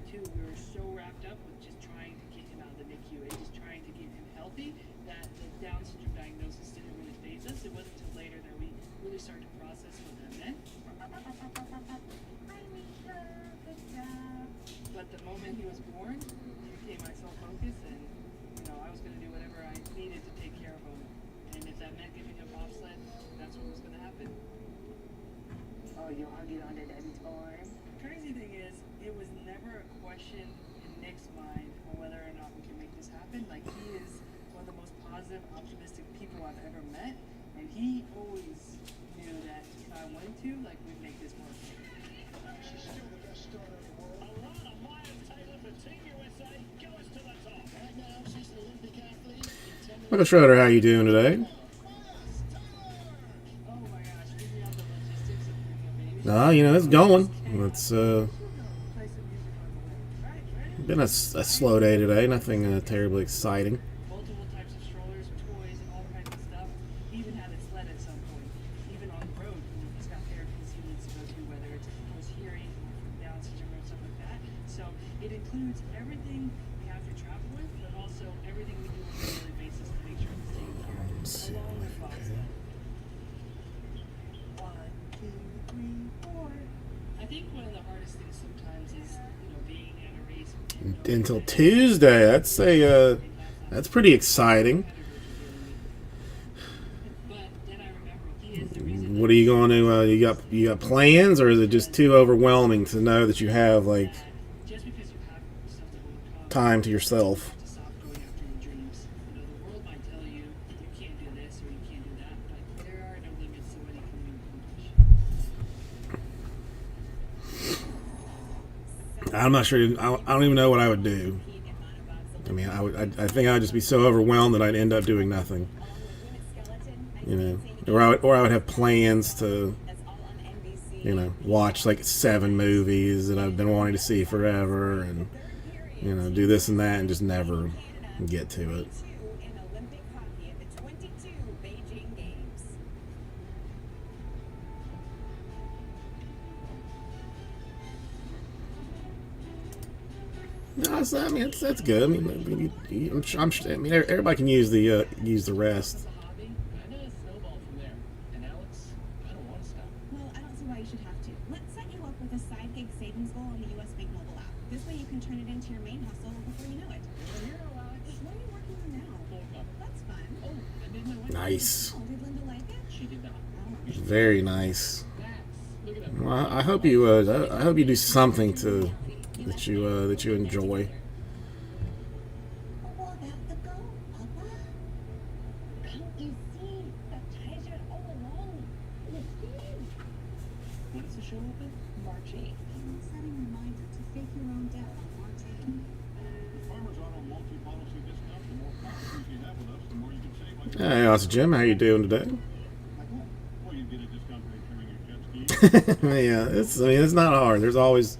too, we were so wrapped up with just trying to get him out of the NICU and just trying to get him healthy that the Down syndrome diagnosis didn't really phase us. It wasn't until later that we really started to process what that meant. But the moment he was born, he became my sole focus, and I was going to do whatever I needed to take care of him. And if that meant giving him a bobsled, that's what was going to happen. Oh, you'll hug it on the daddy's arm? Crazy thing is, it was never a question in Nick's mind on whether or not we can make this happen. Like, he is one of the most positive, optimistic people I've ever met, and he always knew that if I wanted to, like, we'd make this work. She's still the best starter in the world. Alana Myers-Taylor for Team USA goes to the top. Right now, she's an Olympic athlete. Uncle Schroeder, how you doing today? Oh my gosh, figuring out the logistics of bringing a baby. It's going. It's Play some music on the way. Right, ready? been a slow day today. Nothing terribly exciting. Multiple types of strollers, toys, and all kinds of stuff. He even had a sled at some point. Even on the road, he's got therapies he needs to go to, whether it's post hearing or Down syndrome or something like that. So it includes everything we have to travel with, but also everything we do on a daily basis to make sure he's taken care of, along with Bobsled. 1, 2, 3, 4. I think one of the hardest things sometimes is, being at a race Until Tuesday. That's pretty exciting. But then I remember he is the reason. What are you going to? You got plans, or is it just too overwhelming to know that you have like Just because you have stuff to overcome, time to yourself? to stop going after your dreams. The world might tell you you can't do this or you can't do that, but there are no limits to what you can accomplish. I'm not sure. I don't even know what I would do. I mean, I think I'd just be so overwhelmed that I'd end up doing nothing. Or I would have plans to, watch like 7 movies that I've been wanting to see forever, and do this and that, and just never get to it. No, that's good. I mean, everybody can use the rest. Hobby? I know a snowball from there. And Alex, I don't want to stop. Well, I don't see why you should have to. Let's set you up with a side gig savings goal on the US Bank mobile app. This way you can turn it into your main hustle before you know it. You're here, Alex. What are you working on now? That's fun. Oh, I did my wedding. Nice, Oh, did Linda like it? She did not. very nice. Max, look at that. Well, I hope you do something that you enjoy. What about the goal, Papa? Can't you see the treasure all along? The theme. When does the show open? March 8th. Setting a reminder to fake your own death on March 8th. The Farmers Auto multi-policy discount. The more policies you have with us, the more you can save. Hey, Austin Jim, how you doing today? Like what? Well, you get a discount for repairing your jet ski. Yeah, it's not hard. There's always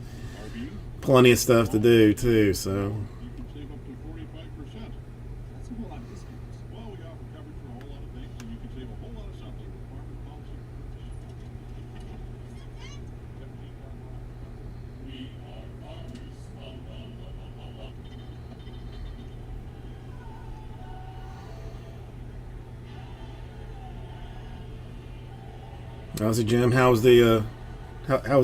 RV. plenty of stuff to do too. So You can save up to 45%. That's a whole lot of discounts. Well, we offer coverage for a whole lot of things, and you can save a whole lot of something with Farmers Policy. Austin Jim, how was the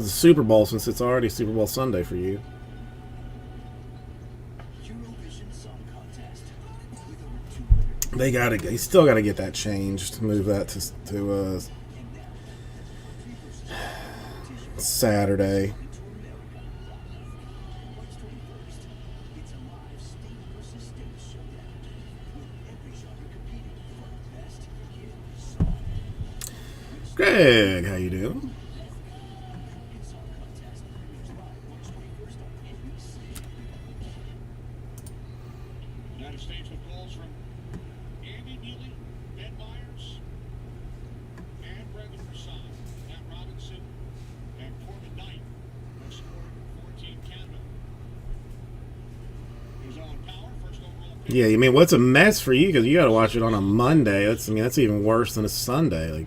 Super Bowl, since it's already Super Bowl Sunday for you? Eurovision Song Contest. With over 200 They still gotta get that changed. Move that to Saturday. March 21st, it's a live state versus state showdown with every genre competing for best hit song. Greg, how you doing? European Song Contest premieres live March 21st on NBC. United States with goals from Andy Neely, Ben Myers, and Brendan Broussard, Matt Robinson, and Corbin Knight have scored for Team Canada. Here's Owen Power, first overall pick. Yeah, what's a mess for you, because you got to watch it on a Monday. That's even worse than a Sunday. Like,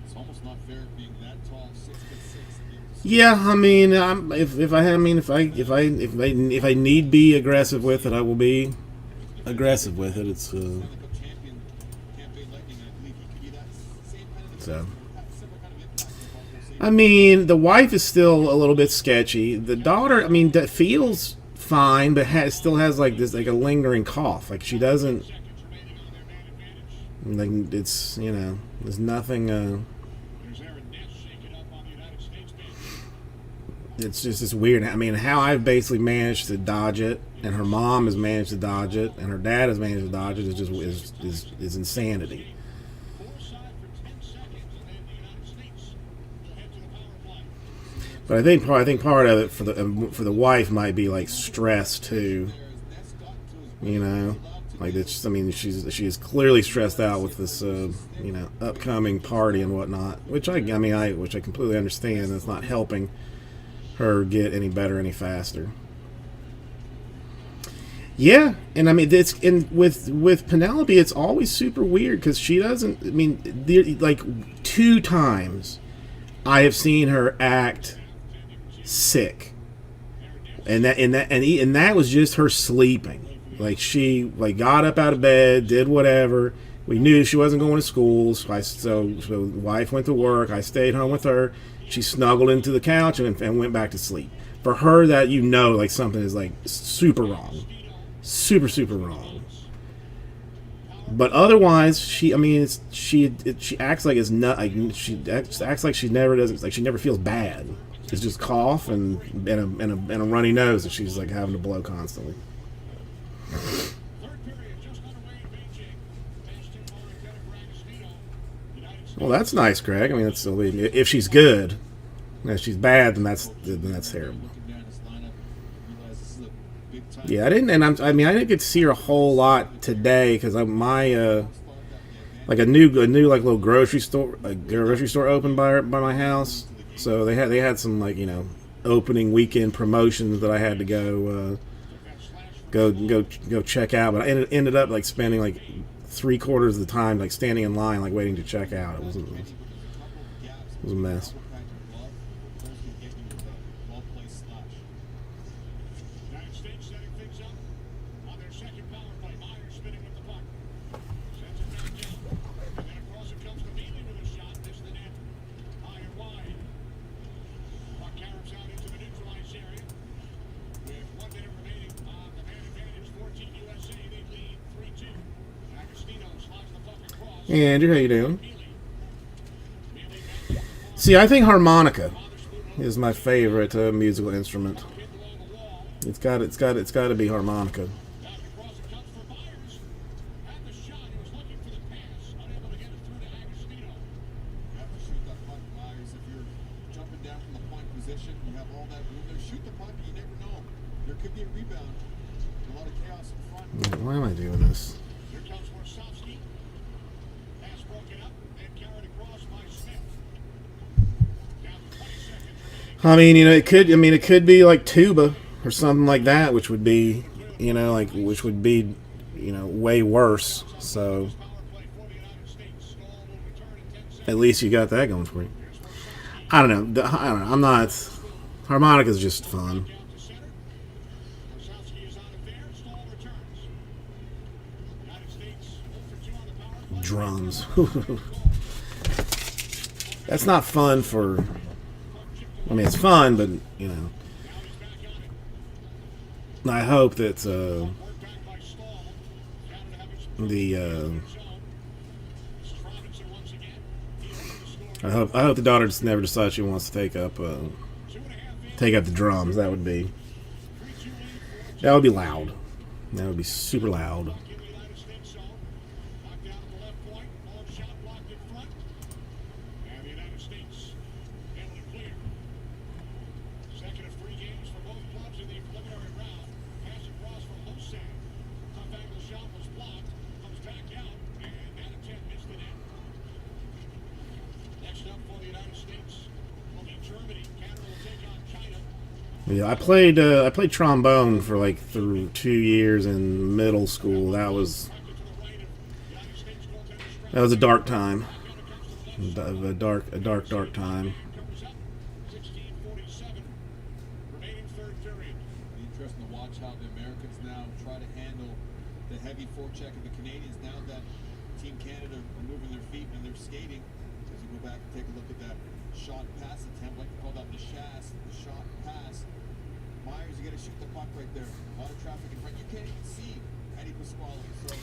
It's almost not fair being that tall, 6'6". Yeah, I mean, if I need be aggressive with it, I will be aggressive with it. It's Champion Lightning, I believe he could be that same kind of so. similar kind of impact. I mean, the wife is still a little bit sketchy. The daughter, I mean, that feels fine, but still has like this, like a lingering cough. Like she doesn't, like it's, you know, there's nothing. There's Aaron Ness shaking up on the United States bench. It's just this weird. I mean, how I've basically managed to dodge it, and her mom has managed to dodge it, and her dad has managed to dodge it. Is just is insanity. Four-side for 10 seconds, and then the United States will head to the power play. But I think part of it for the wife might be like stress too. You know, like it's. I mean, she's clearly stressed out with this you know, upcoming party and whatnot. Which I completely understand. That's not helping her get any better any faster. Yeah, and I mean, it's with Penelope, it's always super weird because she doesn't. I mean, like 2 times, I have seen her act sick, and that was just her sleeping. Like she got up out of bed, did whatever. We knew she wasn't going to school, so the wife went to work. I stayed home with her. She snuggled into the couch and went back to sleep. For her, that, you know, like something is like super wrong, super wrong. But otherwise, she acts like it's not. Like she acts like she never doesn't. Like she never feels bad. It's just cough and a runny nose that she's like having to blow constantly. Third period just underway in Beijing. Fast 2 more ahead for Agostino. United States Well, that's nice, Craig. I mean, that's if she's good. If she's bad, then that's terrible. looking down this lineup, realize this is a big time. Yeah, I didn't, and I didn't get to see her a whole lot today because my like a new like little grocery store opened by my house, so they had some, like, you know, opening weekend promotions that I had to go check out, but I ended up like spending like 3/4 of the time like standing in line, like waiting to check out. It was a mess. United States setting things up on their second power play. Myers spinning with the puck. Sends it back down. And then across it comes to Neely with a shot. Missed the net. High and wide. Puck caroms out into the neutralized area. With 1 minute remaining on the man advantage, 14 USA. They lead 3-2. Agostino slides the puck across. Andrew, how you doing? Neely. See, I think harmonica is my favorite musical instrument. Hit along the wall. It's got to be harmonica. Back across it comes for Myers. Had the shot. He was looking for the pass. Unable to get it through to Agostino. You have to shoot that puck, Myers. If you're jumping down from the point position, you have all that room there. Shoot the puck, you never know. There could be a rebound. A lot of chaos in front. Why am I doing this? Here comes Warsowski. Pass broken up and carried across by Smith. Down to 20 seconds remaining. I mean, you know, it could be like tuba or something like that, which would be, you know, way worse. So Power play for the United States. Stahl will return in 10 seconds. at least you got that going for you. I don't know. I'm not. Harmonica's just fun. Down to center. Warsowski is out of there. Stahl returns. United States 0 for 2 on the power play. Drums. That's not fun for. I mean, it's fun, but, you know, Now he's back on it. I hope that Work back by Stahl. Canada having some the zone. This is Robinson once again. He opens the score. I hope the daughter just never decides she wants to take up 2.5 in. the drums. That would be loud. That would be super loud. In the United States zone. Knocked down at the left point. Long shot blocked in front. And the United States able to clear. Second of 3 games for both clubs in the preliminary round. Pass across from Hosan. Tough angle shot was blocked. Comes back out. And that attempt missed the net. Next up for the United States will be Germany. Canada will take on China. Yeah, I played trombone for like through 2 years in middle school. That was Back to the right of United States goaltender. a dark time. Comes to the left. A dark time. Comes up 16:46 period. Be interesting to watch how the Americans now try to handle the heavy forecheck of the Canadians now that Team Canada are moving their feet and they're skating. As you go back and take a look at that shot pass attempt, like they call that the Shas, the shot pass. Myers, you got to shoot the puck right there. A lot of traffic in front. You can't even see Eddie Pasquale. So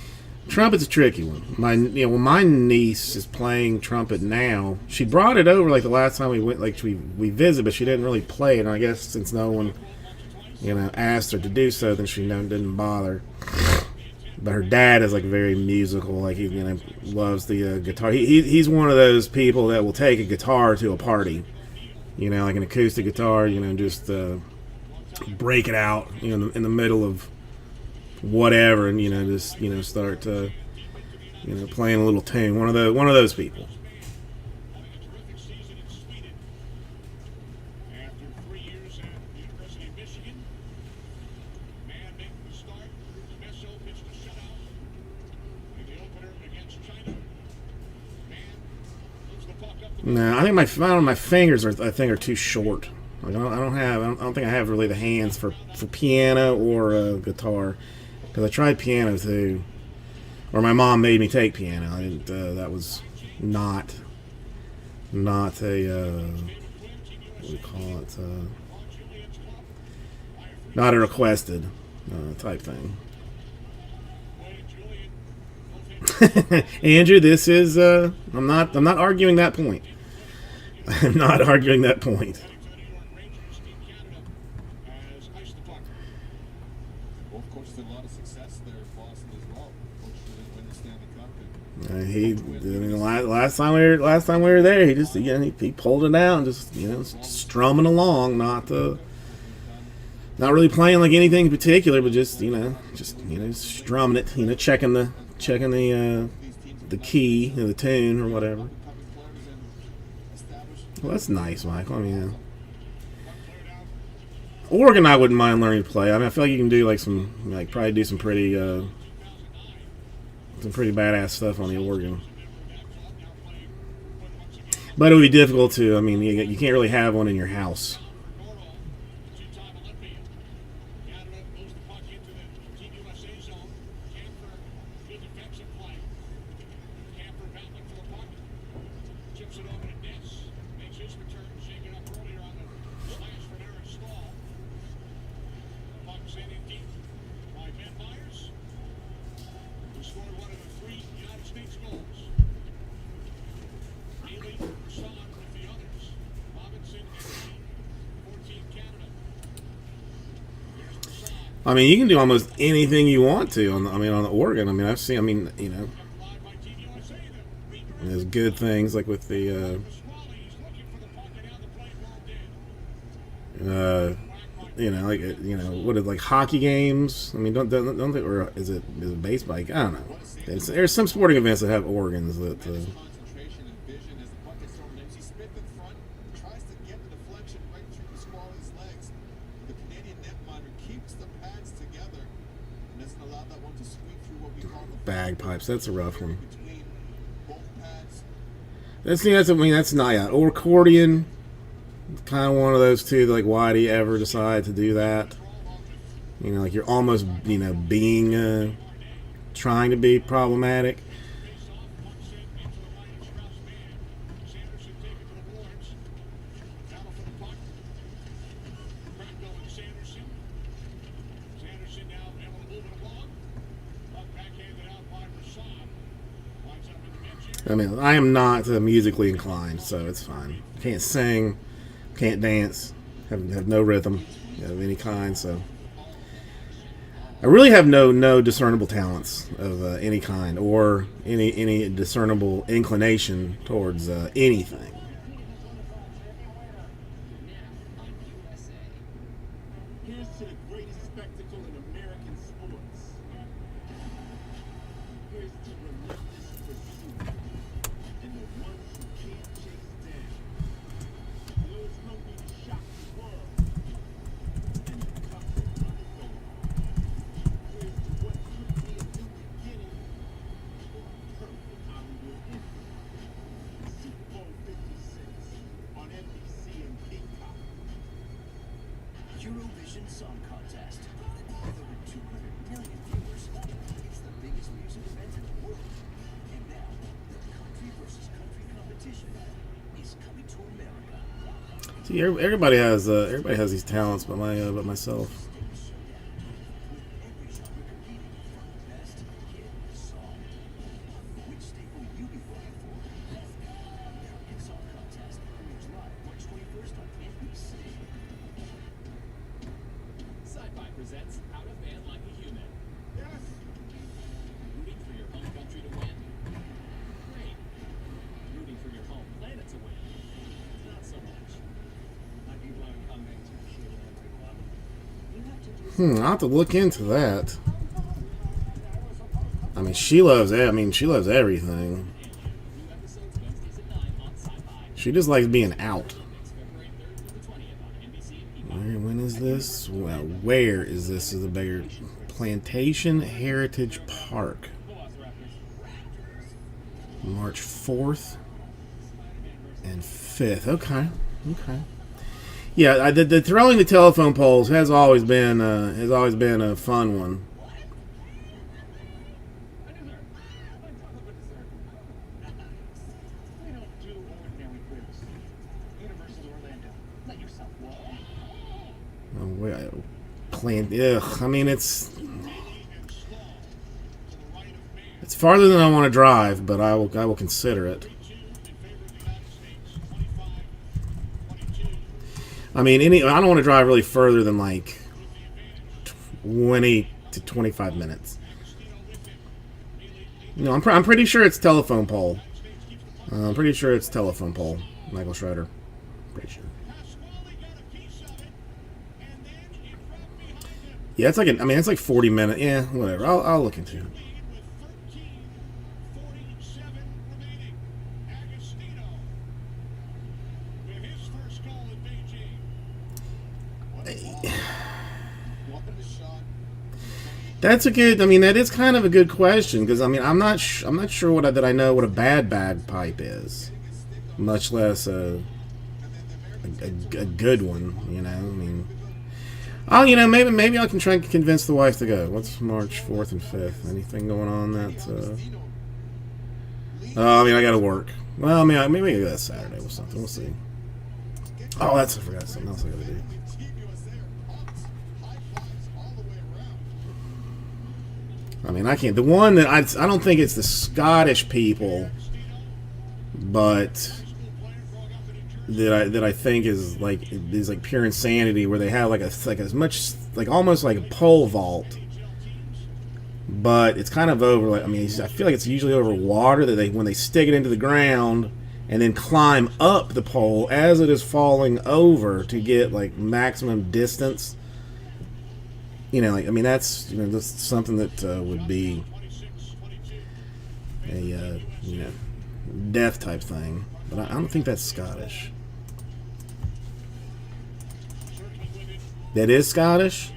Trumpet's a tricky one. When my niece is playing trumpet now, she brought it over like the last time we went, like we visited, but she didn't really play it. And I guess since no one, asked her to do so, then she didn't bother. But her dad is like very musical, like he loves the guitar. He's one of those people that will take a guitar to a party, like an acoustic guitar, just break it out, in the middle of whatever, and just start playing a little tune. One of those people. Having a terrific season in Sweden. After 3 years at the University of Michigan, man making the start. Meso pitched a shutout in the opener against China. Man moves the puck up the No, I think my fingers are too short. Like I don't think I have really the hands for piano or guitar, because I tried piano too, or my mom made me take piano. I didn't. That was not a what do you call it? Not a requested type thing. Andrew, this is I'm not arguing that point. I'm not arguing that point. both coaches had a lot of success there in Boston as well. Coach didn't win the Stanley Cup. Last time we were there, he just he pulled it out and just strumming along, not really playing like anything in particular, but just strumming it, checking the key, the tune or whatever. Well, that's nice, Michael. I mean, Oregon, I wouldn't mind learning to play. I mean, I feel like you can do probably do some pretty badass stuff on the organ. But it would be difficult to. I mean, you can't really have one in your house. I mean, you can do almost anything you want to on the organ. I mean, I've seen. There's good things like with the what is like hockey games. I mean, don't they, or is it baseball? I don't know. There's some sporting events that have organs that. Concentration and vision as the puck is thrown in. He spins in front, tries to get the deflection right through Pasquale's legs. The Canadian netminder keeps the pads together and doesn't allow that one to squeak through what we call the Bagpipes. That's a rough one. between both pads. That's not yet. Or accordion. Kind of one of those two. Like, why do you ever decide to do that? Like you're almost being trying to be problematic. I mean, I am not musically inclined, so it's fine. Can't sing, can't dance, have no rhythm of any kind, so I really have no discernible talents of any kind or any discernible inclination towards anything. Here's to the greatest spectacle in American sports. Here's to relentless pursuit and the ones who can't chase down. Those hungry to shock the world and the tough to run away. Here's to what could be a new beginning or a perfect Hollywood ending. Super Bowl 56 on NBC and Peacock. You Eurovision Song Contest. With over 200 million viewers, it's the biggest music event in the world. And now, the country versus country competition is coming to America. See, everybody has these talents, but myself. Stage showdown, with every genre competing for best hit song. Which state will you be voting for? American Song Contest premieres live March 21st on NBC. Sci-Fi presents Out of Band Like a Human. Yes. Rooting for your home country to win? Great. Rooting for your home planet to win? Not so much. I'd be one coming to kill everyone. You have to do I'll have to look into that. I mean, she loves it. I mean, she loves everything. New episodes Wednesdays at 9 on Sci-Fi. She just likes being out. February 3rd through the 20th on NBC and Peacock. When is this? Well, where is this? Is the bigger Plantation Heritage Park, March 4th and 5th. Okay, okay. Yeah, the throwing the telephone poles has always been a fun one. We don't do ordinary quiz. Universal Orlando. Let yourself walk. I mean, it's farther than I want to drive, but I will consider it. I mean, I don't want to drive really further than like 20 to 25 minutes. No, I'm pretty sure it's telephone pole. I'm pretty sure it's telephone pole. Michael Schroeder. Pretty sure. Yeah, it's like it's like 40 minutes. Yeah, whatever. I'll look into it. That's a good. I mean, that is kind of a good question because I mean, I'm not sure that I know what a bad bagpipe is, much less a good one. You know, I mean, maybe I can try and convince the wife to go. What's March 4th and 5th? Anything going on that? I mean, I got to work. Well, I mean, maybe I can go that Saturday or something. We'll see. Oh, I forgot something else I got to do. I mean, I can't. The one that I don't think it's the Scottish people, but that I think is like pure insanity, where they have almost like a pole vault, but it's kind of over. Like, I mean, I feel like it's usually over water that when they stick it into the ground and then climb up the pole as it is falling over to get like maximum distance. You know, like, I mean, that's something that would be a death type thing, but I don't think that's Scottish. That is Scottish.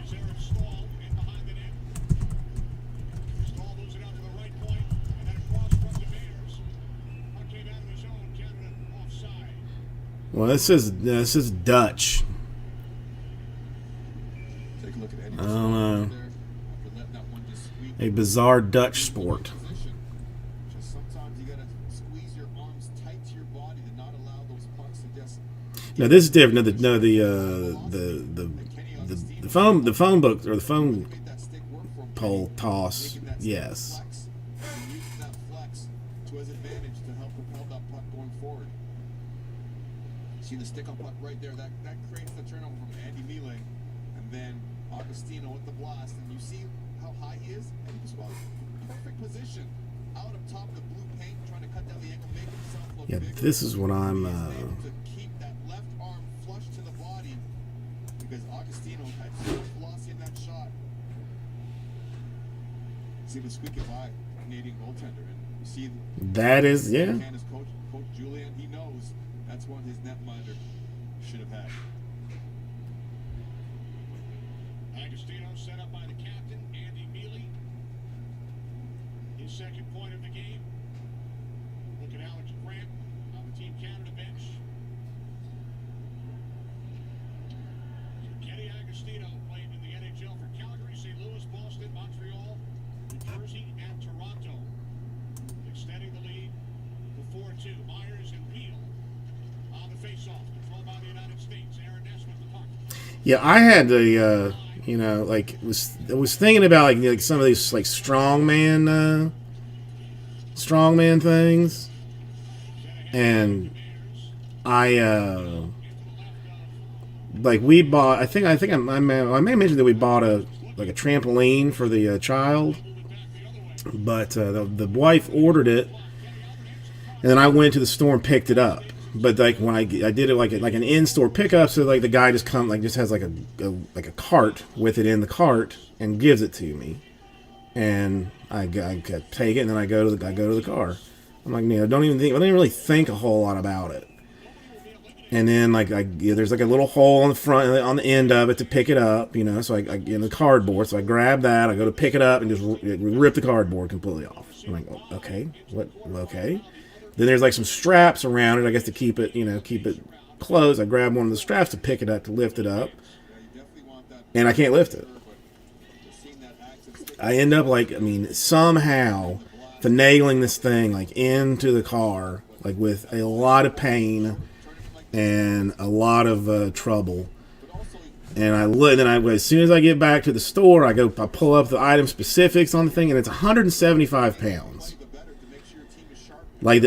Well, this is Dutch. I don't know. A bizarre Dutch sport. Sometimes you gotta squeeze your arms tight to your body to not allow those pucks to just. No, this is different. The phone book or the phone pole toss. Yes. Using that flex to his advantage to help propel that puck going forward. See the stick on puck right there. That creates the turnover from Andy Mile, and then Agostino with the blast, and you see how high he is, and he was perfect position out of top of the blue paint, trying to cut down the angle, make himself look Yeah, bigger. this is what I'm. To keep that left arm flush to the body, because Agostino had so much velocity in that shot. See the squeaky by Canadian goaltender, and you see That is, yeah. Canada's coach Julian. He knows that's what his netminder should have had. Agostino set up by the captain, Andy Mile. His second point of the game. Look at Alex Grant on the Team Canada bench. Kenny Agostino Yeah, I had the you know, like I was thinking about like some of these like strongman things, and I like we bought. I may have mentioned that we bought a trampoline for the child, but the wife ordered it, and then I went to the store and picked it up. But like when I did it like an in-store pickup, so like the guy just has like a cart with it in the cart and gives it to me, and I take it, and then I go to the car. I'm like, I don't even really think a whole lot about it. And then there's like a little hole on the front, on the end of it to pick it up, so I in the cardboard. So I grab that, I go to pick it up and just rip the cardboard completely off. I'm like, okay, what? Okay. Then there's like some straps around it, I guess, to keep it closed. I grab one of the straps to pick it up, to lift it up, and I can't lift it. I end up somehow finagling this thing into the car, with a lot of pain and a lot of trouble. And as soon as I get back to the store, I pull up the item specifics on the thing, and it's 175 pounds. I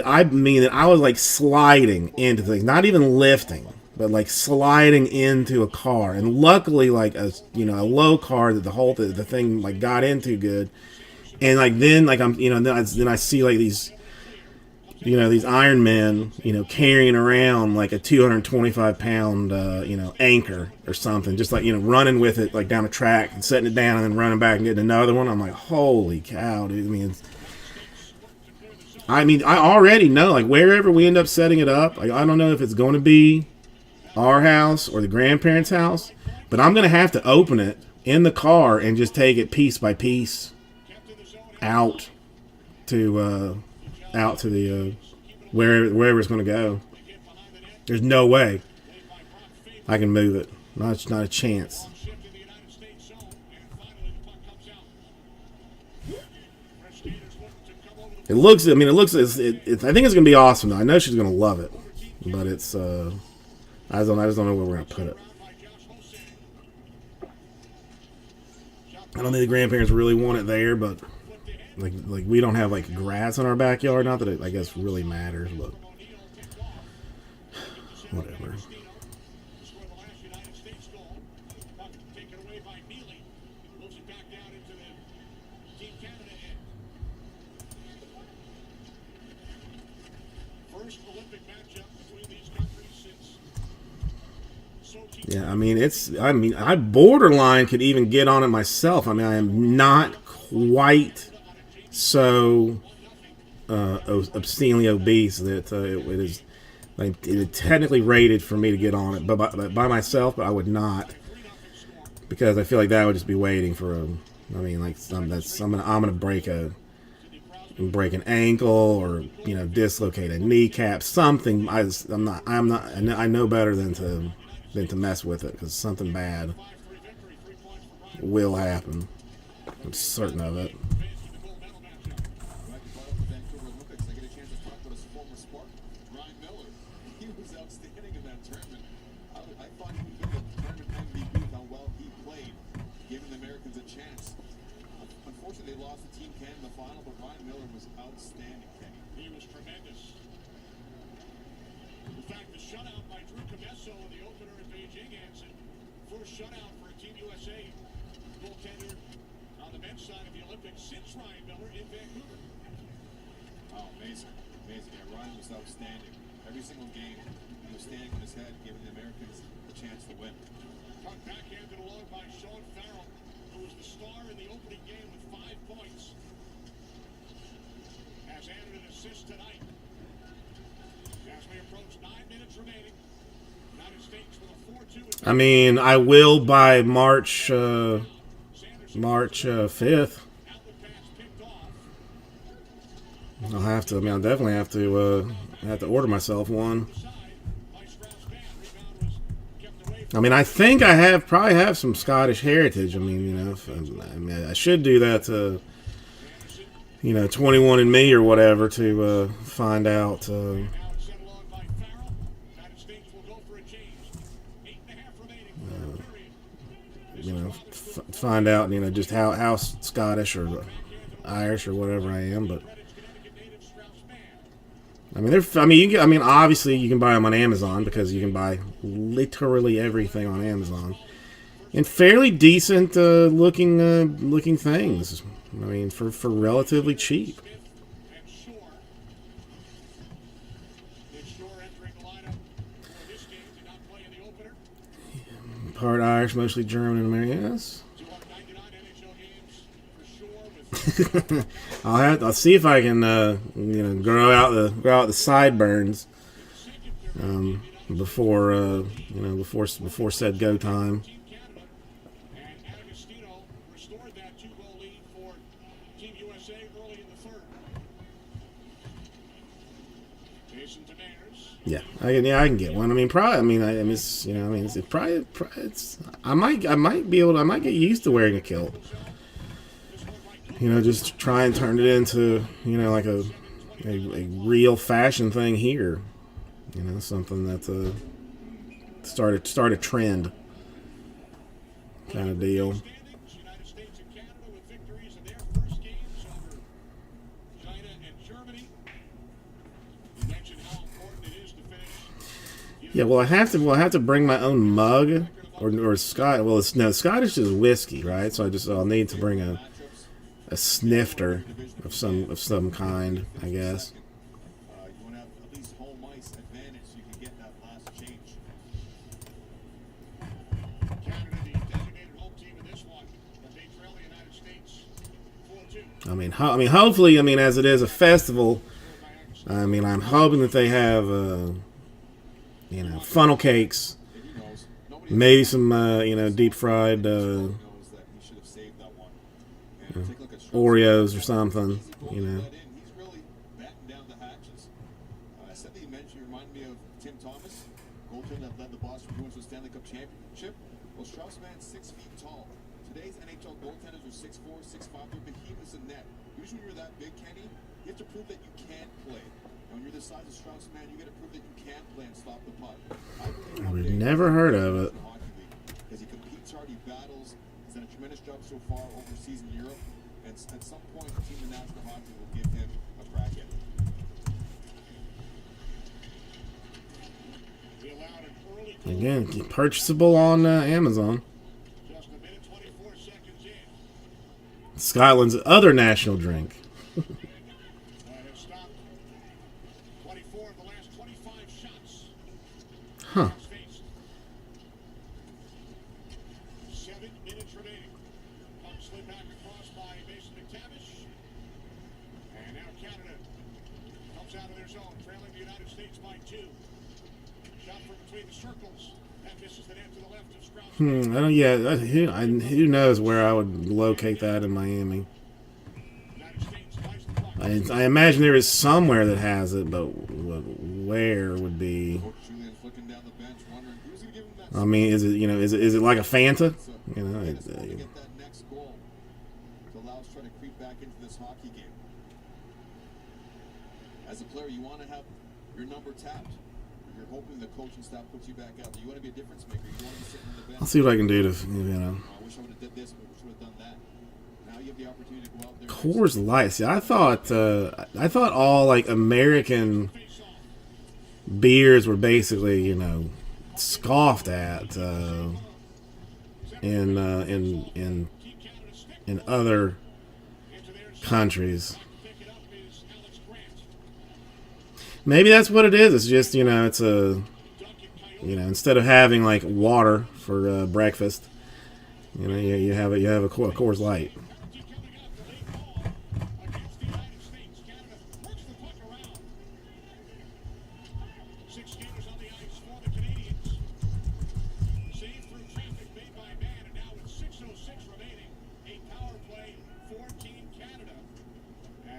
was sliding into things, not even lifting, but sliding into a car. And luckily, a low car that the thing got into good. And then I see these these Iron Men carrying around a 225 pound anchor or something, just running with it down a track and setting it down and then running back and getting another one. I'm like, holy cow, dude. I already know, wherever we end up setting it up, I don't know if it's going to be our house or the grandparents' house, but I'm going to have to open it in the car and just take it piece by piece out to the wherever it's going to go. There's no way I can move it. Not a chance. It looks. I think it's going to be awesome. Though. I know she's going to love it, but it's. I just don't know where we're going to put it. I don't think the grandparents really want it there, but we don't have grass in our backyard. Not that it, I guess, really matters, but whatever. Yeah, I borderline could even get on it myself. I am not quite so obscenely obese that it is it is technically rated for me to get on it, but by myself. But I would not, because I feel like that would just be waiting for I'm gonna break an ankle or dislocate a kneecap, something. I know better than to mess with it, because something bad will happen. I'm certain of it. Shutout for Team USA goaltender on the men's side of the Olympics since Ryan Miller in Vancouver. Oh, amazing. Yeah, Ryan was outstanding. Every single game, he was standing on his head, giving the Americans a chance to win. Puck backhanded along by Sean Farrell, who was the star in the opening game with 5 points. Has added an assist tonight. As we approach 9 minutes remaining, United States with a 4-2. I will by March 5th. I'll have to. I'll definitely have to order myself one. I think I probably have some Scottish heritage. I should do that to 21andMe or whatever to find out. find out, just how Scottish or Irish or whatever I am. But I mean, obviously you can buy them on Amazon because you can buy literally everything on Amazon, and fairly decent looking things. I mean, for relatively cheap. Part Irish, mostly German and American. Yes. I'll see if I can grow out the sideburns before before said go time. Yeah, I can get one. I mean, probably. I might be able to. I might get used to wearing a kilt. Just try and turn it into, like a real fashion thing here. Something that's start a trend kind of deal. Yeah, well, I have to bring my own mug or Scott. Well, Scottish is whiskey, right? So I'll need to bring a snifter of some kind, I guess. You want to have at least home ice advantage so you can get that last change. Canada, the designated home team in this one, but they trail the United States 4-2. I mean, hopefully, as it is a festival, I'm hoping that they have, funnel cakes, maybe some, deep fried Oreos or something, He's really batten down the hatches. I said that you mentioned you remind me of Tim Thomas, goaltender that led the Boston Bruins to the Stanley Cup championship. Well, Strauss-Man's 6 feet tall. Today's NHL goaltenders are 6'4", 6'5". They're behemoths in net. Usually when you're that big, Kenny, you have to prove that you can play. And when you're the size of Strauss-Man, you got to prove that you can play and stop the puck. I've never heard of it. Because he competes hard, he battles. He's done a tremendous job so far overseas in Europe. And at some point, the team in National Hockey will give him a crack at it. Again, purchasable on Amazon. Just a minute 24 seconds in. Scotland's other national drink. Have stopped 24 of the last 25 shots. Huh. 7 minutes remaining. Puck slid back across by Mason McTavish. And now Canada comes out of their zone, trailing the United States by 2. Shot from between the circles. That misses the net to the left of Strauss. I don't. Yeah. Who knows where I would locate that in Miami? United States buys the puck. I imagine there is somewhere that has it, but where would be? Coach Julian flicking down the bench, wondering who's going to give him that. I mean, is it like a Fanta? To get that next goal to allow us to try to creep back into this hockey game. As a player, you want to have your number tapped. You're hoping the coaching staff puts you back out. You want to be a difference maker. You want to be sitting on the bench. I'll see what I can do to, I wish I would have did this, but I wish I would have done that. Now you have the opportunity to go out there. Coors Light. See, I thought all like American beers were basically, scoffed at in other countries. Maybe that's what it is. It's just, it's a, instead of having like water for breakfast, you have a Coors Light.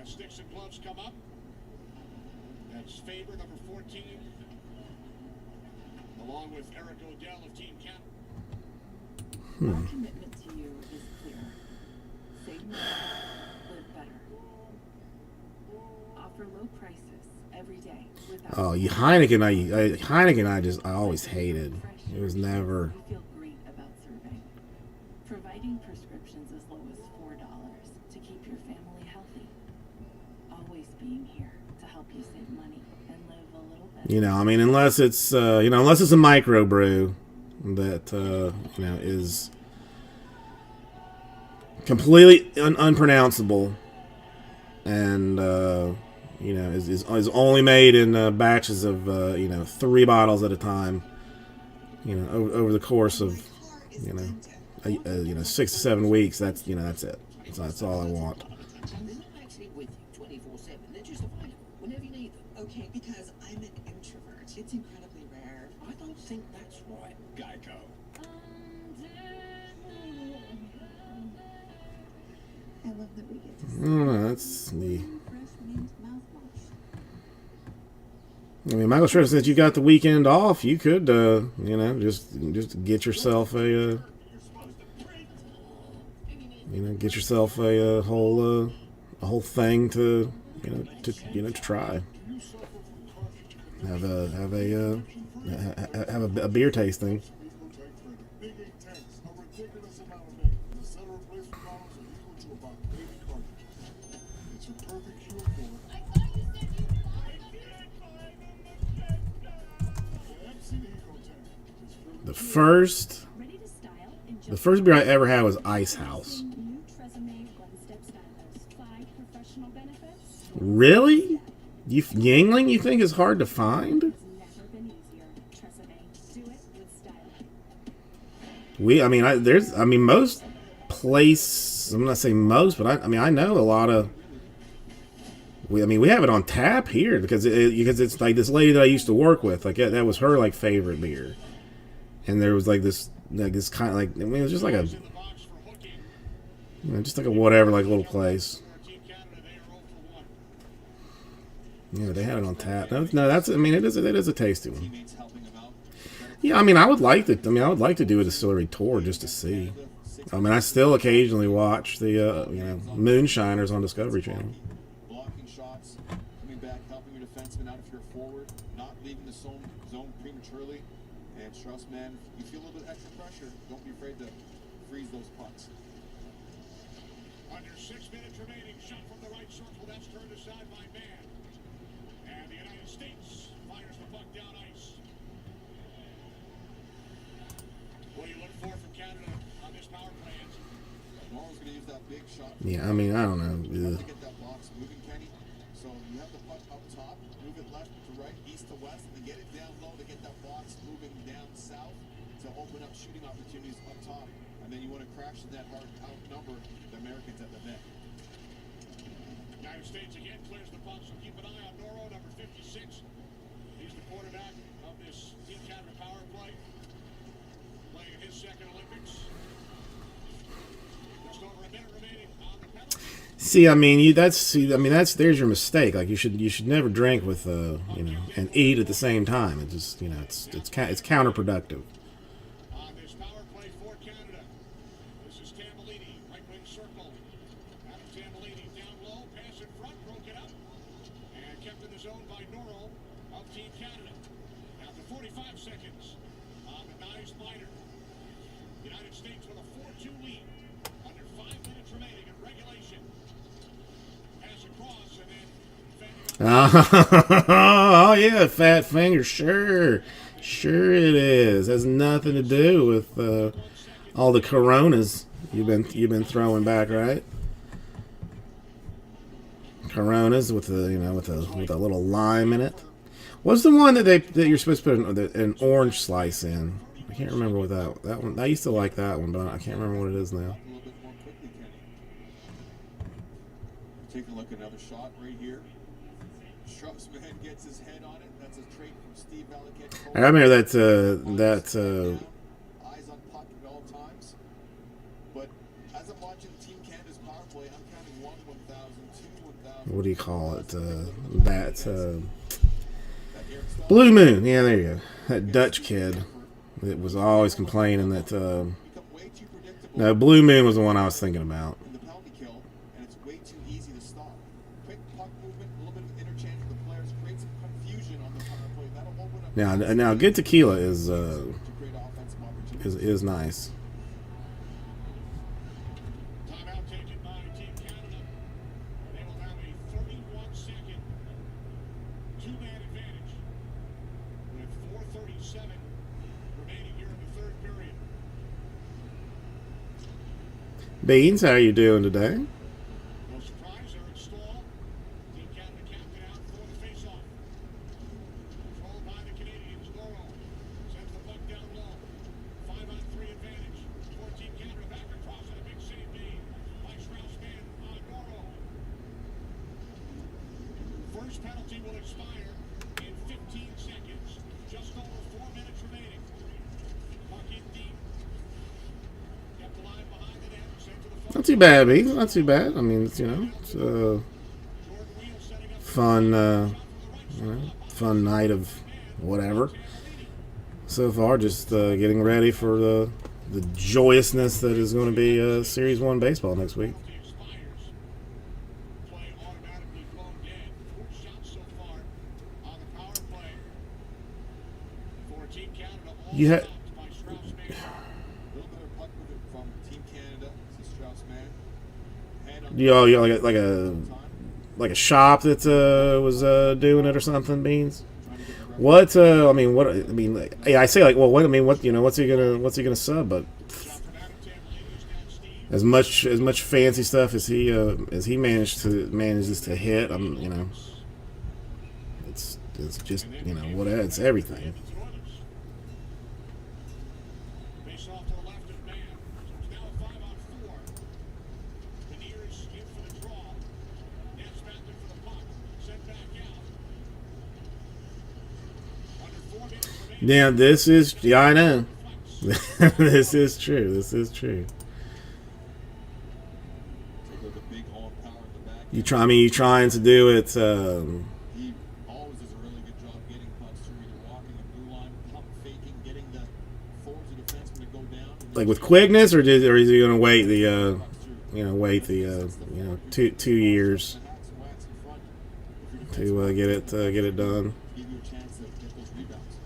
Sticks and gloves come up. That's Faber, number 14, along with Eric O'Dell of Team Canada. Our commitment to you is clear. Save more, live better. Offer low prices every day. Oh, Heineken, I always hated. It was never. We feel great about serving. writing prescriptions as low as $4 to keep your family healthy. Always being here to help you save money and live a little better. You know, I mean, unless it's unless it's a microbrew that is completely unpronounceable and is only made in batches of 3 bottles at a time. Over the course of 6 to 7 weeks. That's it. That's all I want. And they're not actually with you 24/7. They're just available whenever you need them. Okay, because I'm an introvert. It's incredibly rare. I don't think that's right, Geico. I love that we get to I don't know. That's the. fresh mint mouthwash. I mean, Michael Schroeder said you got the weekend off. You could, just get yourself a, get yourself a whole thing to try. Have a beer tasting. Big 8 tanks, a ridiculous amount of ink. The center replacement bottles are equal to about 80 cartridges. It's a perfect cure for the MC Eco Tank. Just fill it The first Ready to style in just The first beer I ever had was Ice House. new Tresemme one-step stylers. 5 professional benefits. Really? Yingling you think is hard to find? It's never been easier. Tresemme. Do it with style. Most place. I'm not saying most, but I know a lot of. We have it on tap here because it's like this lady that I used to work with. Like that was her like favorite beer, and there was like this kind of like it was just like a In the box for hooking. just like a whatever like little place. For Team Canada, they are 0 for 1. Yeah, they had it on tap. No, that's it is a tasty one. Teammates helping him out. Yeah, I would like to do a distillery tour just to see. I still occasionally watch the Moonshiners on Discovery Channel. Blocking shots, coming back, helping your defenseman out if you're a forward, not leaving the zone prematurely. And trust, man, you feel a little bit extra pressure. Don't be afraid to freeze those pucks. Under 6 minutes remaining, shot from the right circle. That's turned aside by Mann. And the United States fires the puck down ice. What do you look for from Canada on this power play? Norway's going to use that big shot. Yeah, I don't know. You have to get that box moving, Kenny. So you have the puck up top, move it left to right, east to west, and then get it down low to get that box moving down south to open up shooting opportunities up top. And then you want to crash in that hard outnumber the Americans at the net. United States again clears the puck, so keep an eye on Noro, number 56. He's the quarterback of this Team Canada power play. Playing his second Olympics. Just over a minute remaining on the penalty. There's your mistake. Like you should never drink with and eat at the same time. It just it's counterproductive. On this power play for Canada. This is Tambellini, right wing circle. Adam Tambellini down low, pass in front, broke it up. And kept in the zone by Noro of Team Canada. Down to 45 seconds on the Nice minor. United States with a 4-2 lead. Under 5 minutes remaining in regulation. Pass across and then Oh yeah, fat finger. Sure it is. Has nothing to do with all the Coronas you've been throwing back, right? Coronas with a little lime in it. What's the one that you're supposed to put an orange slice in? I can't remember what that one. I used to like that one, but I can't remember what it is now. A little bit more quickly, Kenny. Taking a look at another shot right here. Shrubsman gets his head on it. That's a trait from Steve Valiquette. I remember that Eyes on puck at all times. But as I'm watching Team Canada's power play, I'm counting 1,000, 2,000. what do you call it? Blue Moon. Yeah, there you go. That Dutch kid that was always complaining that. Become way too predictable. No, Blue Moon was the one I was thinking about. In the penalty kill, and it's way too easy to stop. Quick puck movement, a little bit of interchange with the players, create some confusion on the power play. That'll open up Now, good tequila is to create offensive opportunities. is nice. Beans, how you doing today? No surprise, Eric Stahl, Team Canada captain, out for the face-off. Controlled by the Canadians. Goro sends the puck down low. 5-on-3 advantage for Team Canada. Back across and a big save made by Strauss-Mann on Goro. First penalty will expire in 15 seconds. Just over 4 minutes remaining. Puck in deep. Kept alive behind the net. Sent to the far Not too bad, Beans. Not too bad. I mean, it's, it's a Jordan Wheel setting up fun, from the right fun night of whatever. So far, just getting ready for the joyousness that is going to be Series 1 baseball next week. penalty expires. Play automatically blown dead. 4 shots so far on the power play for Team Canada. All You had- stopped by Strauss-Mann. A little bit of puck movement from Team Canada. This is Strauss-Mann. Hand on You like time. a shop that was doing it or something, Beans. Trying to get the ref- What yeah, I say like, well, what I mean, what what's he gonna sub? But Shot from Adam Tamlin. Lays down Steve. as much fancy stuff as he manages to hit, it's just what it's everything. Edmonton Oilers. Face off to the left of Mann. So it's now a 5-on-4. Beniers in for the draw. Nets back there for the puck. Sent back out. Under 4 minutes remaining. Yeah, this is I know. Flex. This is true. This is true. Take a look at big horn power in the back. You trying to do it? He always does a really good job getting pucks through, either walking the blue line, pump faking, getting the forwards or defenseman to go down. And Like with quickness, or is he going to wait the pucks through. 2 years Hats and whacks in front. If you're to get it done? give you a chance to get those rebounds.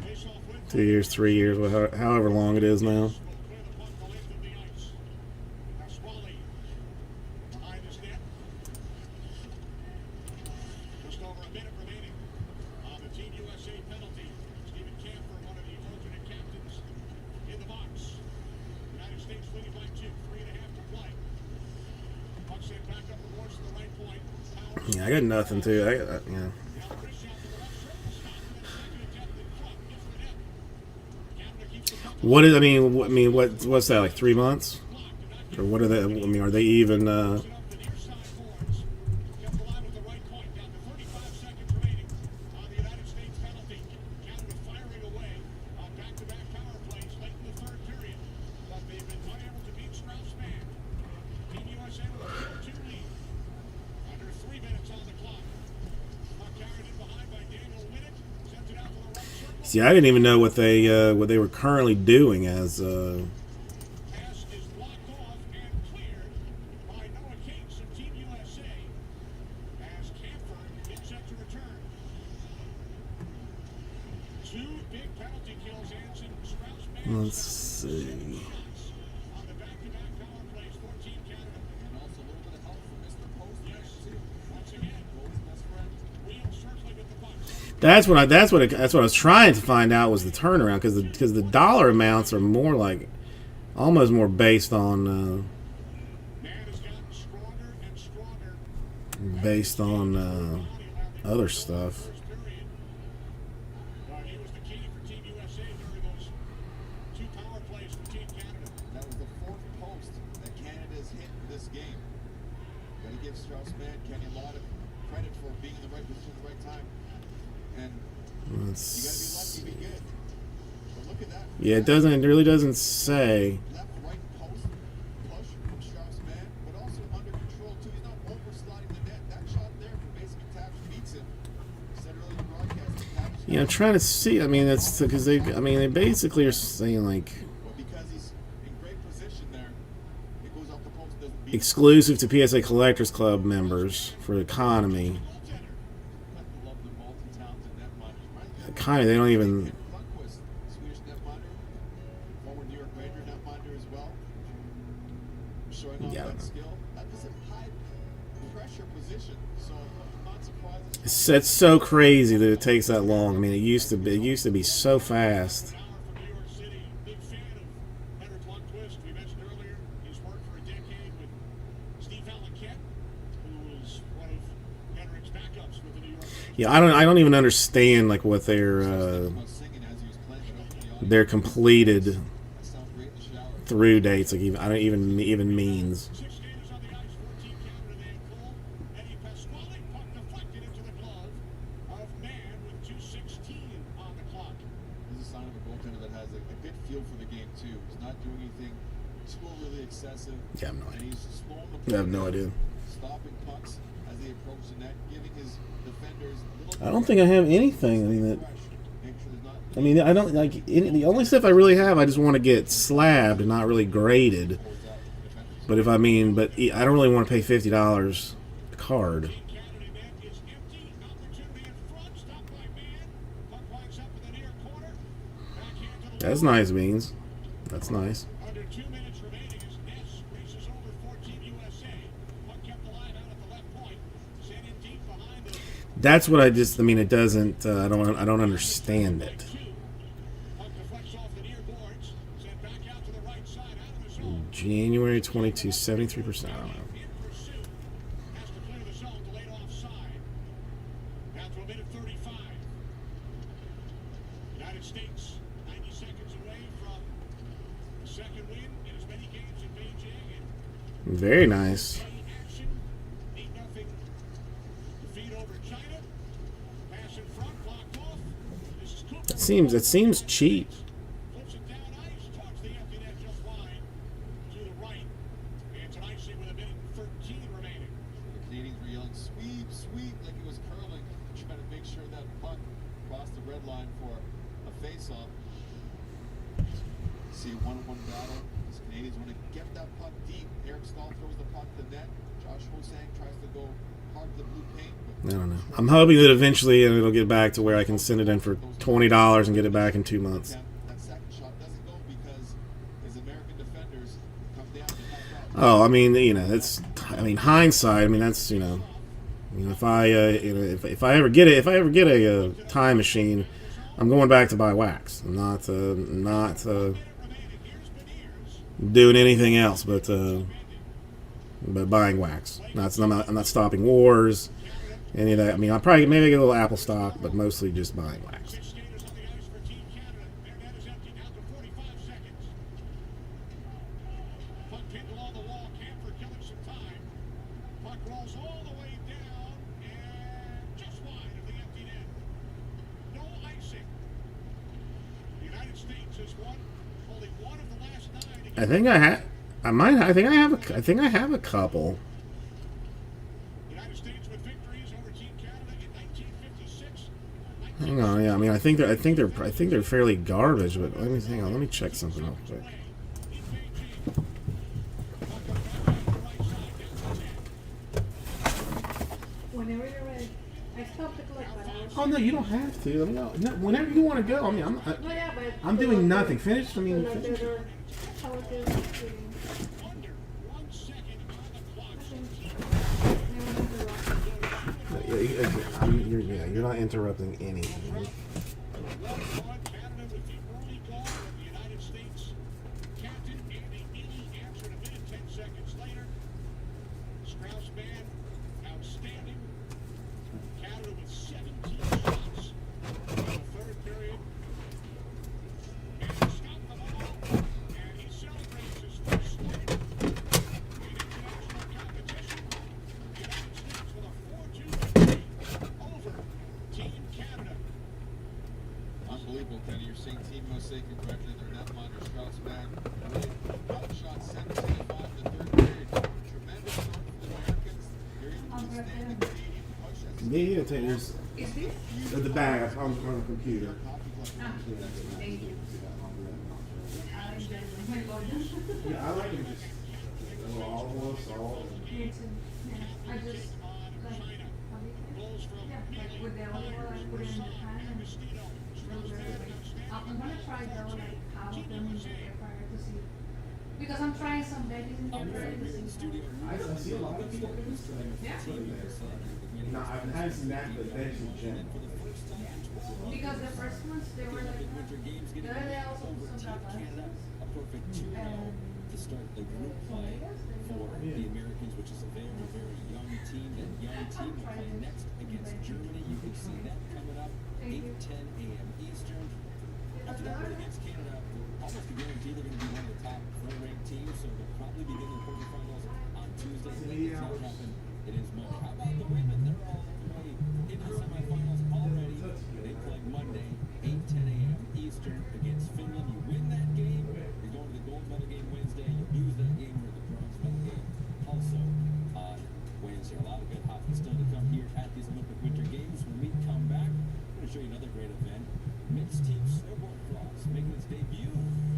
Face off with 2 years, 3 years, however long it is now. will clear the puck the length of the ice. Pasquale behind his net. Just over a minute remaining on the Team USA penalty. Stephen Camper, one of the alternate captains, in the box. United States leading by 2, 3.5 to play. Puck sent back up the boards to the right point. Powers. Yeah, I got nothing to. Now Chris shot to the left circle, stopped, and then a second attempt in front. Gets the net. Canada keeps the puck. What is? What's that? Like 3 months, or what are they? Are they even? Up the near side boards. Kept alive at the right point. Down to 35 seconds remaining on the United States penalty. Canada firing away on back-to-back power plays late in the third period. But they've been unable to beat Strauss-Mann. Team USA with a 4-2 lead. Under 3 minutes on the clock. Puck carried in behind by Daniel Winnick. Sends it out to the right circle. See, I didn't even know what they were currently doing as. Pass is blocked off and cleared by Noah Cates of Team USA as Camper is set to return. 2 big penalty kills, Anson. Strauss-Mann. Let's see. Shots on the back-to-back power plays for Team Canada. And also a little bit of help from Mr. Post there, Yes. too. Once again, Goalie's best friend. Wheel circling with the puck. That's what I was trying to find out was the turnaround because the dollar amounts are more like almost more based on Man has gotten stronger and stronger. other stuff. First period. He was the key for Team USA during those 2 power plays for Team Canada. That was the 4th post that Canada's hit in this game. Got to give Strauss-Mann, Kenny, a lot of credit for being in the right position at the right time. And you got to be lucky to be good. But look at that. Yeah, it really doesn't say. Left, right post, push from Strauss-Mann, but also under control too. He's not oversliding the net. That shot there from basically Taps beats him. Said earlier in the broadcast, Taps. Yeah, I'm trying to see. I mean, that's because they basically are saying like But because he's in great position there, it goes off the post, doesn't beat him. exclusive to PSA Collectors Club members for economy. I love the multi-talented netminder. Kind of, they don't even. Lundqvist, Swedish netminder, former New York Ranger netminder as well. Showing off Yeah. that skill. That is a high pressure position, so I'm not surprised. It's so crazy that it takes that long. I mean, it used to be so fast. An hour from New York City. Big fan of Henrik Lundqvist. We mentioned earlier he's worked Yeah, I don't even understand like what their About singing as he was playing it up to the audience. their completed That sounds great in the shower. through dates like I don't even means. 6 skaters on the ice for Team Canada. They call Eddie Pasquale. Puck deflected into the glove of Mann with 2:16 on the clock. This is a sign of a goaltender that has a good feel for the game too. He's not doing anything too overly excessive. Yeah, I have no And idea. he's slowing the I have play no down, idea. stopping pucks as they approach the net, giving his defenders a little I don't think I have anything. I mean that. fresh. Make sure there's not I mean, I don't like the only stuff I really have. I just want to get slabbed and not really graded. towards that defenders. But I don't really want to pay $50 card. Team Canada net is empty. Opportunity in front. Stopped by Mann. Puck winds up in the near corner. Backhand to the That's wall. nice, Beans. That's nice. Under 2 minutes remaining as Ness races over for Team USA. Puck kept alive out at the left point. Sent in deep behind the That's what I just. I mean, it doesn't. I don't understand it. 2. Puck deflects off the near boards. Sent back out to the right side out of the zone. January 22, 73%. I don't know. In pursuit. Has to clear the zone. Delayed offside. Down to a minute 35. United States 90 seconds away from the second win in as many games in Beijing. And Very nice. action. 8-0 defeat over China. Pass in front. Blocked off. This is Cooper. It seems cheap. Flips it down ice. Towards the empty net just wide. To the right. And it's an icing with a minute 13 remaining. The Canadians were yelling, sweep, sweep, like it was curling, trying to make sure that puck crossed the red line for a face-off. See a one-on-one battle. The Canadians want to get that puck deep. Eric Stahl throws the puck to the net. Josh Hosang tries to go hard to the blue paint, but I don't know. I'm hoping that eventually it'll get back to where I can send it in for $20 and get it back in 2 months. that second shot doesn't go because his American defenders come down to help out. Oh, I mean, it's. I mean, hindsight. I mean, that's if I if I ever get a time machine, I'm going back to buy wax. I'm not doing anything else but buying wax. I'm not stopping wars, any of that. I mean, maybe get a little Apple stock, but mostly just buying wax. 6 skaters on the ice for Team Canada. Their net is empty down to 45 seconds. Puck pinned along the wall. Camper killing some time. Puck rolls all the way down and just wide of the empty net. No icing. The United States has won only one of the last 9 against I think I have a couple. United States with victories over Team Canada in 1956. Hang on, yeah. I mean, I think they're fairly garbage. But let me check something real quick. Whenever you're ready. I stopped the clock, but I was... Oh no, you don't have to. Let me know. No, whenever you want to go. I mean, No, yeah, but... I'm doing nothing. Finish. I mean, Like finish. they're... How it is. Under 1 second on the clock. You're not interrupting anything. Well done, Canada with the early goal of the United States. Captain Andy Neely answered a minute 10 seconds later. Strauss Mann, outstanding. Canada with 17 shots in the third period. And he stopped the ball, and he celebrates his first start in international competition. The United States with a 4-2 victory over Team Canada. Unbelievable, Kenny. You're seeing Team USA congratulate their netminder, Strauss Mann. Really shot 7-5 in the third period. Tremendous start for the Americans. They're able to withstand the Canadian push as Yeah, there's the bag on the computer. Thank you. Yeah, I like it just a little olive oil, salt. I just... Like, Goals from yeah, like with the olive oil, I put it in the pan and... I'm gonna try though, like, half of them in the air fryer to see. Because I'm trying some veggies in the air fryer to see. I see a lot of people do this. Yeah. No, I've had some that, but veg in general. Because the first ones, they were like that. The other day I also put some garbanzos. And to start the group play for the Americans, which is a very, very young team. That young team will play next against Germany. You can see that coming up 8:10 a.m. Eastern. After that win against Canada, almost a guarantee they're going to be one of the top 4-ranked teams, so they'll probably begin their quarterfinals on Tuesday. If that does not happen, it is Monday. How about the women? They're all the way into the semifinals already. They play Monday, 8:10 a.m. Eastern against Finland. You win that game, you're going to the gold medal game Wednesday. You lose that game, you're at the bronze medal game also on Wednesday. A lot of good hockey still to come here at these Olympic Winter Games. When we come back, I'm going to show you another great event. Mixed team snowboard cross making its debut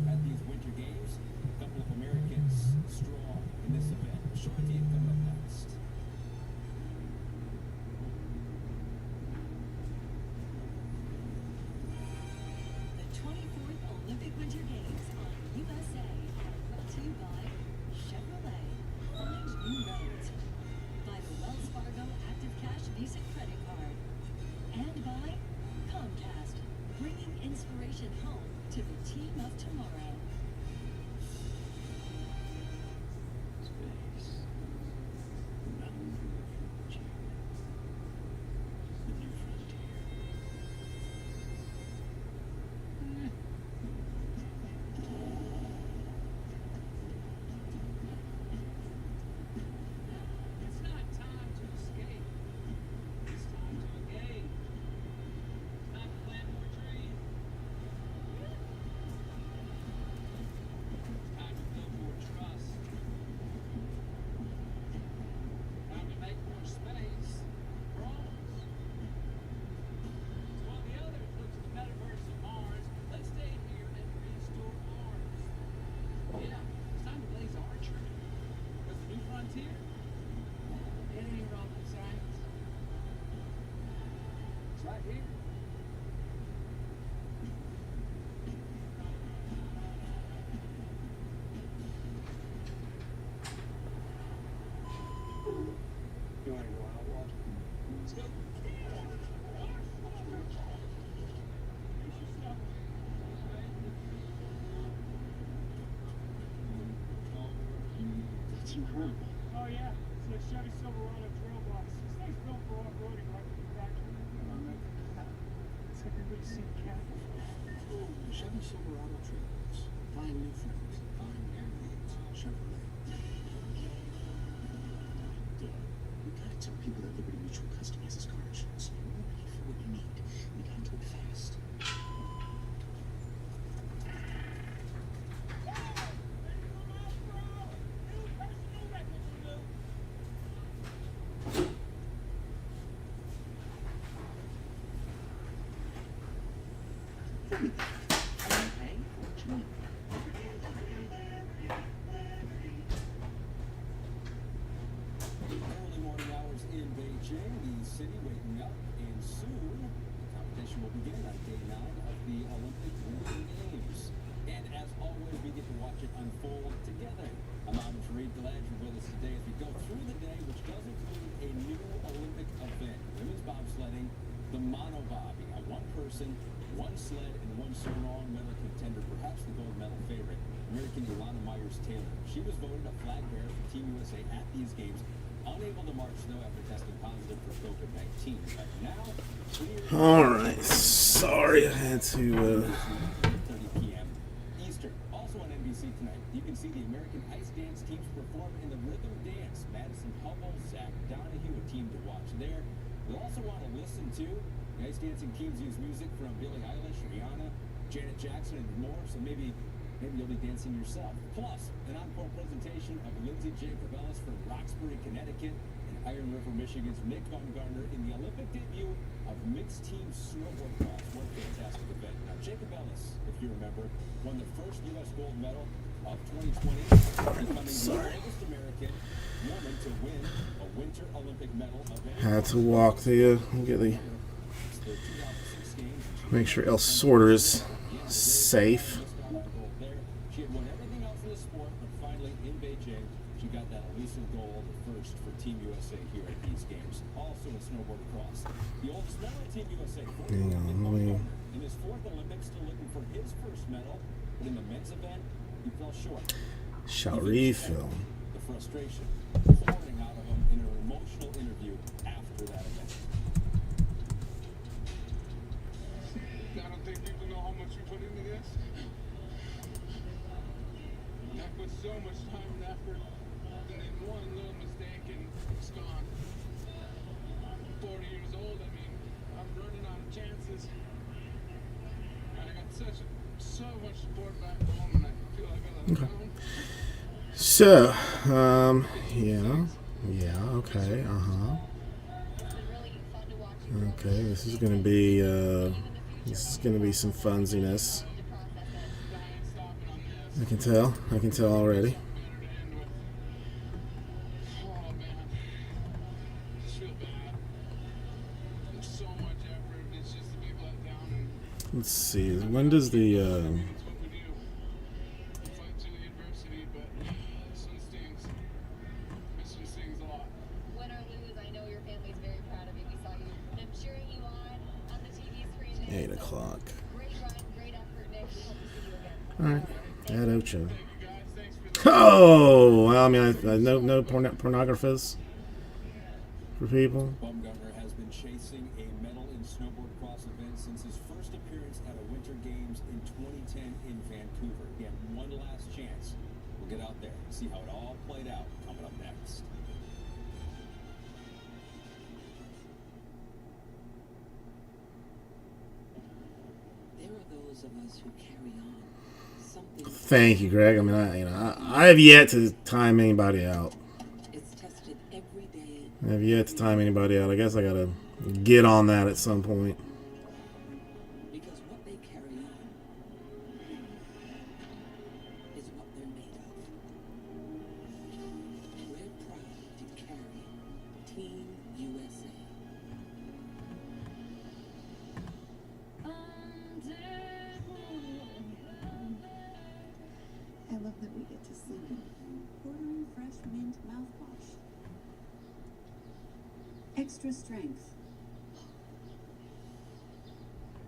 at these Winter Games. A couple of Americans strong in this event. Short team coming up next. The 24th Olympic Winter Games on USA are brought to you by Chevrolet. Find new roads. By the Wells Fargo Active Cash Visa Credit Card. And by Comcast, bringing inspiration home to the team of tomorrow. Space. The boundary of future. The new frontier. It's not time to escape. It's time to engage. It's time to plant more trees. It's time to build more trust. Time to make more space for all of us. So while the others look to the metaverse of Mars, let's stay here and restore ours. Yeah, it's time to blaze our trail. Because the new frontier, it ain't rocket science. It's right here. You want to go out, Walt? Let's go. That's incredible. Oh yeah, it's a Chevy Silverado trail box. This thing's built for off-roading right from the factory. It's like a good seat cat. Chevy Silverado trailers. Find new friends. Find new needs. Chevrolet. Dude, we gotta tell people that Liberty Mutual customizes car insurance. You're ready for what you need. We gotta do it fast. Early morning hours in Beijing, the city waking up, and soon the competition will begin on day 9 of the Olympic Winter Games. And as always, we get to watch it unfold together. I'm Ahmed Fareed, glad you're with us today as we go through the day, which does include a new Olympic event, women's bobsledding, the monobobbing, a one-person, one sled, and one so-long medal contender, perhaps the gold medal favorite, American Ilana Myers-Taylor. She was voted a flag bearer for Team USA at these games, unable to march though after testing positive for COVID-19. But now, All right. Sorry, I had to. 30 p.m. Eastern. Also on NBC tonight, you can see the American ice dance teams perform in the rhythm dance. Madison Hummel, Zach Donahue, a team to watch there. You'll also want to listen to the ice dancing teams use music from Billie Eilish, Rihanna, Janet Jackson, and more. So maybe you'll be dancing yourself. Plus, an encore presentation of Lindsey Jacob Ellis from Roxbury, Connecticut, and Iron River, Michigan's Nick Baumgartner in the Olympic debut of mixed team snowboard cross. What a fantastic event. Now, Jacob Ellis, if you remember, won the first U.S. gold medal of 2020, becoming the oldest American woman to win a Winter Olympic medal event. Had to walk the get the make sure El Sorter is safe. She had won everything else in the sport, but finally in Beijing, she got that elusive gold, the first for Team USA here at these games. Also in snowboard cross. The oldest medal of Team USA, in his 4th Olympics, still looking for his first medal, but in the men's event, he fell short. Shall Even refill. the frustration pouring out of him in an emotional interview after that event. I don't think people know how much you put into this. I put so much time and effort, and then one little mistake and it's gone. I'm 40 years old. I mean, I'm running out of chances. I got so much support back home, and I feel like I let down. So, okay, okay, this is gonna be some funsiness. I can tell already. Oh man, I just feel bad. It's so much effort. It's just to be let down. And Let's see, when does the, it's what we do. We fight through the adversity, but this one stings. This one stings a lot. Win or lose, I know your family's very proud of you. We saw them cheering you on the TV screen. 8 o'clock. Great run, great effort, Nick. We hope to see you again. Alright, at Ocho. Thank you guys. Thanks for the Oh, well, I mean, no pornographers for people. Bumgarner has been chasing a medal in snowboard cross events since his first appearance at a Winter Games in 2010 in Vancouver. He had one last chance. We'll get out there and see how it all played out coming up next. There are those of us who carry on. Something Thank you, Greg. I mean, I have yet to time anybody out. is tested every day. I have yet to time anybody out. I guess I gotta get on that at some point. Because what they carry on is what they're made of. We're proud to carry Team USA. I love that we get to sing. Ordering fresh mint mouthwash. Extra strength.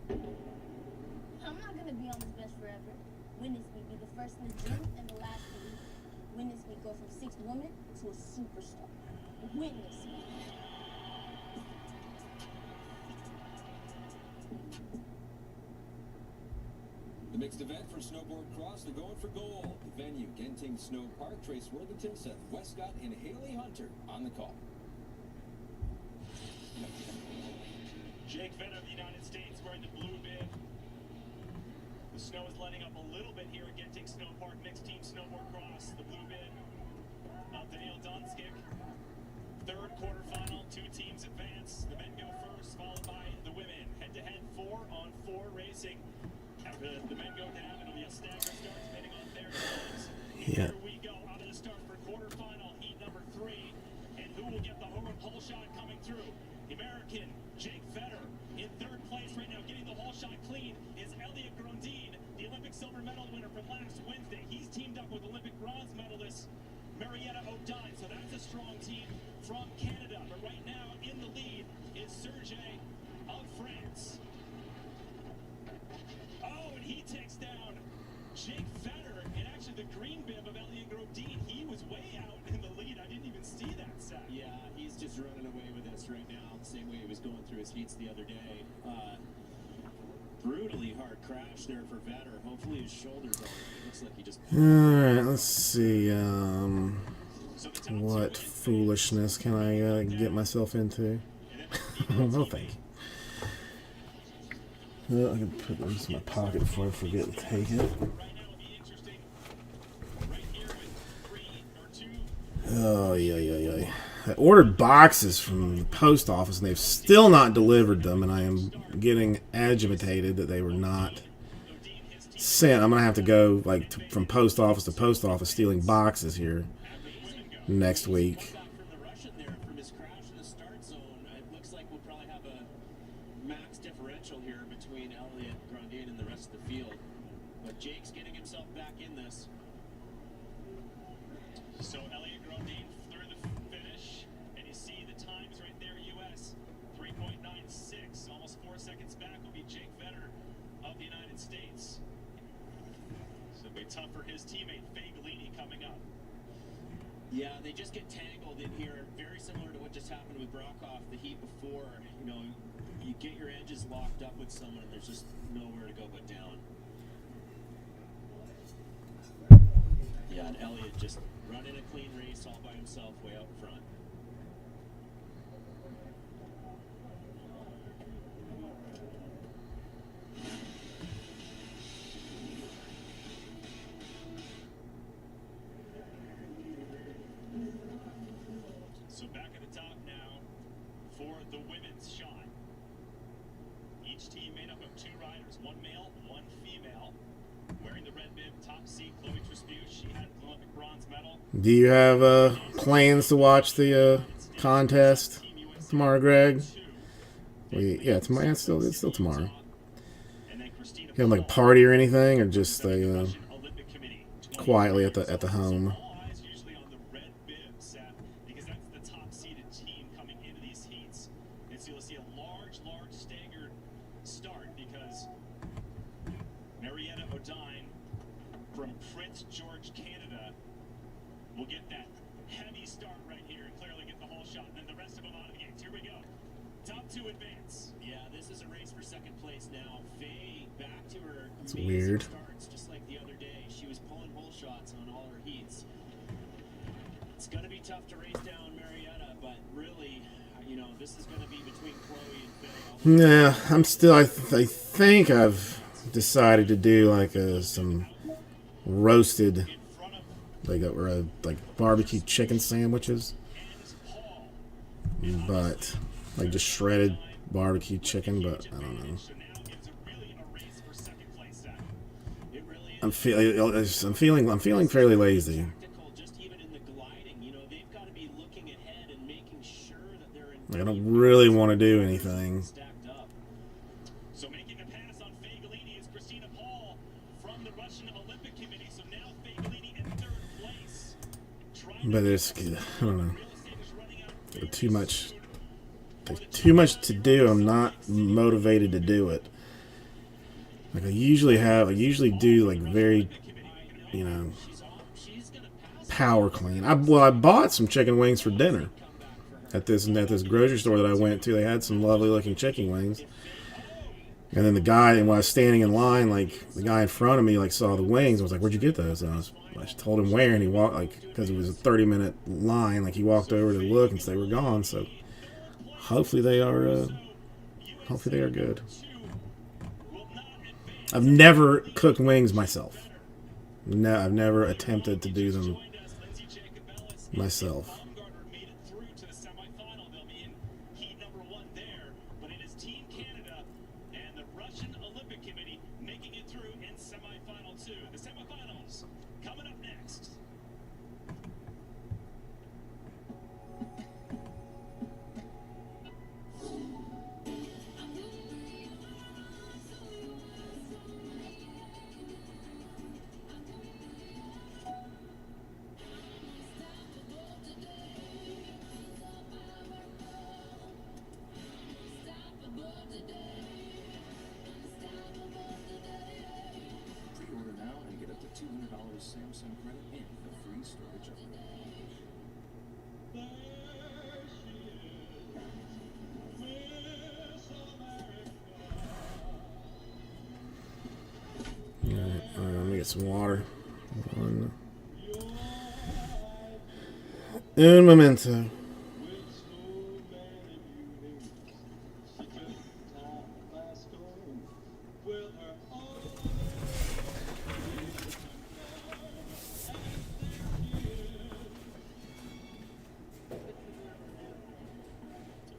I'm not gonna be on this bench forever. Witness me be the first in the gym and the last to leave. Witness me go from sixth woman to a superstar. Witness me. The mixed event for snowboard cross, they're going for gold. The venue, Genting Snow Park. Trace Worthington, Seth Westcott, and Haley Hunter on the call. Jake Vetter of the United States wearing the blue bib. The snow is letting up a little bit here at Genting Snow Park. Mixed team snowboard cross. The blue bib of Daniel Donskik. Third quarterfinal. 2 teams advance. The men go first, followed by the women. Head-to-head 4-on-4 racing. The men go down. It'll be a stagger start depending on their times. Yeah. Here we go out of the start for quarterfinal heat number 3. And who will get the home pole shot coming through? The American Jake Vetter in third place right now, getting the whole shot clean is Elliot Grondin, the Olympic silver medal winner from last Wednesday. He's teamed up with Olympic bronze medalist Marietta O'Dine, so that's a strong team from Canada. But right now in the lead is Sergei of France. Oh, and he takes down Jake Vetter, and actually the green bib of Elliot Grondin, he was way out in the lead. I didn't even see that, Seth. Yeah, he's just running away with this right now, the same way he was going through his heats the other day. Brutally hard crash there for Vetter. Hopefully his shoulder's all right. It looks like he just... Alright, let's see. What foolishness can I get myself into? No, thank you. Well, I can put this in my pocket before I forget to take it. Oh, yeah. I ordered boxes from the post office and they've still not delivered them, and I am getting agitated that they were not sent. I'm going to have to go from post office to post office stealing boxes here next week. Jake's getting himself back in this. So Elliot Grondin through the finish, and you see the times right there, U.S. 3.96, almost 4 seconds back will be Jake Vetter of the United States. So it'll be tough for his teammate Faye Galini coming up. Yeah, they just get tangled in here. Very similar to what just happened with Brockhoff the heat before. You know, you get your edges locked up with someone and there's just nowhere to go but down. Yeah, and Elliott just running a clean race all by himself way out front. So back at the top now for the women's shot. Each team made up of 2 riders, 1 male, 1 female. Wearing the red bib, top seed, Chloe Trespute. She had the Olympic bronze medal. Do you have plans to watch the contest tomorrow, Greg? Yeah, tomorrow. It's still tomorrow. You have like a party or anything, or just quietly at the home? All eyes usually on the red bib, Seth, because that's the top seeded team coming into these heats. And so you'll see a large staggered start because Marietta O'Dine from Prince George, Canada will get that heavy start right here and clearly get the whole shot. And then the rest of them out of the gates. Here we go. Top 2 advance. Yeah, this is a race for second place now. Faye back to her It's amazing weird. starts, just like the other day. She was pulling whole shots on all her heats. It's going to be tough to race down Marietta, but really, you know, this is going to be between Chloe and Faye. Yeah, I'm still. I think I've decided to do like some roasted, like barbecue chicken sandwiches, but like just shredded barbecue chicken. But I don't know. I'm feeling fairly lazy. Just even in the gliding, you know, they've got to be looking ahead and making sure that they're in. Like, I don't really want to do anything. Stacked up. So making a pass on Fagolini is Christina Paul from the Russian Olympic Committee. So now Fagolini in 3rd place. But there's, I don't know, too much. There's too much to do. I'm not motivated to do it. Like I usually do like very, you know, power clean. I bought some chicken wings for dinner at this grocery store that I went to. They had some lovely looking chicken wings. And then the guy, when I was standing in line, like the guy in front of me, like saw the wings. I was like, "Where'd you get those?" And I told him where, and he walked, like, because it was a 30-minute line. Like he walked over to look, and they were gone. So hopefully they are good. I've never cooked wings myself. No, I've never attempted to do them myself. Baumgartner made it through to the semifinal. They'll be in heat number 1 there, but it is Team Canada and the Russian Olympic Committee making it through in semifinal 2. The semifinals coming up next. Pre-order now and get up to $200 Samsung credit and a free storage upgrade. Alright, let me get some water. Un momento.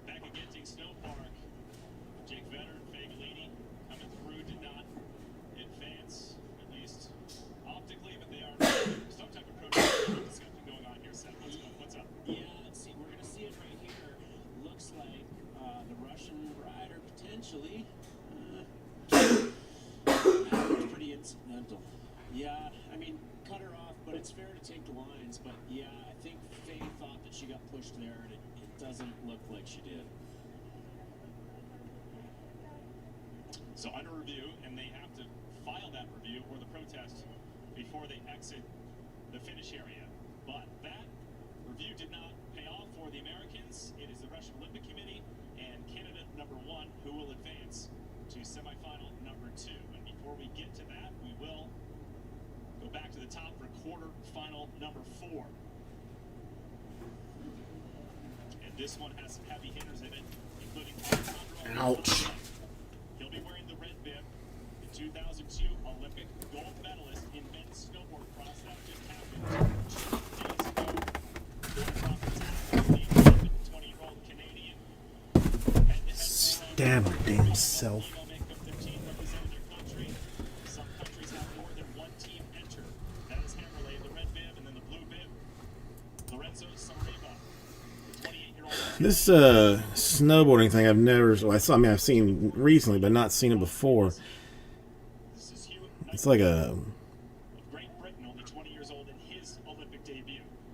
Back at Genting Snow Park, Jake Vetter and Fagolini coming through, did not advance, at least optically, but they are some type of discussion going on here. Seth, what's up? Yeah, let's see. We're going to see it right here. Looks like the Russian rider potentially. That was pretty incidental. Yeah, I mean, cut her off, but it's fair to take the lines. But yeah, I think Faye thought that she got pushed there, and it doesn't look like she did. So under review, and they have to file that review or the protest before they exit the finish area. But that semifinal number 2. And before we get to that, we will go back to the top for quarterfinal number 4. And this one has some heavy hitters in it, including Alessandro. Ouch. He'll be wearing the red bib. The 2002 Olympic gold medalist in men's snowboard cross. That just happened 2 days ago. Going off the top, the 20-year-old Canadian. Stab her damn self. Some countries have more than one team enter. That is Hammerley, the red bib, and then the blue bib, Lorenzo Sariva, the 28-year-old. This snowboarding thing I've never. Well, I've seen recently, but not seen it before. It's like a.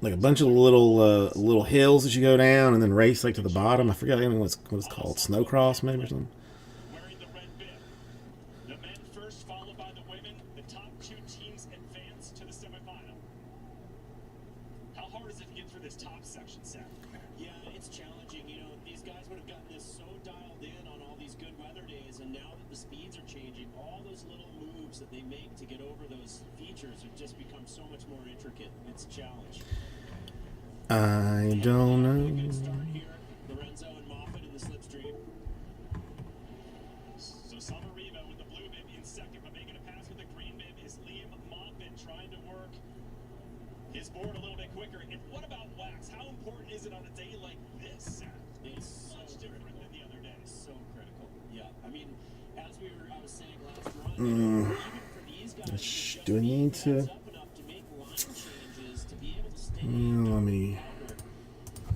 Like a bunch of little hills that you go down and then race like to the bottom. I forget what it's called. Snowcross maybe or something. Wearing the red bib. The men first, followed by the women. The top 2 teams advance to the semifinal. How hard is it to get through this top section, Seth? Yeah, it's challenging. You know, these guys would have gotten this so dialed in on all these good weather days, and now that the speeds are changing, all those little moves that they make to get over those features have just become so much more intricate. It's a challenge. I don't know. Good start here. Lorenzo and Moffitt in the slipstream. So Summer-Riva with the blue bib in second, but making a pass with the green bib is Liam Moffitt trying to work his board a little bit quicker. And what about wax? How important is it on a day like this, Seth? It's much different than the other day. So critical. Yeah, I mean, as I was saying last run, even for these guys, Do I need to? up enough to make line changes to be able to stay. Let me.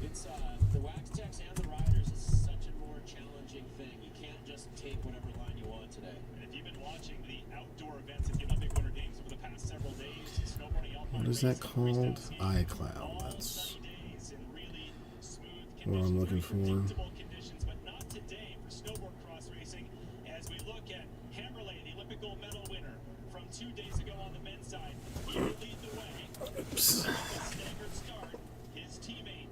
It's the wax techs and the riders is such a more challenging thing. You can't just take whatever line you want today. And if you've been watching the outdoor events at the Olympic Winter Games over the past several days, snowboarding alpine What is that called? iCloud. That's what I'm looking for. conditions, but not today for snowboard cross racing. As we look at Hammerley, the Olympic gold medal winner from 2 days ago on the men's side, he will lead the way. Oops. With a staggered start, his teammate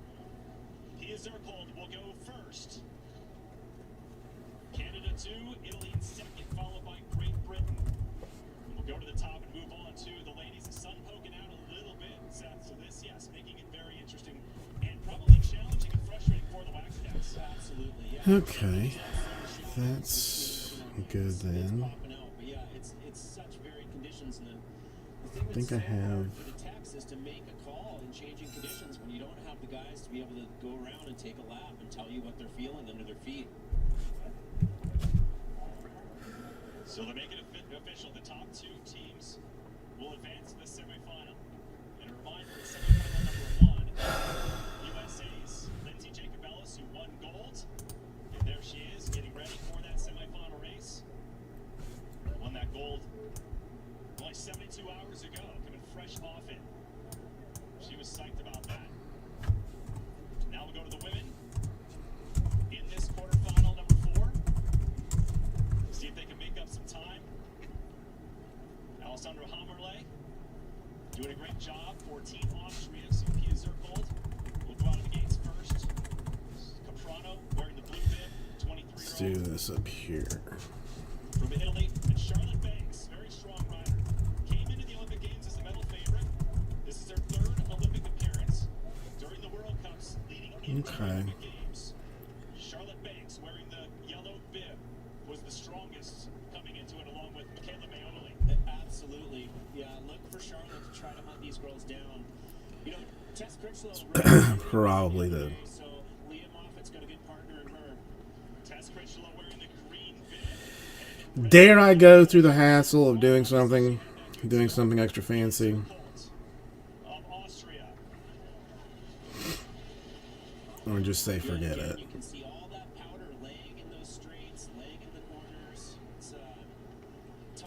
Pia Zerkold will go first. Canada 2, Italy in second, followed by Great Britain. We'll go to the top and move on to the ladies. The sun poking out a little bit, Seth. So this, yes, making it very interesting and probably challenging and frustrating for the wax decks. Absolutely, yeah. Okay, that's good then. Yeah, it's such varied conditions, and the thing I think I that's so hard have. for the techs is to make a call in changing conditions when you don't have the guys to be able to go around and take a lap and tell you what they're feeling under their feet. So to make it official, the top 2 teams will advance to the semifinal. And a reminder, the semifinal number 1, USA's Lindsay Jacobellis, who won gold. And there she is, getting ready for that semifinal race. Won that gold only 72 hours ago, coming fresh off it. She was psyched about that. Now we'll go to the women. In this quarterfinal number 4. See if they can make up some time. Alessandro Hammerley doing a great job for Team Austria. So Pia Zerkold will go out of the gates first. Caprano wearing the blue bib, 23-year-old. Let's do this up here. From Italy, and Charlotte Banks, very strong rider. Came into the Olympic Games as the medal favorite. This is her 3rd Olympic appearance during the World Cups leading into the Olympic Games. Charlotte Banks wearing the yellow bib was the strongest coming into it, along with Michaela Maioli. Absolutely. Yeah, look for Charlotte to try to hunt these girls down. You know, Tess Critchlow Probably the. so Leah Moffitt's got a good partner in her. Tess Critchlow wearing the green bib. Dare I go through the hassle of doing something extra fancy? Of Austria. Or just say forget it. You can see all that powder laying in those straights, laying in the corners. It's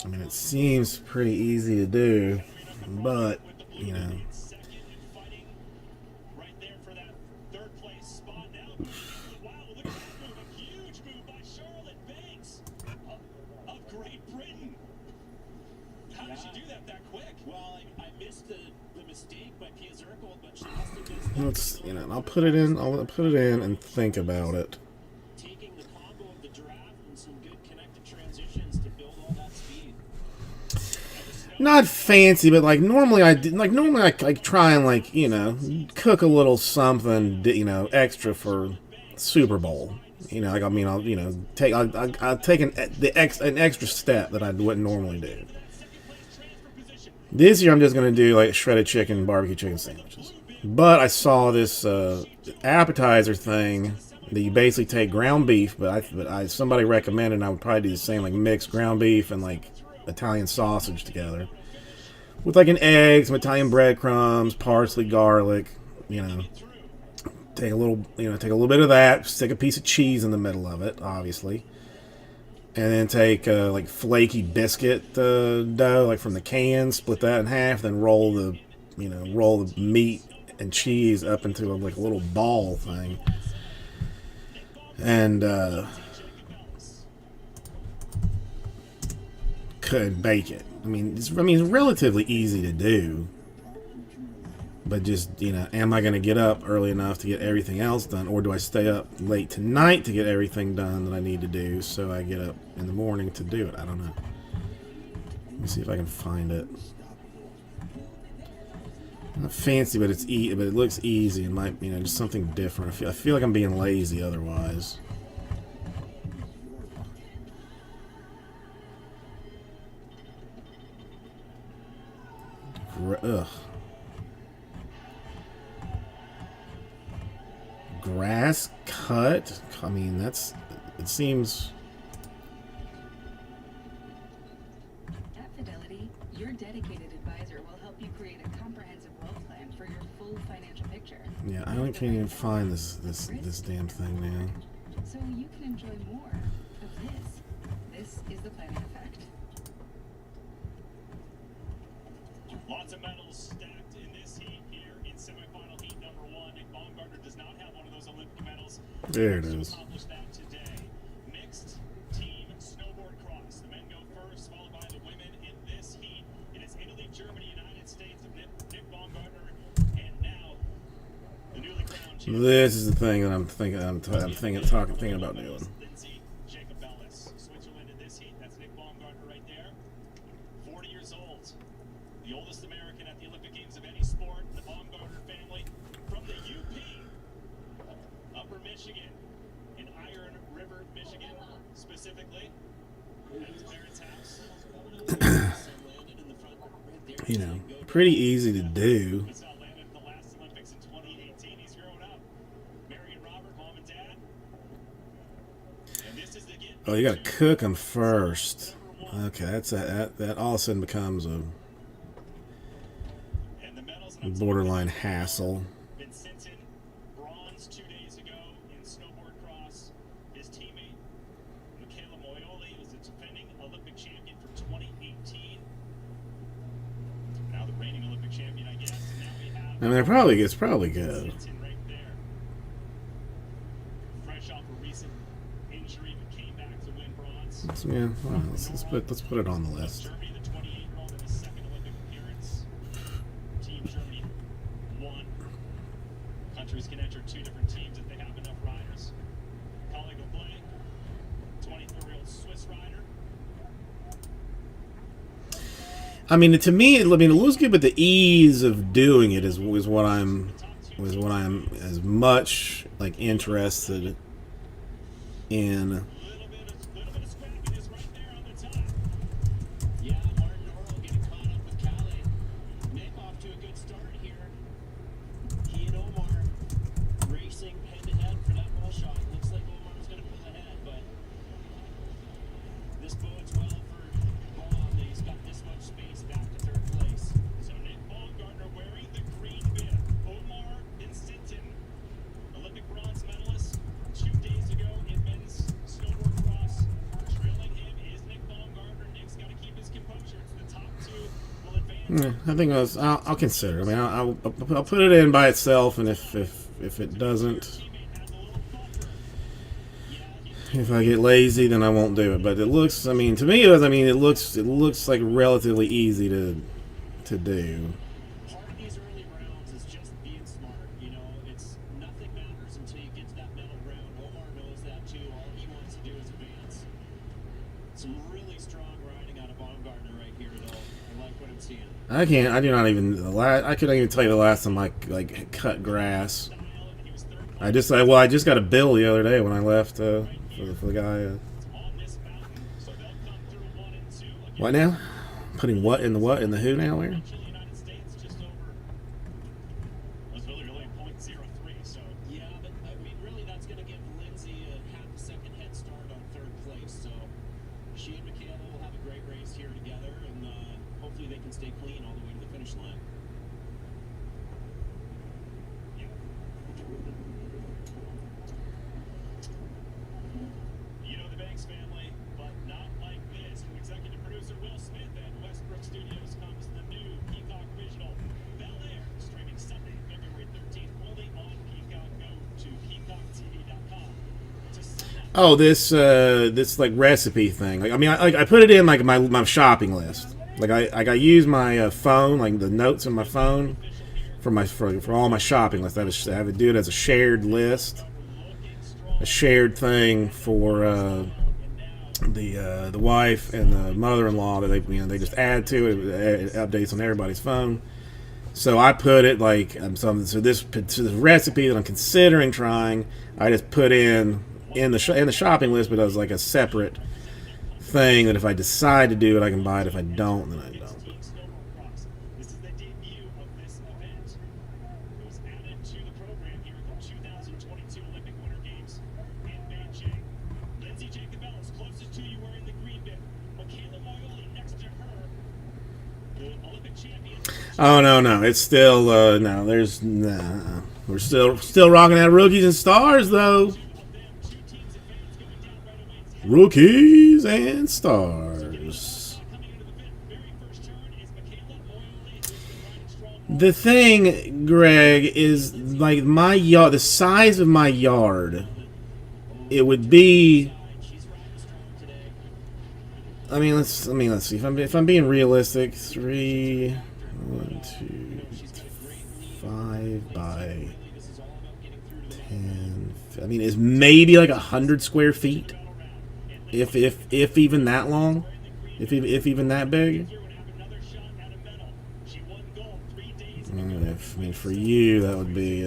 I mean, it seems pretty easy to do, but you know. Second and fighting right there for that 3rd place spot now. Wow, look at that move. A huge move by Charlotte Banks of Great Britain. How did she do that quick? Well, I missed the mistake by Pia Zerkold, but she must have missed Let's, you know, I'll put it in and think about it. taking the combo of the draft and some good connected transitions not fancy, but like normally I try and like, you know, cook a little something, you know, extra for Super Bowl. You know, like I mean, I'll, you know, I'll take an extra step that I wouldn't normally do. This year I'm just gonna do like shredded chicken, barbecue chicken sandwiches. But I saw this appetizer thing that you basically take ground beef, but somebody recommended, and I would probably do the same, like mix ground beef and like Italian sausage together with like an egg, some Italian breadcrumbs, parsley, garlic. You know, take a little bit of that, stick a piece of cheese in the middle of it, obviously, and then take like flaky biscuit dough, like from the can, split that in half, then roll the meat and cheese up into like a little ball thing, and could bake it. I mean, it's relatively easy to do, but just, you know, am I going to get up early enough to get everything else done, or do I stay up late tonight to get everything done that I need to do so I get up in the morning to do it? I don't know. Let me see if I can find it. Not fancy, but but it looks easy and might, you know, just something different. I feel like I'm being lazy otherwise. Ugh. Grass cut? I mean, it seems... At Fidelity, your dedicated advisor will help you create a comprehensive wealth plan for your full financial picture. Yeah, I can't even find this damn thing now. So you can enjoy more of this. This is the planning effect. Lots of medals stacked in this heat here in semifinal heat number 1. Nick Baumgartner does not have one of those Olympic medals. There it is. Accomplished that today. Mixed team snowboard cross. The men go first, followed by the women in this heat. It is Italy, Germany, United States of Nick Baumgartner, and now the newly crowned champion. This is the thing that I'm thinking about doing. Lindsay Jacob Ellis, Switzerland in this heat. That's Nick Baumgartner right there. 40 years old. The oldest American at the Olympic Games of any sport, the Baumgartner family, from the UP, Upper Michigan, in Iron River, Michigan, specifically, at his parents' house. You know, pretty easy to do. He saw Landon at the last Olympics in 2018. He's grown up. Mary and Robert, mom and dad. And this is the get. Oh, you gotta cook them first. Okay, that all of a sudden becomes a borderline hassle. Vincentin, bronze 2 days ago in snowboard cross. His teammate, Michaela Moioli, was the defending Olympic champion for 2018. Now the reigning Olympic champion, I guess. And now we have I mean, it's probably good. Vincentin right there. Fresh off a recent injury, but came back to win bronze. Yeah, well, let's put it on the list. Germany, the 28-year-old, in his second Olympic appearance. Team Germany won. Countries can enter 2 different teams if they have enough riders. Collie Goblet, 24-year-old Swiss rider. I mean, to me, it looks good, but the ease of doing it is what I'm as much like interested in. Yeah, Martin Orwell getting caught up with Calais. Nick off to a good start here. He and Omar racing head-to-head for that wall shot. Looks like Omar's going to pull ahead, but this bodes well for Baum that he's got this much space back to 3rd place. So Nick Baumgartner wearing the green bib. Omar Vincentin, Olympic bronze medalist 2 days ago in men's snowboard cross. Trailing him is Nick Baumgartner. Nick's got to keep his composure. It's the top 2 will advance. I think I'll consider. I mean, I'll put it in by itself, and if it doesn't, if I get lazy, then I won't do it. But it looks, I mean, to me, it looks like relatively easy to do. Part of these early rounds is just being smart. You know, it's nothing matters until you get to that medal round. Omar knows that too. All he wants to do is advance. Some really strong riding out of Baumgartner right here, though. I like what it I can't. I do not even. I couldn't even tell you the last time I like cut grass. I just got a bill the other day when I left for the guy. What now? Putting what in the what in the who now? Where? Yeah, but I mean, really, that's going to give Lindsay a half a second head start on third place. So she and Michaela will have a great race here together, and hopefully they can stay clean all the way to the finish line. You know the Banks family, but not like this. From executive producer Will Smith at Westbrook Studios comes the new Peacock original, Bel Air, streaming Sunday, February 13th, only on Peacock. Go to peacocktv.com to sign up. Oh, this like recipe thing. Like, I mean, I put it in like my shopping list. Like I use my phone, like the notes in my phone for all my shopping list. I have it do it as a shared list, a shared thing for the wife and the mother-in-law that they just add to it. It updates on everybody's phone. So I put it like so this recipe that I'm considering trying, I just put in the shopping list, but as like a separate thing that if I decide to do it, I can buy it. If I don't, then I don't. This is the debut of this event. It was added to the program here at the 2022 Olympic Winter Games in Beijing. Lindsay Jacobellis, closest to you, were in the green bit. Michaela Moyoli next to her. The Olympic champion. Oh no, it's still no. There's nah. We're still rocking out rookies and stars though. Rookies and stars. The thing, Greg, is like my yard, the size of my yard. It would be. I mean, let's see. If I'm being realistic, 3, 1, 2, 5 by 10. I mean, is maybe like 100 square feet. If even that long, if even that big. I mean, for you that would be.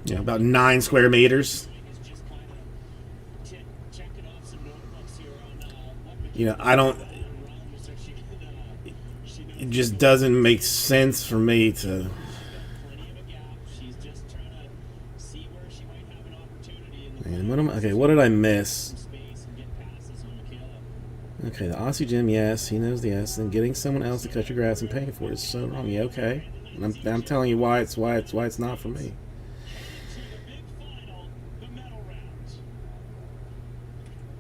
Yeah, about 9 square meters. You know, I don't. It just doesn't make sense for me to. Man, what did I miss? Okay, the Aussie gym, yes, he knows the yes. And getting someone else to cut your grass and paying for it is so wrong. Yeah, okay. I'm telling you why it's not for me.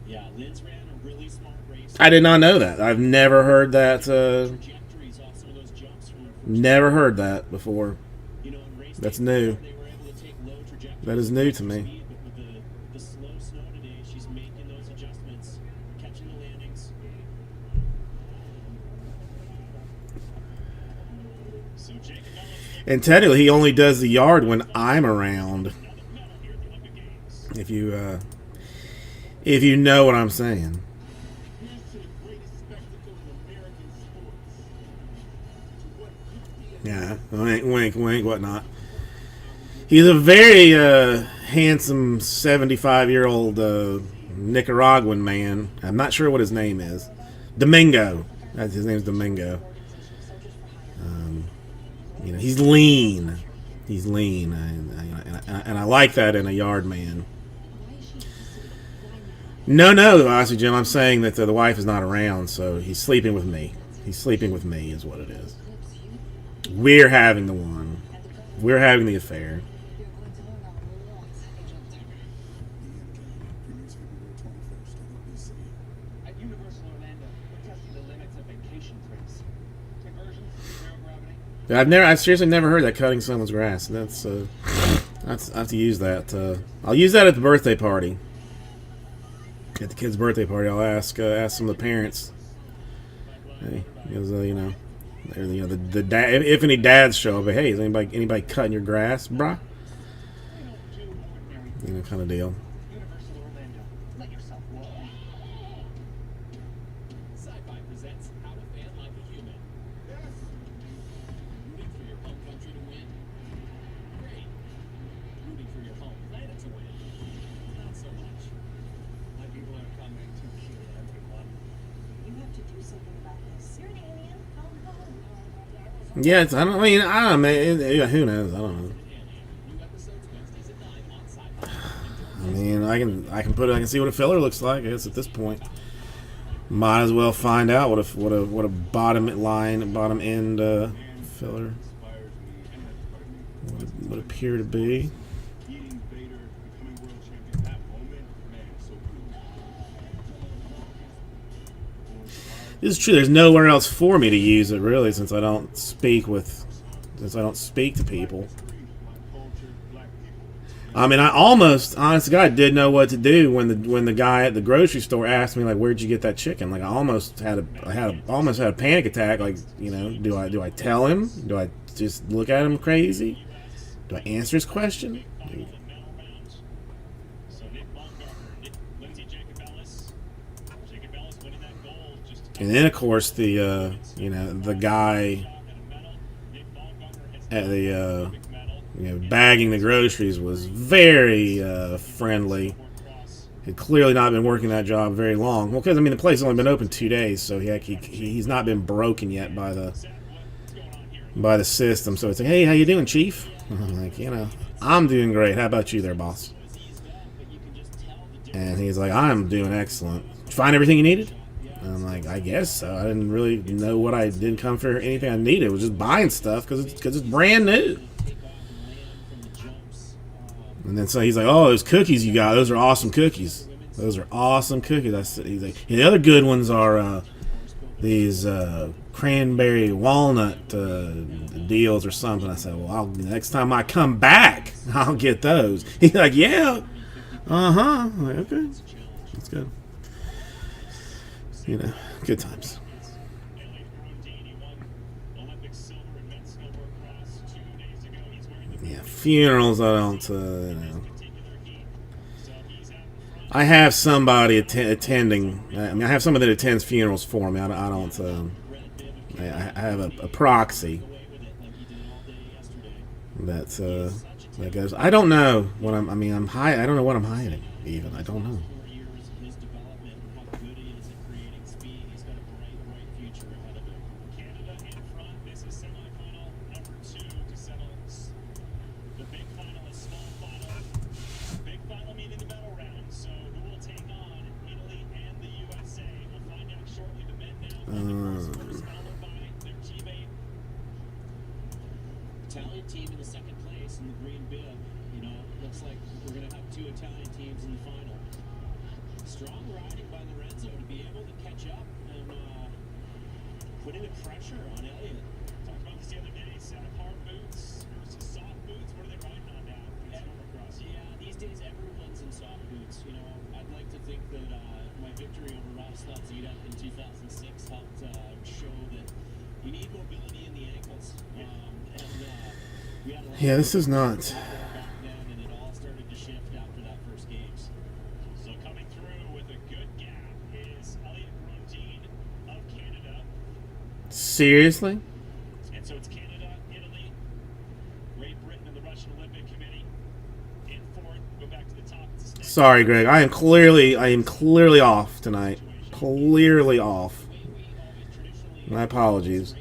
Yeah, Liz ran a really smart race. I did not know that. I've never heard that. Never heard that before. That's new. That is new to me. The slow snow today, she's making those adjustments, catching the landings. So and technically, he only does the yard when I'm around. If you know what I'm saying. Yeah, wink, wink, whatnot. He's a very handsome 75-year-old Nicaraguan man. I'm not sure what his name is. Domingo. His name's Domingo. You know, he's lean. He's lean, and I like that in a yard man. No, Aussie Jim. I'm saying that the wife is not around, so he's sleeping with me. He's sleeping with me, is what it is. We're having the one. We're having the affair. At Universal Orlando, we're testing the limits of vacation trips. Conversions, zero gravity. I've seriously never heard that cutting someone's grass. That's I have to use that. I'll use that at the birthday party. At the kid's birthday party, I'll ask some of the parents. Hey, because you know, You know, the dad, if any dads show up, hey, is anybody cutting your grass, bruh? You know, kind of deal. Universal Orlando. Let yourself roll. Sci-Fi presents How to Fan Like a Human. Rooting for your home country to win? Great. Rooting for your home planet to win? Not so much. My people are coming to kill everyone. You have to do something about this. You're an alien. Come home. Yeah, I don't know, man. Who knows? I don't know. I mean, I can see what a filler looks like. I guess at this point, might as well find out what a bottom end filler would appear to be. This is true. There's nowhere else for me to use it, really, since I don't speak to people. I mean, I almost, honest to God, didn't know what to do when the guy at the grocery store asked me, like, where'd you get that chicken? Like, I almost had a panic attack. Like, you know, do I tell him? Do I just look at him crazy? Do I answer his question? And then, of course, the guy at the bagging the groceries was very friendly. Had clearly not been working that job very long. Well, because I mean the place has only been open 2 days, so he's not been broken yet by the system. So it's like, hey, how you doing, Chief? I'm like, I'm doing great. How about you, there, boss? And he's like, I'm doing excellent. Did you find everything you needed? And I'm like, I guess so. I didn't really know what I didn't come for anything I needed. I was just buying stuff because it's brand new. And then so he's like, oh, those cookies you got, those are awesome cookies. Those are awesome cookies. He's like, the other good ones are these cranberry walnut deals or something. I said, well, next time I come back, I'll get those. He's like, yeah. I'm like, okay. That's good. Good times. Yeah, funerals, I don't, I have somebody attending. I mean, I have somebody that attends funerals for me. I don't. I have a proxy that goes. I don't know what I'm. I mean, I'm high. I don't know what I'm hiding. Even I don't know. Italian team in the second place in the green bib. Looks like we're going to have 2 Italian teams in the final. Strong riding by Lorenzo to be able to catch up and putting the pressure on Elliott. Talked about this the other day. Set up hard boots versus soft boots. What are they riding on now? Yeah, these days everyone's in soft boots. I'd like to think that my victory over Ross Zita in 2006 helped show that you need mobility in the ankles. Yeah, this is not. And it all started to shift after that first games. So coming through with a good gap is Elliott Grundin of Canada. Seriously? And so it's Canada, Italy, Great Britain, and the Russian Olympic Committee. In fourth, go back to the top. Sorry, Greg. I am clearly off tonight. Clearly off. My apologies.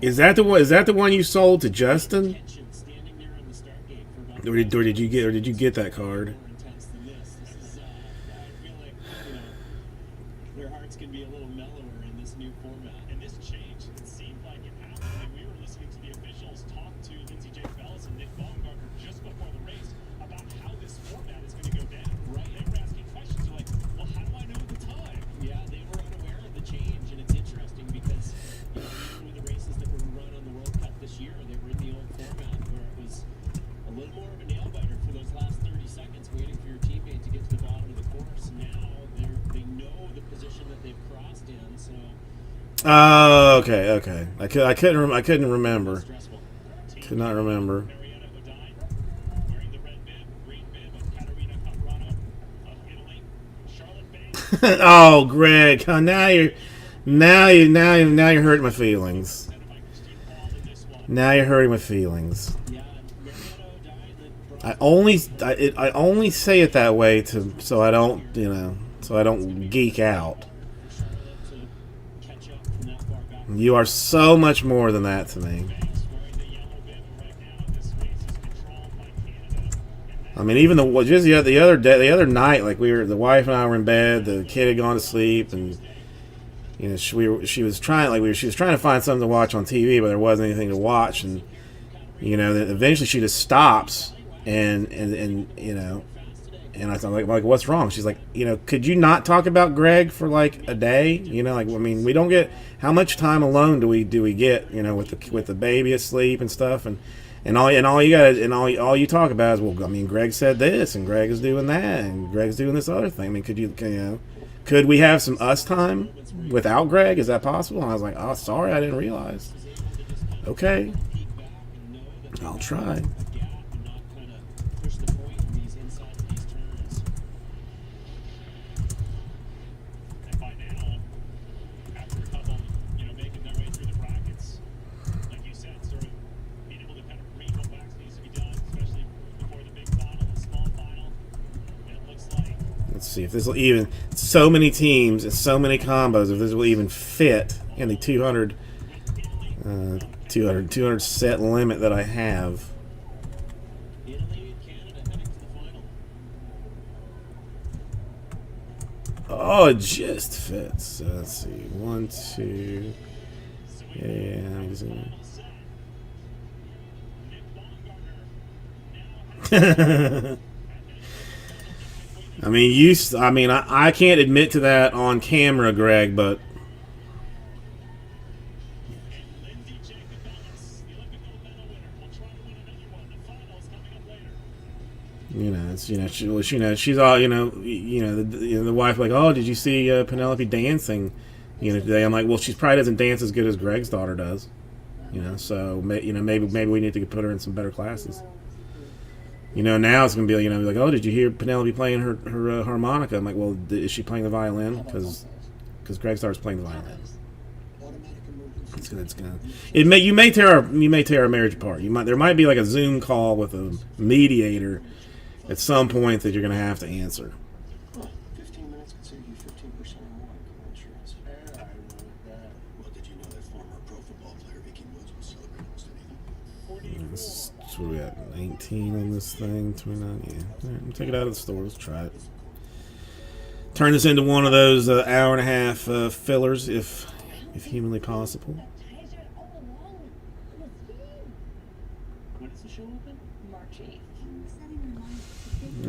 Is that the one you sold to Justin? Or did you get that card? Their hearts can be a little mellower in this new format. And this change, it seemed like it happened. And we were listening to the officials talk to Lindsey J. Fellis and Nick Baumgartner just before the race about how this format is going to go down. Right? They were asking questions. They're like, well, how do I know the time? Yeah, they were unaware of the change, and it's interesting because even with the races that were run on the World Cup this year, they were in the old format where it was a little more of a nail biter for those last 30 seconds. We Oh, okay. I couldn't remember. Could not remember. Oh, Greg, now you're hurting my feelings. Now you're hurting my feelings. I only say it that way so I don't geek out. You are so much more than that to me. I mean, even the other night, like the wife and I were in bed, the kid had gone to sleep, and she was trying to find something to watch on TV, but there wasn't anything to watch, and eventually she just stops, and I was like, what's wrong? She's like, could you not talk about Greg for like a day? I mean, we don't get, how much time alone do we get? With the baby asleep and stuff, and all you talk about is, well, I mean, Greg said this, and Greg is doing that, and Greg's doing this other thing. I mean, could we have some us time without Greg? Is that possible? And I was like, oh, sorry, I didn't realize. Okay, I'll try. Let's see if this will even, so many teams and so many combos, if this will even fit in the 200 set limit that I have. Oh, it just fits. So let's see. 1, 2. Yeah. I can't admit to that on camera, Greg, but she's all, the wife, like, oh, did you see Penelope dancing, today? I'm like, well, she probably doesn't dance as good as Greg's daughter does, so maybe we need to put her in some better classes. Now it's going to be like, oh, did you hear Penelope playing her harmonica? I'm like, well, is she playing the violin? Because Greg starts playing the violin. You may tear our marriage apart. There might be like a Zoom call with a mediator at some point that you're going to have to answer. 15 minutes could save you 15% or more in car insurance. Yeah, I know that. Well, did you know that former pro football player Vicky Woods was celebrating almost anything? So we got 19 on this thing, 29. Yeah, all right, we'll take it out of the store. Let's try it. Turn this into one of those hour and a half fillers, if humanly possible. When does the show open? March 8th.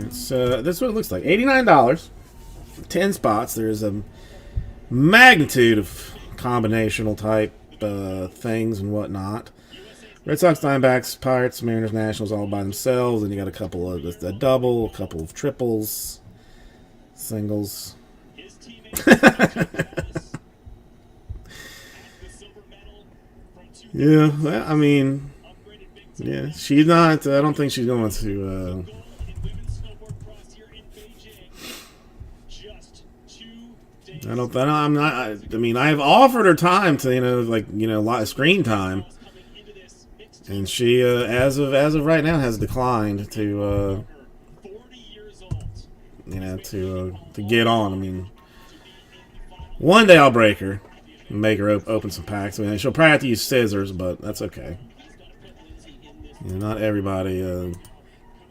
It's this is what it looks like. $89, 10 spots. There's a magnitude of combinational type things and whatnot. Red Sox, Diamondbacks, Pirates, Mariners, Nationals all by themselves, and you got a couple of a double, a couple of triples, singles. Yeah, well, I mean, yeah, she's not. I don't think she's going to. I'm not. I mean, I've offered her time to, a lot of screen time, and she, as of right now, has declined to, to get on. I mean, one day I'll break her and make her open some packs. I mean, she'll probably have to use scissors, but that's okay. Not everybody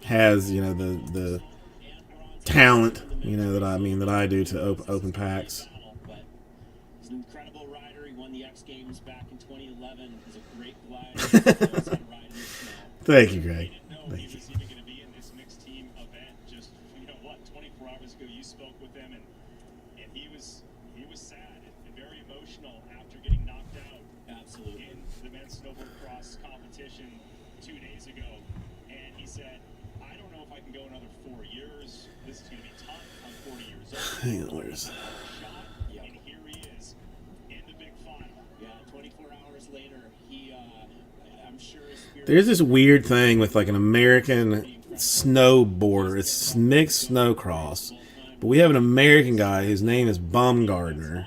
has, the talent, that I do to open packs. He's an incredible rider. He won the X Games back in 2011. He's a great glider. Thank you, Greg. Thank you. He was even going to be in this mixed team event just, 24 hours ago you spoke with him, and he was sad and very emotional after getting knocked out. Absolutely. In the men's snowboard cross competition 2 days ago. And he said, I don't know if I can go another 4 years. This is going to be tough. I'm 40 years old. Hang on, where's... And here he is in the big final. months later, he, I'm sure his spirit... There's this weird thing with like an American snowboarder. It's mixed snowcross. But we have an American guy. His name is Bumgardner.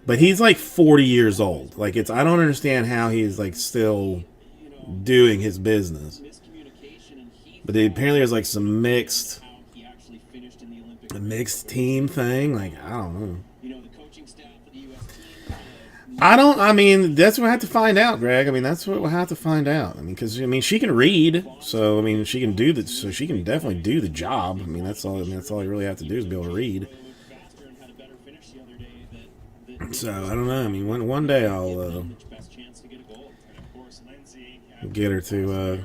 But he's like 40 years old. Like I don't understand how he's like still doing his business. But apparently there's like some mixed team thing. Like, I don't know. I mean, that's what I have to find out, Greg. I mean, that's what we'll have to find out. I mean, because, I mean, she can read. So, I mean, she can do that. So she can definitely do the job. I mean, that's all you really have to do is be able to read. So, I don't know. I mean, one day I'll get her to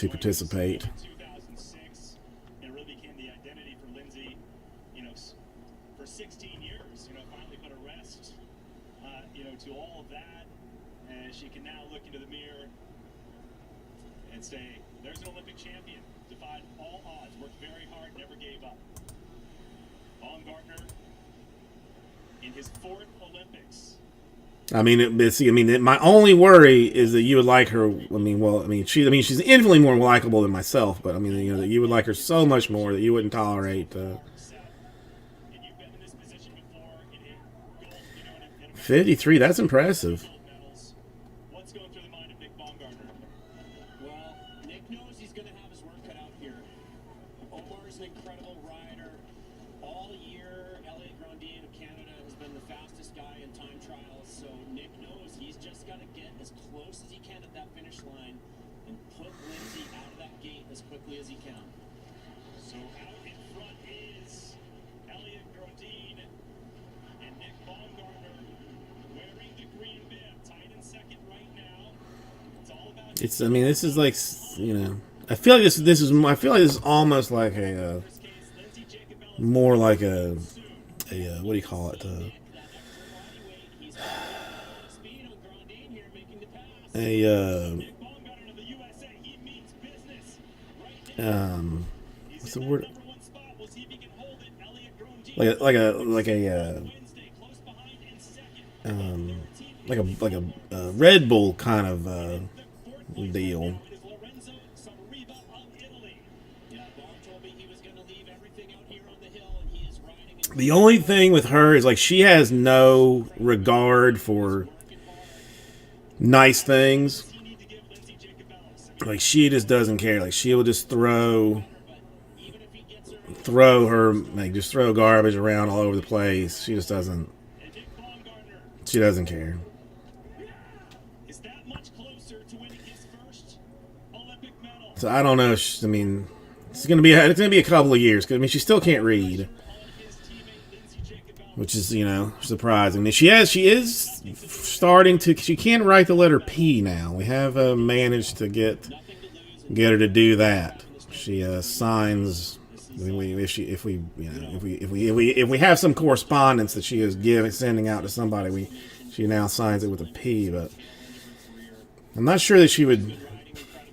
participate. 2006, and it really became the identity for Lindsay, for 16 years, finally put a rest, to all of that, and she can now look into the mirror and say, there's an Olympic champion, defied all odds, worked very hard, never gave up. Baumgartner, in his 4th Olympics. I mean, my only worry is that you would like her. She's infinitely more likable than myself. But I mean, that you would like her so much more that you wouldn't tolerate. 53. That's impressive. What's going through the mind of Nick Baumgartner? Well, Nick knows he's going to have his work cut out here. Omar's an incredible rider. All year, Elliot Grondin of Canada has been the fastest guy in time trials. So Nick knows he's just got to get as close as he can at that finish line and put Lindsay out of that gate as quickly as he can. So out in front is Elliot Grondin and Nick Baumgartner wearing the green bib, tied in second right now. It's all about. This is like, I feel like this is almost like a more like a what do you call it? What's the word? Like a Red Bull kind of deal. The only thing with her is like she has no regard for nice things. Like she just doesn't care. Like she will just throw garbage around all over the place. She just doesn't. She doesn't care. So I don't know. It's gonna be a couple of years. 'Cause, I mean, she still can't read, which is surprising. She is starting to. She can write the letter P now. We have managed to get her to do that. She signs. If we have some correspondence that she is sending out to somebody, she now signs it with a P. But I'm not sure that she would,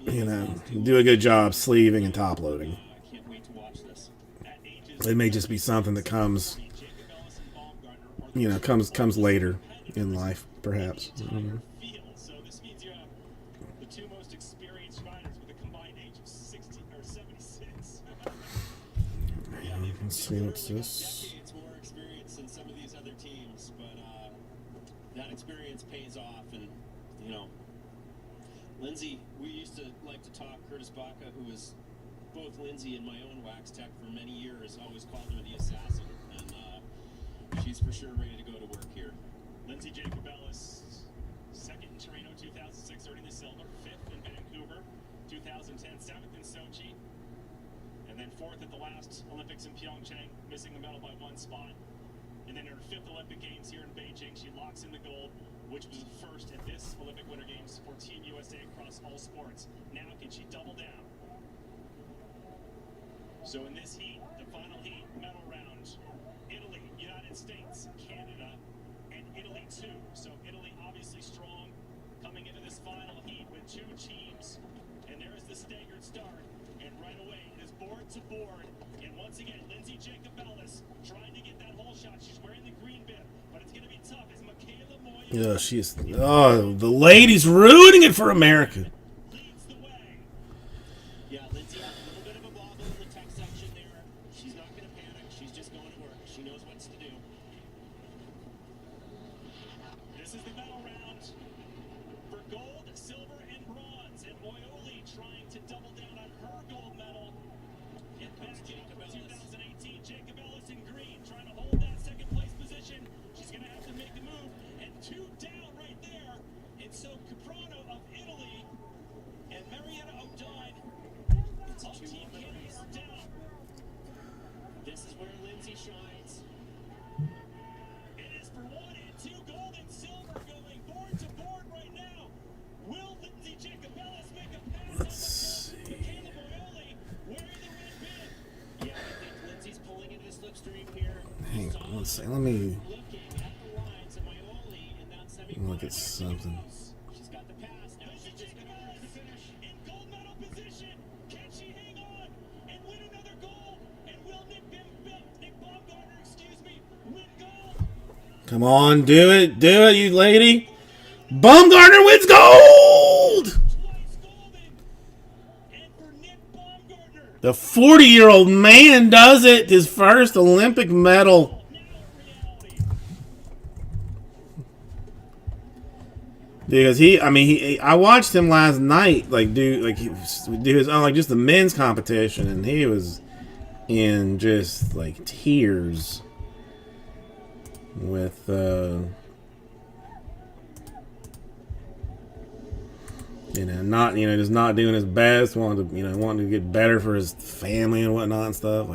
do a good job sleeving and top loading. It may just be something that comes later in life, perhaps. Mm-hmm. So this means you have the 2 most experienced riders with a combined age of 60 or 76. Let's see, what's this? Decades more experience than some of these other teams, but that experience pays off. And Lindsay, we used to like to talk. Curtis Baca, who was both Lindsay and my own wax tech for many years, always called her the assassin, and she's for sure ready to go to work here. Lindsay Jacobellis, 2nd in Torino 2006, earning the silver, 5th in Vancouver 2010, 7th in Sochi, and then 4th at the last Olympics in Pyeongchang, missing the medal by 1 spot. And then her 5th Olympic Games here in Beijing, she locks in the gold, which was the first at this Olympic Winter Games for Team USA across all sports. Now can she double down? So in this heat, the final heat, medal round, Italy, United States, Canada, and Italy too. So Italy obviously strong coming into this final heat with 2 teams. And there is the staggered start. And right away, it is board to board. And once again, Lindsay Jacobellis trying to get that hole shot. She's wearing the green bib. but it's going to be tough as Michaela Moya Yeah, she's. Oh, the lady's ruining it for America. leads the way. Yeah, Lindsay had a little bit of a bobble in the tech section there. She's not going to panic. She's just going to work. She knows what to do. This is the medal round for gold, silver, and bronze. And Moyoli trying to double down on her gold medal. In best Jacob 2018, Jacob Ellis in green trying to hold that second place position. She's going to have to make a move. And 2 down right there. And so Caprano of Italy and Marietta O'Dine of Team Canada are down. This is where Lindsay shines. It is for 1 and 2 gold and silver going board to board right now. Will Lindsay Jacob Ellis make a pass? Let's see. Michaela Moyoli wearing the red bib. Yeah, I think Lindsay's pulling into the slipstream here. Hang on, let's see. Let me Looking at the lines of Moyoli in that semi-final. look at something. She's got the pass. Now she's just going to finish in gold medal position. Can she hang on and win another gold? And will Nick Baumgartner, win gold? Come on, do it, you lady. Baumgartner wins gold. Twice golden. And for Nick Baumgartner, The 40-year-old man does it. His first Olympic medal. now a reality. Because I watched him last night, do his own, just the men's competition, and he was in just tears with just not doing his best, wanting to get better for his family and whatnot and stuff.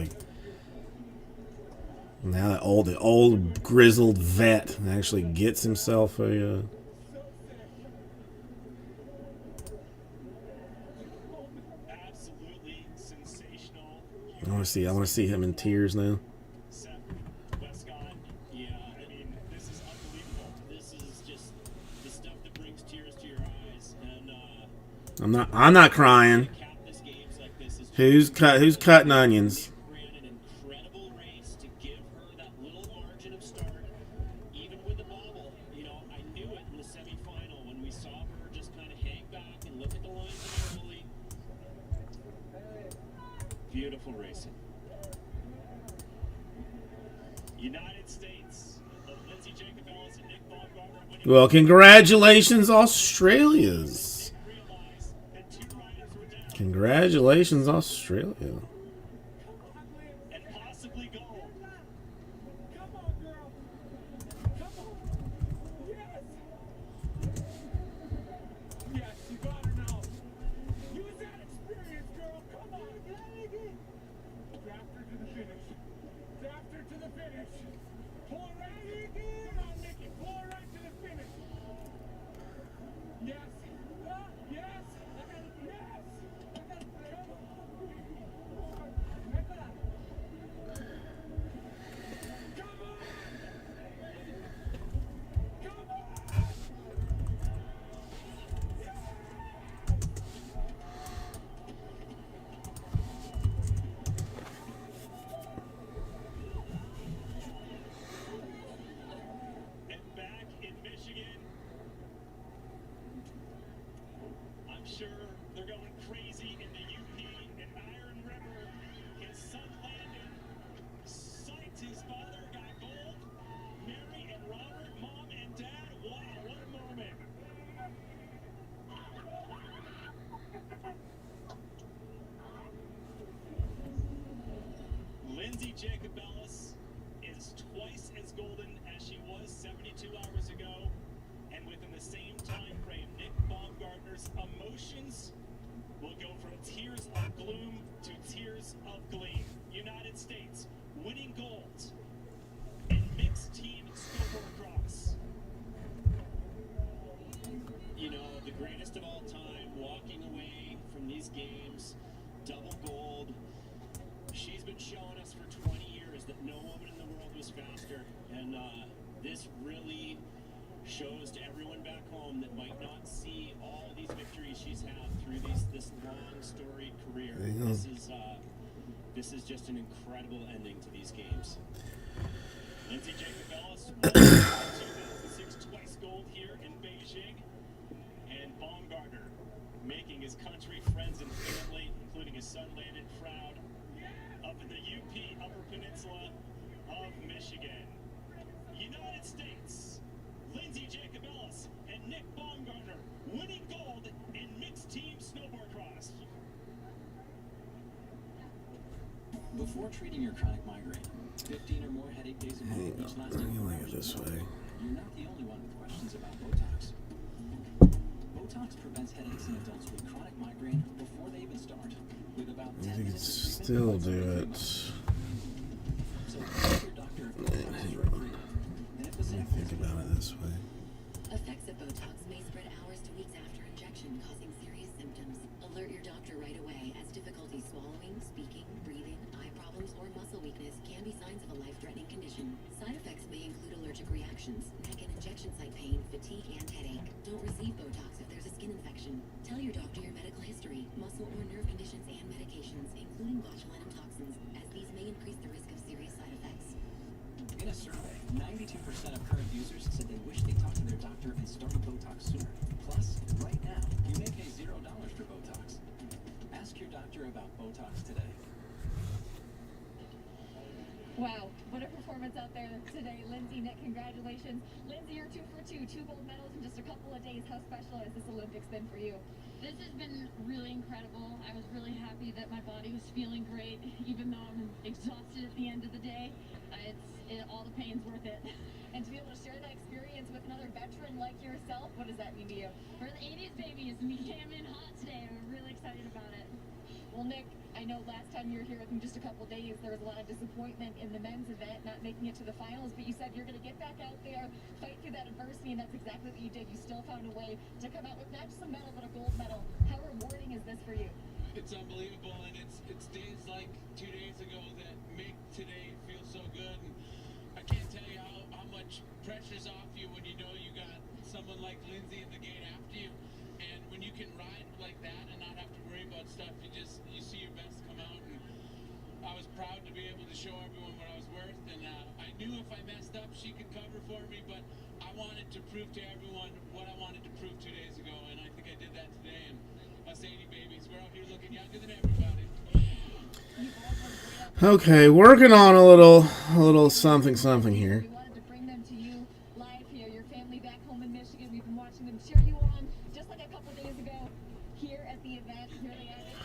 Now that the old grizzled vet actually gets himself a. Absolutely sensational. I want to see him in tears now. Seth Westcott, yeah, I mean, this is unbelievable. This is just the stuff that brings tears to your eyes. And I'm not crying. cap this games like this is Who's cutting onions? ran an incredible race to give her that little margin of start, even with the bobble. I knew it in the semifinal when we saw her just kind of hang back and look at the lines carefully. Beautiful racing. United States of Lindsay Jacob Ellis and Nick Baumgartner winning. Well, congratulations, Australians. Realize that 2 riders were down Congratulations, Australia. and possibly gold. Come on, girl. Come on. Yes. Yes, you got her now. Use that experience, girl. Come on. Draft her to the finish. Draft her to the finish. Pull her right in. Come on, Nikki. Pull her right to the finish. Yes. Yes. Yes. And back in Michigan, I'm sure they're going crazy in the UP and Iron River. His son Landon psyched his father, got gold. Mary and Robert, mom and dad. Wow, what a moment. Lindsay Jacob Ellis is twice as golden as she was 72 hours ago, and within the same time frame, Nick Baumgartner's emotions will go from tears of gloom to tears of glee. United States winning gold in mixed team snowboard cross. The greatest of all time, walking away from these games, double gold. She's been showing us for 20 years that no woman in the world was faster, and this really shows to everyone back home that might not see all these victories she's had through this long, storied career. This is just an incredible ending to these games. Lindsay Jacobellis won 2006 twice gold here in Beijing. And Baumgartner making his country, friends, and family, including his son Landon, proud up in the UP Upper Peninsula of Michigan. United States, Lindsay Jacobellis and Nick Baumgartner winning gold in mixed team snowboard cross. Before treating your chronic migraine, 15 or more headache days a month, each lasting 4 hours. This way. You're not the only one with questions about Botox. Botox prevents headaches in adults with chronic migraine before they even start. With about 10 You can minutes of treatment, still Botox do will it. So ask your doctor if Botox is drug-free. And if the Let me sample think is about it this way. Effects of Botox may spread hours to weeks after injection, causing serious symptoms. Alert your doctor right away, as difficulty swallowing, speaking, breathing, eye problems, or muscle weakness can be signs of a life-threatening condition. Side effects may include allergic reactions, neck and injection site pain, fatigue, and headache. Don't receive Botox if there's a skin infection. Tell your doctor your medical history, muscle or nerve conditions, and medications, including botulinum toxins, as these may increase the risk of serious side effects. In a survey, 92% of current users said they wish they talked to their doctor and started Botox sooner. Plus, right now, you may pay $0 for Botox. Ask your doctor about Botox today. Wow, what a performance out there today. Lindsay, Nick, congratulations. Lindsay, you're 2 for 2, 2 gold medals in just a couple of days. How special has this Olympics been for you? This has been really incredible. I was really happy that my body was feeling great, even though I'm exhausted at the end of the day. All the pain's worth it. And to be able to share that experience with another veteran like yourself, what does that mean to you? For the 80s babies, we came in hot today. I'm really excited about it. Well, Nick, I know last time you were here in just a couple days, there was a lot of disappointment in the men's event, not making it to the finals, but you said you're going to get back out there, fight through that adversity, and that's exactly what you did. You still found a way to come out with not just a medal, but a gold medal. How rewarding is this for you? It's unbelievable, and it's days like 2 days ago that make today feel so good. And I can't tell you how much pressure's off you when you know you got someone like Lindsay in the gate after you. And when you can ride like that and not have to worry about stuff, you see your best come out. And I was proud to be able to show everyone what I was worth. And I knew if I messed up, she could cover for me. But I wanted to prove to everyone what I wanted to prove 2 days ago. And I think I did that today. And us 80 babies, we're out here looking younger than everybody. Okay, working on a little something here. We wanted to bring them to you live here, your family back home in Michigan. We've been watching them cheer you on just like a couple days ago here at the event. Here they are.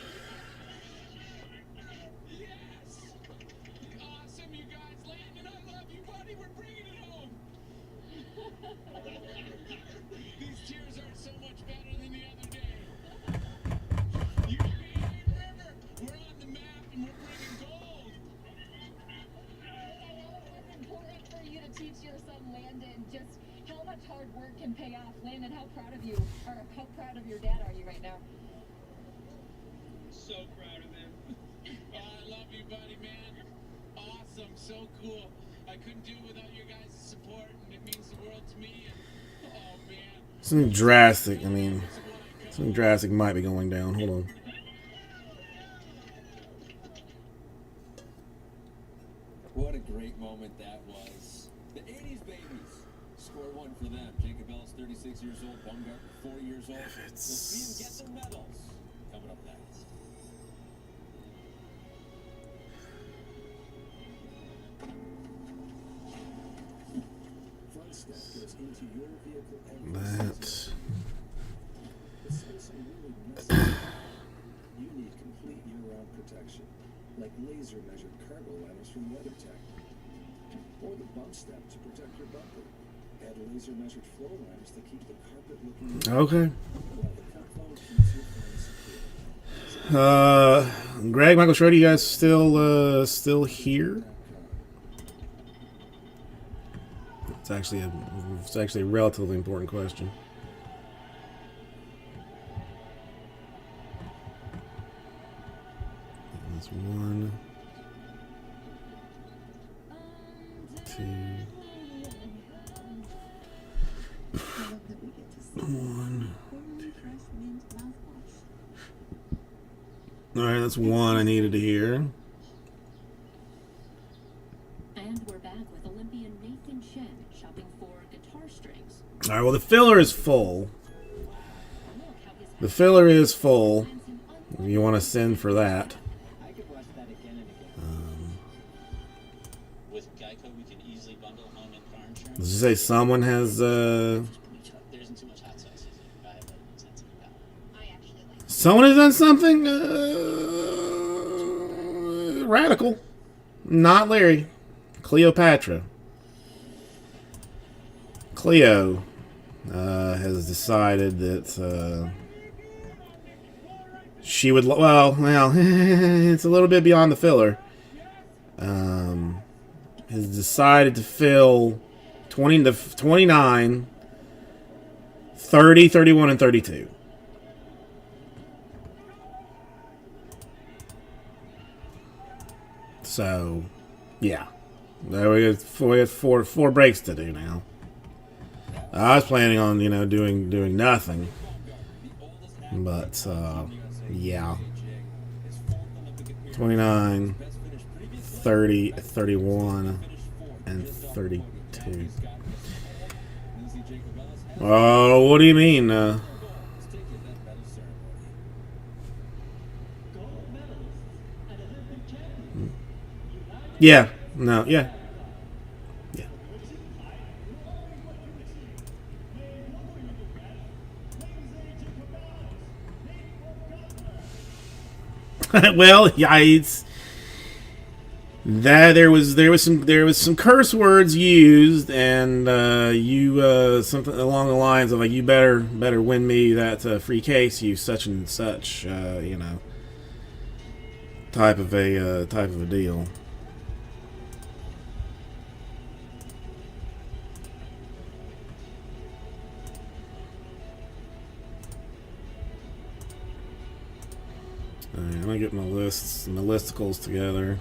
Yes! Awesome, you guys. Landon, I love you, buddy. We're bringing it home. These cheers are so much better than the other day. European River, we're on the map and we're bringing gold. I know it was important for you to teach your son Landon just how much hard work can pay off. Landon, how proud of you, or how proud of your dad are you right now? So proud of him. Oh, I love you, buddy, man. Awesome, so cool. I couldn't do it without your guys' support, and it means the world to me. And, oh, man. Something drastic. I mean, something drastic might be going down. Hold on. What a great moment that was. The 80s babies. Score one for them. Jacobellis, 36 years old. Baumgartner, 4 years old. We'll see them get their medals. Coming up next. Front step goes into your vehicle every That. season. This is some really messy stuff. You need complete year-round protection, like laser-measured cargo liners from WeatherTech, or the bump step to protect your bumper. Add laser-measured floor liners to keep the carpet looking new. Okay. While the cut foam keeps your phone secure. Greg, Michael Schroeder, you guys still here? It's actually a relatively important question. That's 1, 2, 1. All right, that's 1 I needed to hear. And we're back with Olympian All right. Well, the filler is full. The filler is full. If you want to send for that. I could watch that again and again. With Geico, we can easily bundle home and car insurance. Let's just say someone has. There isn't too much hot sauce, is it? I have a sense of that. I actually like Someone has done something radical. Not Larry. Cleopatra. Cleo has decided that she would. Well, it's a little bit beyond the filler. Has decided to fill 20 to 29, 30, 31, and 32. So, yeah. There we have four breaks to do now. I was planning on, doing nothing. But, yeah. 29, 30, 31, and 32. Oh, what do you mean? Yeah. No, yeah. Yeah. Well, yeah, it's that there was some curse words used, and something along the lines of like, you better win me that free case, you such and such, type of a deal. Alright, I'm gonna get my listicles together.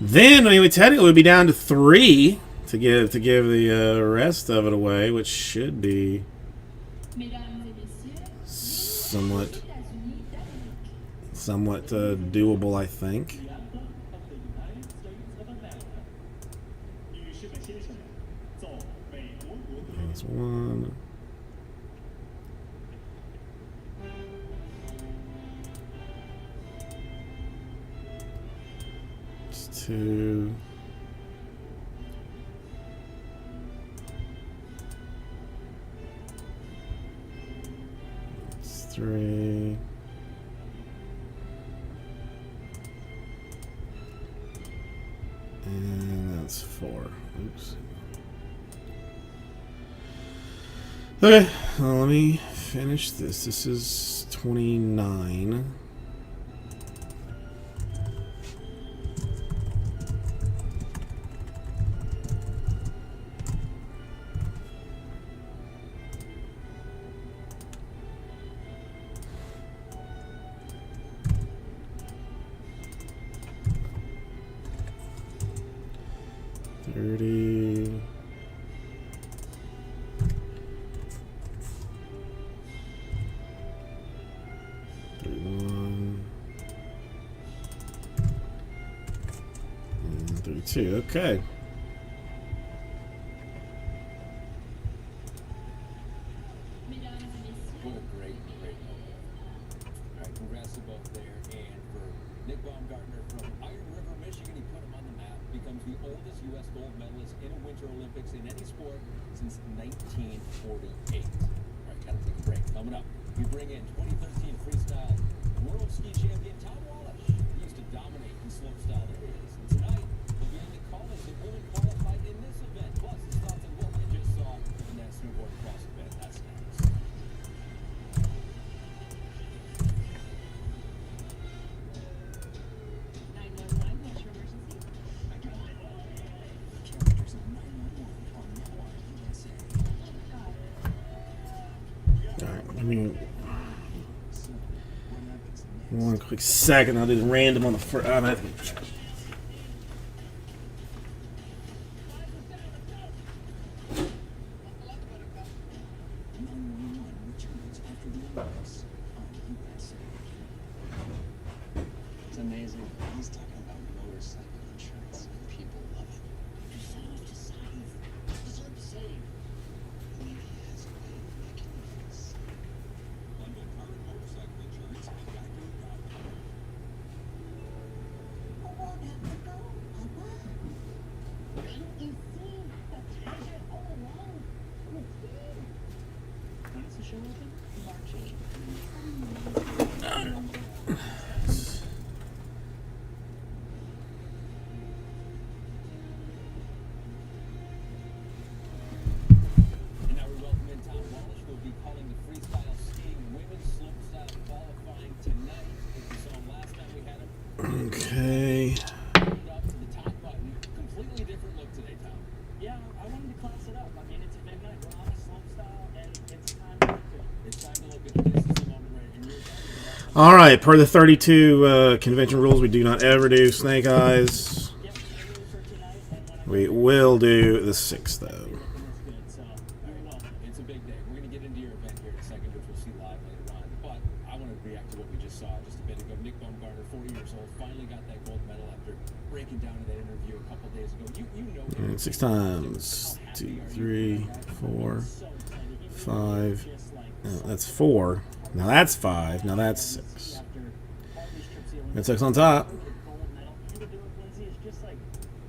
Then, technically we'd be down to 3 to give the rest of it away, which should be somewhat doable, I think. That's 1. That's 2. That's 3. And that's 4. Oops. Okay, well, let me finish this. This is 29. Okay. What a great moment. All right, congrats to both there. And for Nick Baumgartner from Iron River, Michigan, he put him on the map. Becomes the oldest U.S. gold medalist in a Winter Olympics in any sport since 1948. All right, gotta take a break. Coming up, we bring in 2013 freestyle world ski champion Tom Wallish. He used to dominate in slopestyle areas. And tonight, he'll be in the columns that women qualified in this event. Plus, his thoughts on what we just saw in that snowboard cross event. That's next. 911, what's your emergency? Characters of 911 are now on USA. Alright, I mean, one quick second, I'll do the random on the first. It's amazing. He's talking about motorcycle insurance. People love it. show open March 8th. And now we welcome in Tom Walsh, who will be calling the freestyle skiing women's slopestyle qualifying tonight. If you saw him last time we had him, Okay. turned up to the top button. Completely different look today, Tom. Yeah, I wanted to class it up. I mean, it's a big night. We're on a slope style, and it's time to look good. It's time to look at this is the moment right in your time. All right. Per the 32 convention rules, we do not ever do snake eyes. Yep, we're ready for tonight, and when I'm We will do the 6 though. looking this good, so very well. It's a big day. We're going to get into your event here in a second, which we'll see live later on. But I want to react to what we just saw just a bit ago. Nick Baumgartner, 40 years old, finally got that gold medal after breaking down in that interview a couple days ago. You know him. And 6 times. 2, 3, 4, 5. No, that's 4. Now that's 5. Now that's 6. And 6 on top.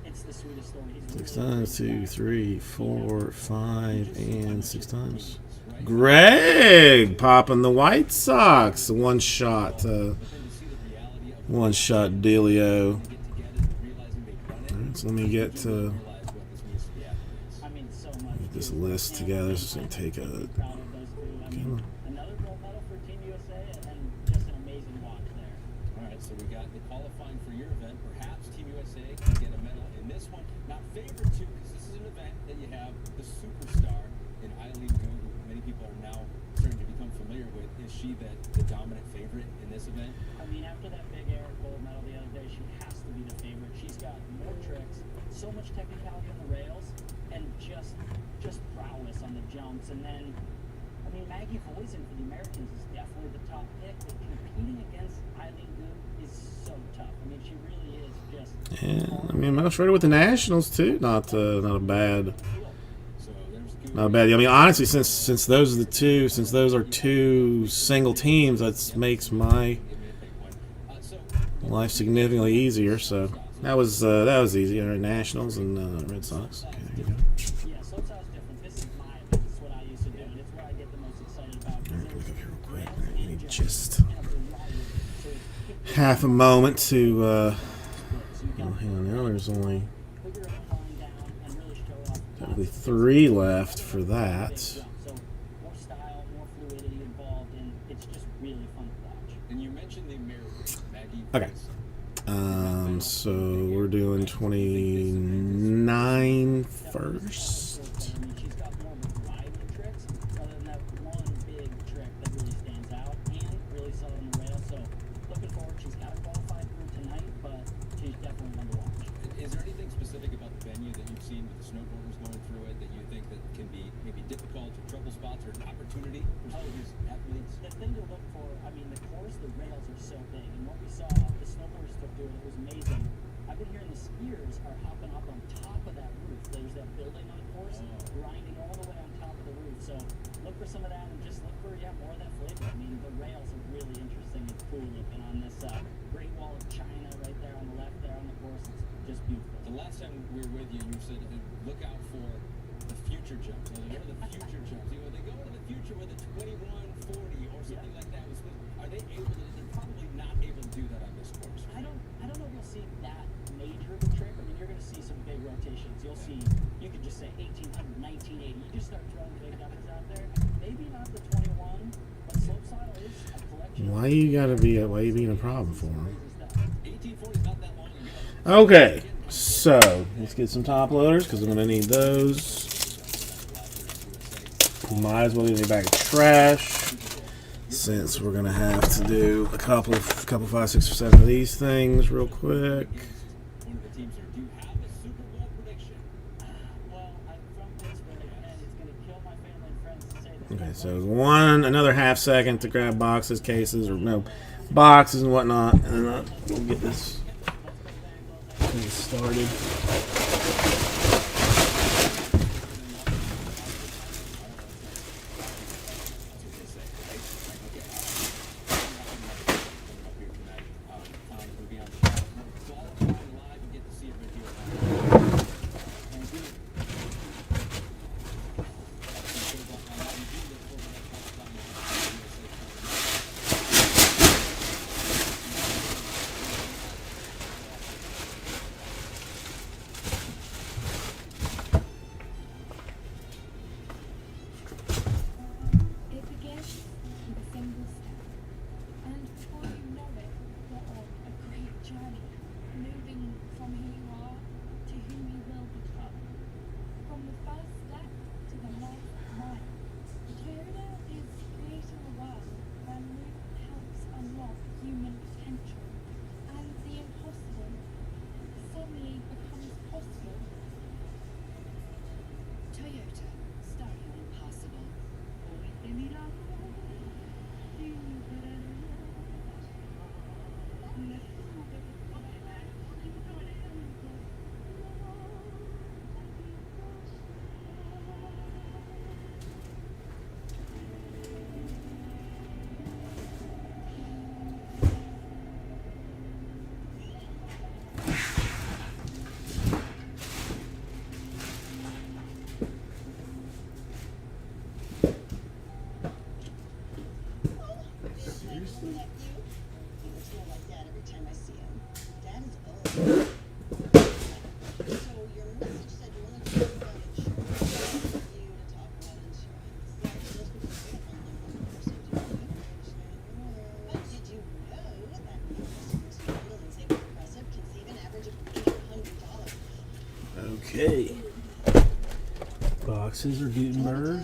It's the sweetest story. He's 6 really times. 2, 3, 4, 5, and 6 times. Greg popping the White Sox. One shot dealio. Alright, so let me get I mean, so much. this list together. This is going to take a. Proud of those two. I mean, another gold medal for Team USA, and just an amazing watch there. All right, so we got the qualifying for your event. Perhaps Team USA can get a medal in this one. Not favored to, because this is an event that you have the superstar in Eileen Gu, who many people are now starting to become familiar with. Is she the dominant favorite in this event? I mean, after that big air gold medal the other day, she has to be the favorite. She's got more tricks, so much technicality on the rails, and just prowess on the jumps. And then, I mean, Maggie Voisin for the Americans is definitely the top pick, but competing against Eileen Gu is so tough. I mean, she really is just. Yeah, I mean, Mouse Raider with the Nationals too. Not a bad. So there's Gu. Not bad. I mean, honestly, since those are the two, since those are two single teams, that makes my life significantly easier. So that was easy. All right, Nationals and Red Sox. Okay, there you go. Yeah, slopestyle's different. This is my event. This is what I used to do, and it's what I get the most excited about. All right, look up here real quick. All right, you need just half a moment to. Oh, hang on. Now there's only technically 3 left for that. So more style, more fluidity involved, and it's just really fun to watch. And you mentioned the Americans, Maggie. Okay. So we're doing 29 first. I mean, she's got more of a variety of tricks, other than that one big trick that really stands out and really solid on the rail. So looking forward, she's got to qualify through tonight, but she's definitely one to watch. Is there anything specific about the venue that you've seen with the snowboarders going through it that you think that can be maybe difficult or trouble spots or an opportunity for some of these athletes? The thing to look for, I mean, the course, the rails are so big, and what we saw the snowboarders took doing, it was amazing. I've been hearing the skiers are hopping up on top of that roof. There's that building on the course, grinding all the way on top of the roof. So look for some of that, and just look for more of that flavor. I mean, the rails are really interesting and cool looking on this Great Wall of China right there on the left there on the course. It's just beautiful. The last time we were with you, you said look out for the future jumps. Now, what are the future jumps? You know, they go into the future with a 2140 or something like that. Are they able to? They're probably not able to do that on this course. I don't know if you'll see that major of a trick. I mean, you're going to see some big rotations. You'll see, you could just say 1800, 1980. You just start throwing big numbers out there. Maybe not the 21, but slopestyle is a collection. Why you being a problem for him? 1840 is not that long ago. Okay, so let's get some top loaders because I'm gonna need those. Might as well leave a bag of trash since we're gonna have to do a couple 5, 6, or 7 of these things real quick. One of the teams here, do you have a Super Bowl prediction? Well, I'm from Pittsburgh, and it's going to kill my family and friends to say this. Okay, so another half second to grab boxes, cases, or no boxes and whatnot, and then we'll get this thing started. Scissor Gutenberg.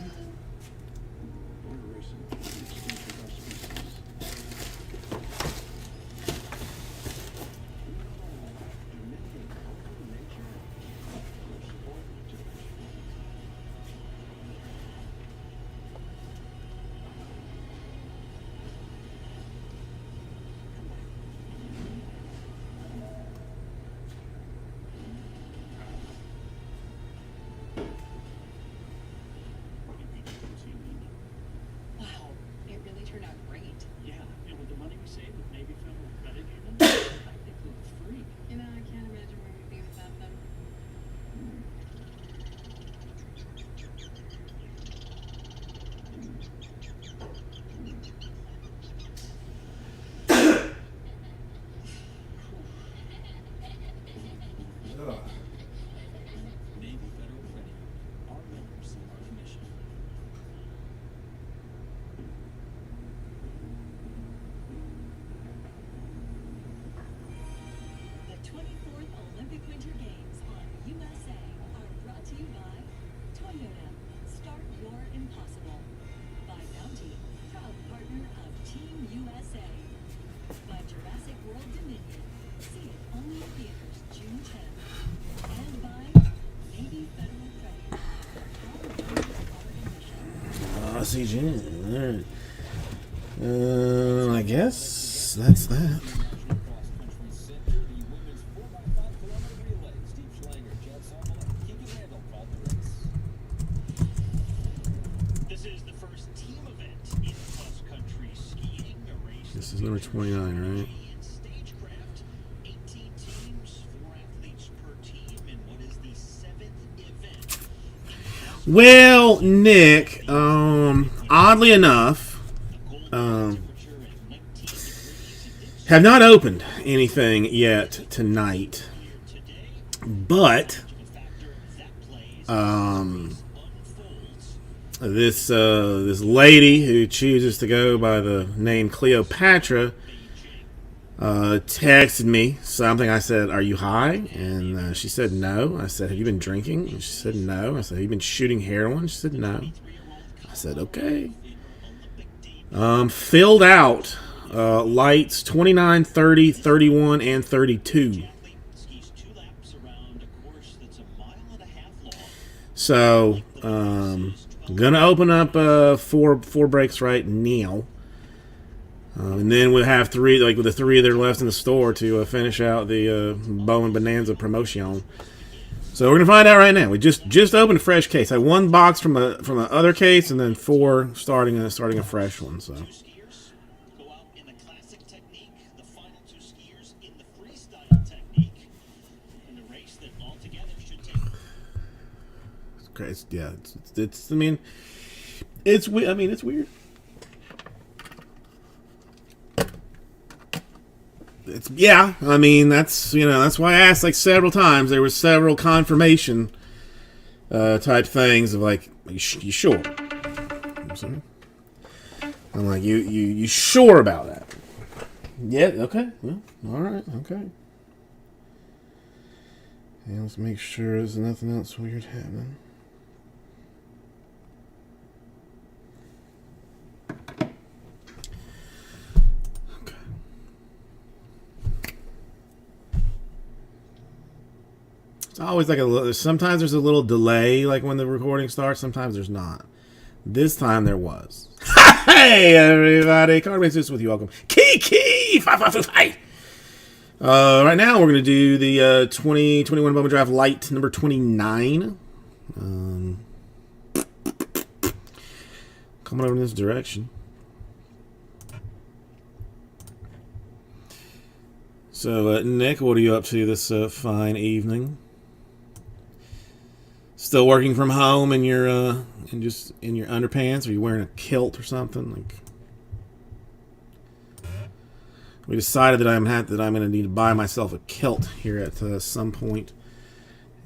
Wow, it really turned out great. Yeah, and with the money we saved with Navy Federal Credit Union, I think we were free. You know, I can't imagine where we'd be without them. Navy Federal Credit. Our members, our commission. The 24th Olympic Winter Games on USA are brought to you by Toyota. Start your impossible. By Bounty, proud partner of Team USA. By Jurassic World Dominion. See it only in theaters June 10th. And by Navy Federal Credit. All members are commission. CG. Alright. I guess that's that. This is the first team event in cross-country skiing. A race This is number 29, right? Stagecraft, 18 teams, 4 athletes per team, and what is the 7th event? Well, Nick, oddly enough, have not opened anything yet tonight, but this lady who chooses to go by the name Cleopatra texted me something. I said, "Are you high?" And she said, "No." I said, "Have you been drinking?" And she said, "No." I said, "Have you been shooting heroin?" She said, "No." I said, "Okay." Filled out lights 29, 30, 31, and 32. So, gonna open up four breaks right now. And then we'll have three, like with the three that are left in the store to finish out the Bowen Bonanza promotion. So we're gonna find out right now. We just opened a fresh case. I had one box from a other case, and then 4 starting a fresh one. So. It's, yeah, it's. I mean, it's weird. Yeah, I mean, that's why I asked like several times. There were several confirmation type things of like, you sure? I'm sorry. I'm like, you sure about that? Yeah. Okay. Well, all right. Okay. And let's make sure there's nothing else weird happening. It's always like sometimes there's a little delay, like when the recording starts. Sometimes there's not. This time there was. Hey everybody, Cardbase with you. Welcome, Kiki. 555. Right now we're gonna do the 2021 Bowman Draft Light number 29. Coming over in this direction. So Nick, what are you up to this fine evening? Still working from home in your just in your underpants? Are you wearing a kilt or something? Like, we decided that I'm going to need to buy myself a kilt here at some point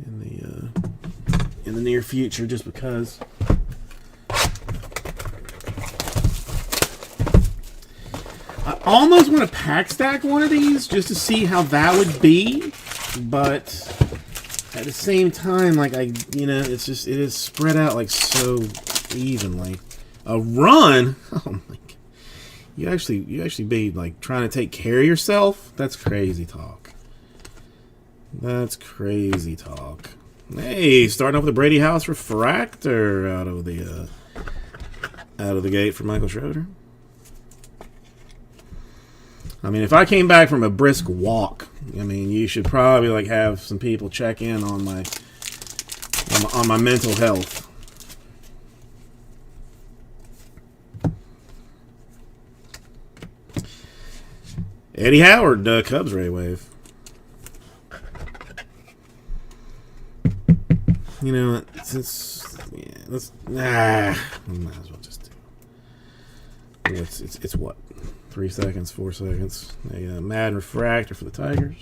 in the near future, just because. I almost want to pack stack one of these just to see how that would be, but at the same time, like it's just it is spread out like so evenly. A run? Oh my god! You actually be like trying to take care of yourself? That's crazy talk. That's crazy talk. Hey, starting off with the Brady House refractor out of the gate for Michael Schroeder. I mean, if I came back from a brisk walk, I mean, you should probably like have some people check in on my mental health. Eddie Howard, Cubs Ray Wave. You know what? Let's might as well just do. It's what? 3 seconds, 4 seconds. A Madden refractor for the Tigers.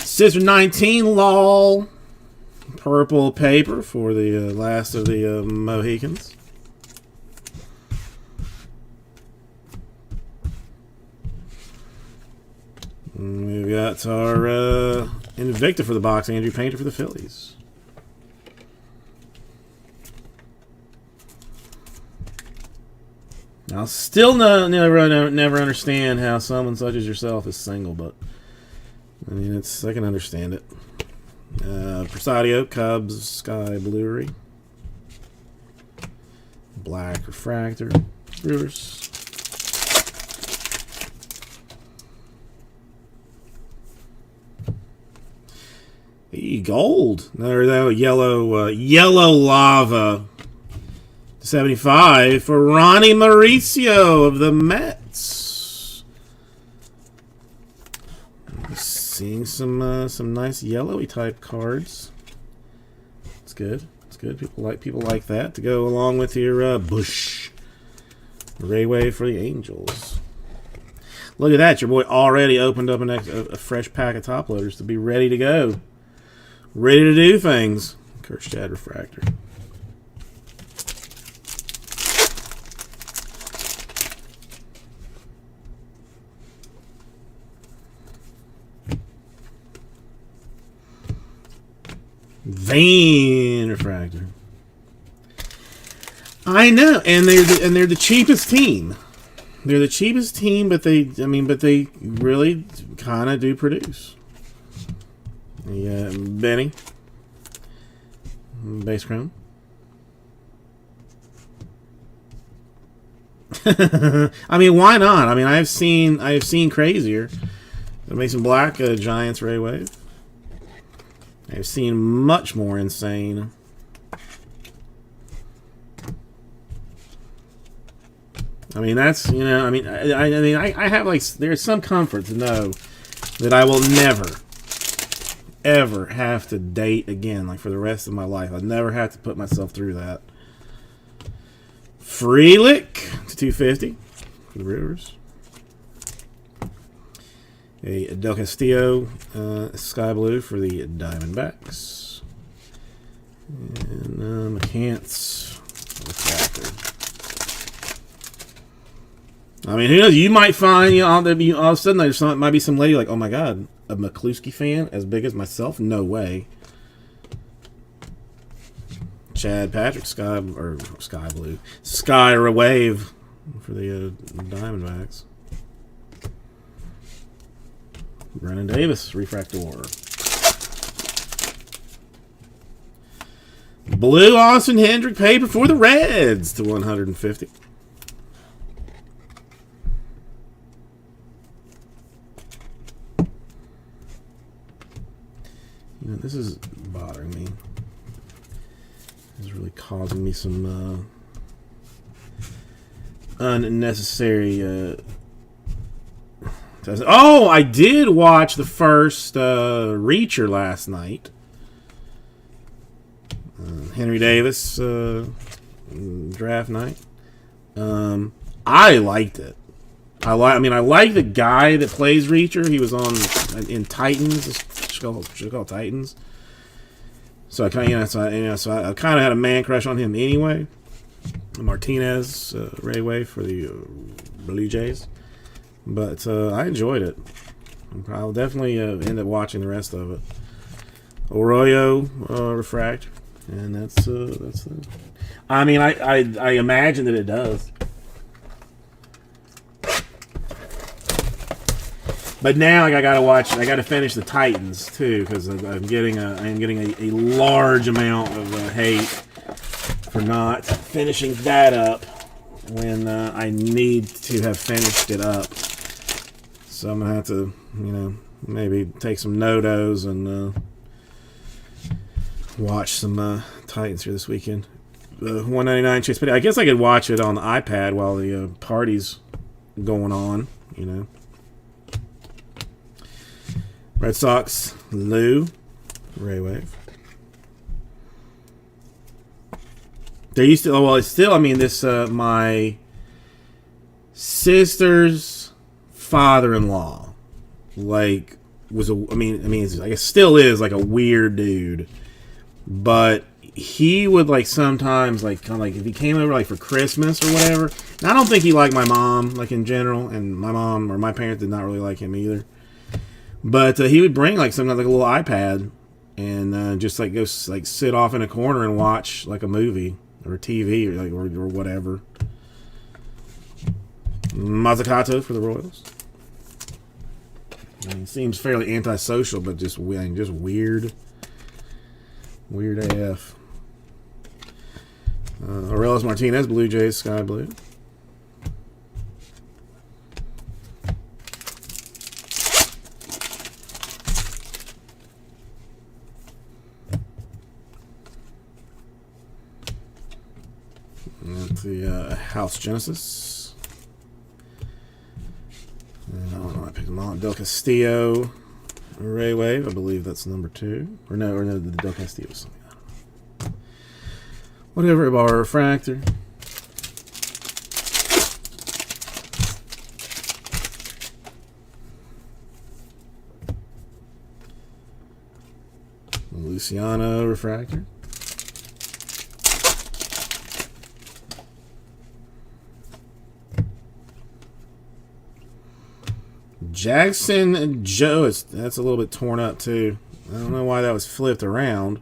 Scissor 19 lol. Purple paper for the last of the Mohicans. We've got our Invicta for the box, Andrew Painter for the Phillies. I'll still never understand how someone such as yourself is single, but I mean, I can understand it. Presidio, Cubs, Sky Bluery. Black refractor, Brewers. Hey, gold. Another yellow lava. 75 for Ronnie Mauricio of the Mets. Seeing some nice yellowy type cards. It's good. It's good. People like that to go along with your Bush Ray Wave for the Angels. Look at that. Your boy already opened up a fresh pack of top loaders to be ready to go. Ready to do things. Kerstad refractor. Vane refractor. I know, and they're the cheapest team. They're the cheapest team, but they really kind of do produce. Yeah, Benny. Base chrome. I mean, why not? I mean, I have seen crazier. The Mason Black Giants Ray Wave. I've seen much more insane. I mean, that's, I have like, there's some comfort to know that I will never, ever have to date again, like for the rest of my life. I'll never have to put myself through that. Frelick to 250 for the Brewers. A Del Castillo Sky Blue for the Diamondbacks. And McCants refractor. I mean, who knows? You might find, all of a sudden there might be some lady like, oh my god, a McCluskey fan as big as myself? No way. Chad Patrick Sky Blue Sky Wave for the Diamondbacks. Brennan Davis refractor. Blue Austin Hendrick paper for the Reds to 150. This is bothering me. This is really causing me some unnecessary. Oh, I did watch the first Reacher last night. Henry Davis draft night. I liked it. I like the guy that plays Reacher. He was in Titans. Should call Titans. So I kind of, I kind of had a man crush on him anyway. Martinez Ray Wave for the Blue Jays. But I enjoyed it. I'll definitely end up watching the rest of it. Arroyo refract, and that's. I mean, I imagine that it does. But now, like, I gotta finish the Titans too, because I'm getting a large amount of hate for not finishing that up when I need to have finished it up. So I'm gonna have to, maybe take some notos and watch some Titans here this weekend. The 199 Chase Petty. I guess I could watch it on the iPad while the party's going on. Red Sox, Lou, Ray Wave. They used to. Well, it's still. I mean, this my sister's father-in-law, like, was a. I mean, I guess still is like a weird dude, but he would like sometimes like kind of like if he came over like for Christmas or whatever. And I don't think he liked my mom like in general, and my mom or my parents did not really like him either. But he would bring like sometimes like a little iPad and just like go like sit off in a corner and watch like a movie or TV or like or whatever. Mazzucato for the Royals. I mean, seems fairly antisocial, but just weird, weird AF. Aurelius Martinez, Blue Jays, Sky Blue. That's the House Genesis. And I don't know. I picked them all. Del Castillo, Ray Wave. I believe that's number 2. Or no, the Del Castillo. Whatever. Bar Refractor. Luciano Refractor. Jackson Joe, that's a little bit torn up too. I don't know why that was flipped around.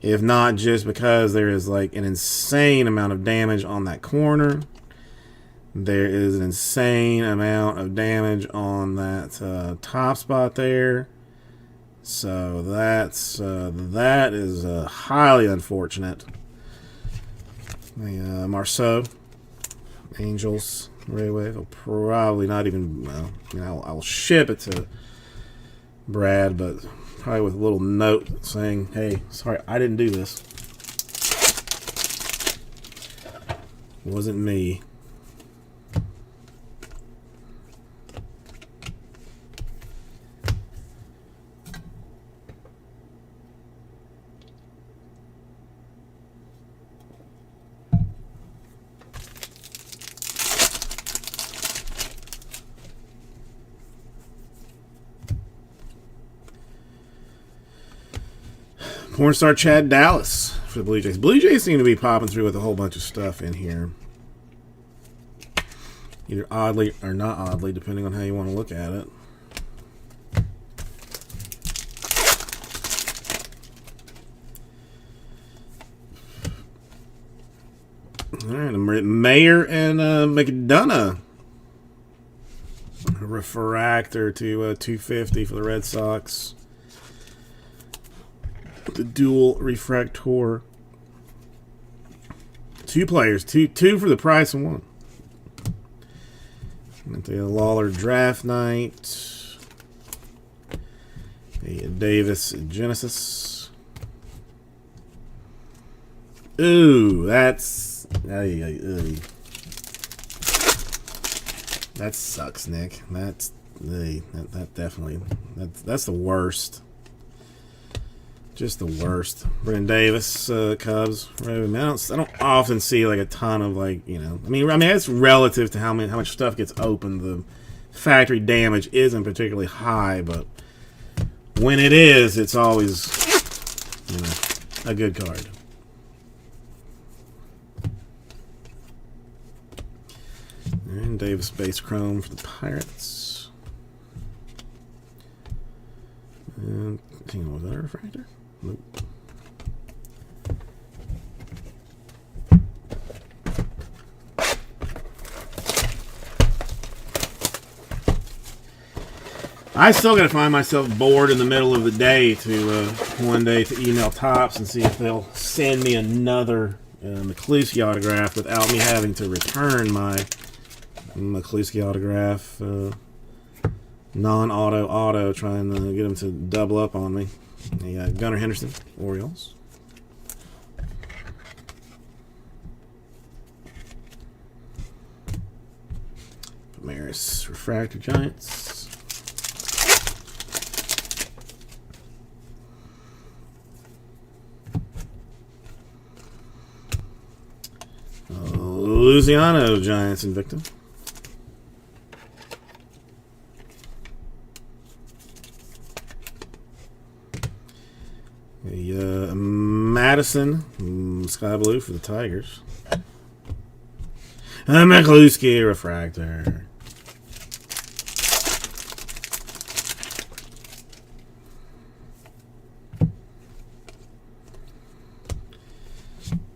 If not just because there is like an insane amount of damage on that corner. There is an insane amount of damage on that top spot there. So that is highly unfortunate. The Marceau, Angels, Ray Wave. I'll probably not even. Well, I'll ship it to Brad, but probably with a little note saying, "Hey, sorry, I didn't do this. It wasn't me." Pornstar Chad Dallas for the Blue Jays. Blue Jays seem to be popping through with a whole bunch of stuff in here. Either oddly or not oddly, depending on how you want to look at it. All right, Mayer and McDonough. A refractor to 250 for the Red Sox. The dual refractor. 2 players, two for the price of 1. The Lawler Draft Night. The Davis Genesis. Ooh, that's that sucks, Nick. That's that definitely that's the worst. Just the worst. Brennan Davis, Cubs. I don't often see like a ton of like I mean it's relative to how much stuff gets opened. The factory damage isn't particularly high, but when it is, it's always a good card. And Davis base chrome for the Pirates. Hang on, was that a refractor? Nope. I still gotta find myself bored in the middle of the day to one day to email Topps and see if they'll send me another McCluskey autograph without me having to return my McCluskey autograph non-auto, trying to get them to double up on me. Yeah, Gunnar Henderson, Orioles. Maris, refractor, Giants. Luciano, Giants, Invicta. Madison, Sky Blue for the Tigers. McCluskey, refractor.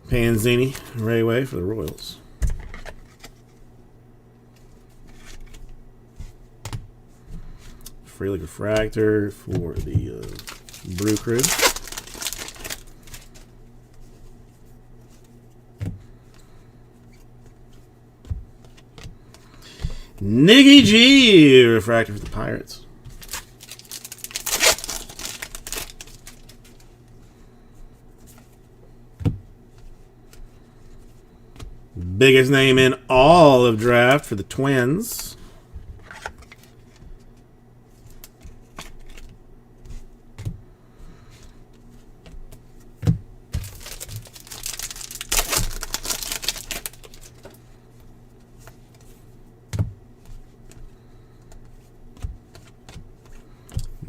Panzini, Rayway for the Royals. Frelick refractor for the Brew Crew. Niggy G, refractor for the Pirates. Biggest name in all of draft for the Twins.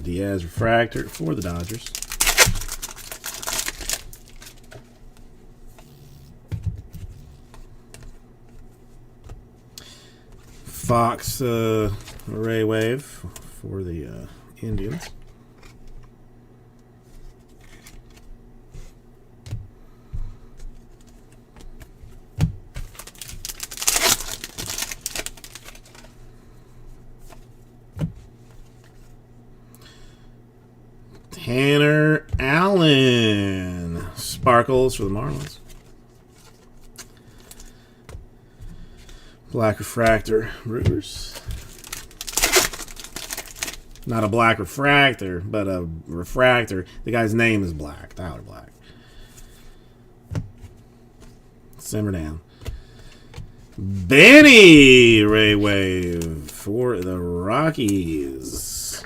Diaz refractor for the Dodgers. Fox Ray Wave for the Indians. Tanner Allen, Sparkles for the Marlins. Black refractor, Brewers. Not a black refractor, but a refractor. The guy's name is Black, Tyler Black. Simmer down. Benny Ray Wave for the Rockies.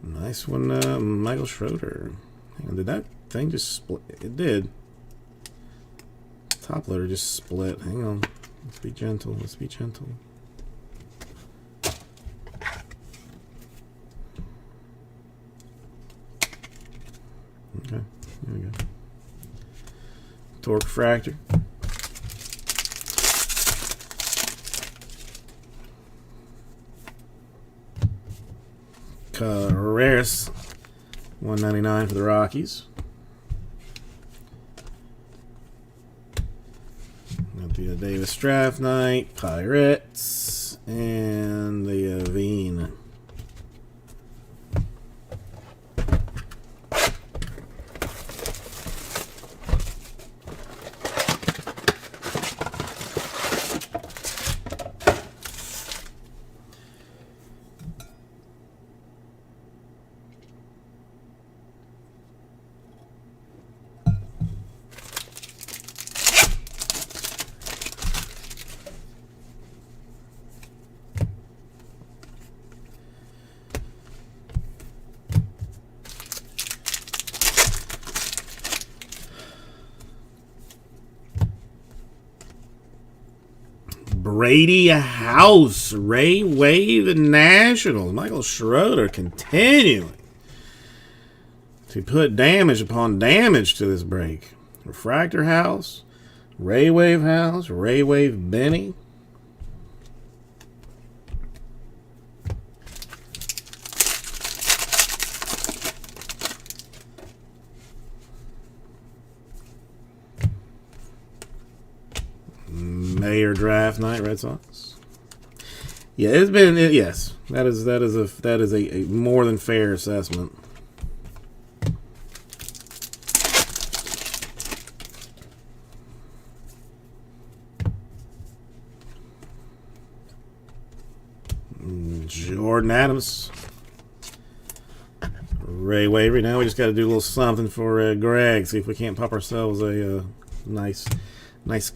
Nice one, Michael Schroeder. Hang on, did that thing just split? It did. Top loader just split. Hang on. Let's be gentle. Let's be gentle. Okay. There we go. Torque refractor. Carreras, 199 for the Rockies. The Davis Draft Night, Pirates, and the Veen. Brady House, Ray Wave Nationals. Michael Schroeder continuing to put damage upon damage to this break. Refractor House, Ray Wave House, Ray Wave Benny. Mayer draft night, Red Sox. Yeah, it's been yes. That is a more than fair assessment. Jordan Adams, Ray Wavery. Now we just got to do a little something for Greg. See if we can't pop ourselves a nice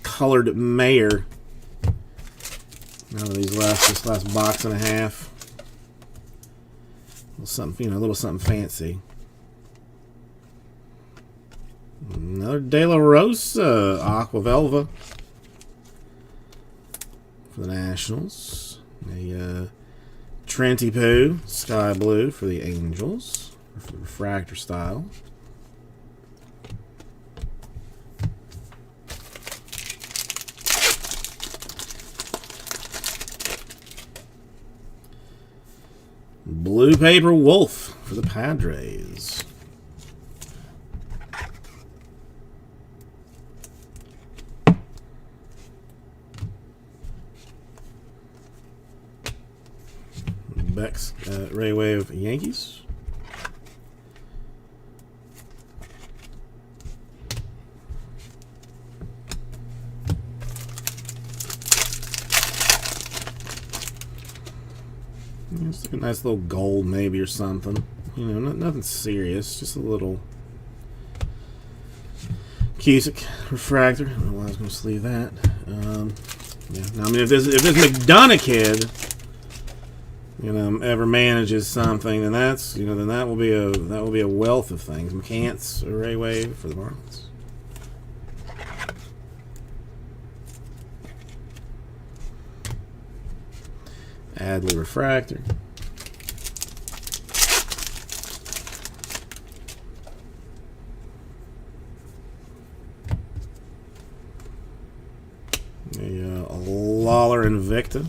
colored Mayer. Out of this last box and a half. A little something fancy. Another De La Rosa Aqua Velva for the Nationals. A Trenty Poo Sky Blue for the Angels, for the refractor style. Blue Paper Wolf for the Padres. Beck's Ray Wave Yankees. It's like a nice little gold maybe or something. You know, nothing serious, just a little Cusick refractor. I don't know why I was going to sleeve that. Yeah. Now, I mean, if this McDonough kid, you know, ever manages something, then that's, you know, then that will be a wealth of things. McCants Ray Wave for the Marlins. Adley refractor. A Lawler Invicta.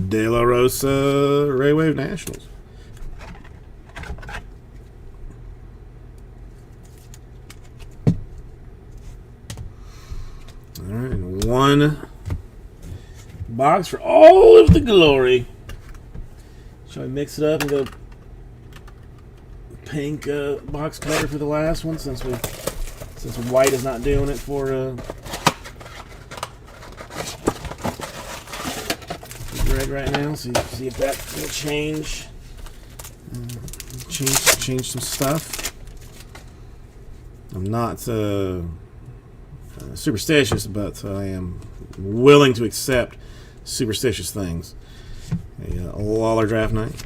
De La Rosa Ray Wave Nationals. Alright, and one box for all of the glory. Shall I mix it up and go pink box cutter for the last one, since white is not doing it for Greg right now? See if that will change some stuff. I'm not superstitious, but I am willing to accept superstitious things. A Lawler draft night.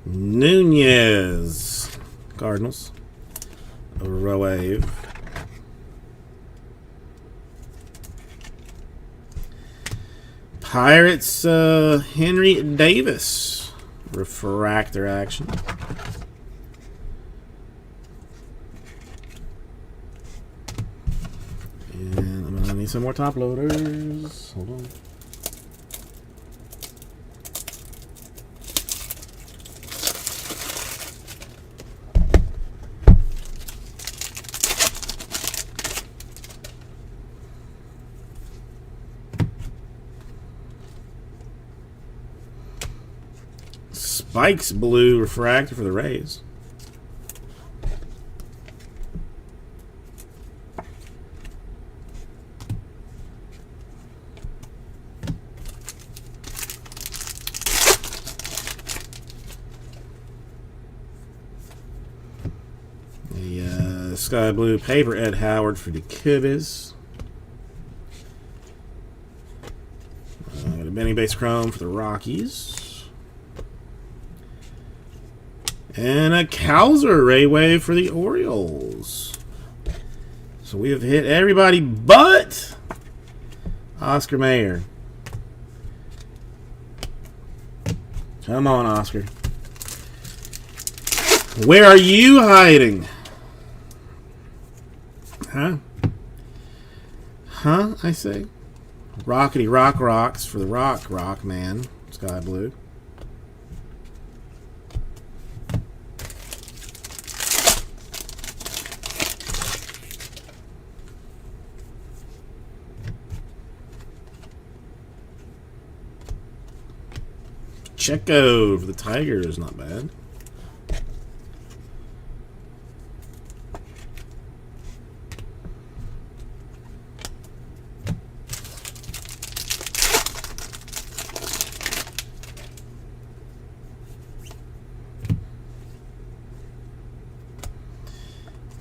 Nunez Cardinals. A Wave. Pirates Henry Davis refractor action. And I'm gonna need some more top loaders. Hold on. Spikes blue refractor for the Rays. The sky blue paper Ed Howard for the Cubbies. Got a Benny base chrome for the Rockies. And a Cowser Ray Wave for the Orioles. So we have hit everybody but Oscar Mayer. Come on, Oscar. Where are you hiding? Huh? Huh, I say? Rockety Rock Rocks for the Rock Man. Sky Blue. Checo for the Tigers, not bad.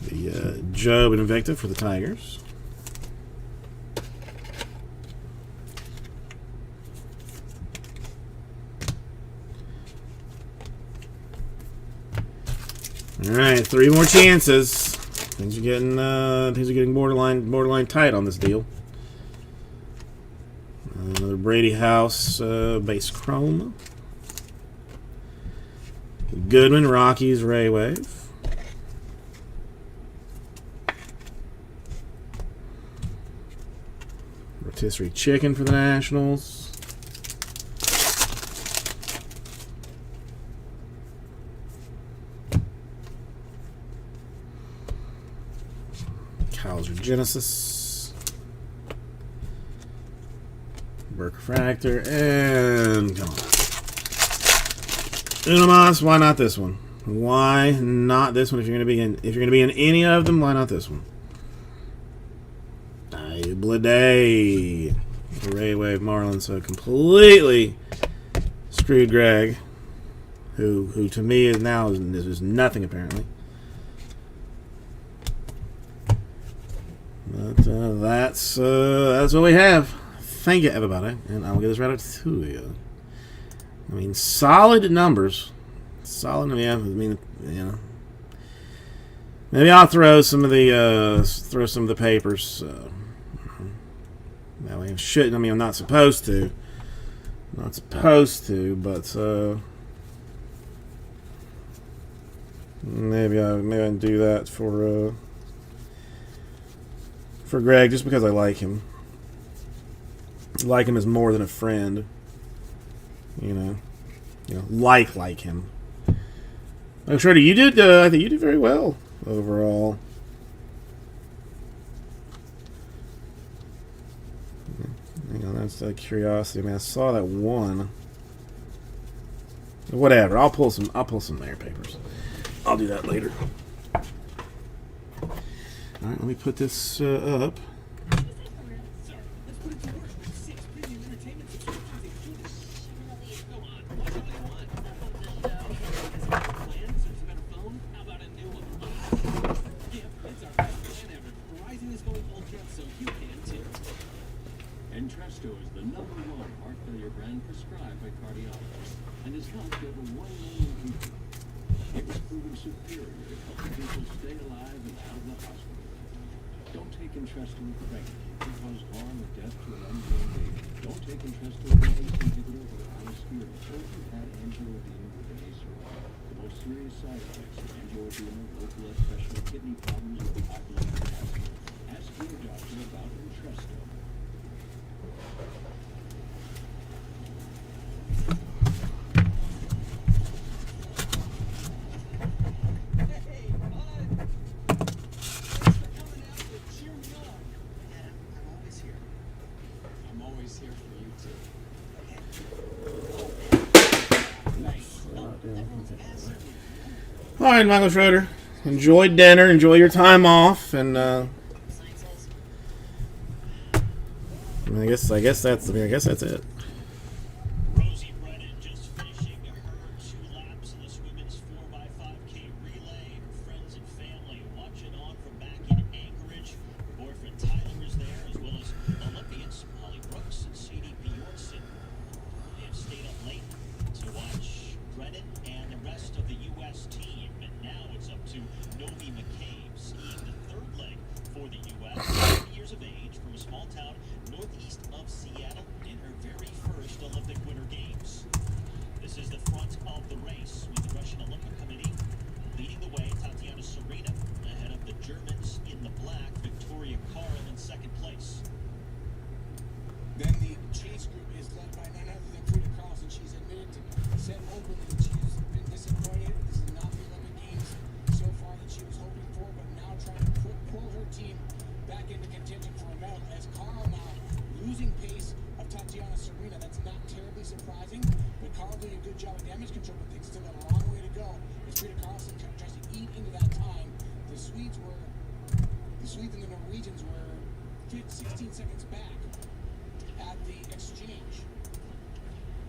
The Job and Invicta for the Tigers. All right, 3 more chances. Things are getting borderline tight on this deal. Another Brady House base chrome. Goodman Rockies Ray Wave. Rotisserie Chicken for the Nationals. Cowser Genesis. Burke Fractor, and come on. Unamas, why not this one? Why not this one? If you're gonna be in any of them, why not this one? Blade. Ray Wave Marlins, so completely screwed Greg, who to me is now is nothing apparently. But that's what we have. Thank you, everybody, and I'll get this right up to you. I mean, solid numbers. Solid. Yeah, I mean, you know. Maybe I'll throw some of the papers. That way I shouldn't. I mean, I'm not supposed to. Not supposed to, but maybe I can do that for Greg, just because I like him. Like him as more than a friend. You know, like him. Oh, Schroeder, you did. I think you did very well overall. Hang on, that's a curiosity. I mean, I saw that one. Whatever. I'll pull some layer papers. I'll do that later. All right, let me put this up. Entresto is the #1 heart failure brand prescribed by cardiologists and has helped over 1 million people. It was proven superior at helping people stay alive and out of the hospital. Don't take Entresto with pregnancy. It can cause harm or death to an unborn baby. Don't take Entresto with an ACE inhibitor or aspirin. Or if you've had angioedema with an ACE or the most serious side effects of angioedema, low blood pressure, kidney problems, or high blood pressure. Ask your doctor about Entresto. All right, Michael Schroeder. Enjoy dinner. Enjoy your time off, and I guess that's it. Rosie Brennan just finishing her 2 laps in this women's 4x5K relay. Her friends and family watching on from back in Anchorage. Her boyfriend Tyler is there, as well as Olympians Molly Brooks and Sadie Bjornsson. They have stayed up late to watch Brennan and the rest of the U.S. team Swedes and the Norwegians were 16 seconds back at the exchange.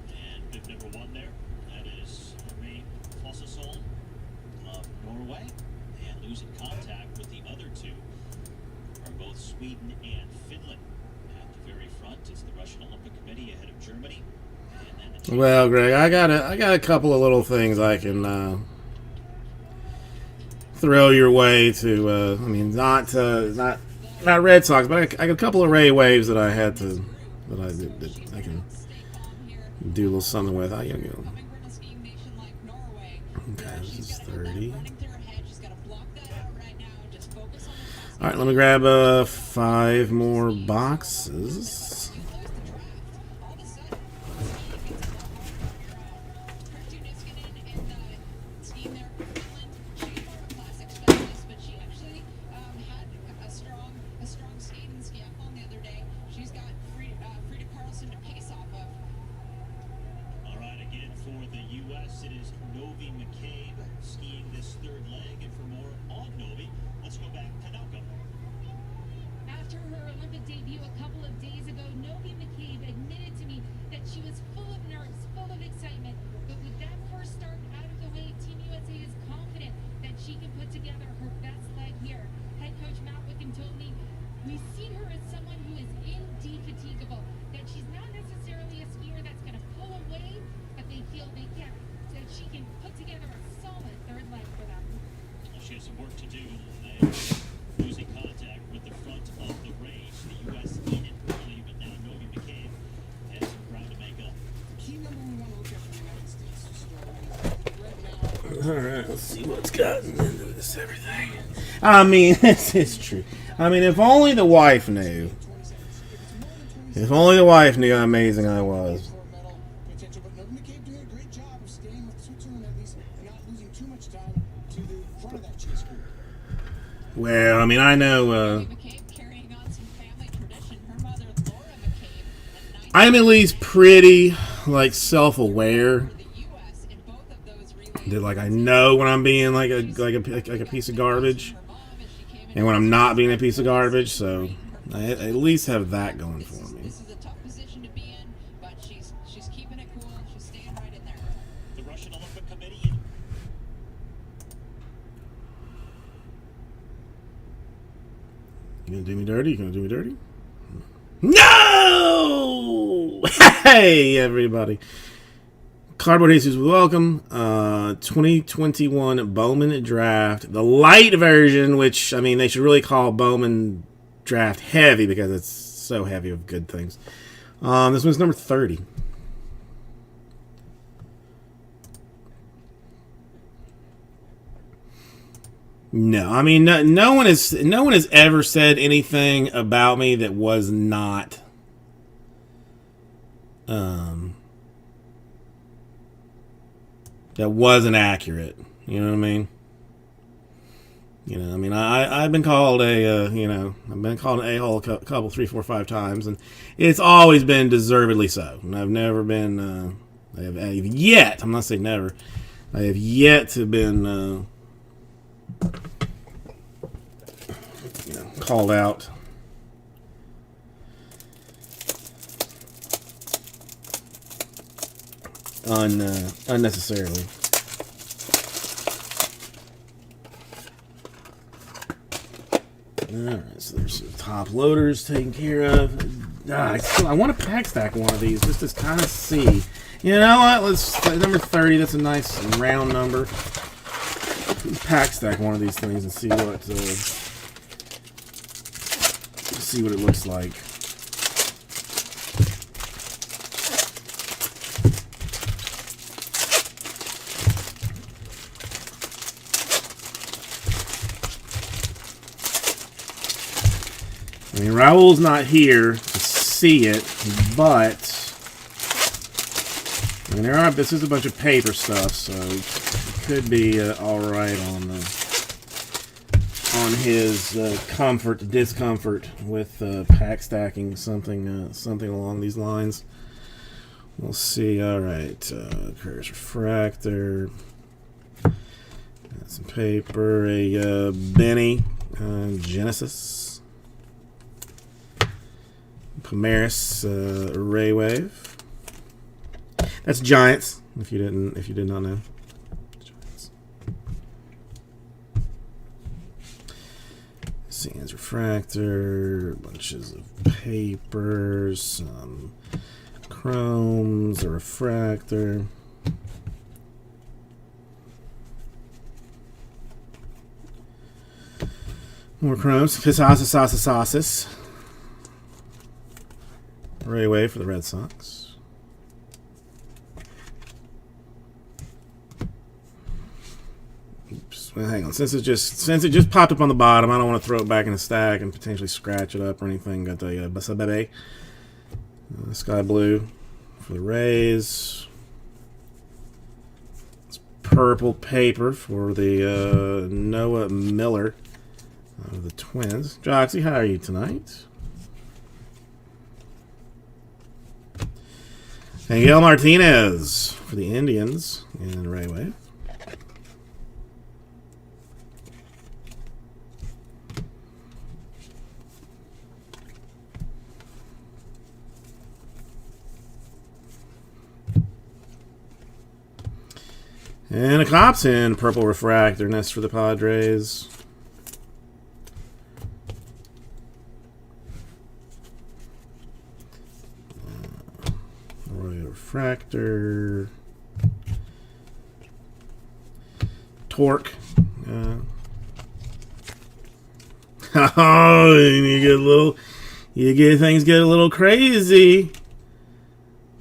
And bib number 1 there, that is Marie Klossesol of Norway. And losing contact with the other two are both Sweden and Finland. At the very front is the Russian Olympic Committee ahead of Germany. And then the Well, Greg, I got a couple of little things I can throw your way to. I mean, not Red Sox, but I got a couple of Ray waves that I had to that I can do a little something with. I gotta go. Okay, this is 30. All right, let me grab 5 more boxes. Alright, let's see what's gotten into this everything. I mean, this is true. I mean, if only the wife knew. If only the wife knew how amazing I was. Well, I mean, I know, I'm at least pretty, like, self-aware. That, like, I know when I'm being like a piece of garbage, and when I'm not being a piece of garbage. So I at least have that going for me. This is a tough position to be in, but she's keeping it cool. She's staying right in there. The Russian Olympic Committee. You gonna do me dirty? You gonna do me dirty? No! Hey, everybody. Cardboard Jesus, welcome. 2021 Bowman Draft. The light version, which, I mean, they should really call Bowman Draft heavy because it's so heavy of good things. This one's number 30. No, I mean, no one has ever said anything about me that was not that wasn't accurate. You know what I mean? You know, I mean, I've been called a, I've been called an a-hole a couple, 3, 4, 5 times, and it's always been deservedly so. And I've never been, I have yet, I'm not saying never, I have yet to been, called out. Unnecessarily. Alright, so there's some top loaders taken care of. I want to pack stack one of these just to kind of see. You know what? Let's number 30. That's a nice round number. Pack stack one of these things and see what it looks like. I mean, Raul's not here to see it, but I mean, this is a bunch of paper stuff, so it could be all right on his comfort, discomfort with pack stacking something along these lines. We'll see. All right, Curtis Refractor. That's Some paper, a Benny Genesis, Pomaris Ray Wave. That's Giants. If you did not know. Giants. Sands refractor, bunches of papers, some chromes, a refractor. More chromes. Pisasis. Ray Wave for the Red Sox. Oops. Well, hang on. Since it just popped up on the bottom, I don't want to throw it back in the stack and potentially scratch it up or anything. Got the Basabebe. Sky Blue for the Rays. It's purple paper for the Noah Miller. The Twins. Joxy, how are you tonight? Miguel Martinez for the Indians and Ray Wave. And a Copson purple refractor nest for the Padres. Refractor, Torque. Oh, things get a little crazy.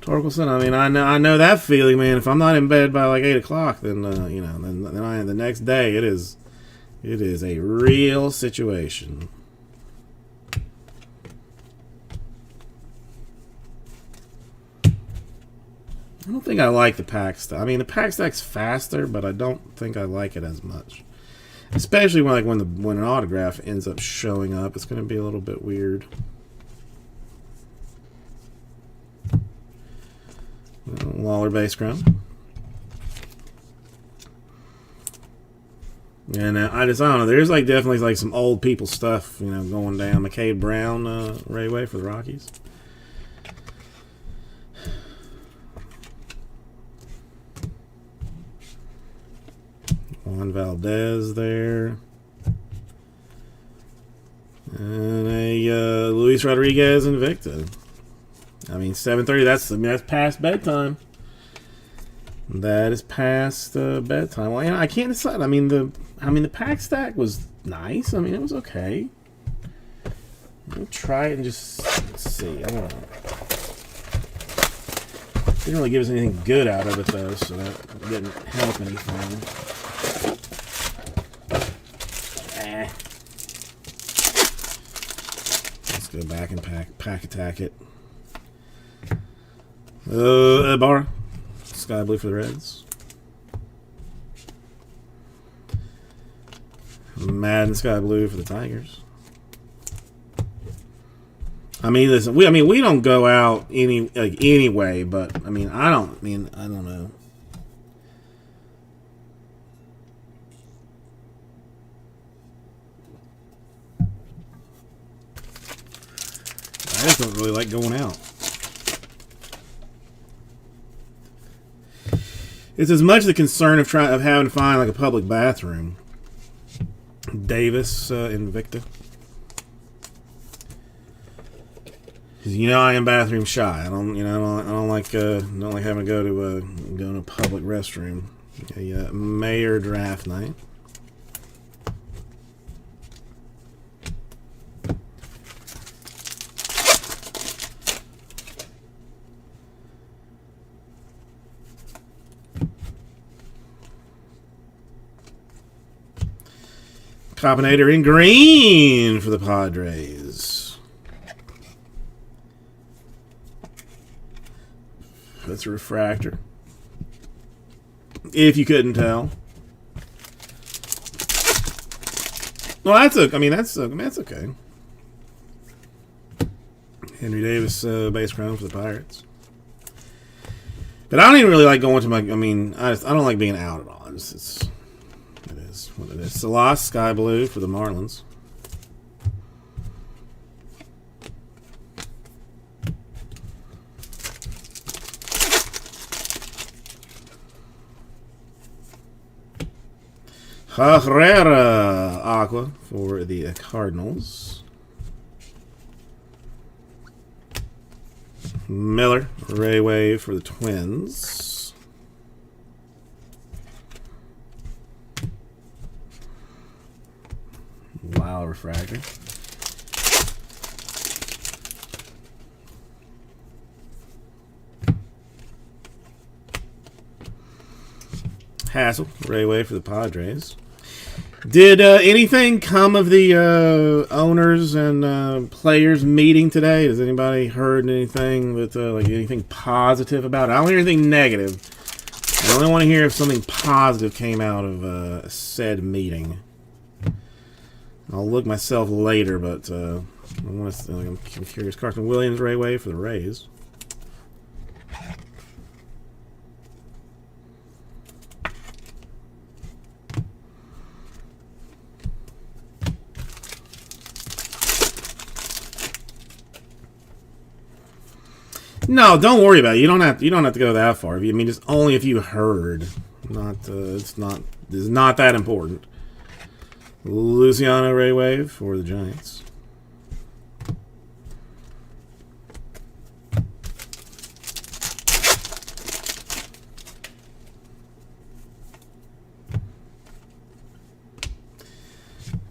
Torkelson. I mean, I know that feeling, man. If I'm not in bed by like 8 o'clock, then the next day it is a real situation. I don't think I like the pack stack. I mean, the pack stack's faster, but I don't think I like it as much. Especially when an autograph ends up showing up, it's going to be a little bit weird. Lawler base crown. And I don't know. There's definitely some old people stuff, going down. McCade Brown, Rayway for the Rockies. Juan Valdez there. And a Luis Rodriguez Invicta. I mean, 7:30. That's past bedtime. That is past bedtime. Well, I can't decide. I mean, the pack stack was nice. I mean, it was okay. Let me try it and just see. I don't know. Didn't really give us anything good out of it though, so that didn't help anything. Let's go back and pack attack it. Ibarra. Sky Blue for the Reds. Madden Sky Blue for the Tigers. I mean, listen. We don't go out anyway, but I don't know. I just don't really like going out. It's as much the concern of having to find like a public bathroom. Davis Invicta. Because I am bathroom shy. I don't like having to go to a public restroom. A Mayor draft night. Coppinator in green for the Padres. That's a refractor. If you couldn't tell. Well, that's okay. Henry Davis base crown for the Pirates. But I don't even really like going to I don't like being out at all. It is what it is. Salas, sky blue for the Marlins. Herrera, aqua for the Cardinals. Miller, Ray Wave for the Twins. Wow, refractor. Hassel, Ray Wave for the Padres. Did anything come of the owners and players meeting today? Has anybody heard anything that like anything positive about it? I don't hear anything negative. I only want to hear if something positive came out of said meeting. I'll look myself later, but I'm curious. Carson Williams, Ray Wave for the Rays. No, don't worry about it. You don't have to go that far. I mean, just only if you heard. It's not that important. Luciano Ray Wave for the Giants.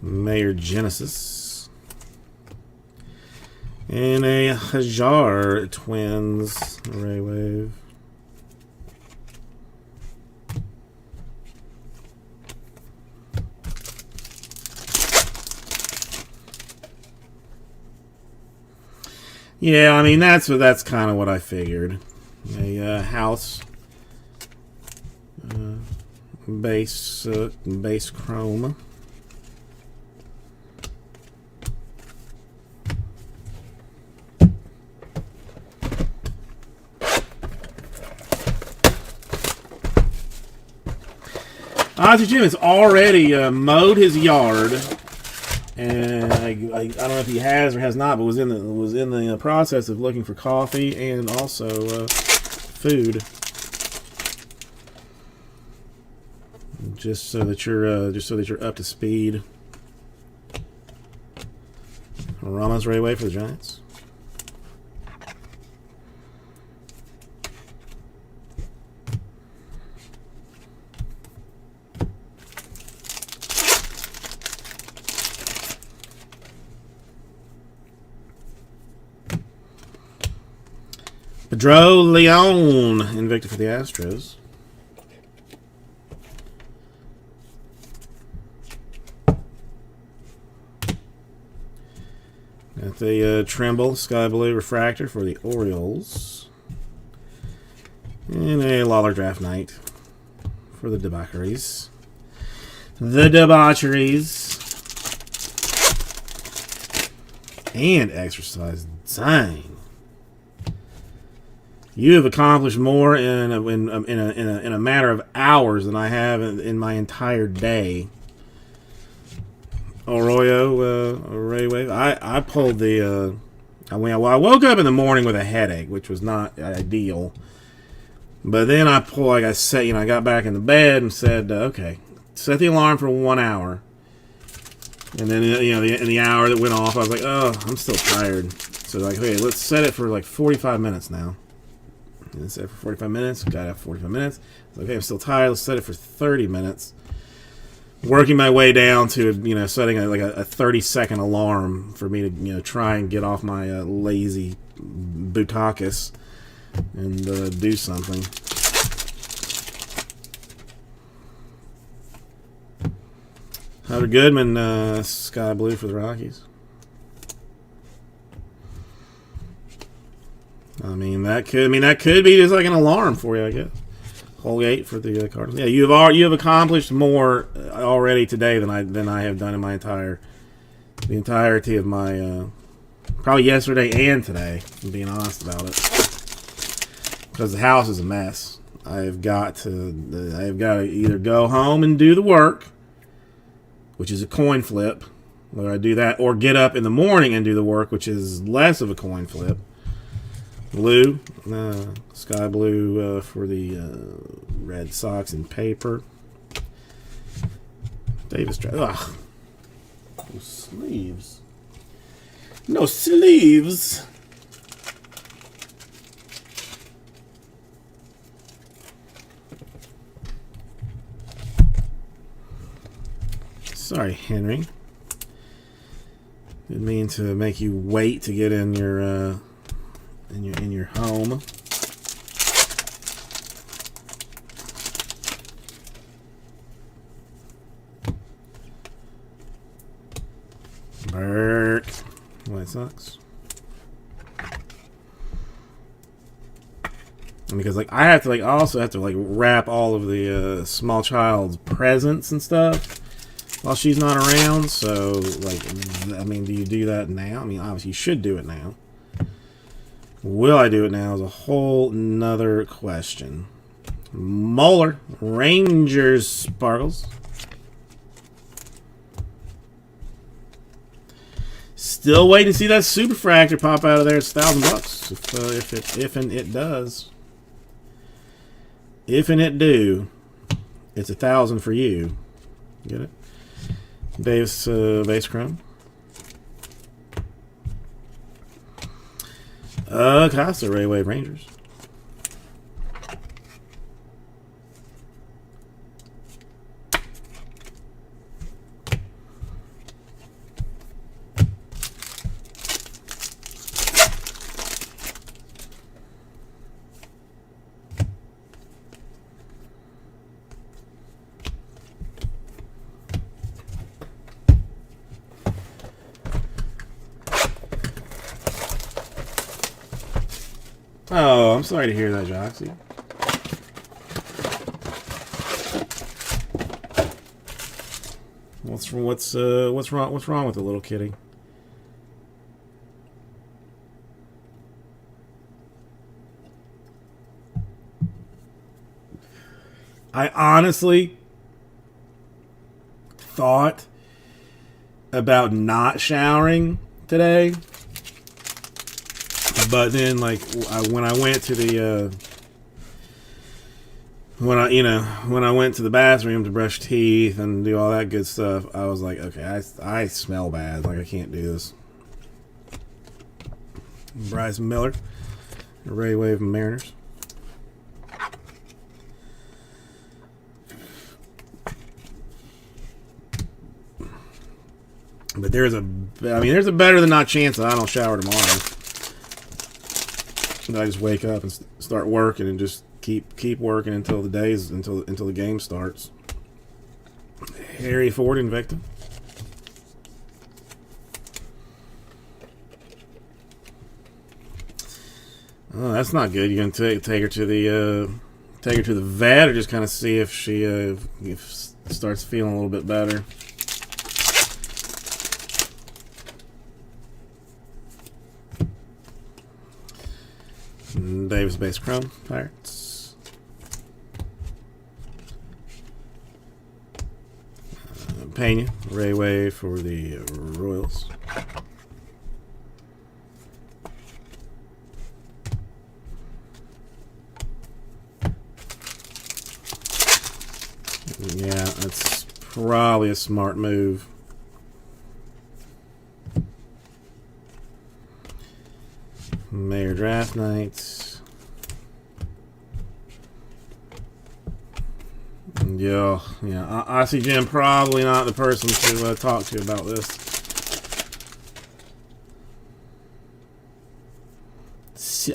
Mayor Genesis. And a Hajar Twins Ray Wave. Yeah, I mean that's kind of what I figured. A house base chrome. Ozzy Jim has already mowed his yard, and I don't know if he has or has not, but was in the process of looking for coffee and also food, just so that you're up to speed. Ramos Ray Way for the Giants. Pedro Leon, Invicta for the Astros. Got the Tremble Sky Blue Refractor for the Orioles. And a Lawler Draft Night for the Debaucheries. The Debaucheries. And Exercise. Dang. You have accomplished more in a matter of hours than I have in my entire day. Arroyo, Ray Wave. I pulled the. I woke up in the morning with a headache, which was not ideal. But then I got back in the bed and said, okay, set the alarm for 1 hour. And then in the hour that went off, I was like, oh, I'm still tired. So like, okay, let's set it for like 45 minutes now. And set it for 45 minutes. Got it after 45 minutes. Okay, I'm still tired. Let's set it for 30 minutes. Working my way down to setting a 30-second alarm for me to try and get off my lazy butakas and do something. Hunter Goodman, Sky Blue for the Rockies. I mean that could be just like an alarm for you, I guess. Holgate for the Cardinals. Yeah, you have accomplished more already today than I have done in the entirety of my probably yesterday and today. If I'm being honest about it, because the house is a mess. I've got to either go home and do the work, which is a coin flip, whether I do that or get up in the morning and do the work, which is less of a coin flip. Blue, sky blue for the Red Sox in paper. Davis, ugh. No sleeves. No sleeves. Sorry, Henry. Didn't mean to make you wait to get in your home. Burke. White Sox. Because like I have to like also have to like wrap all of the small child's presents and stuff while she's not around. So like, I mean, do you do that now? I mean, obviously you should do it now. Will I do it now is a whole nother question. Moeller, Rangers Sparkles. Still waiting to see that superfractor pop out of there. It's $1,000 if and it does. If and it do, it's $1,000 for you. Get it? Base chrome. Costa Ray Wave Rangers. Oh, I'm sorry to hear that, Joxy. What's wrong with the little kitty? I honestly thought about not showering today. But then, like, when I went to the when I went to the bathroom to brush teeth and do all that good stuff, I was like, okay, I smell bad. Like, I can't do this. Bryce Miller, Ray Wave Mariners. But there's a better than not chance that I don't shower tomorrow. I just wake up and start working and just keep working until the game starts. Harry Ford Invicta. Oh, that's not good. You're gonna take her to the vet, or just kind of see if she starts feeling a little bit better. Davis base chrome Pirates. Pena Ray Wave for the Royals. Yeah, that's probably a smart move. Mayor Draft Nights. Yeah. I see Jim probably not the person to talk to about this.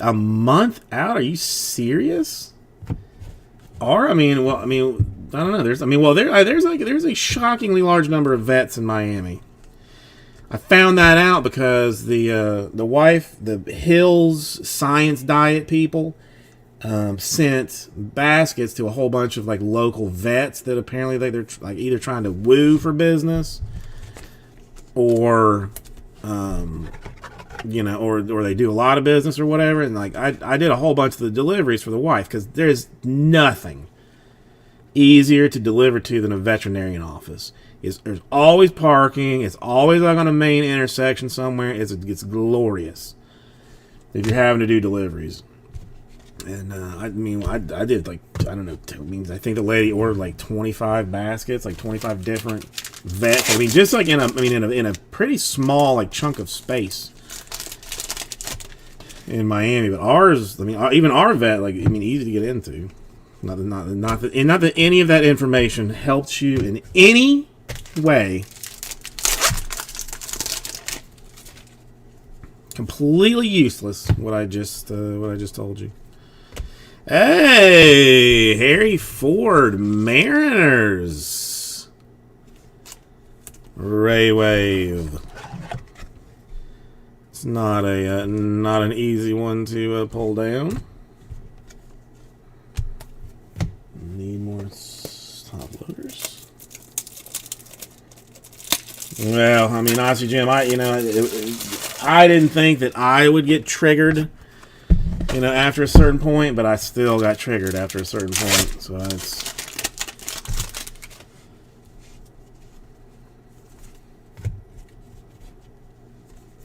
A month out? Are you serious? I don't know. There's a shockingly large number of vets in Miami. I found that out because the wife, the Hills Science Diet people, sent baskets to a whole bunch of like local vets that apparently they're like either trying to woo for business, or or they do a lot of business or whatever. And like I did a whole bunch of the deliveries for the wife because there's nothing easier to deliver to than a veterinarian office. There's always parking. It's always like on a main intersection somewhere. It's glorious if you're having to do deliveries. And I did like, I don't know. I think the lady ordered like 25 baskets, like 25 different vets. I mean, just like in a pretty small like chunk of space in Miami. But ours, I mean, even our vet, like, I mean, easy to get into. Not that any of that information helps you in any way. Completely useless. What I just told you. Hey, Harry Ford, Mariners. Ray Wave. It's not an easy one to pull down. Need more top loaders. Well, I mean, honestly, Jim, I didn't think that I would get triggered, after a certain point, but I still got triggered after a certain point. So it's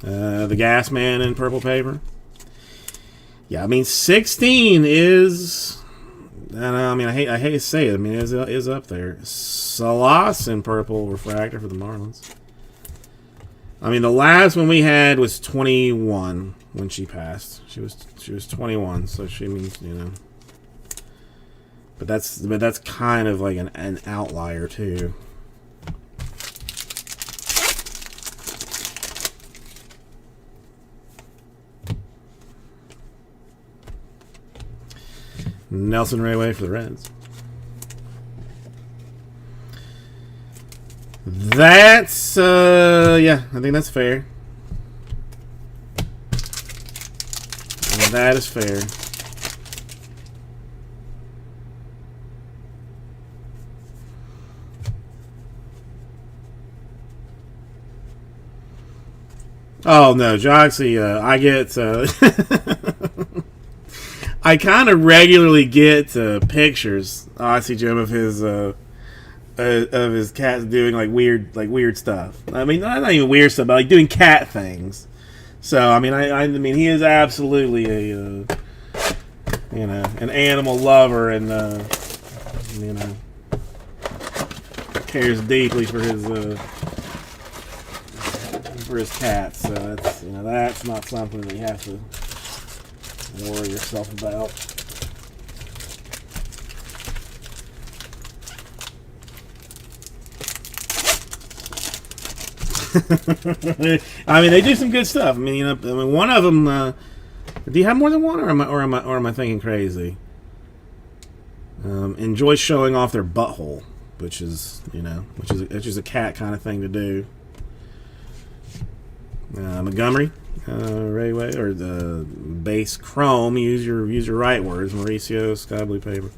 the Gas Man in purple paper. Yeah, I mean, 16 is. I mean, I hate to say it. I mean, it is up there. Salas in purple refractor for the Marlins. I mean, the last one we had was 21 when she passed. She was 21, so she means, But that's kind of like an outlier too. Nelson Rayway for the Reds. That's yeah, I think that's fair. That is fair. Oh no, Joxy, I get I kind of regularly get pictures, I see Jim, of his cats doing like weird stuff. I mean, not even weird stuff, but like doing cat things. So I mean, I mean, he is absolutely a an animal lover, and cares deeply for his cats. So that's not something that you have to worry yourself about. I mean, they do some good stuff. I mean, one of them. Do you have more than one, or am I thinking crazy? Enjoy showing off their butthole, which is a cat kind of thing to do. Montgomery, Rayway, or the base chrome. Use your right words. Mauricio, sky blue paper.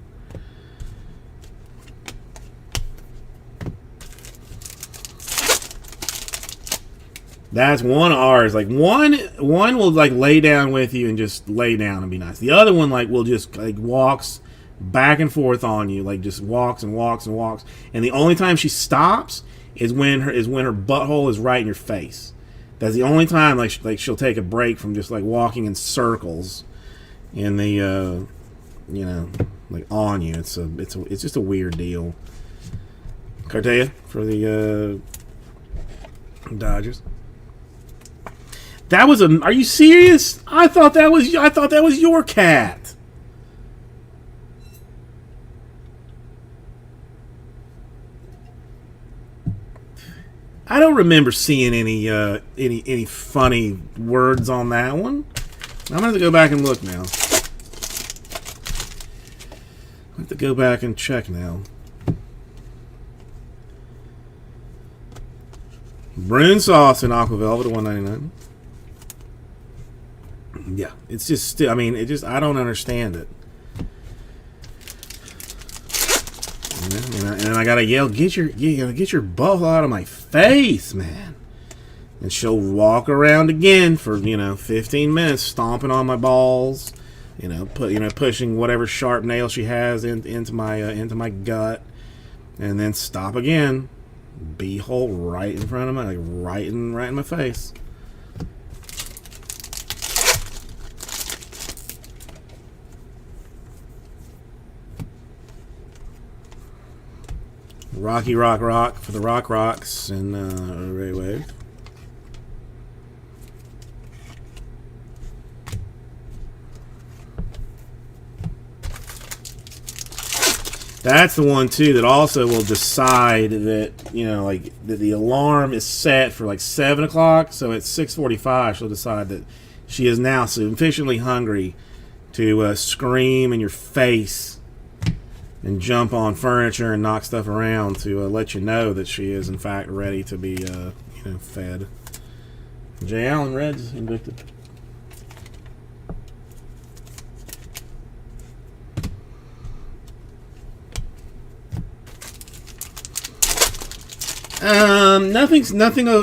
That's one of ours. Like one will like lay down with you and just lay down and be nice. The other one will just like walks back and forth on you, like just walks and walks and walks. And the only time she stops is when her butthole is right in your face. That's the only time like she'll take a break from just like walking in circles in the like on you. It's just a weird deal. Cartea for the Dodgers. That was are you serious? I thought that was your cat. I don't remember seeing any funny words on that one. I'm gonna have to go back and look now. I have to go back and check now. Brune sauce in aqua velvet at $1.99. Yeah, it's just. I mean, I don't understand it. And then I gotta yell, get your butt out of my face, man. And she'll walk around again for 15 minutes, stomping on my balls, pushing whatever sharp nail she has into my gut, and then stop again. B-hole right in front of my, like right in my face. Rocky Rock for the Rocks and Ray Wave. That's the one too that also will decide that, you know, like that the alarm is set for like 7 o'clock, so at 6:45 she'll decide that she is now sufficiently hungry to scream in your face and jump on furniture and knock stuff around to let you know that she is in fact ready to be you know, fed. Jay Allen, Reds, Invicta.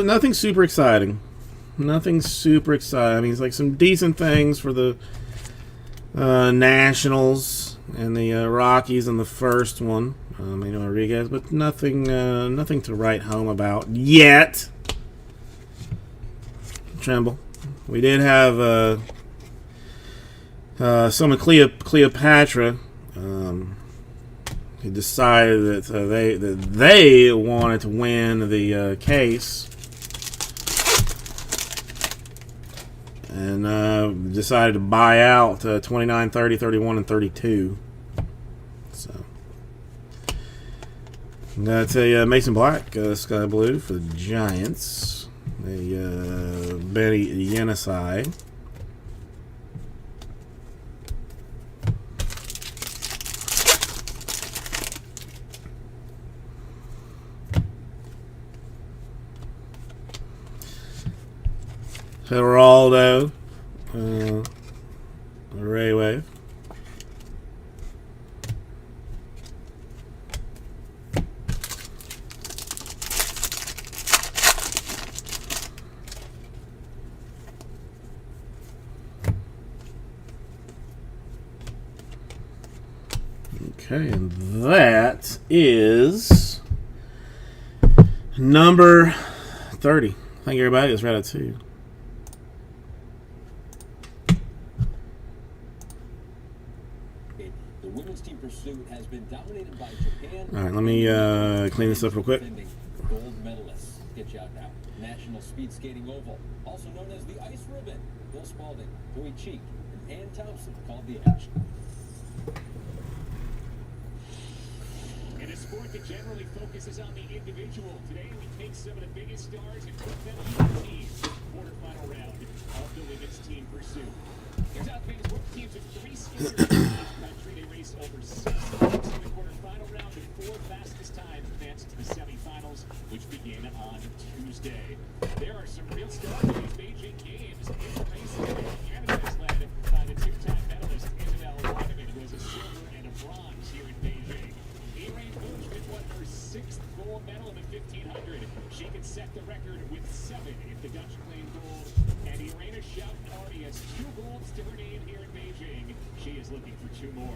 Nothing super exciting. Nothing super exciting. I mean, it's like some decent things for the Nationals and the Rockies in the first one. You know, Rodriguez, but nothing to write home about yet. Tremble. We did have some of Cleopatra. He decided that they wanted to win the case, and decided to buy out 29, 30, 31, and 32. So that's a Mason Black Sky Blue for the Giants. A Benny Yenisei. Geraldo, Ray Wave. Okay, and that is number 30. Thank you, everybody. It's right at 2. Has been dominated by Japan. All right, let me clean this up real quick. Gold medalists. Get you out now. National Speed Skating Oval, also known as the Ice Ribbon. Bill Spalding, Bowie Cheek, and Ann Thompson called the action. In a sport that generally focuses on the individual, today we take some of the biggest stars and put them on the team. Quarterfinal round of the women's team pursuit. Here's how things work. Teams of 3 skaters in each country. They race over 6 laps in the quarterfinal round, and 4 fastest times advance to the semifinals, which begin on Tuesday. There are some real stars in these Beijing Games. In the race today, Canada is led by the 2-time medalist Isabel Weideman, who has a silver and a bronze here in Beijing. Irene Boojman won her 6th gold medal in the 1500. She can set the record with 7 if the Dutch claim gold. And Irena Schouten-Artie has 2 golds to her name here in Beijing. She is looking for 2 more.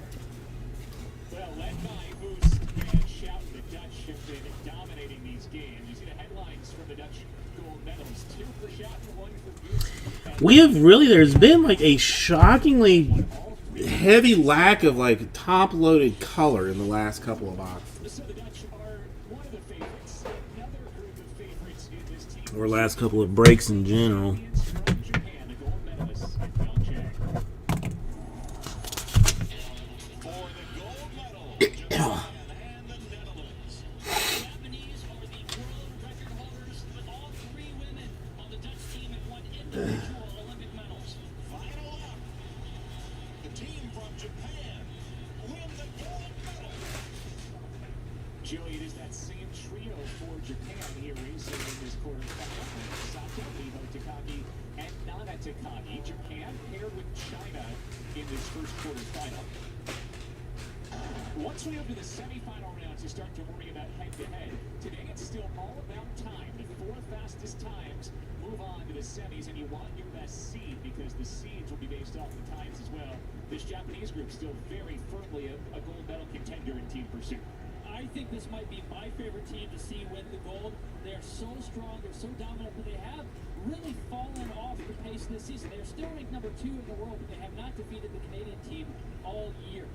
Well, led by Boost and Schouten, the Dutch have been dominating these games. You see the headlines from the Dutch gold medals. 2 for Schouten, 1 for Boost. We have really, there's been like a shockingly heavy lack of like top-loaded color in the last couple of boxes. So the Dutch are one of the favorites. Another group of favorites in this team. Or last couple of breaks in general. Japan, the gold medalists at Pyeongchang. For the gold medal, Japan and the Netherlands. The Japanese are the world record holders, but all 3 women on the Dutch team have won individual Olympic medals. Final up. The team from Japan win the gold medal. Joey, it is that same trio for Japan here racing in this quarterfinal. Sato, Miho Takagi, and Nana Takagi. Japan paired with China in this first quarterfinal. Once we move to the semifinal rounds, you start to worry about head-to-head. Today, it's still all about time. The 4 fastest times move on to the semis, and you want your best seed because the seeds will be based off the times as well. This Japanese group still very firmly a gold medal contender in team pursuit. I think this might be my favorite team to see win the gold. They're so strong, they're so dominant, but they have really fallen off the pace this season. They're still ranked number 2 in the world, but they have not defeated the Canadian team all year.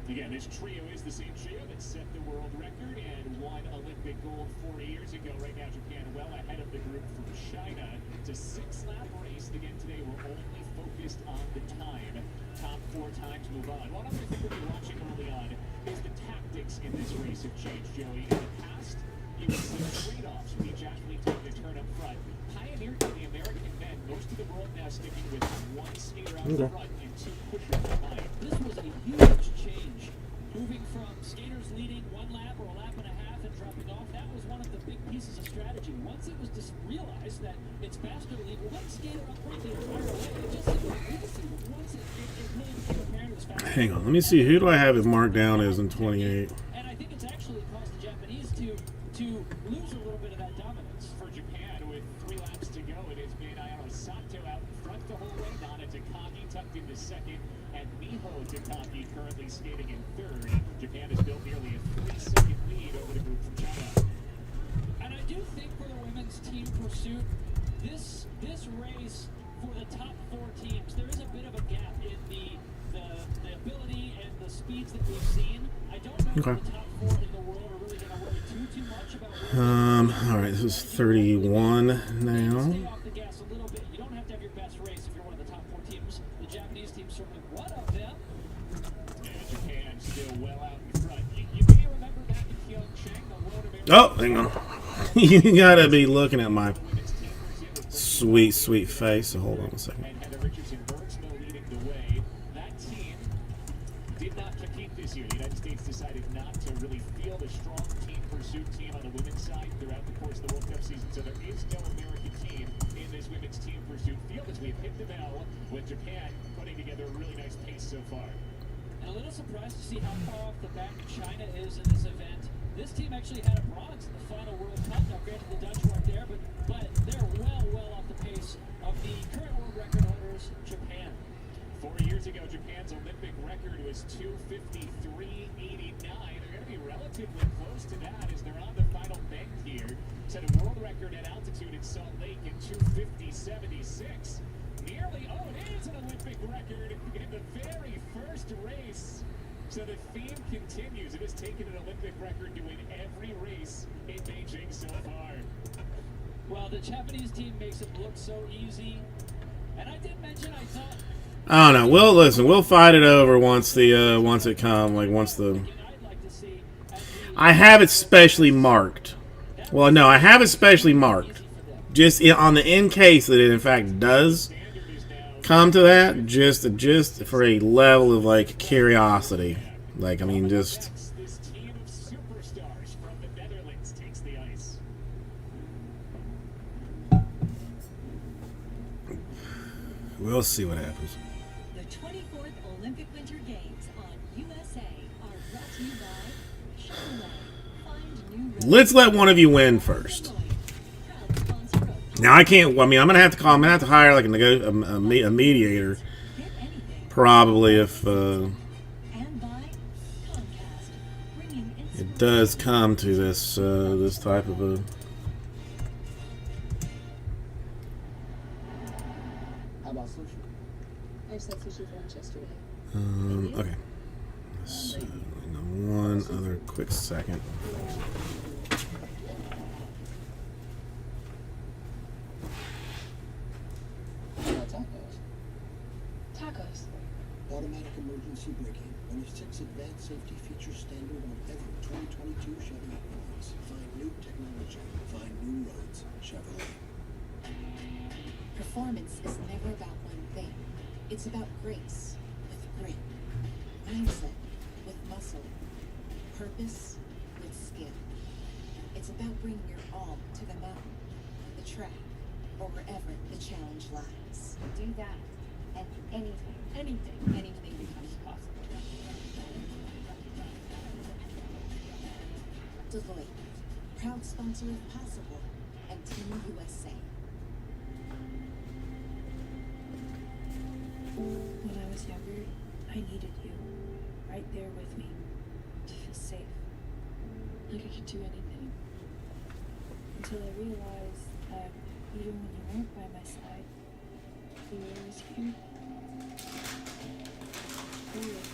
Again, this trio is the same trio that set the world record and won Olympic gold 4 years ago. Right now, Japan well ahead of the group from China. It's a 6-lap race. Again, today we're only focused on the time. Top 4 times move on. One other thing we'll be watching early on is the tactics in this race have changed, Joey. In the past, you would see trade-offs with each athlete taking a turn up front. Pioneered by the American men, most of the world now sticking with 1 skater out front and 2 pushers behind. This was a huge change. Moving from skaters leading 1 lap or a lap and a half and dropping off, that was one of the big pieces of strategy. Once it was just realized that it's faster to leave 1 skater up front the entire way, it just seemed like easy. Once it really became apparent it was faster. Hang on, let me see. Who do I have it marked down as in 28? And I think it's actually caused the Japanese to lose a little bit of that dominance. For Japan, with 3 laps to go, it has been Ayano Sato out in front the whole way, Nana Takagi tucked into second, and Miho Takagi currently skating in third. Japan has built nearly a 3-second lead over the group from China. And I do think for the women's team pursuit, this race for the top 4 teams, there is a bit of a gap in the ability and the speeds that we've seen. I don't know if the top 4 in the world are really going to worry too much about. All right, this is 31 now. Stay off the gas a little bit. You don't have to have your best race if you're one of the top 4 teams. The Japanese team certainly one of them. And Japan still well out in front. You may remember back in Pyeongchang, the World American. Oh, hang on. You gotta be looking at my sweet, sweet face. So hold on a second. And Heather Richardson Bergsma leading the way. That team did not compete this year. The United States decided not to really field a strong team pursuit team on the women's side throughout the course of the World Cup season. So there is no American team in this women's team pursuit field as we've hit the bell with Japan putting together a really nice pace so far. And a little surprised to see how far off the back China is in this event. This team actually had a bronze in the final World Cup. Now, granted, the Dutch weren't there, but they're well off the pace of the current world record holders, Japan. 4 years ago, Japan's Olympic record was 253.89. They're going to be relatively close to that as they're on the final bend here. Set a world record at altitude in Salt Lake in 250.76. Nearly, it is an Olympic record in the very first race. So the theme continues. It has taken an Olympic record to win every race in Beijing so far. Well, the Japanese team makes it look so easy. And I did mention I thought... I don't know. We'll listen. We'll fight it over once it comes. Like once the. I have it specially marked. Well, no, I have it specially marked. Just on the in case that it in fact does come to that, just for a level of like curiosity. Like I mean, just. This team of superstars from the Netherlands takes the ice. We'll see what happens. The 24th Olympic Winter Games on USA are brought to you by Chevrolet. Find new roads. Let's let one of you win first. Now I can't. I mean, I'm gonna have to call. I'm gonna have to hire like a mediator, probably if it does come to this this type of a. How about sushi? I just had sushi for lunch yesterday. Okay. So, one other quick second. Tacos. Automatic emergency braking. 106 advanced safety features standard on every 2022 Chevy Equinox. Find new technology. Find new roads. Chevrolet. Performance is never about one thing. It's about grace with grit, mindset with muscle, purpose with skill. It's about bringing your all to the mountain, the track, or wherever the challenge lies. Do that, and anything becomes possible. Deloitte, proud sponsor of Possible and Team USA. When I was younger, I needed you, right there with me, to feel safe. like I could do anything. Until I realized that even when you weren't by my side, you were always here. Always.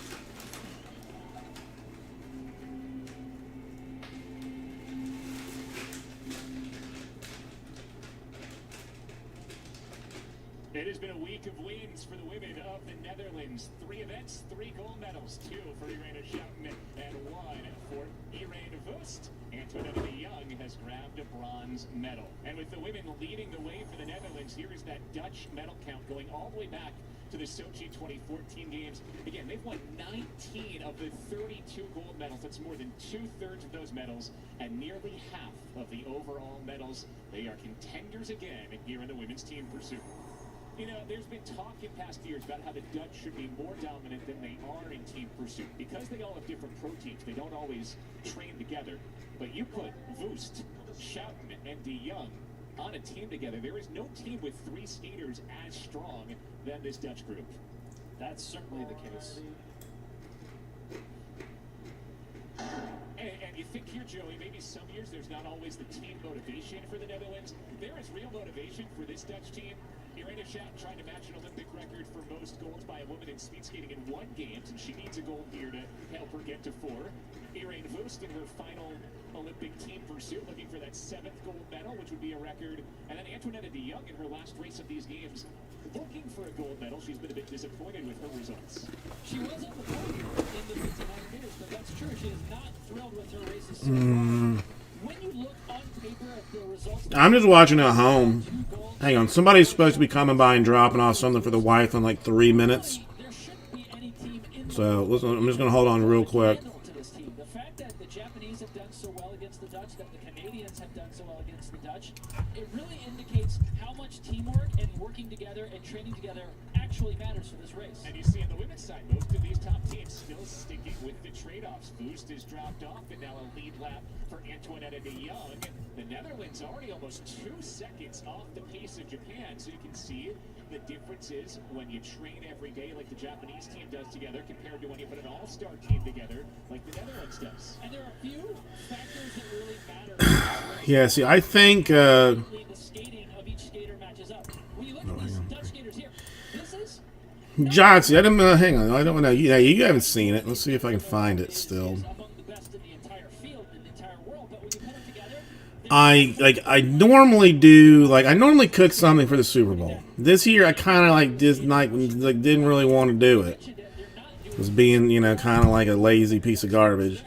It has been a week of wins for the women of the Netherlands. 3 events, 3 gold medals, 2 for Irene Schouten and 1 for Irene Wust. Antoinette de Jong has grabbed a bronze medal. And with the women leading the way for the Netherlands, here is that Dutch medal count going all the way back to the Sochi 2014 games. Again, they've won 19 of the 32 gold medals. That's more than 2/3 of those medals and nearly half of the overall medals. They are contenders again here in the women's team pursuit. You know, there's been talk in past years about how the Dutch should be more dominant than they are in team pursuit. Because they all have different pro teams, they don't always train together. But you put Wust, Schouten, and de Jong on a team together, there is no team with 3 skaters as strong than this Dutch group. That's certainly the case. And you think here, Joey, maybe some years there's not always the team motivation for the Netherlands. There is real motivation for this Dutch team. Irene Schouten trying to match an Olympic record for most goals by a woman in speed skating in 1 game, and she needs a goal here to help her get to 4. Irene Wust in her final Olympic team pursuit, looking for that 7th gold medal, which would be a record. And then Antoinette de Jong in her last race of these games, looking for a gold medal. She's been a bit disappointed with her results. She was on the podium in the 59 meters, but that's true. She is not thrilled with her races so far. When you look on paper at the results, I'm just watching at home. Hang on, somebody's supposed to be coming by and dropping off something for the wife in like 3 minutes. So listen, I'm just gonna hold on real quick. the fact that the Japanese have done so well against the Dutch, that the Canadians have done so well against the Dutch, it really indicates how much teamwork and working together and training together actually matters for this race. And you see on the women's side, most of these top teams still sticking with the trade-offs. Wust has dropped off, and now a lead lap for Antoinette de Jong. The Netherlands already almost 2 seconds off the pace of Japan, so you can see the difference is when you train every day like the Japanese team does together compared to when you put an all-star team together like the Netherlands does. And there are a few factors that really matter. Yeah, see, I think The skating of each skater matches up. When you look at these Dutch skaters here, this is Johnsy, I didn't hang on, I don't know. Yeah, you haven't seen it. Let's see if I can find it still. I normally do, like, I normally cook something for the Super Bowl. This year I kind of like didn't really want to do it. It was being, you know, kind of like a lazy piece of garbage.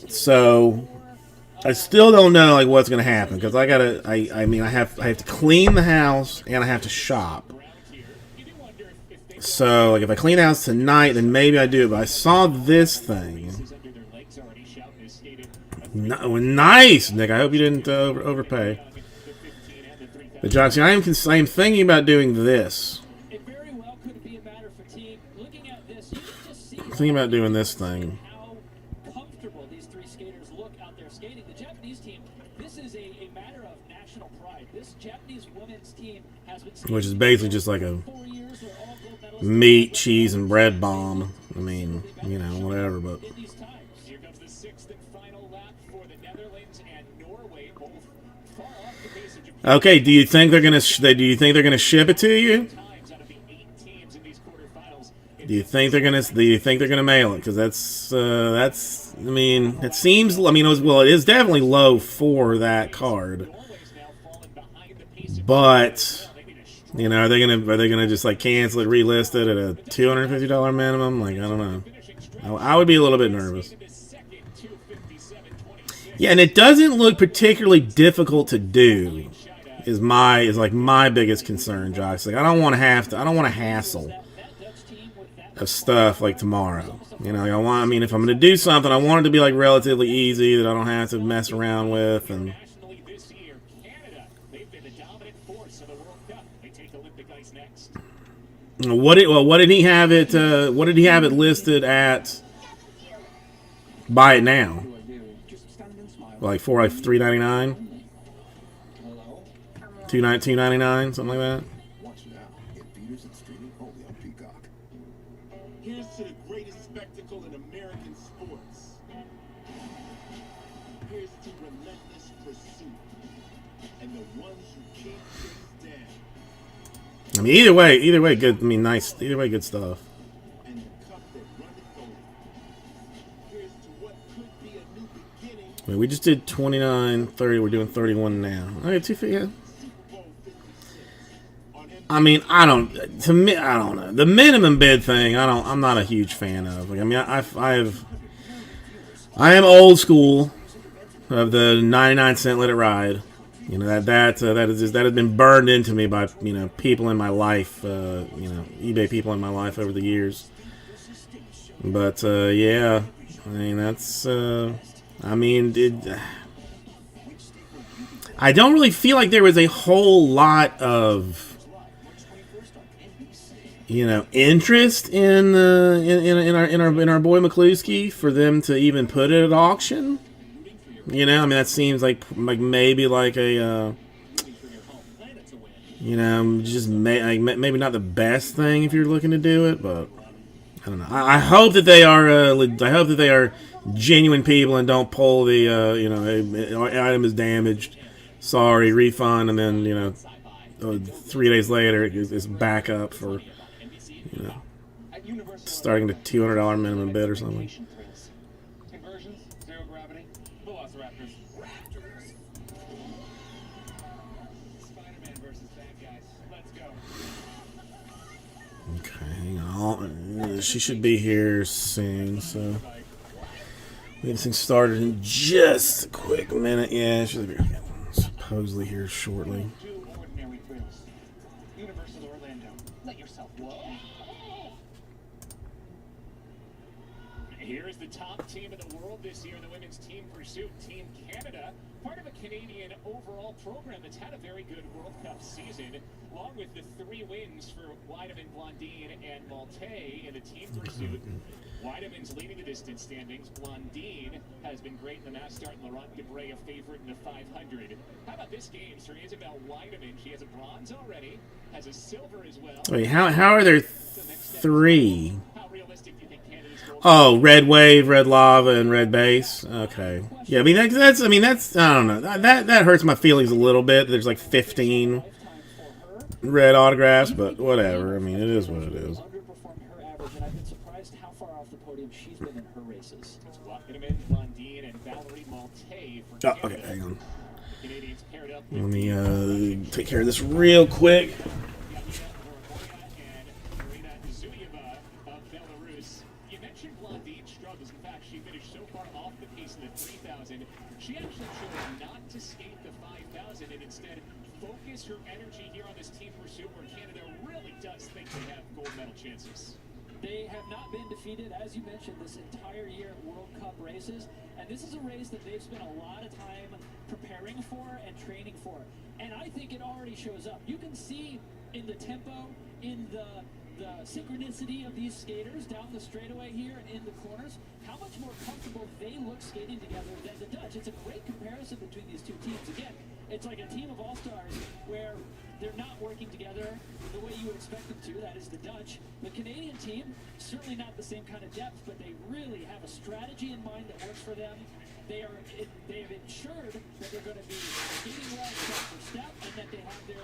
So I still don't know like what's gonna happen because I have to clean the house and I have to shop. So like if I clean the house tonight, then maybe I do it. But I saw this thing. Nice, Nick. I hope you didn't overpay. But Johnson, I'm thinking about doing this. Thinking about doing this thing. comfortable these 3 skaters look out there skating. The Japanese team, this is a matter of national pride. This Japanese women's team has been skating Which is basically just like a meat, cheese, and bread bomb. I mean, you know, whatever, but... Here comes the 6th and final lap for the Netherlands and Norway, both far off the pace of Japan. Okay, do you think they're gonna ship it to you? Do you think they're gonna mail it? Because that's I mean, it seems, I mean, it is definitely low for that card. But you know, are they gonna just like cancel it, relist it at a $250 minimum? Like, I don't know. I would be a little bit nervous. Yeah, and it doesn't look particularly difficult to do. Is like my biggest concern, Josh. Like, I don't want to hassle of stuff like tomorrow. You know, like I mean, if I'm gonna do something, I want it to be like relatively easy that I don't have to mess around with. And what did he have it? What did he have it listed at? Buy it now. Like for like $3.99, $2.99, something like that. Here's to the greatest spectacle in American sports. and the ones you can't chase down. I mean, either way, good. I mean, nice. Either way, good stuff. And the cup that runneth over. Here's to what could be a new beginning. I mean, we just did 29, 30. We're doing 31 now. Okay, 250. Yeah. I mean, I don't know. The minimum bid thing, I'm not a huge fan of. Like, I mean, I am old school of the 99-cent let it ride. You know, that has been burned into me by, you know, people in my life, you know, eBay people in my life over the years. But yeah, I mean, that's I mean, I don't really feel like there was a whole lot of, you know, interest in our boy McCluskey for them to even put it at auction. You know, I mean, that seems like maybe like a you know, just maybe not the best thing if you're looking to do it, but I don't know. I hope that they are I hope that they are genuine people and don't pull the you know, item is damaged, sorry, refund, and then, you know, 3 days later it's back up for, you know, starting at $200 minimum bid or something. Conversions, zero gravity, Velociraptors. Spider-Man versus bad guys. Let's go. Okay, hang on. She should be here soon, so we get this thing started in just a quick minute. Yeah, she'll be supposedly here shortly. Two ordinary thrills. Universal Orlando. Let yourself whoa. Here is the top team in the world this year in the women's team pursuit, Team Canada, part of a Canadian overall program that's had a very good World Cup season, along with the 3 wins for Weideman, Blondine, and Malte in the team pursuit. Weideman's leading the distance standings. Blondine has been great in the mass start, and Laurent Debray a favorite in the 500. How about this game? So Isabel Weideman, she has a bronze already, has a silver as well. Wait, how are there 3? Oh, Red Wave, Red Lava, and Red Base. Okay, yeah. I mean, that's I don't know. That hurts my feelings a little bit. There's like 15 red autographs, but whatever. I mean, it is what it is. Underperformed her average, and I've been surprised how far off the podium she's been in her races. Weideman, Blondine, and Valerie Malte for Oh, okay, hang on. Let me take care of this real quick. She actually chose not to skate the 5,000 and instead focus her energy here on this team pursuit where Canada really does think they have gold medal chances. They have not been defeated, as you mentioned, this entire year at World Cup races, and this is a race that they've spent a lot of time preparing for and training for, and I think it already shows up. You can see in the tempo, in the synchronicity of these skaters down the straightaway here and in the corners, how much more comfortable they look skating together than the Dutch. It's a great comparison between these two teams. Again, it's like a team of all-stars where they're not working together the way you would expect them to. That is the Dutch. The Canadian team, certainly not the same kind of depth, but they really have a strategy in mind that works for them. They have ensured that they're going to be skating well step for step, and that they have their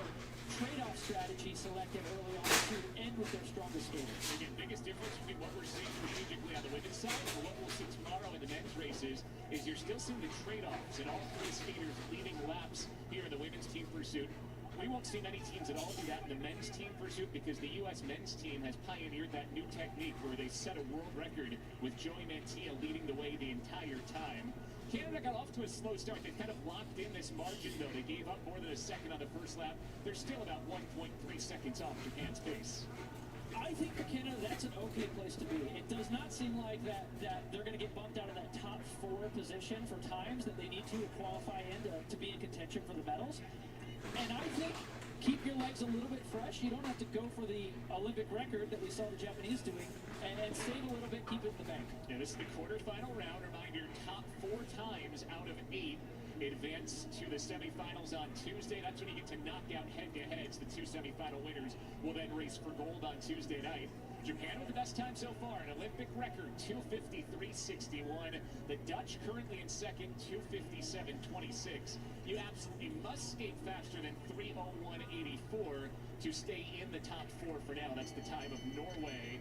trade-off strategy selected early on to end with their strongest skaters. The biggest difference between what we're seeing strategically on the women's side and what we'll see tomorrow in the men's races is you're still seeing the trade-offs and all 3 skaters leading laps here in the women's team pursuit. We won't see many teams at all do that in the men's team pursuit because the U.S. men's team has pioneered that new technique where they set a world record with Joey Mantilla leading the way the entire time. Canada got off to a slow start. They kind of locked in this margin, though. They gave up more than a second on the first lap. They're still about 1.3 seconds off Japan's pace. I think for Canada, that's an okay place to be. It does not seem like that they're going to get bumped out of that top 4 position for times that they need to qualify in to be in contention for the medals. And I think keep your legs a little bit fresh. You don't have to go for the Olympic record that we saw the Japanese doing, and save a little bit, keep it in the bank. Yeah, this is the quarterfinal round. Reminder, top 4 times out of 8 advance to the semifinals on Tuesday. That's when you get to knock out head-to-heads. The 2 semifinal winners will then race for gold on Tuesday night. Japan with the best time so far, an Olympic record 2:53.61. The Dutch currently in second, 2:57.26. You absolutely must skate faster than 3:01.84 to stay in the top four for now. That's the time of Norway.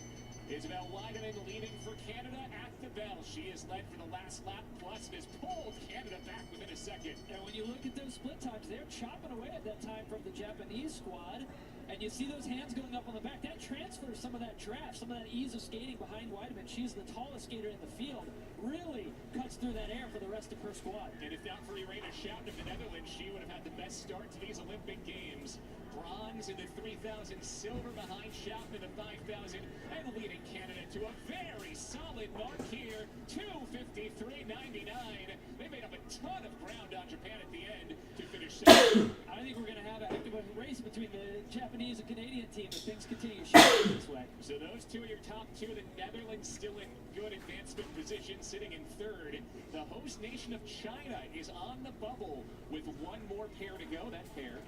Isabel Weideman leading for Canada at the bell. She is led for the last lap, plus has pulled Canada back within a second. And when you look at those split times, they're chopping away at that time from the Japanese squad. And you see those hands going up on the back. That transfers some of that draft, some of that ease of skating behind Weideman. She's the tallest skater in the field. Really cuts through that air for the rest of her squad. And if not for Irene Schouten of the Netherlands, she would have had the best start to these Olympic Games. Bronze in the 3,000, silver behind Schouten in the 5,000, and leading Canada to a very solid mark here, 2:53.99. They made up a ton of ground on Japan at the end to finish second. I think we're going to have a heck of a race between the Japanese and Canadian team if things continue shifting this way. So those two are your top two. The Netherlands still in good advancement position, sitting in third. The host nation of China is on the bubble with one more pair to go. That pair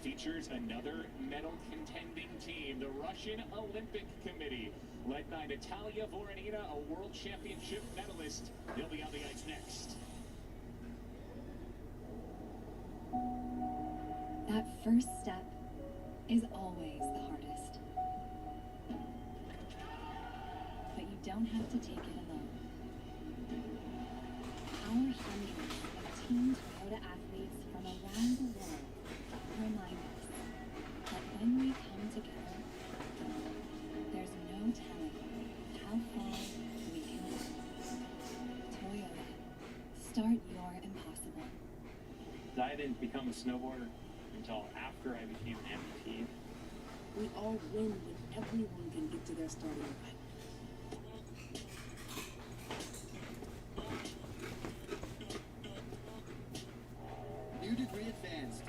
features another medal contending team, the Russian Olympic Committee, led by Natalia Voronina, a world championship medalist. They'll be on the ice next. That first step is always the hardest. But you don't have to take it alone. Our hundreds of Team Toyota athletes from around the world remind us that when we come together, there's no telling how far we can go. Toyota, start your impossible. I didn't become a snowboarder until after I became an amputee. We all win when everyone can get to their starting line. New degree advanced.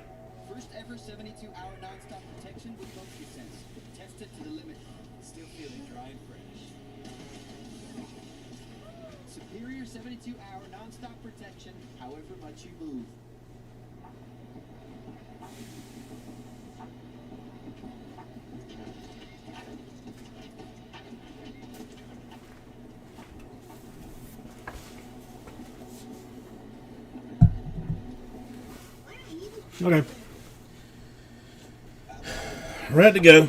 First ever 72-hour non-stop protection with MotionSense. Tested to the limit. Still feeling dry and fresh. Superior 72-hour non-stop protection, however much you move. Okay. Ready to go.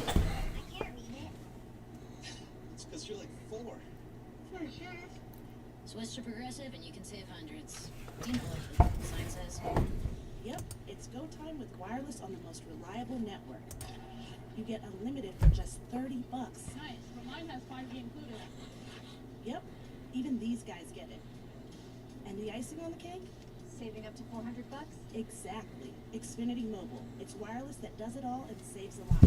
It's because you're like 4. Switch to Progressive and you can save hundreds. You know what the sign says. Yep, it's go time with wireless on the most reliable network. You get unlimited for just $30. Nice, but mine has 5G included. Yep, even these guys get it. And the icing on the cake? Saving up to $400? Exactly. Xfinity Mobile. It's wireless that does it all and saves a lot.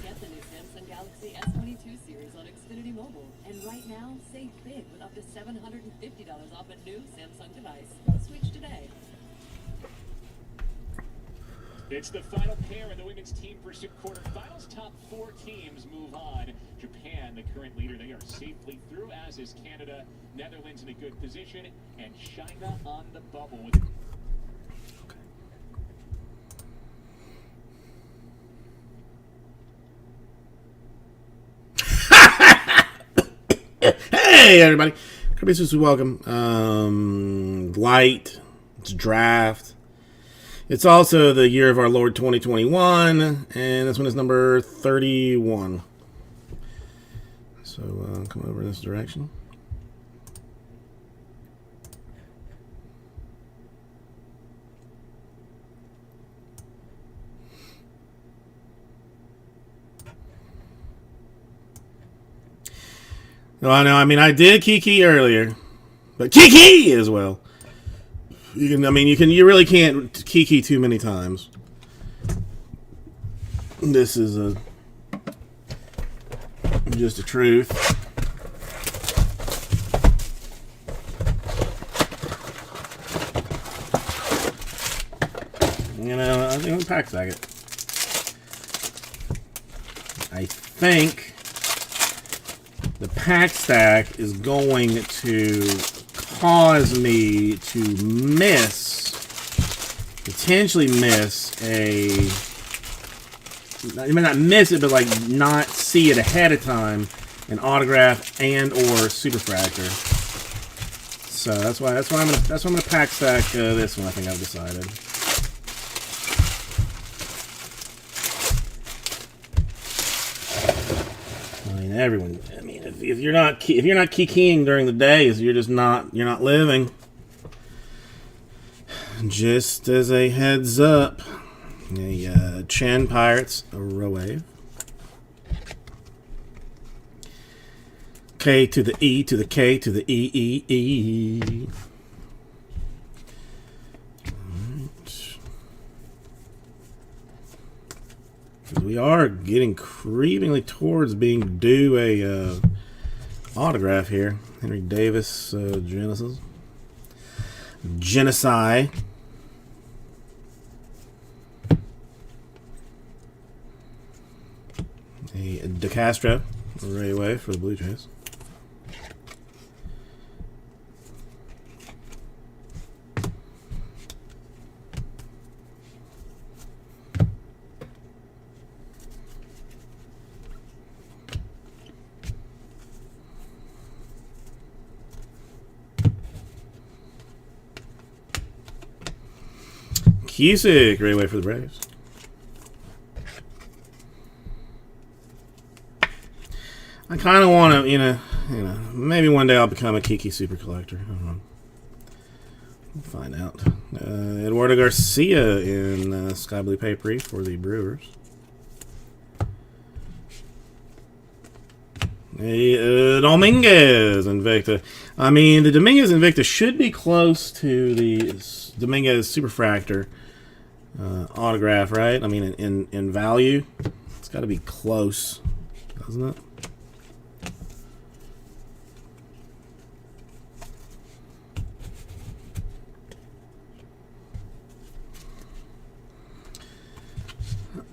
Get the new Samsung Galaxy S22 series on Xfinity Mobile. And right now, save big with up to $750 off a new Samsung device. Switch today. It's the final pair in the women's team pursuit quarterfinals. Top 4 teams move on. Japan, the current leader, they are safely through, as is Canada. Netherlands in a good position, and China on the bubble with Hey everybody, Kirby Susu, welcome. Light, it's draft. It's also the year of our Lord 2021, and this one is number 31. So come over in this direction. No, I know. I mean, I did Kiki earlier, but Kiki as well. You can. I mean, you really can't Kiki too many times. This is just the truth. You know, I think pack sack it. I think the pack stack is going to cause me to potentially miss I may not miss it, but like not see it ahead of time an autograph and or superfractor. So that's why I'm gonna pack stack this one. I think I've decided. I mean, everyone. I mean, if you're not keying during the day, you're not living. Just as a heads up, a Chen Pirates row wave. K to the E to the K to the E E E. Because we are getting creepingly towards being due a autograph here. Henry Davis Genesis. Genocide. A DeCastro Rayway for the Blue Jays. Cusick, Rayway for the Braves. I kind of want to, you know, maybe one day I'll become a Kiki super collector. I don't know. We'll find out. Eduardo Garcia in Sky Blue Papery for the Brewers. Dominguez Invicta. I mean, the Dominguez Invicta should be close to the Dominguez Superfractor autograph, right? I mean, in value, it's got to be close, doesn't it?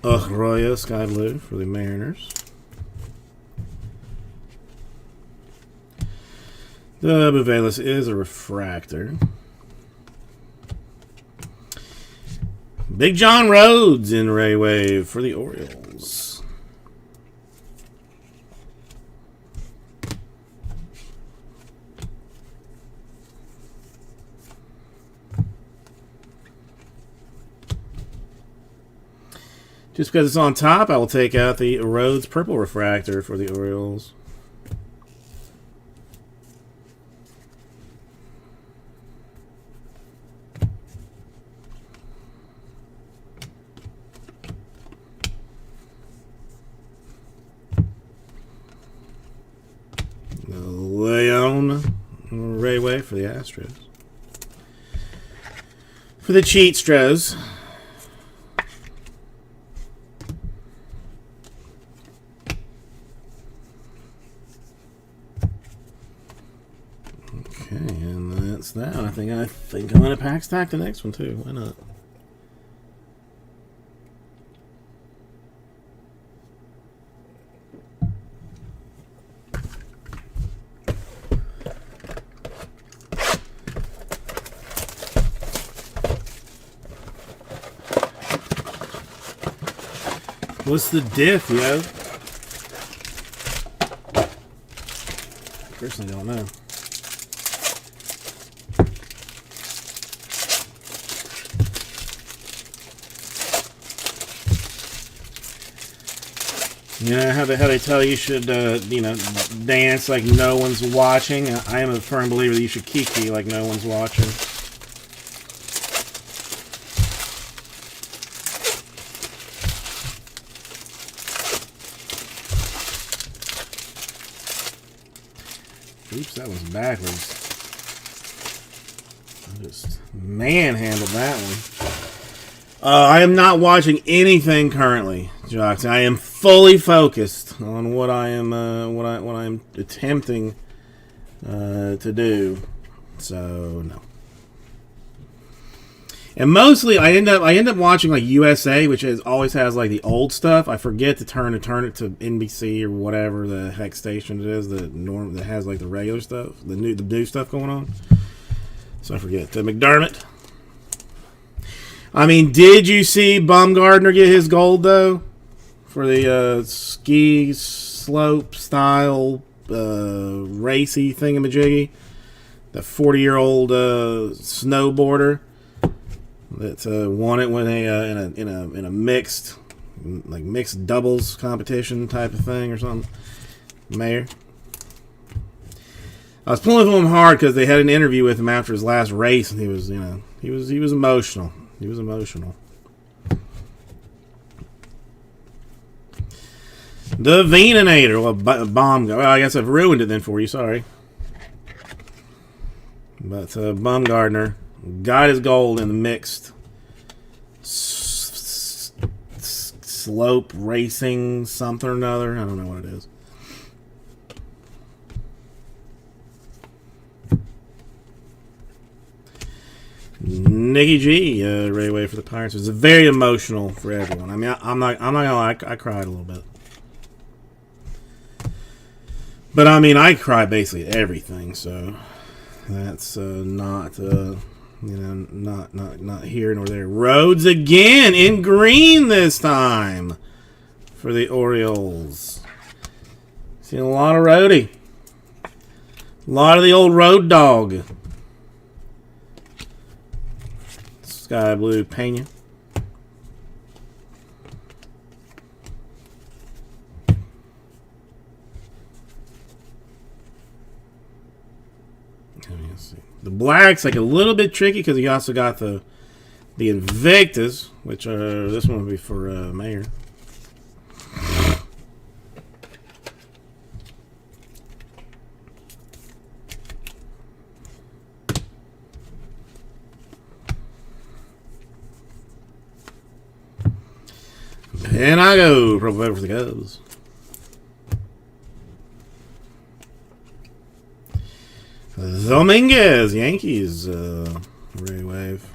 Arroyo Sky Blue for the Mariners. The Buvelis is a refractor. Big John Rhodes in Ray Wave for the Orioles. Just because it's on top, I will take out the Rhodes Purple Refractor for the Orioles. Leon Rayway for the Astros. For the Cheatstros. Okay, and that's that. I think I'm gonna pack stack the next one too. Why not? What's the diff, yo? Personally, don't know. You know how they tell you should, you know, dance like no one's watching? I am a firm believer that you should kiki like no one's watching. Oops, that was backwards. I just manhandled that one. I am not watching anything currently, Jocks. I am fully focused on what I am what I'm attempting to do. So no. And mostly I end up watching like USA, which always has like the old stuff. I forget to turn it to NBC or whatever the heck station it is that has like the regular stuff, the new stuff going on. So I forget. McDermott. I mean, did you see Bumgardner get his gold though for the ski slope style racy thingamajiggy. The 40-year-old snowboarder that won it when in a mixed doubles competition type of thing or something. Mayor. I was pulling for him hard because they had an interview with him after his last race, and he was emotional. He was emotional. The Veninator. Well, bomb. Well, I guess I've ruined it then for you. Sorry. But Bumgardner got his gold in the mixed slope racing something or another. I don't know what it is. Nikki G, Ray Way for the Pirates. It was very emotional for everyone. I mean, I'm not gonna lie, I cried a little bit. But I mean, I cry basically at everything, so that's not not here nor there. Rhodes again in green this time for the Orioles. Seen a lot of Rhodey. A lot of the old Road Dog. Sky Blue Pena. The black's like a little bit tricky because you also got the Invictus, which this one would be for Mayor. And I go purple for the Cubs. Dominguez, Yankees, Ray Wave.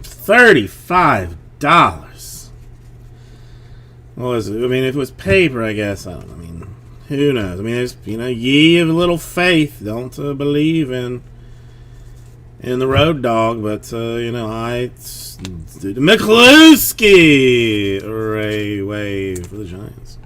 $35. What was it? I mean, if it was paper, I guess. I don't know. I mean, who knows? I mean, there's, ye of little faith don't believe in the Road Dog, but McCluskey, Ray Wave for the Giants.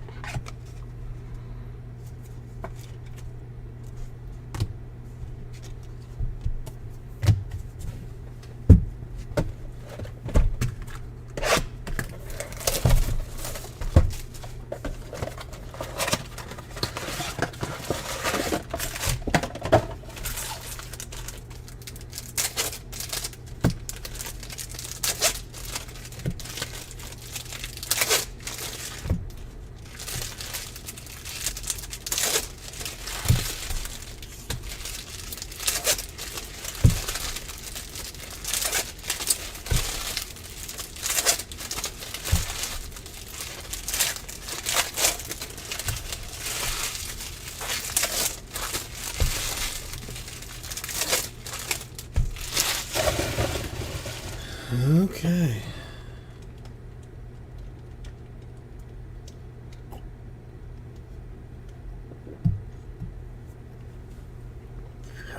Okay.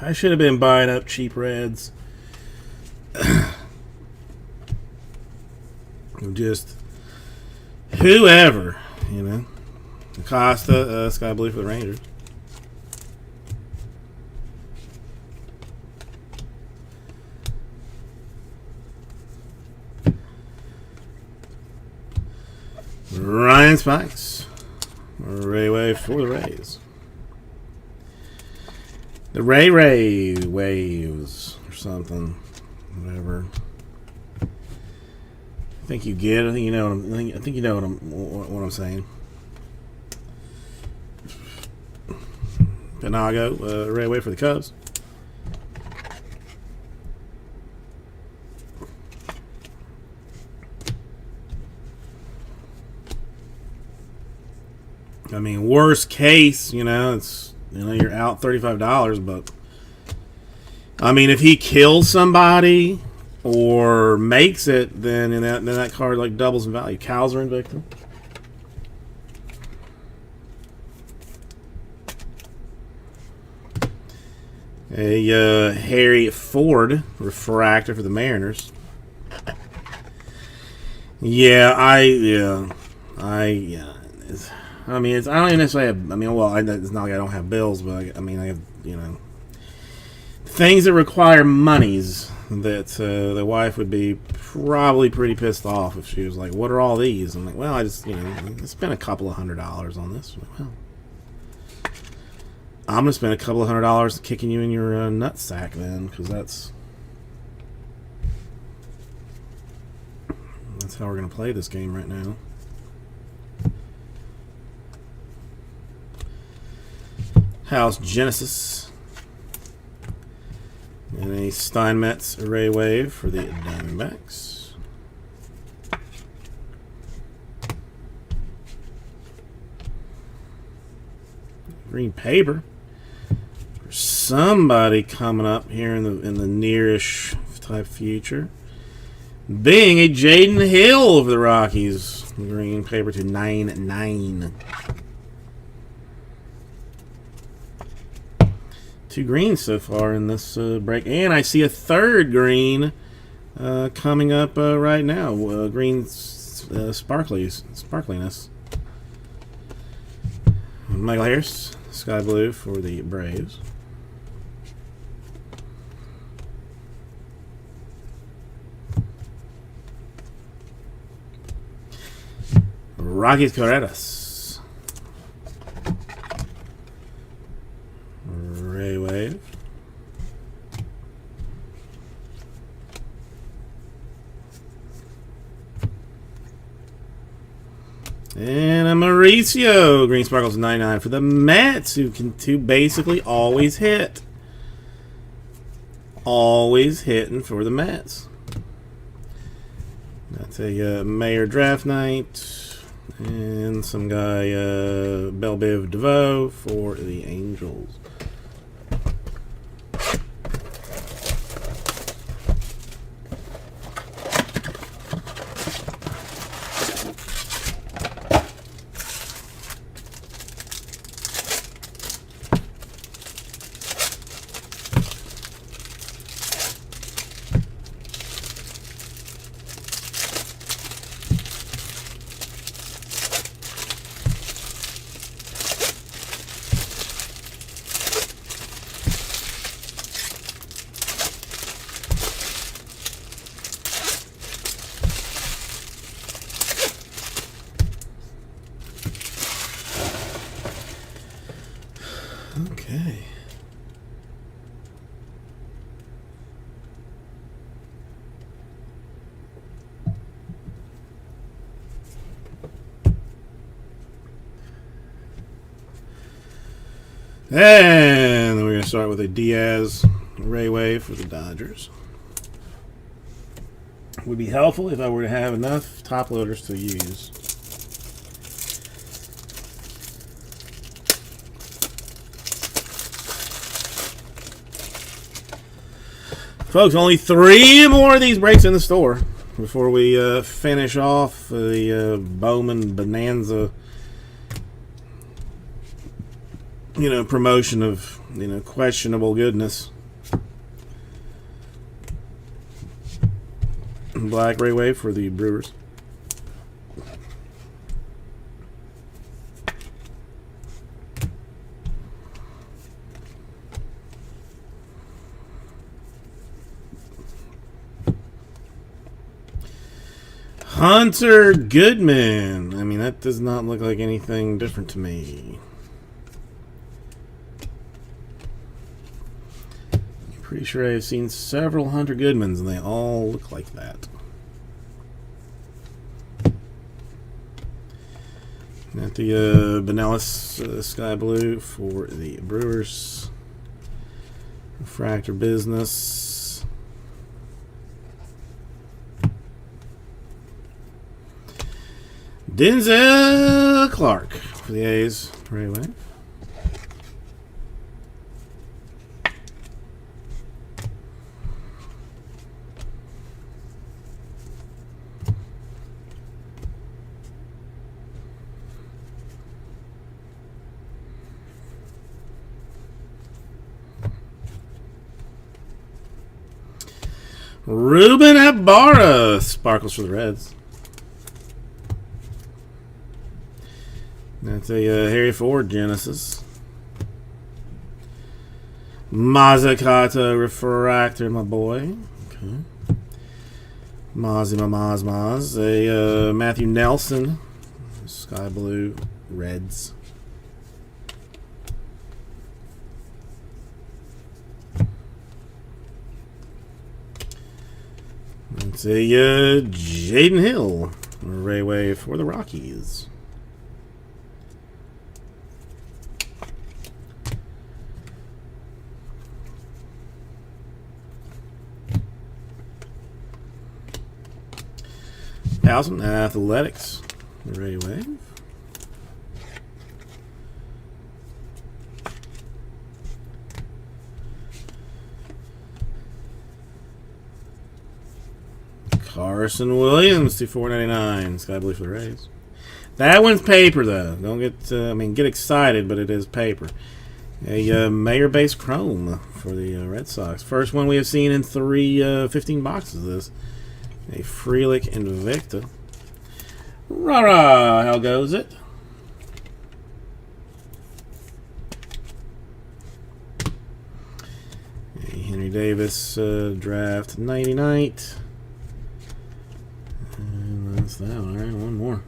I should have been buying up cheap reds. Just whoever, Acosta, Sky Blue for the Rangers. Ryan Spikes, Ray Wave for the Rays. The Ray Waves or something, whatever. I think you get. I think you know. I think you know what I'm saying. Panago, Ray Wave for the Cubs. I mean, worst case, it's you're out $35, but I mean, if he kills somebody or makes it, then that card like doubles in value. Cows are Invicta. A Harry Ford refractor for the Mariners. Yeah, I mean, I don't even necessarily have, I mean, well, it's not like I don't have bills, but I mean, I have, you know, things that require monies that the wife would be probably pretty pissed off if she was like, what are all these? I'm like, well, I just, you know, I spent a couple of $100s on this. Well, I'm going to spend a couple of $100 kicking you in your nutsack then, because that's how we're going to play this game right now. House Genesis. And a Steinmetz Array Wave for the Diamondbacks. Green paper for somebody coming up here in the nearish type future. Being a Jaden Hill for the Rockies. Green paper to 99. 2 greens so far in this break. And I see a third green coming up right now. Green sparkliness. Michael Harris, sky blue for the Braves. Rockies Correras. Ray Wave. And a Mauricio Green Sparkles 99 for the Mets, who basically always hit. Always hitting for the Mets. That's a Mayor Draft Night. And some guy, Belbiv DeVoe for the Angels. Okay. And then we're going to start with a Diaz Ray Wave for the Dodgers. Would be helpful if I were to have enough top loaders to use. Folks, only 3 more of these breaks in the store before we finish off the Bowman Bonanza, promotion of, questionable goodness. Black Ray Wave for the Brewers. Hunter Goodman. I mean, that does not look like anything different to me. I'm pretty sure I've seen several Hunter Goodmans, and they all look like that. Got the Benelis Sky Blue for the Brewers. Refractor Business. Denzel Clark for the A's. Ray Wave. Ruben Ibarra sparkles for the Reds. That's a Harry Ford Genesis. Mazzucato refractor, my boy. Okay. Maz. A Matthew Nelson, Sky Blue Reds. It's a Jaden Hill, Ray Wave for the Rockies. Thousand Athletics, Ray Wave. Carson Williams to $4.99. Sky Blue for the Rays. That one's paper though. Don't get get excited, but it is paper. A Mayor Base Chrome for the Red Sox. First one we have seen in 15 boxes of this. A Frelick Invicta. Rah-rah! How goes it? A Henry Davis Draft 99. And that's that. All right, one more.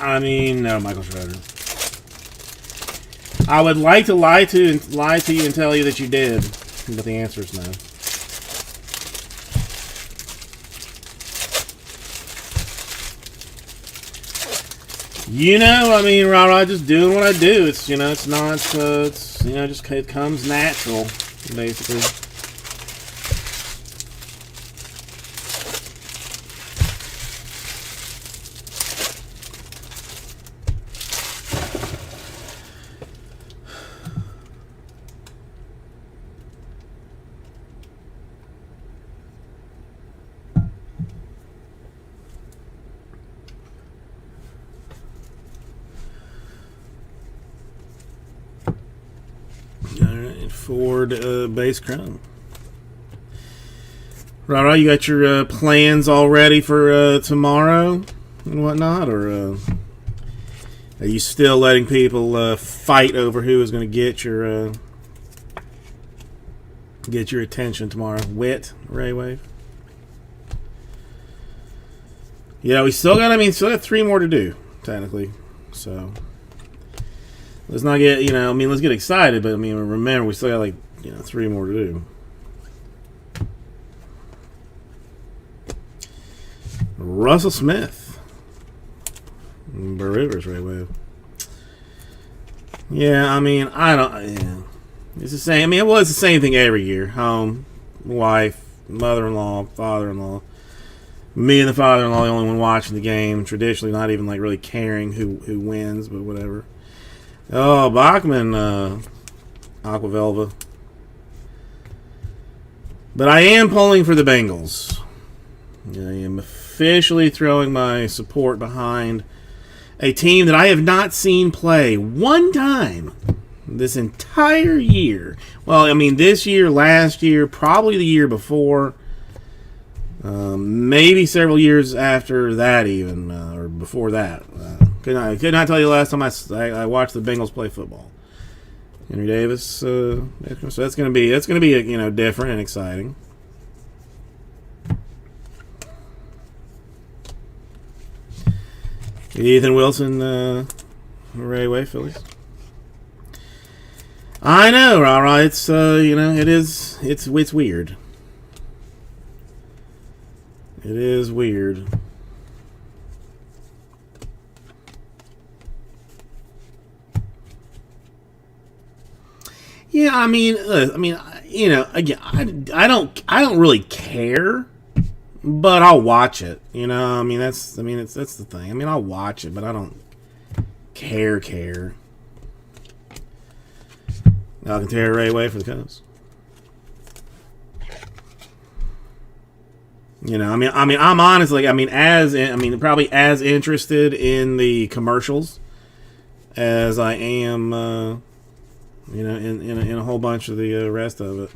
I mean, no, Michael Schroeder. I would like to lie to you and tell you that you did, but the answer is no. You know, I mean, rah-rah, just doing what I do. It's, you know, it's not, it's, you know, just, it comes natural, basically. Ford Base Chrome. Rah-rah, you got your plans all ready for tomorrow and whatnot, or are you still letting people fight over who is going to get your attention tomorrow? Wit, Ray Wave. Yeah, we still got. I mean, still got 3 more to do technically, so. Let's not get, you know, I mean, let's get excited, but I mean, remember, we still got like, you know, 3 more to do. Russell Smith. Burr Rivers, Ray Wave. Yeah, I mean, yeah. It's the same. I mean, well, it's the same thing every year. Home, wife, mother-in-law, father-in-law. Me and the father-in-law, the only one watching the game. Traditionally, not even like really caring who wins, but whatever. Oh, Bachman, Aquavelva. But I am pulling for the Bengals. I am officially throwing my support behind a team that I have not seen play one time this entire year. Well, I mean, this year, last year, probably the year before. Maybe several years after that even, or before that. Could not tell you the last time I watched the Bengals play football. Henry Davis, so that's gonna be you know, different and exciting. Ethan Wilson, Ray Way, Phillies. I know, rah-rah. It's you know, it's weird. It is weird. Yeah, I mean, you know, again, I don't really care, but I'll watch it. You know, that's the thing. I mean, I'll watch it, but I don't care. Alcantara Ray Way for the Cubs. You know, I mean, I'm honestly, probably as interested in the commercials as I am, in a whole bunch of the rest of it.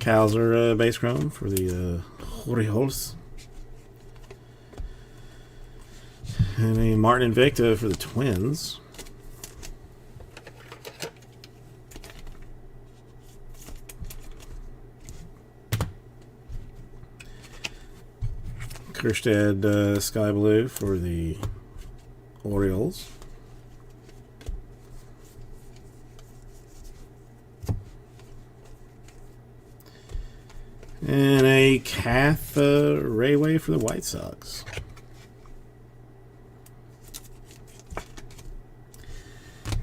Kaiser base chrome for the Orioles. And a Martin Invicta for the Twins. Kjerstad Sky Blue for the Orioles. And a Kath Rayway for the White Sox.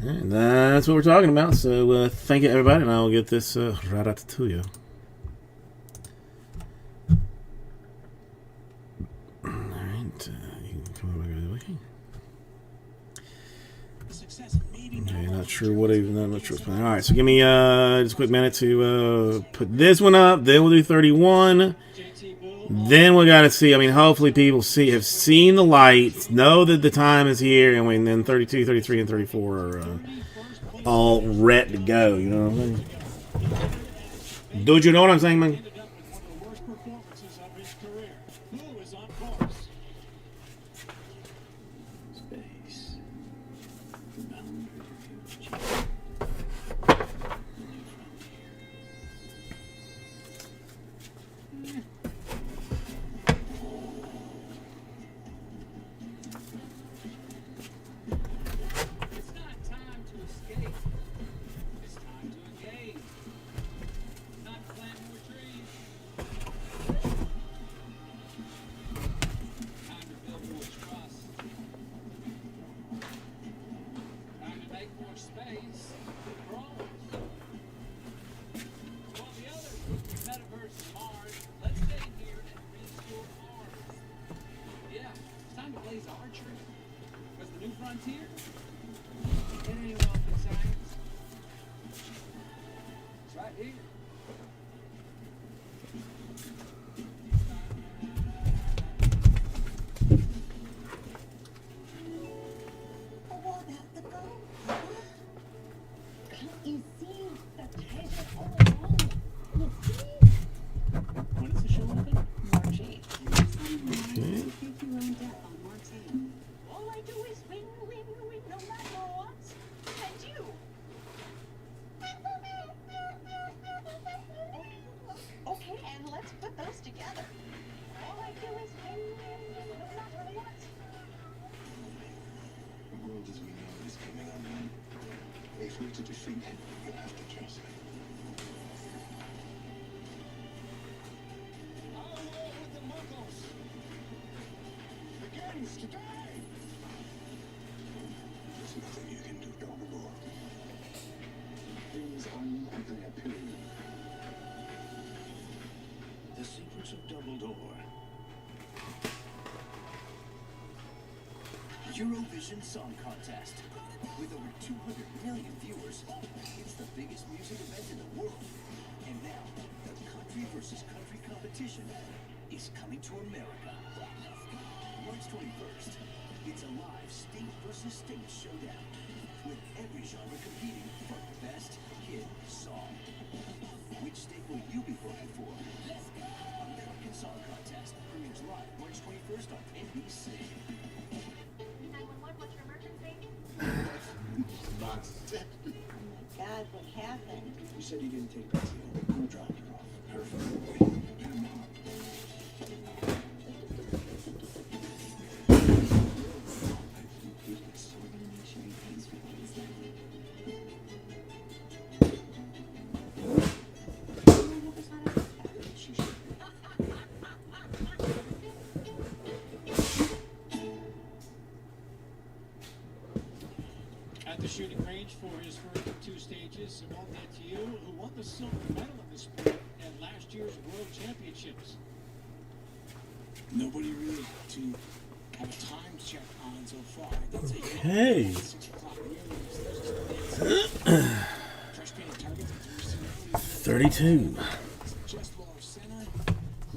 And that's what we're talking about. So thank you, everybody, and I'll get this right out to you. All right, you can come over the way. Okay, not sure what even. I'm not sure what's playing. All right, so give me just a quick minute to put this one up. Then we'll do 31. Then we got to see. I mean, hopefully people have seen the lights, know that the time is here, and then 32, 33, and 34 are all ready to go. You know what I'm saying? Do you know what I'm saying, man? To defeat him, you have to trust me. I'll roll with the Muggles. Begins today. There's nothing you can do, Dumbledore. Things are not as they appear. The Secrets of Dumbledore. Eurovision Song Contest. With over 200 million viewers, it's the biggest music event in the world. And now, the country versus country competition is coming to America. March 21st, it's a live state versus state showdown, with every genre competing for Best Hit Song. Which state will you be voting for? American Song Contest premieres live March 21st on NBC. 911, what's your emergency? Nonsense. Oh my God, what happened? You said you didn't take Betsy home. Who dropped her off? Her phone. At the shooting range for his first of two stages, Simone Détieux, who won the silver medal in the sport at last year's World Championships. Nobody really to have a time check on so far. That's Okay. 6 o'clock. 32. Just below center.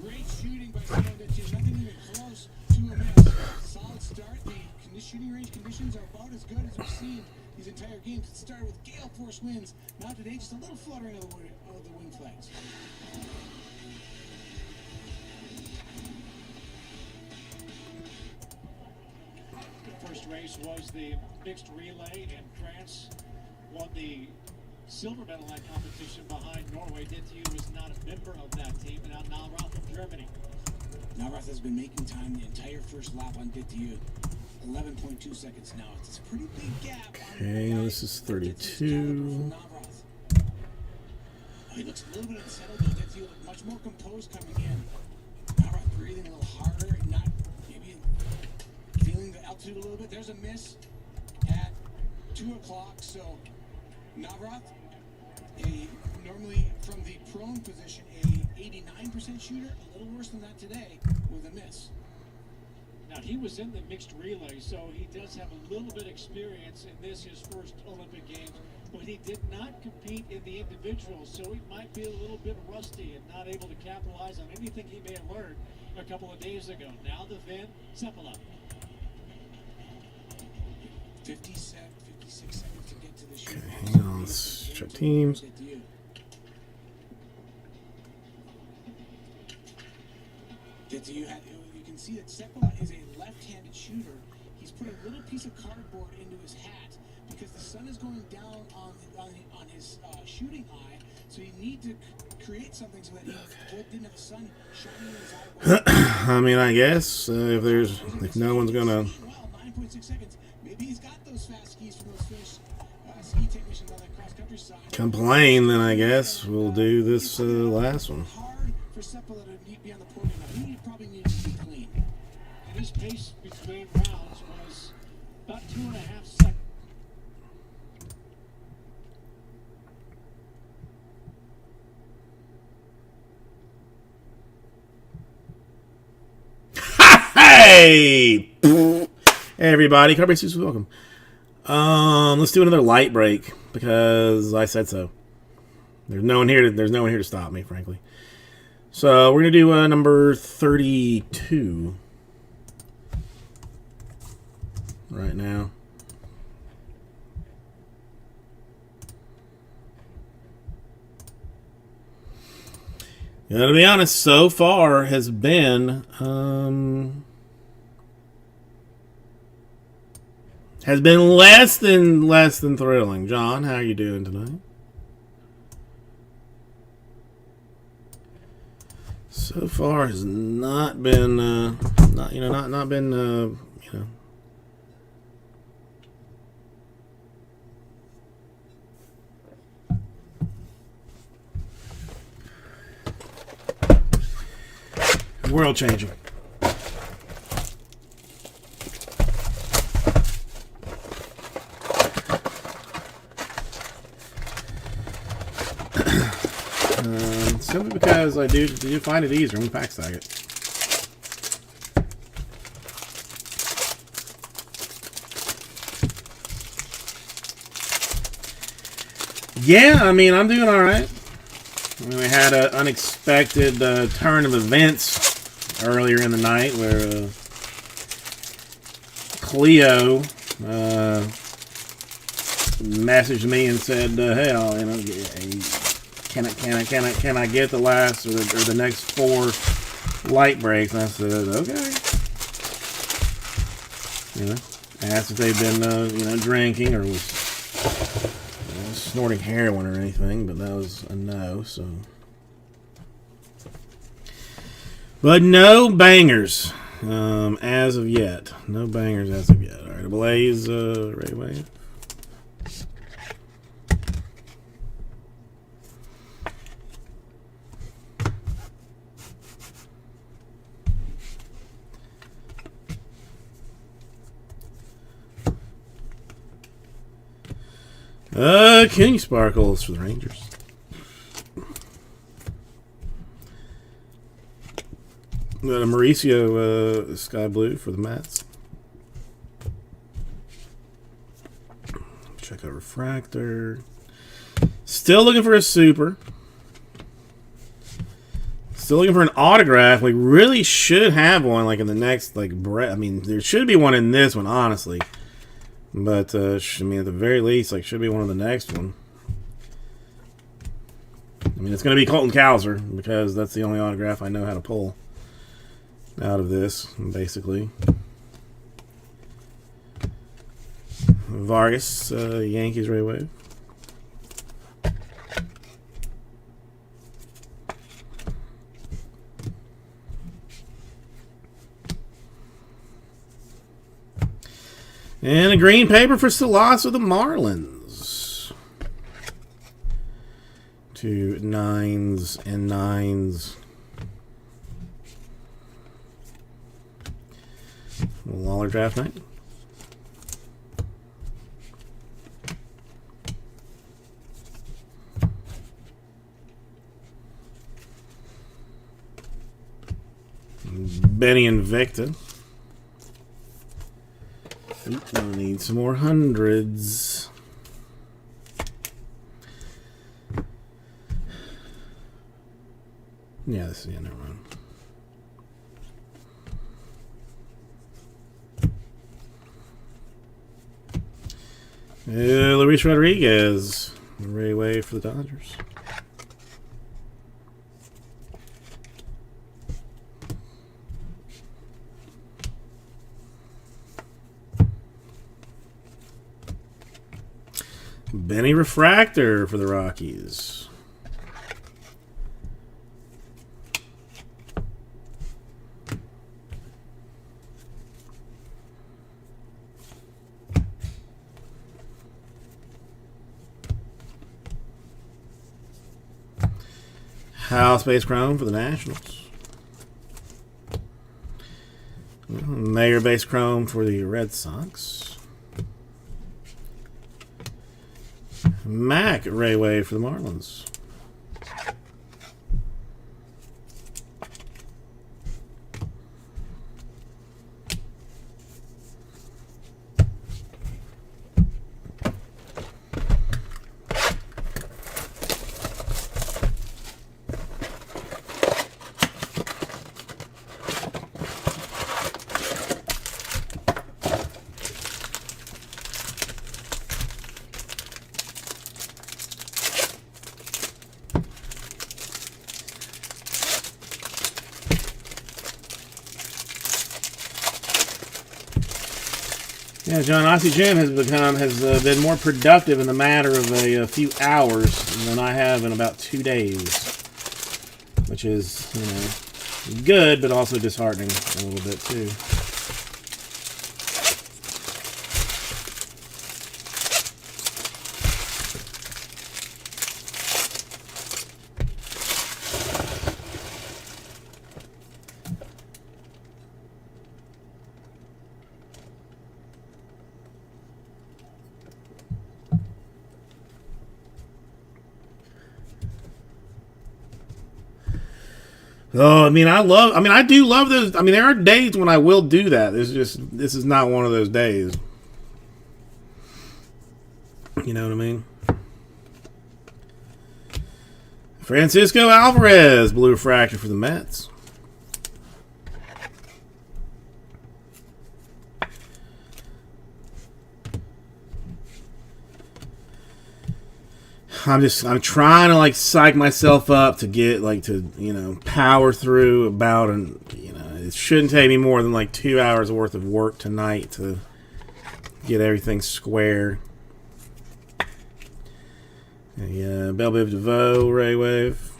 Great shooting by Simone conditions are about as good as we've seen these entire games. It started with gale force winds. Now today, just a little fluttering of the wind flags. The first race was the mixed relay, and France won the silver medal in that competition behind Norway. Dittiu was not a member of that team, and now Navrath from Germany. Navrath has been making time the entire first lap on Dittiu. 11.2 seconds now. It's a pretty big gap. Okay, this is 32. He looks a little bit unsettled, though. Dittiu looked much more composed coming in. Navrath breathing a little harder, not maybe feeling the altitude a little bit. There's a miss at 2 o'clock, so Navrath, normally from the prone position, a 89% shooter, a little worse than that today with a miss. Now, he was in the mixed relay, so he does have a little bit of experience in this, his first Olympic Games, but he did not compete in the individuals, so he might be a little bit rusty and not able to capitalize on anything he may have learned a couple of days ago. Now the Vin Seppala. 56 seconds to get to the shooter. Hang on, let's check teams. You can see that Seppala is a left-handed shooter. He's put a little piece of cardboard into his hat because the sun is going down on his shooting eye. So you need to create something so that he didn't have the sun shining in his eye. I mean, I guess if no one's gonna 9.6 seconds. Maybe he's got those fast skis from those Finnish ski technicians on that cross-country side. complain, then I guess we'll do this last one. Hard for Seppala to be on the podium. He probably needs to be clean. And his pace between rounds was about 2.5 seconds. Hey! Hey everybody, Carbon Suits, welcome. Let's do another light break because I said so. There's no one here to stop me, frankly. So we're gonna do number 32 right now. To be honest, so far has been less than thrilling. John, how are you doing tonight? So far has not been not been world changing. Simply because I do find it easier when pack stack it. Yeah, I mean, I'm doing all right. I mean, we had an unexpected turn of events earlier in the night where Cleo messaged me and said, "Hey, can I get the last or the next 4 light breaks?" And I said, "Okay." Asked if they'd been drinking or was snorting heroin or anything, but that was a no. So, but no bangers as of yet. No bangers as of yet. All right, Blaze, ready to wave. King Sparkles for the Rangers. We got a Mauricio Sky Blue for the Mets. Check out Refractor. Still looking for a super. Still looking for an autograph. We really should have one like in the next I mean, there should be one in this one, honestly. But, I mean, at the very least, like, should be one of the next one. I mean, it's going to be Colton Cowser, because that's the only autograph I know how to pull out of this, basically. Vargas, Yankees Ray Wave. And a green paper for Salas with the Marlins. 2 9s and 9s. Lawler draft night. Benny Invicta. I need some more hundreds. Yeah, this is the end of run. Luis Rodriguez. Ray Way for the Dodgers. Benny Refractor for the Rockies. House base Chrome for the Nationals. Mayor base Chrome for the Red Sox. Mac Rayway for the Marlins. Yeah, John, Aussie Jim has been more productive in the matter of a few hours than I have in about 2 days, which is, you know, good, but also disheartening a little bit too. Oh, I mean, I do love those. I mean, there are days when I will do that. This is not one of those days. You know what I mean? Francisco Alvarez, blue refractor for the Mets. I'm trying to like psych myself up to get like to, you know, power through about, and you know, it shouldn't take me more than like 2 hours worth of work tonight to get everything square. Yeah, Belle Biv DeVoe, Ray Wave.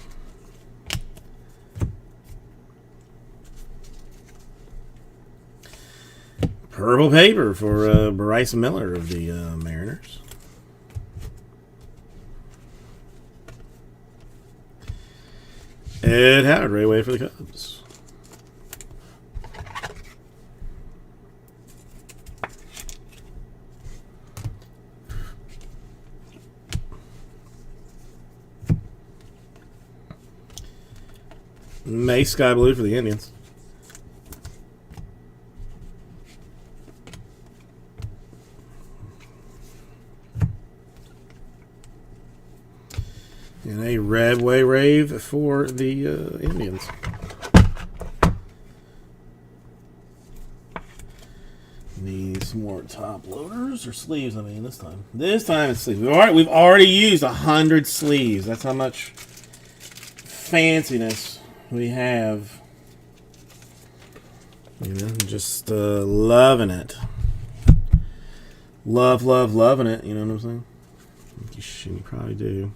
Purple paper for Bryce Miller of the Mariners. Ed Howard, Ray Way for the Cubs. May Sky Blue for the Indians. And a Red Way Rave for the Indians. These some more top loaders or sleeves. I mean, this time. This time it's sleeves. We've already used 100 sleeves. That's how much fanciness we have. You know, just loving it. Loving it. You know what I'm saying? You probably do.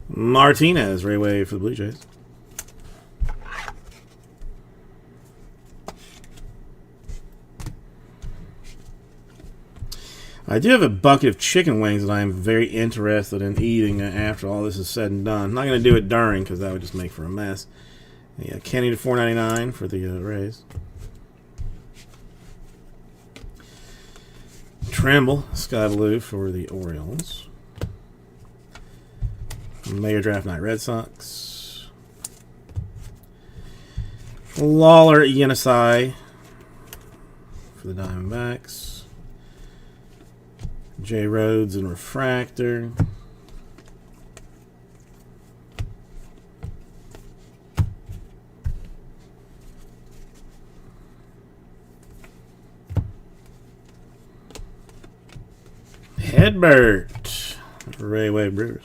Martinez, Ray Wave for the Blue Jays. I do have a bucket of chicken wings that I'm very interested in eating after all this is said and done. I'm not going to do it during because that would just make for a mess. Yeah, Kenny to $4.99 for the Rays. Trimble, Sky Blue for the Orioles. Mayor Draft Night, Red Sox. Lawler, Yenisei for the Diamondbacks. J. Rhodes and Refractor. Hedbert, Ray Wave Brewers.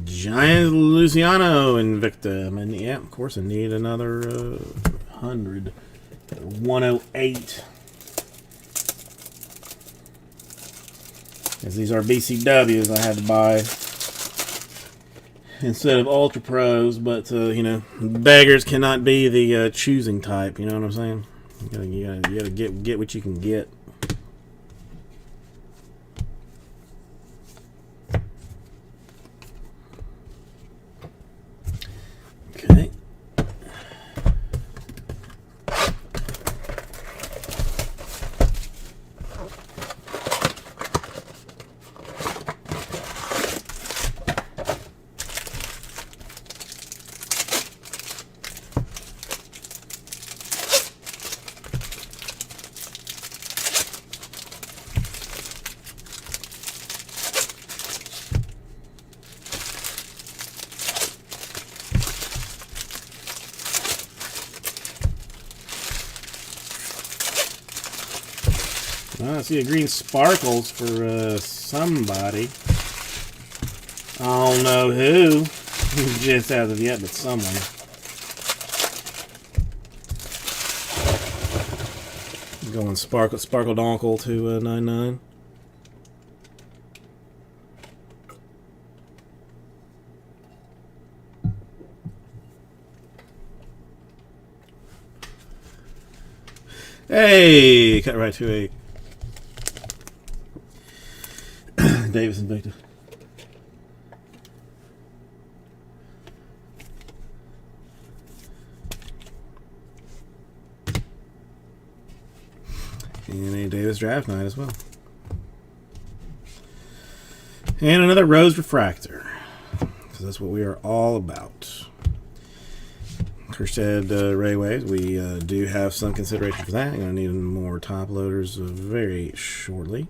Giants, Luciano Invicta. I mean, yeah, of course I need another 100. 108. As these are BCWs, I had to buy instead of Ultra Pros, but you know, beggars cannot be the choosing type. You know what I'm saying? You gotta get what you can get. Okay. I see a green sparkles for somebody. I don't know who, just as of yet, but someone. Going sparkle donkle to 99. Hey, cut right to 8. Davis and Victor. And a Davis draft night as well. And another Rose Refractor. Because that's what we are all about. Kerstead Ray Waves. We do have some consideration for that. I'm going to need more top loaders very shortly.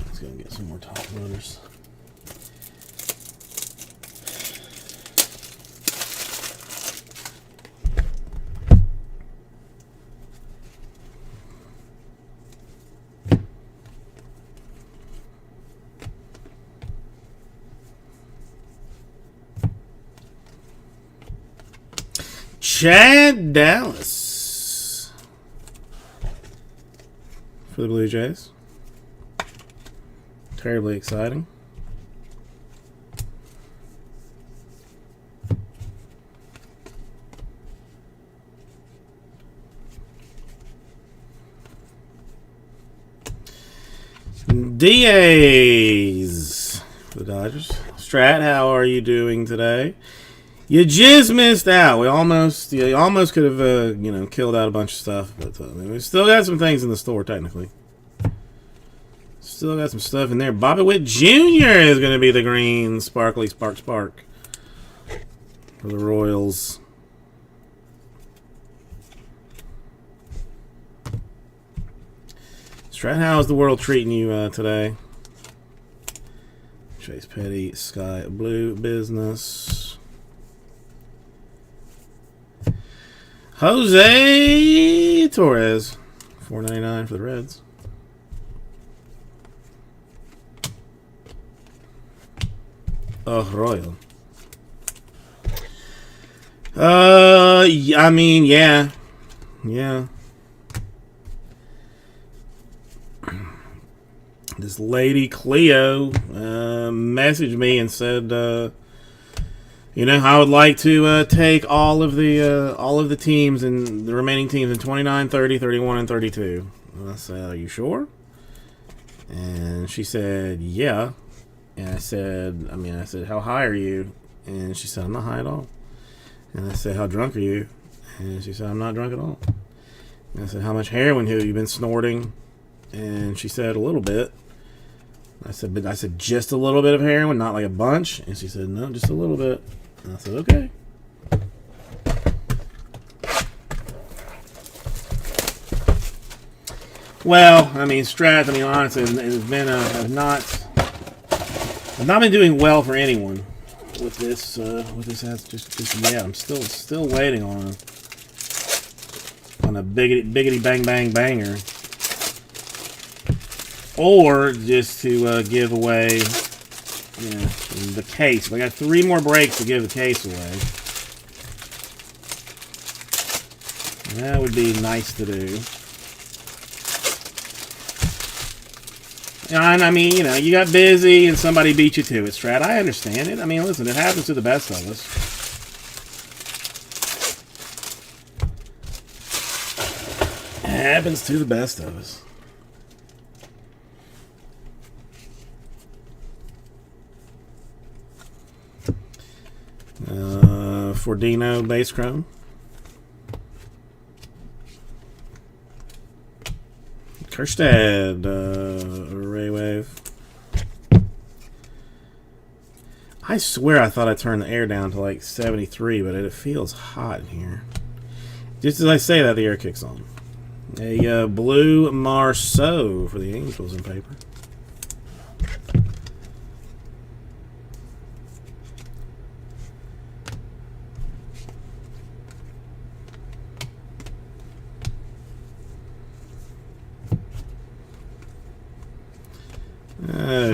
Let's go and get some more top loaders. Chad Dallas for the Blue Jays. Terribly exciting. Diaz for the Dodgers. Strat, how are you doing today? You just missed out. You almost could have, killed out a bunch of stuff, but we still got some things in the store technically. Still got some stuff in there. Bobby Witt Jr. is going to be the green sparkly spark for the Royals. Strat, how is the world treating you today? Chase Petty, Sky Blue business. Jose Torres, $4.99 for the Reds. Royal. I mean, yeah. This lady Cleo messaged me and said, I would like to take all of the teams and the remaining teams in 29, 30, 31, and 32. And I said, are you sure? And she said, yeah. And I said, how high are you? And she said, I'm not high at all. And I said, how drunk are you? And she said, I'm not drunk at all. And I said, how much heroin have you been snorting? And she said, a little bit. I said, just a little bit of heroin, not like a bunch? And she said, no, just a little bit. And I said, okay. Well, Strat, honestly, it's been I've not been doing well for anyone with this. Just yet. I'm still waiting on a biggity bang bang banger, or just to give away, the case. I got 3 more breaks to give the case away. That would be nice to do. And you got busy and somebody beat you to it, Strat. I understand it. Listen, it happens to the best of us. It happens to the best of us. For Dino base chrome. Kerstad, Ray Wave. I swear I thought I turned the air down to like 73, but it feels hot in here. Just as I say that, the air kicks on. A blue Marceau for the Angels in paper.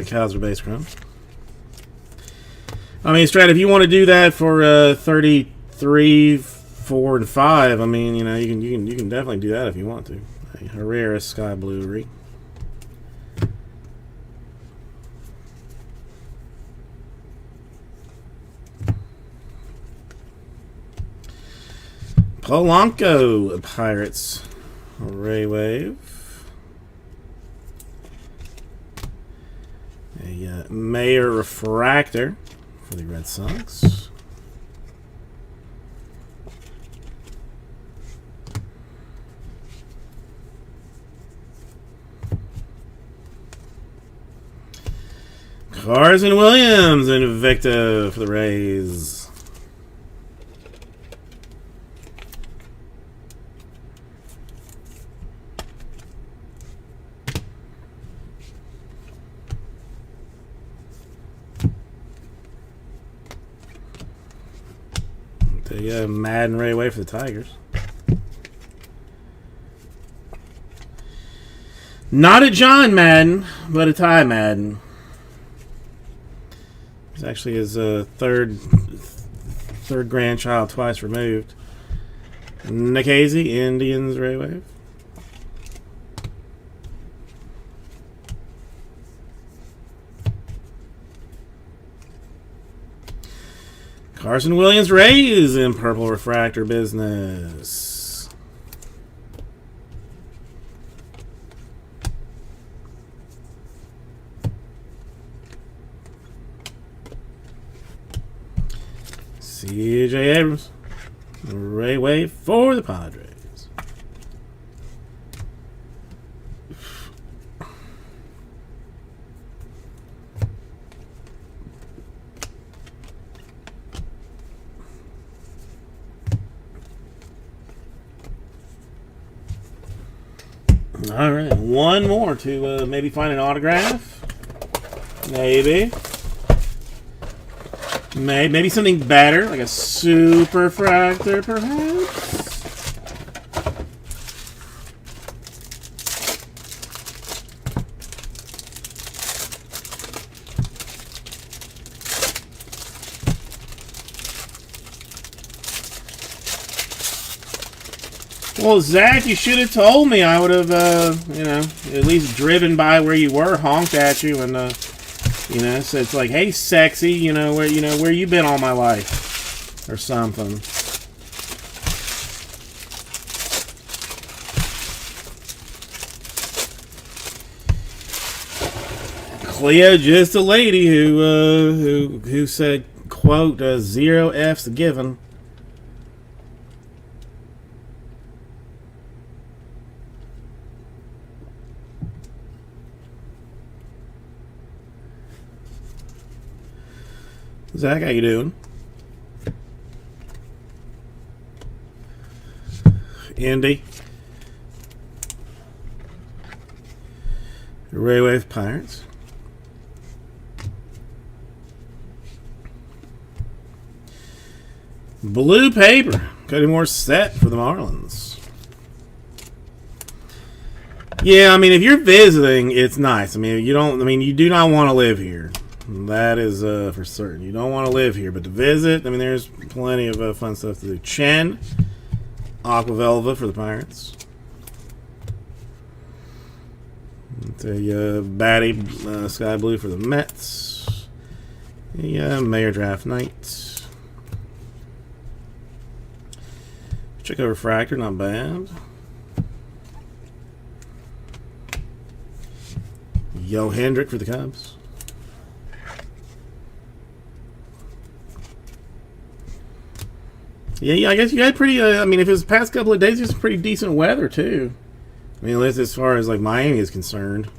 Kaiser base chrome. Strat, if you want to do that for 33, 4, and 5, you can definitely do that if you want to. Herrera Sky Blue. Polanco Pirates Ray Wave. A Mayer Refractor for the Red Sox. Carson Williams Invicta for the Rays. Madden Ray Way for the Tigers. Not a John Madden, but a Ty Madden. It's actually his third grandchild, twice removed. Nikhazy, Indians Ray Wave. Carson Williams Rays in purple refractor business. C.J. Abrams. Ray Wave for the Padres. All right, one more to maybe find an autograph. Maybe something better, like a Superfractor, perhaps. Well, Zach, you should have told me. I would have, you know, at least driven by where you were, honked at you, and, you know, so it's like, hey, sexy, you know, where you been all my life, or something. Cleo, just a lady who said, quote, 0 F's given. Zach, how you doing? Andy. Raywave Pirates. Blue paper. Cody Moore set for the Marlins. Yeah, I mean, if you're visiting, it's nice. I mean, you do not want to live here. That is for certain. You don't want to live here, but to visit, I mean, there's plenty of fun stuff to do. Chen, Aqua Velva for the Pirates. It's a Batty Sky Blue for the Mets. A Mayor Draft Night. Check over Refractor, not bad. Yo Hendrick for the Cubs. Yeah, I guess you had pretty, I mean, if it was the past couple of days, it's pretty decent weather, too. I mean, at least as far as, like, Miami is concerned.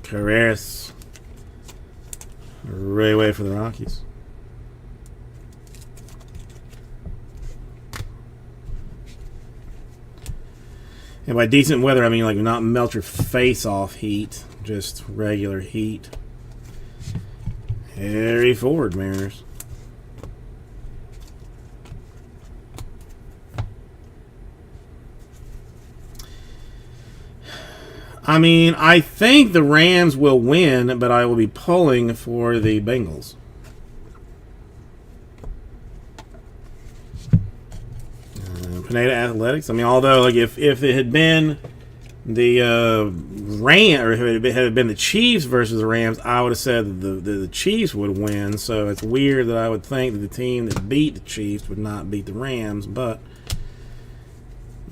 Carreras. Rayway for the Rockies. And by decent weather, I mean like not melt your face off heat, just regular heat. Harry Ford, Mariners. I mean, I think the Rams will win, but I will be pulling for the Bengals. Pineda Athletics. I mean, although like if it had been the Rams, or if it had been the Chiefs versus the Rams, I would have said that the Chiefs would win. So it's weird that I would think that the team that beat the Chiefs would not beat the Rams. But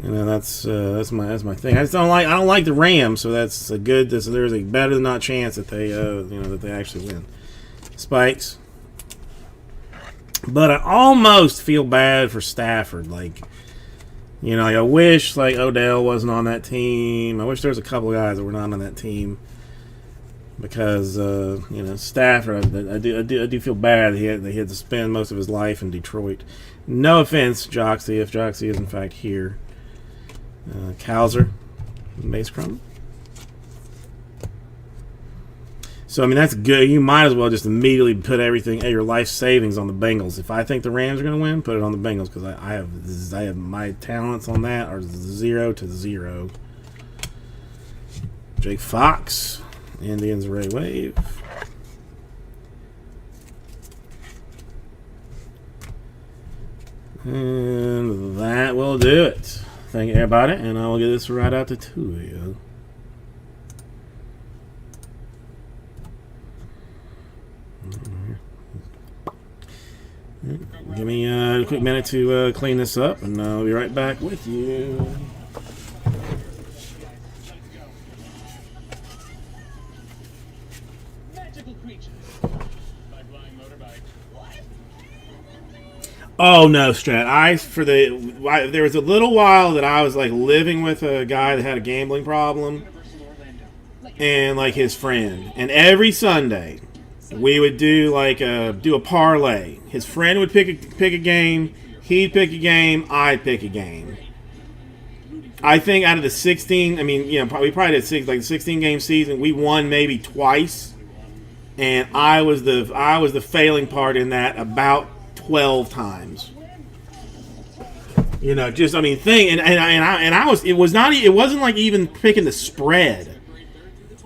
you know, that's my thing. I don't like the Rams, so that's a good. There's a better than not chance that they that they actually win. Spikes. But I almost feel bad for Stafford, like. You know, I wish like Odell wasn't on that team. I wish there was a couple of guys that were not on that team because you know, Stafford. I do feel bad that he had to spend most of his life in Detroit. No offense, Joxy, if Joxy is in fact here. Cowser, base crumb. So I mean that's good. You might as well just immediately put everything, your life savings on the Bengals. If I think the Rams are going to win, put it on the Bengals because I have my talents on that are 0 to 0. Jake Fox, Indians Ray Wave. And that will do it. Thank you everybody, and I will get this right out to 2 of you. Give me a quick minute to clean this up, and I'll be right back with you. magical creature. By flying motorbike. What? Oh no, Strat. There was a little while that I was like living with a guy that had a gambling problem, and like his friend. And every Sunday, we would do a parlay. His friend would pick a game. He'd pick a game. I'd pick a game. I think out of the 16, we probably did the 16 game season. We won maybe twice, and I was the failing part in that about 12 times. It wasn't like even picking the spread.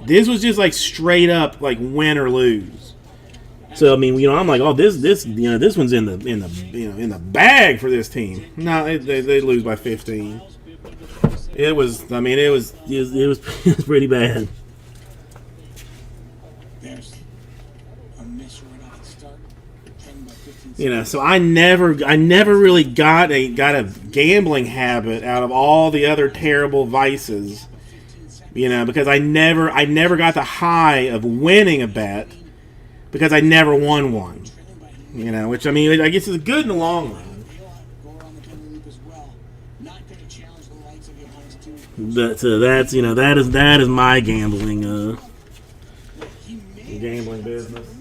This was just like straight up like win or lose. So I'm like, oh, this one's in the bag for this team. No, they lose by 15. It was pretty bad. There's a miss right off the start. By 15 So I never really got a gambling habit out of all the other terrible vices. Because I never got the high of winning a bet because I never won one. Which I guess is good in the long run. That is my gambling business.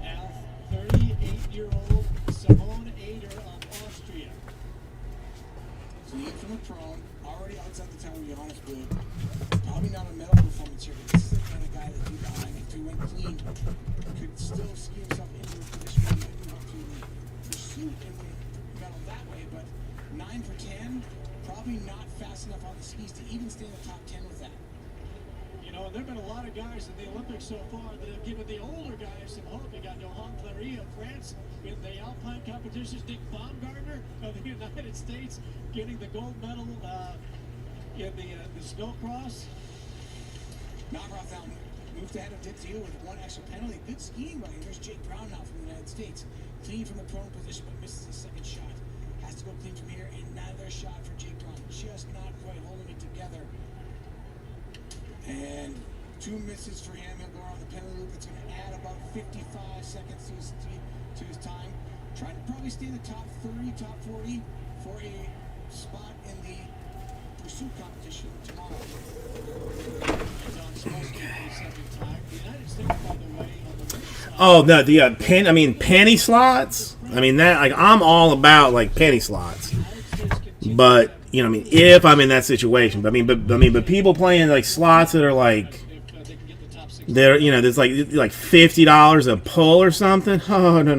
Now, 38-year-old Simone Ader of Austria. Clean from a prone, already outside the time, to be honest with you. Probably not a medal performance here, but this is the kind of guy that if he went clean, could still ski himself into a position where he might be able to pursue a medal that way. But 9 for 10, probably not fast enough on the skis to even stay in the top 10 with that. There have been a lot of guys in the Olympics so far that have given the older guys some hope. You got Johan Clary of France in the Alpine competitions. Dick Baumgartner of the United States getting the gold medal in the snowcross. Navrath now moved ahead of Ditzio with one extra penalty. Good skiing by him. There's Jake Brown now from the United States. Clean from the prone position, but misses his second shot. Has to go clean from here. Another shot for Jake Brown. Just not quite holding it together. And 2 misses for him. He'll go around the penalty loop. It's going to add about 55 seconds to his time. Trying to probably stay in the top 30, top 40 for a spot in the pursuit competition tomorrow. Oh no, the penny slots. I'm all about like penny slots, but if I'm in that situation, but people playing like slots that are like there's like $50 a pull or something. Oh no.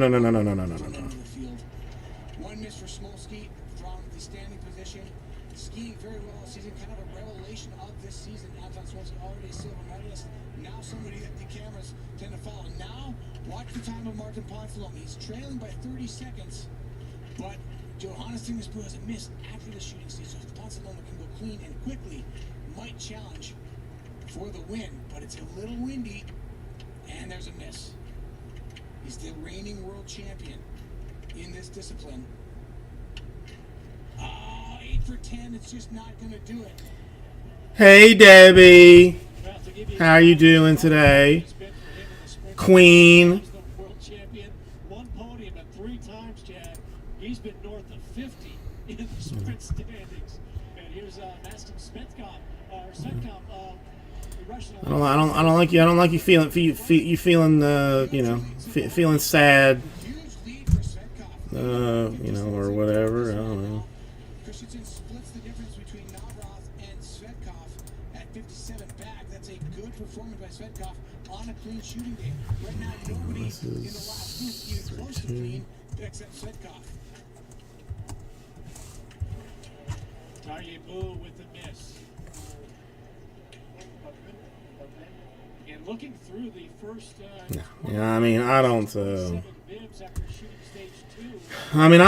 One miss for Smolsky from the standing position. Skiing very well this season, kind of a revelation of this season. Anton Smolsky already a silver medalist. Now somebody that the cameras tend to follow. Now watch the time of Martin Poncelon. He's trailing by 30 seconds, but Johannes Tingesbø has a miss after the shooting stage, so if Poncelon can go clean and quickly, might challenge for the win, but it's a little windy, and there's a miss. He's the reigning world champion in this discipline. 8 for 10, it's just not going to do it. Hey Debbie, how are you doing today? Queen. World champion, one podium and 3 times, Chad. He's been north of 50 in the sprint standings. And here's Mastin Svetkov, I don't like you feeling feeling sad, or whatever. I don't know. Christensen splits the difference between Navrath and Svetkov at 57 back. That's a good performance by Svetkov on a clean shooting day. Right now, nobody in the last group even close to clean except Svetkov. Tarjei Boo with the miss. And looking through the first... I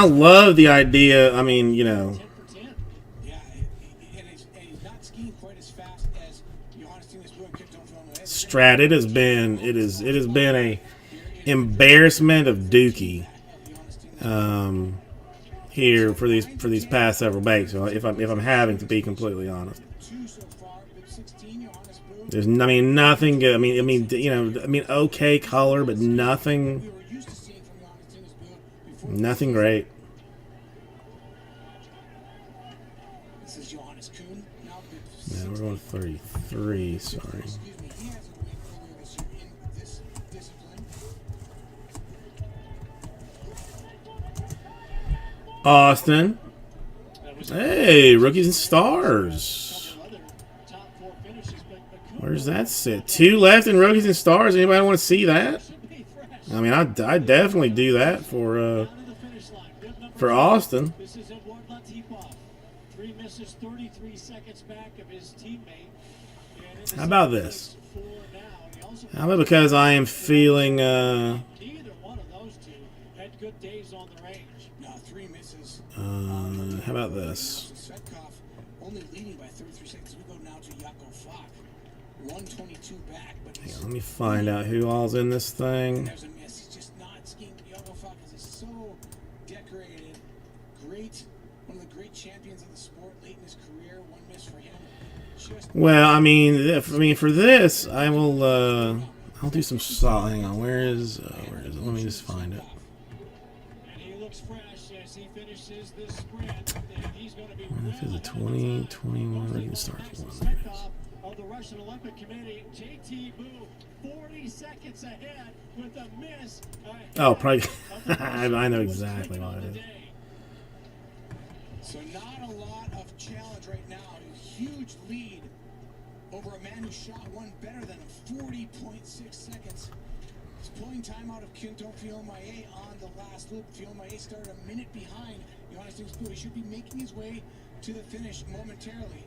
love the idea. Yeah, and he's not skiing quite as fast as Johannes Tingesbø and Kipton Filmo. Strat, it has been a embarrassment of Dookie. here for these past several makes. So if I'm having to be completely honest, there's nothing good. I mean okay color, but nothing great. Yeah, we're going 33. Sorry. Austin. Hey, Rookies and Stars. Where's that sit? 2 left in Rookies and Stars. Anybody want to see that? I mean, I definitely do that for Austin. How about this? How about because I am feeling how about this? Only leading by 33 seconds. We go now to Jakob Falk. 122 back, but Hang on, let me find out who all's in this thing. there's a miss. He's just not skiing. Jakob Falk is so decorated. Great. One of the great champions of the sport late in his career. One miss for him. Well, I mean, for this, I will. I'll do some salt. Hang on, where is it? Let me just find it. This is a 20, 21. We can start one. Of the Russian Olympic Committee, JT Boo, 40 seconds ahead with a miss. Oh, probably. I know exactly what it is. So not a lot of challenge right now. A huge lead over a man who shot one better than him, 40.6 seconds. He's pulling time out of Quinton Fillon-Maillet on the last loop. Fillon-Maillet started a minute behind Johannes Dingesbø. He should be making his way to the finish momentarily.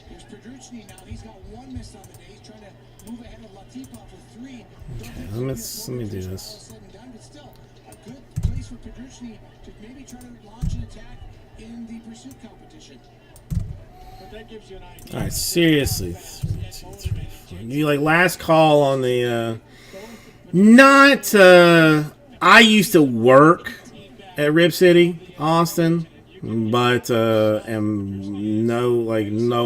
Here's Pedrucci now. He's got one miss on the day. He's trying to move ahead of Latipov with 3. Let me do this. But still, a good place for Pedrucci to maybe try to launch an attack in the pursuit competition. But that gives you an idea. All right, seriously. 1, 2, 3, 4. You like last call on the not. I used to work at Rip City, Austin, but am no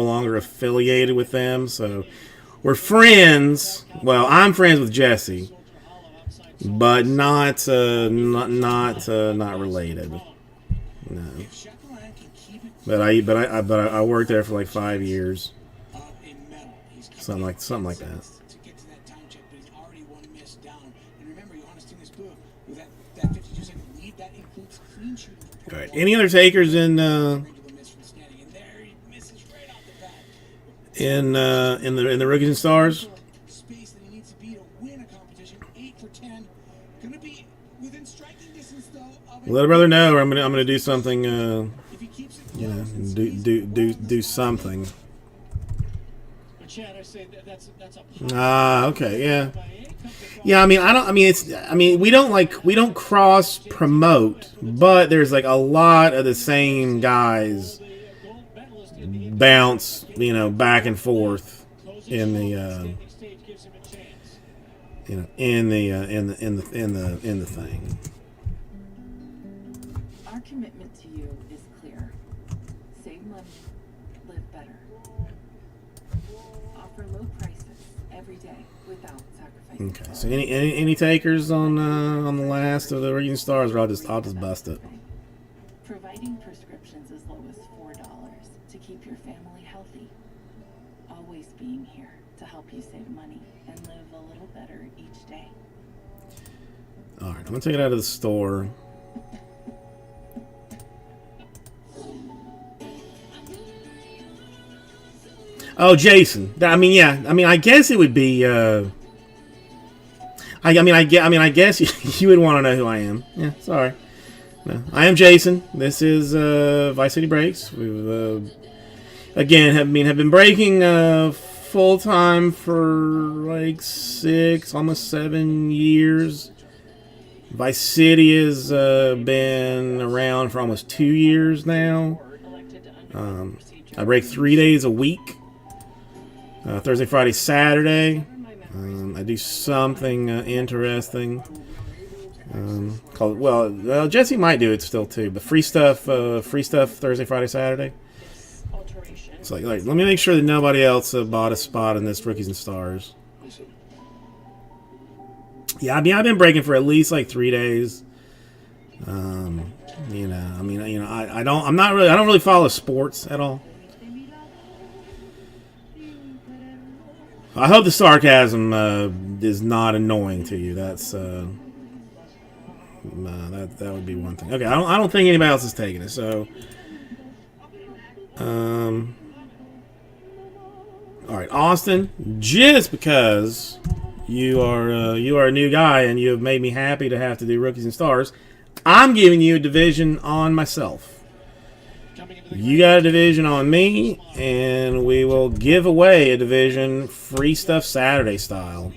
longer affiliated with them. So we're friends. Well, I'm friends with Jesse, but not related. No. But I worked there for like 5 years. Something like that. All right. Any other takers in the Rookies and Stars? Let a brother know, or I'm gonna do something. Do something. Okay, yeah. Yeah, we don't cross promote, but there's like a lot of the same guys bounce, back and forth in the in the thing. Our commitment to you is clear. Save money, live better. Offer low prices every day without sacrificing. Okay, so any takers on the last of the Rookies and Stars, or I'll just bust it. Providing prescriptions as low as $4 to keep your family healthy. Always being here to help you save money and live a little better each day. All right, I'm gonna take it out of the store. Oh, Jason. I guess it would be. I guess you would want to know who I am. Yeah, sorry. No, I am Jason. This is Vice City Breaks. We've again have been breaking full time for like 6, almost 7 years. Vice City has been around for almost 2 years now. I break 3 days a week. Thursday, Friday, Saturday. I do something interesting. Well, Jesse might do it still too, but free stuff Thursday, Friday, Saturday. It's like let me make sure that nobody else bought a spot in this Rookies and Stars. Yeah, I mean, I've been breaking for at least like 3 days. I'm not really, I don't really follow sports at all. I hope the sarcasm is not annoying to you. That's that would be one thing. Okay, I don't think anybody else is taking it. So, all right, Austin, just because you are a new guy and you have made me happy to have to do Rookies and Stars, I'm giving you a division on myself. You got a division on me, and we will give away a division free stuff Saturday style.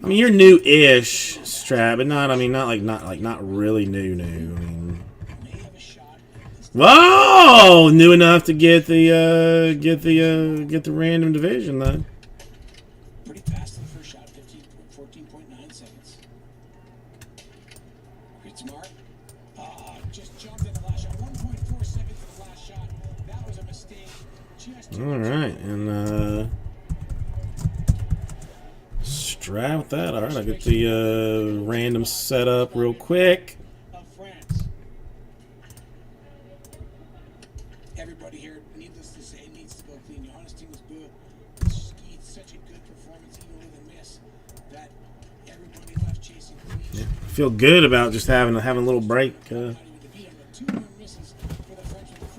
I mean, you're new-ish, Strat, but not really new. I mean, whoa, new enough to get the random division though. Pretty fast in the first shot, 14.9 seconds. Good smart. Just jumped in the last shot. 1.4 seconds in the last shot. That was a mistake. All right, and Strat with that. All right, I'll get the random set up real quick. Everybody here, needless to say, needs to go clean. Johannes Tingus Boo, he's such a good performance, even with a miss, that everybody left chasing clean. Yeah, I feel good about just having a little break. A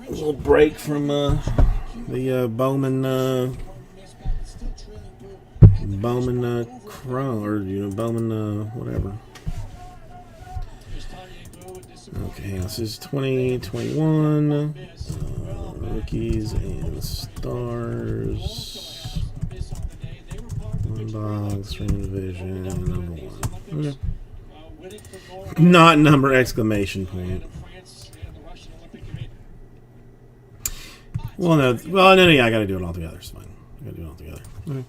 little break from the Bowman Chrome, or Bowman whatever. Okay, this is 2021 Rookies and Stars. One box, random division, number 1. Okay. Not number exclamation point. No, I gotta do it all together. It's fine. I gotta do it all together. Okay.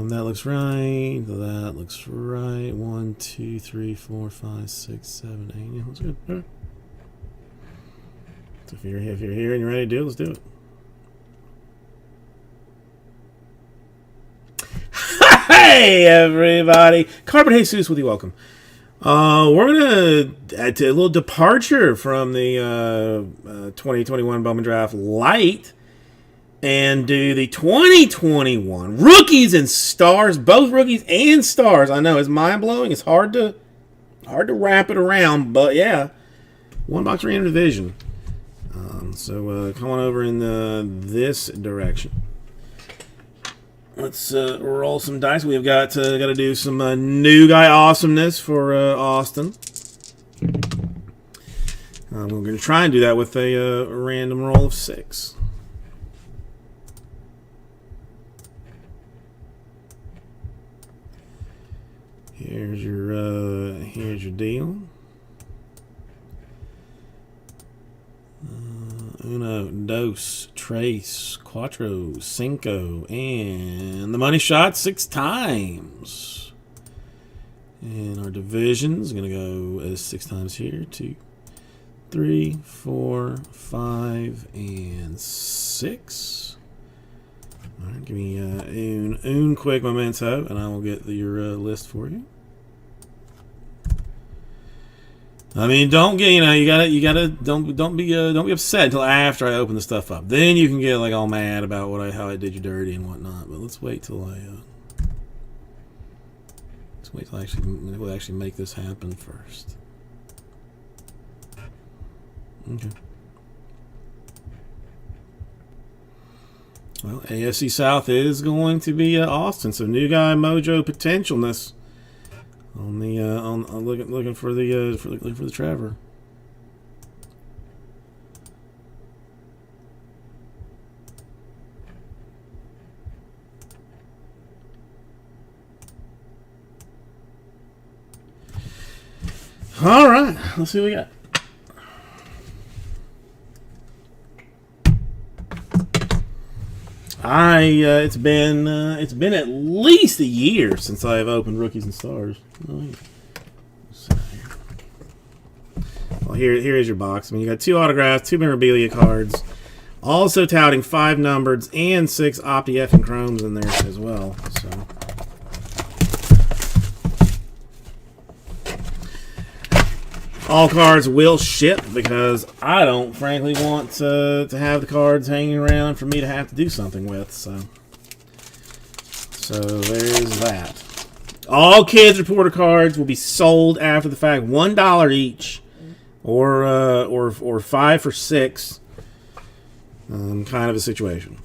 That looks right. That looks right. 1, 2, 3, 4, 5, 6, 7, 8. Yeah, that's good. All right. So if you're here and you're ready to do it, let's do it. Hey everybody, Carbon Jesus with you. Welcome. We're gonna add a little departure from the 2021 Bowman Draft Light and do the 2021 Rookies and Stars, both Rookies and Stars. I know it's mind blowing. It's hard to wrap it around, but yeah, one box random division. So come on over in this direction. Let's roll some dice. We've got to do some new guy awesomeness for Austin. We're going to try and do that with a random roll of 6. Here's your deal. Uno, dos, tres, cuatro, cinco, and the money shot 6 times. And our division is going to go as 6 times here. 2, 3, 4, 5, and 6. All right, give me un quick memento, and I will get your list for you. I mean, don't get, you gotta don't be upset until after I open the stuff up. Then you can get like all mad about how I did you dirty and whatnot. But let's wait till I actually make this happen first. Okay. Well, AFC South is going to be Austin, so new guy mojo potentialness. On the looking for the Trevor. All right, let's see what we got. It's been at least a year since I've opened Rookies and Stars. Oh, yeah. Well, here is your box. I mean, you got 2 autographs, 2 memorabilia cards, also touting 5 numbered and 6 Opti F and Chromes in there as well. So. All cards will ship because I don't, frankly, want to have the cards hanging around for me to have to do something with. So there's that. All Kids Reporter cards will be sold after the fact, $1 each, or 5 for $6. Kind of a situation.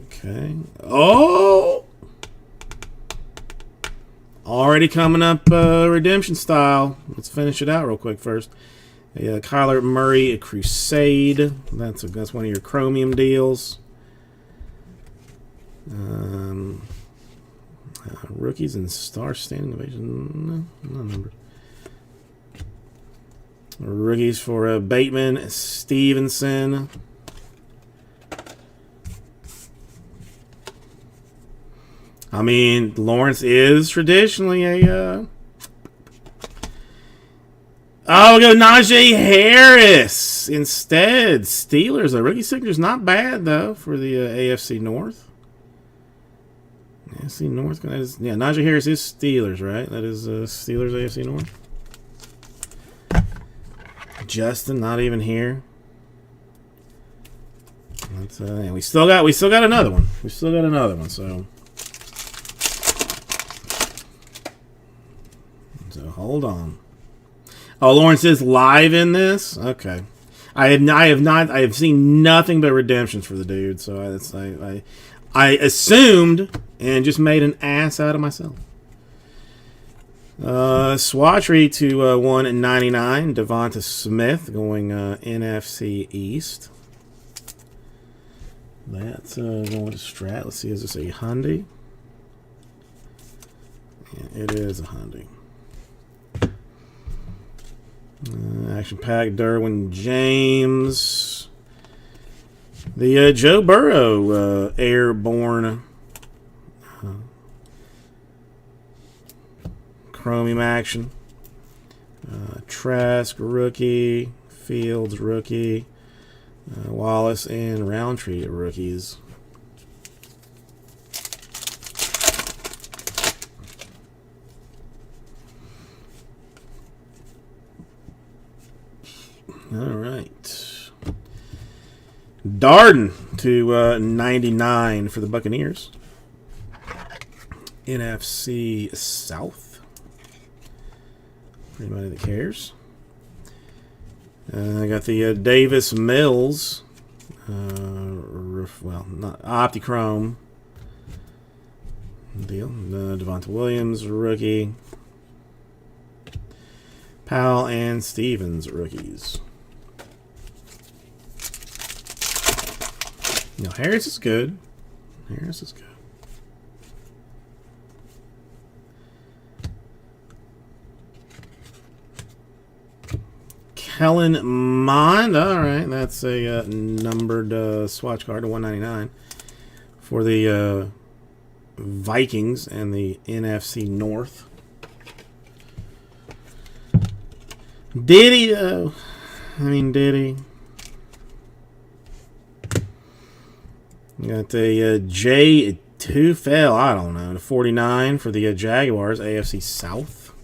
Okay. Oh. Already coming up redemption style. Let's finish it out real quick first. Kyler Murray, a Crusade. That's one of your chromium deals. Rookies and Star Standing Ovation. No, not numbered. Rookies for Bateman, Stevenson. I mean, Lawrence is traditionally a... Oh, we'll go Najee Harris instead. Steelers. A rookie signature's not bad, though, for the AFC North. AFC North. Yeah, Najee Harris is Steelers, right? That is Steelers AFC North. Justin, not even here. That's, yeah, we still got another one. So hold on. Oh, Lawrence is live in this. Okay, I have seen nothing but redemptions for the dude. So I assumed and just made an ass out of myself. Swatchery to 199. Devonta Smith going NFC East. That's going to Strat. Let's see, is this a Hyundai? Yeah, it is a Hyundai. Action pack Derwin James. The Joe Burrow airborne chromium action. Trask rookie, Fields rookie, Wallace and Roundtree rookies. All right. Darden to 99 for the Buccaneers. NFC South. For anybody that cares. I got the Davis Mills. Well, not Optichrome deal. Devonta Williams, rookie. Powell and Stevens, rookies. Now, Harris is good. Harris is good. Kellen Mond. All right, that's a numbered swatch card to 199 for the Vikings and the NFC North. Did he, though? I mean, did he? Got a J2 fell, I don't know, to 49 for the Jaguars, AFC South.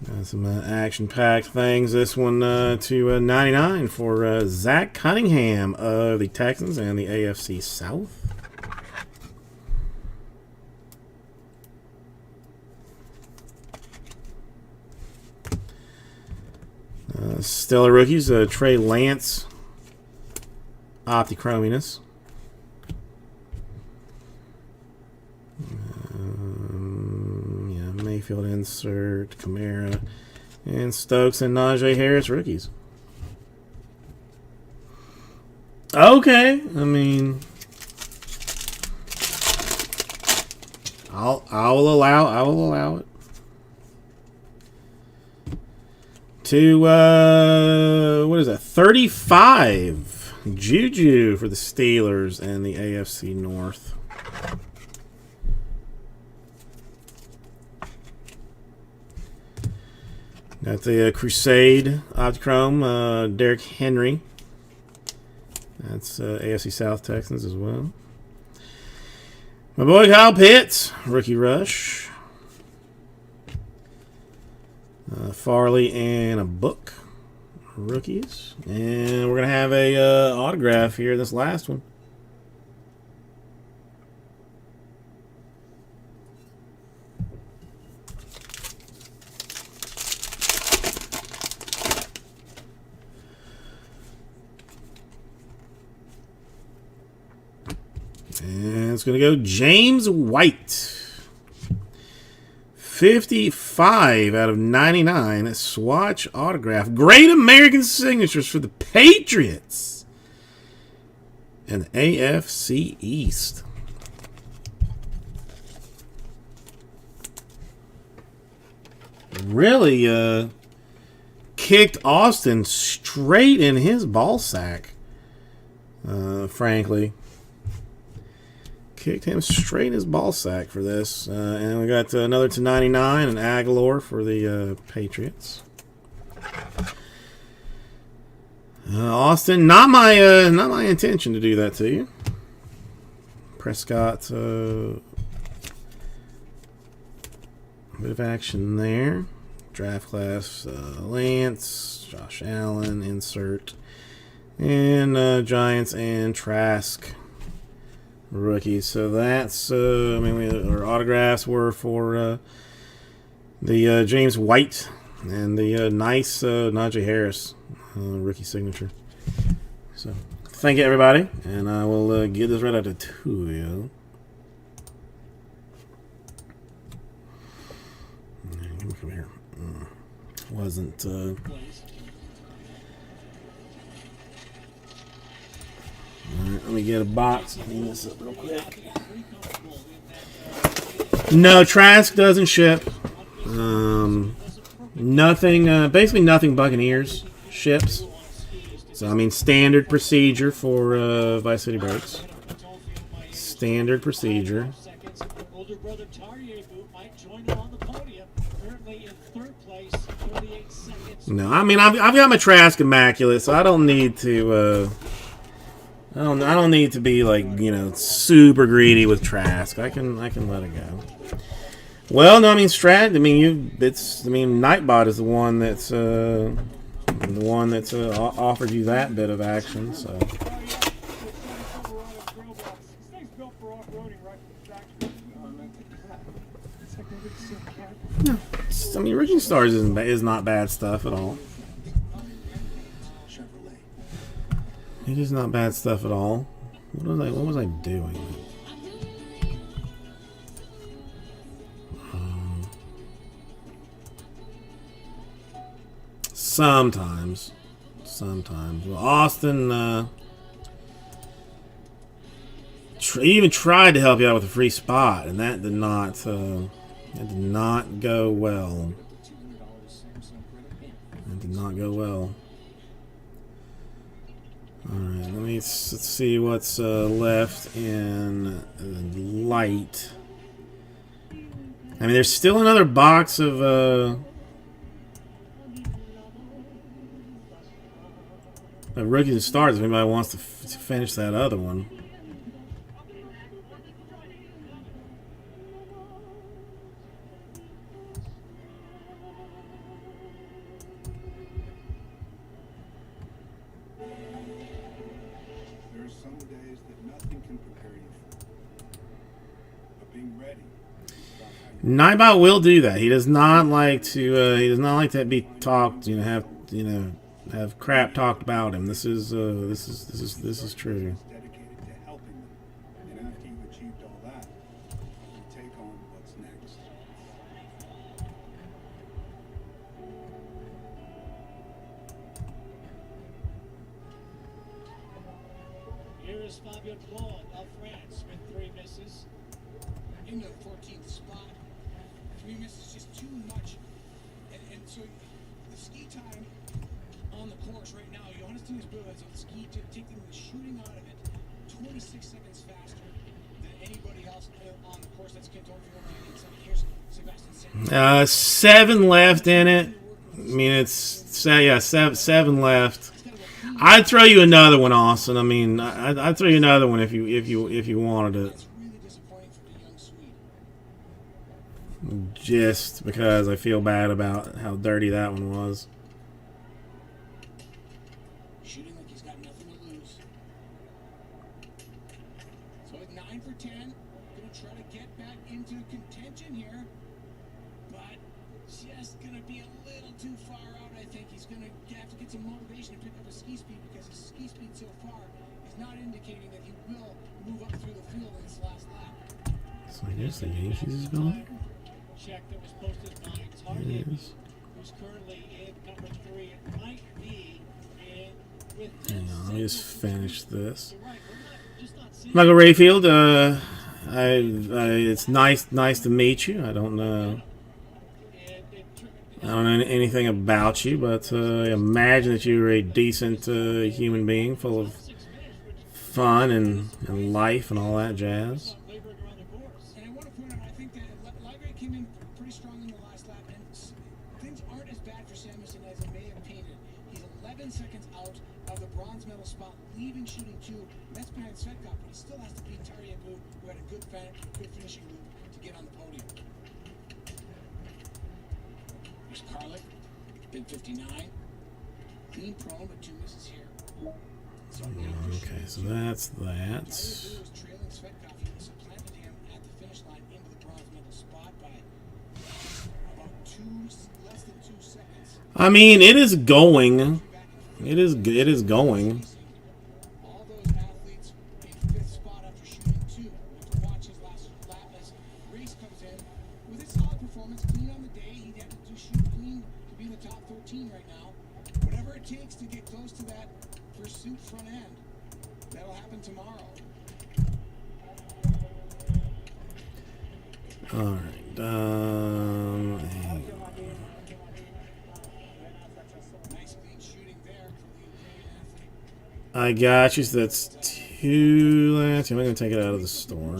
Got some action-packed things. This one to 99 for Zach Cunningham of the Texans and the AFC South. Stellar rookies, Trey Lance, Optichrominess. Yeah, Mayfield insert, Kamara, and Stokes and Najee Harris rookies. Okay, I mean, I will allow it. To, what is that? 35. Juju for the Steelers and the AFC North. Got the Crusade Optichrome, Derrick Henry. That's AFC South Texans as well. My boy Kyle Pitts, Rookie Rush. Farley and a book. Rookies. And we're going to have a autograph here, this last one. And it's going to go James White. 55 out of 99. Swatch autograph. Great American signatures for the Patriots. And the AFC East. Really kicked Austin straight in his ball sack. Frankly. Kicked him straight in his ball sack for this. And we got another /99 and Aguilar for the Patriots. Austin, not my intention to do that to you. Prescott, bit of action there. Draft class, Lance, Josh Allen, insert, and Giants and Trask. Rookies. So that's, our autographs were for the James White and the nice Najee Harris rookie signature. So thank you, everybody, and I will get this right out to Tulio. Come here. Wasn't. Alright, let me get a box and clean this up real quick. No, Trask doesn't ship. Nothing, basically nothing Buccaneers ships. So, I mean, standard procedure for Vice City Breaks. Standard procedure. Older brother Tarjay might join him on the podium. Currently in third place, 38 seconds. No, I mean, I've got my Trask Immaculate, so I don't need to, I don't need to be like, super greedy with Trask. I can let it go. Well, no, I mean Nightbot is the one that's offered you that bit of action. So. No, I mean Raging Stars is not bad stuff at all. It is not bad stuff at all. What was I doing? Sometimes. Well, Austin even tried to help you out with a free spot, and that did not go well. That did not go well. Alright, let's see what's left in light. I mean, there's still another box of Rookies and Stars if anybody wants to finish that other one. Nightbot will do that. He does not like to. He does not like to be talked. Have crap talked about him. This is true. Here is Fabio Claude of France with 3 misses. In the 14th spot. 3 misses just too much. And so the ski time on the course right now, Johannes Tinus Bö has a ski to taking the shooting out of it 26 seconds faster than anybody else on the course. That's Kenton Fiorani. Here's Sebastian Samuel. 7 left in it. I mean, it's seven left. I'd throw you another one, Austin. I mean, I'd throw you another one if you wanted it. Just because I feel bad about how dirty that one was. Shooting like he's got nothing to lose. So at 9 for 10, gonna try to get back into contention here, but just gonna be a little too far out. I think he's gonna have to get some motivation to pick up his ski speed because his ski speed so far is not indicating that he will move up through the field in this last lap. So I guess the Yankees is going. Check that was posted by Target, who's currently in number 3. It might be with Hang on, let me just finish this. Michael Rayfield, it's nice to meet you. I don't know anything about you, but I imagine that you're a decent human being, full of fun and life and all that jazz. And I want to point out, I think that Library came in pretty strong in the last lap, and things aren't as bad for Samuelson as it may have painted. He's 11 seconds out of the bronze medal spot, leaving shooting 2. That's behind Svetkov, but he still has to beat Tarje Bø, who had a good finishing loop to get on the podium. Here's Karlik, bid 59. Clean prone, but 2 misses here. So Okay, so that's that. Tarje Bø was trailing Svetkov. He supplanted him at the finish line into the bronze medal spot by about less than 2 seconds. I mean, it is going. It is going. All those athletes in 5th spot after shooting 2. We'll have to watch his last lap as race comes in. With his solid performance, clean on the day, he'd have to shoot clean to be in the top 13 right now. Whatever it takes to get close to that pursuit front end, that'll happen tomorrow. All right. I got you. So that's 2 left. I'm going to take it out of the store.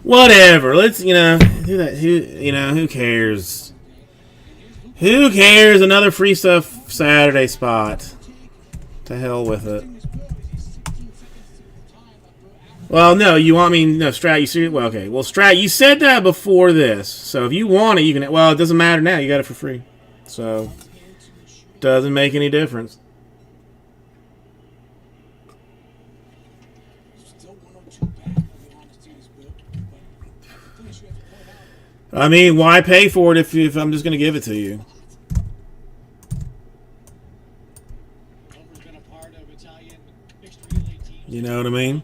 Whatever. Let's, do that. Who cares? Who cares? Another free stuff Saturday spot. To hell with it. Well, no, you want me... No, Strat, you see... Well, okay. Well, Strat, you said that before this. So if you want it, you can... Well, it doesn't matter now. You got it for free. So, doesn't make any difference. I mean, why pay for it if I'm just going to give it to you? You know what I mean?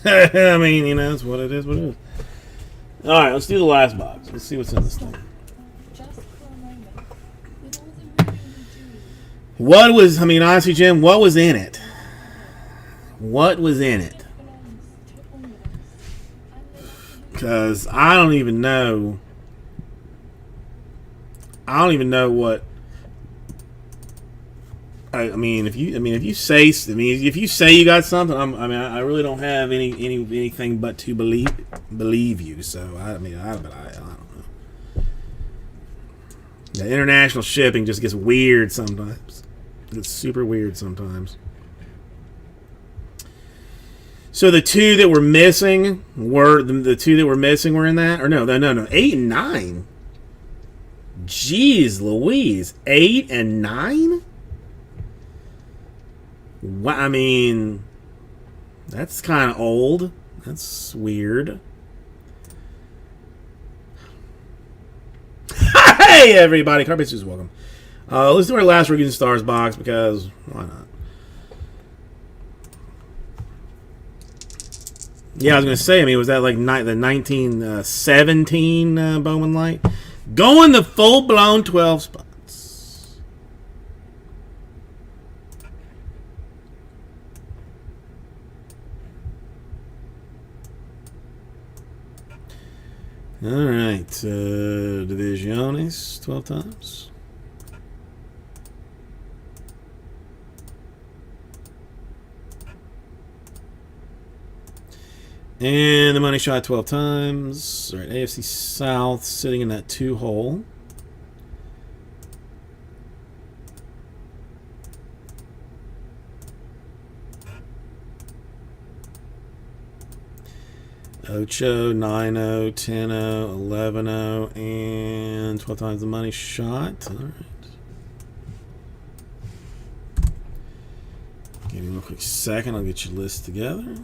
I mean, it's what it is, what it is. Alright, let's do the last box. Let's see what's in this thing. What was, honestly, Jim, what was in it? What was in it? Because I don't even know. I don't even know what. If you say you got something, I really don't have anything but to believe you. So I don't know. The international shipping just gets weird sometimes. It's super weird sometimes. So the 2 that were missing were in that, or no, 8 and 9. Jeez Louise, 8 and 9. Well, that's kind of old. That's weird. Hey, everybody. Carpets is welcome. Let's do our last Rookies and Stars box because why not? Yeah, I was gonna say. I mean, was that like the 1917 Bowman Light? Going the full blown 12 spots. All right, Divisiones 12 times. And the money shot 12 times. All right, AFC South sitting in that 2 hole. Ocho, 9-0, 10-0, 11-0, and 12 times the money shot. All right. Give me a quick second. I'll get your list together.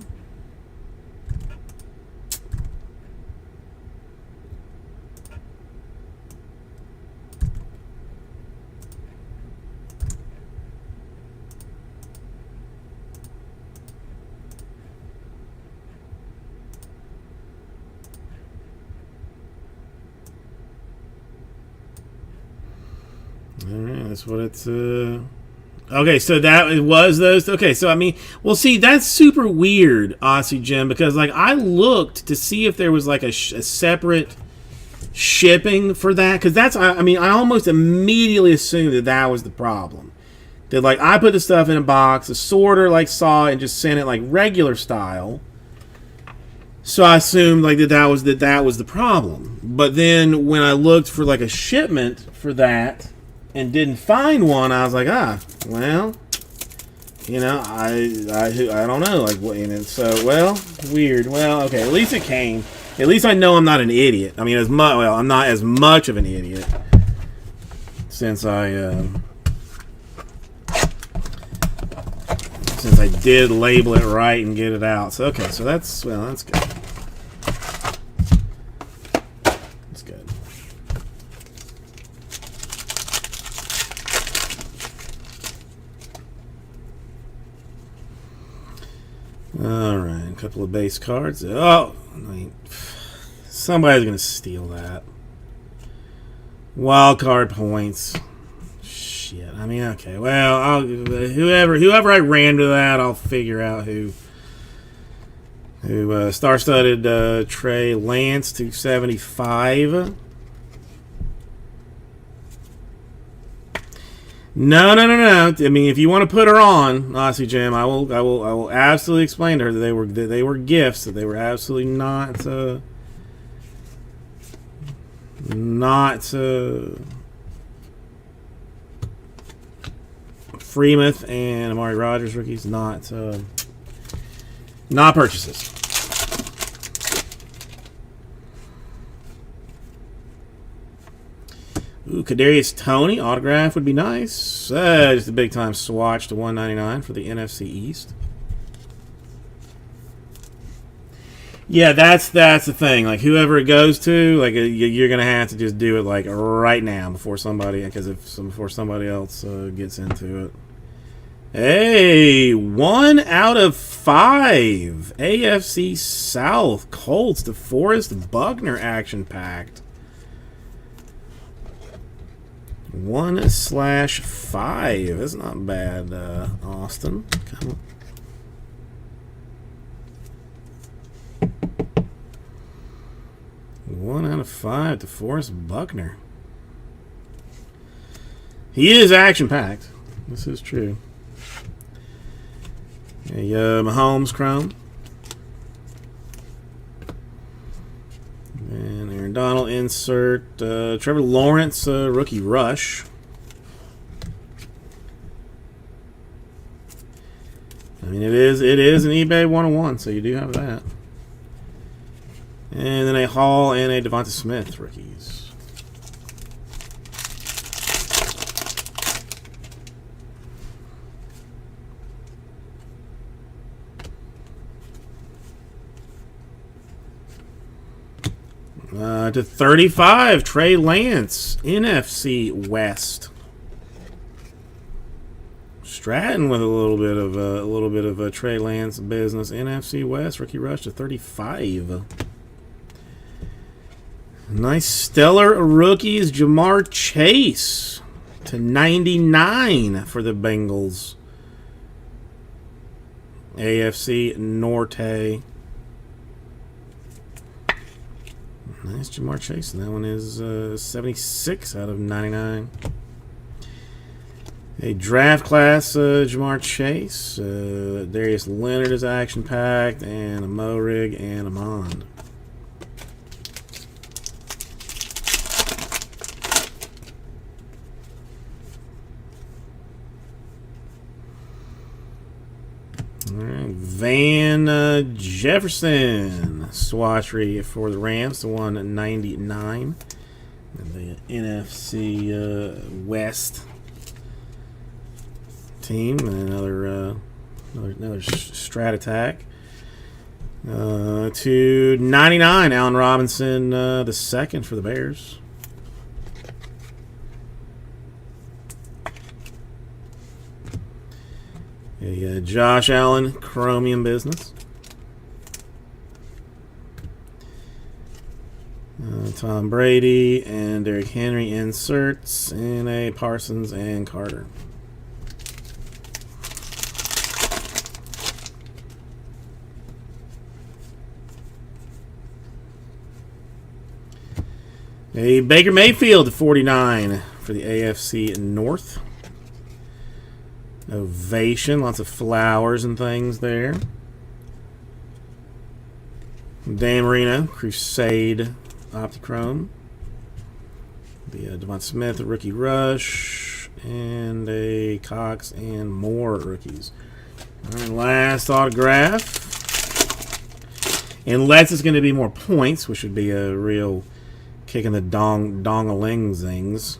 Alright, that's what it's okay, so that it was those. Okay, so I mean, well, see, that's super weird, Aussie Jim, because like I looked to see if there was like a separate shipping for that, because that's I mean, I almost immediately assumed that that was the problem. That like I put the stuff in a box, the sorter like saw it and just sent it like regular style. So I assumed like that was the problem. But then when I looked for like a shipment for that and didn't find one, I was like, well, you know, I don't know, like what, and so well, weird. Well, okay, at least it came. At least I know I'm not an idiot. I mean, I'm not as much of an idiot since I did label it right and get it out. So okay, so that's good. That's good. All right, a couple of base cards. Oh, I mean, somebody's gonna steal that. Wild card points. Shit. I mean, okay. Well, whoever I ran to that, I'll figure out who. Star-studded Trey Lance 275. No. I mean, if you want to put her on, Aussie Jim, I will absolutely explain to her that they were gifts. That they were absolutely not Freemuth and Amari Rogers rookies, not purchases. Ooh, Kadarius Toney autograph would be nice. Just a big time swatch to 199 for the NFC East. Yeah, that's the thing. Like whoever it goes to, like you're gonna have to just do it like right now before somebody else gets into it. Hey, 1 out of 5 AFC South Colts DeForest Buckner action packed. 1/5. That's not bad, Austin. Come on. One out of 5 DeForest Buckner. He is action packed. This is true. Hey, Mahomes Chrome. And Aaron Donald insert. Trevor Lawrence rookie rush. I mean, it is an eBay 101, so you do have that. And then a Hall and a Devonta Smith rookies. To 35, Trey Lance, NFC West. Stratton with a little bit of Trey Lance business. NFC West rookie rush to 35. Nice stellar rookies. Jamar Chase to 99 for the Bengals. AFC Norte. Nice Jamar Chase. That one is 76 out of 99. A draft class Jamar Chase. Darius Leonard is action packed, and a Morig and a Mond. Van Jefferson swatchery for the Rams, the 199. And the NFC West team, and another strat attack. To 99, Allen Robinson, the second for the Bears. A Josh Allen chromium business. Tom Brady and Derrick Henry inserts, and a Parsons and Carter. A Baker Mayfield to 49 for the AFC North. Ovation, lots of flowers and things there. Dan Marino, Crusade Optichrome. The Devon Smith, rookie rush. And a Cox and more rookies. All right, last autograph. Unless it's going to be more points, which would be a real kick in the dong-a-ling zings.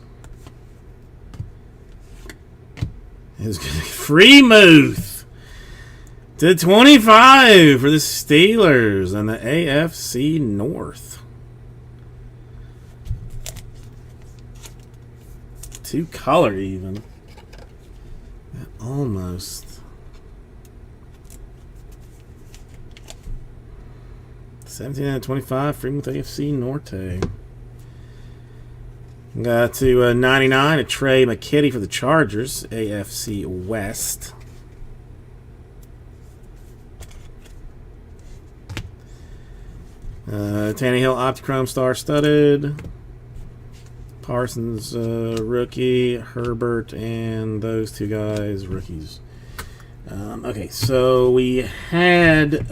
Is Freemuth to 25 for the Steelers and the AFC North. 2-color even. Almost. 17 out of 25. Freemuth AFC Norte. Got to 99, a Trey McKitty for the Chargers, AFC West. Tannehill Optichrome Star Studded. Parsons rookie, Herbert, and those two guys rookies. Okay, so we had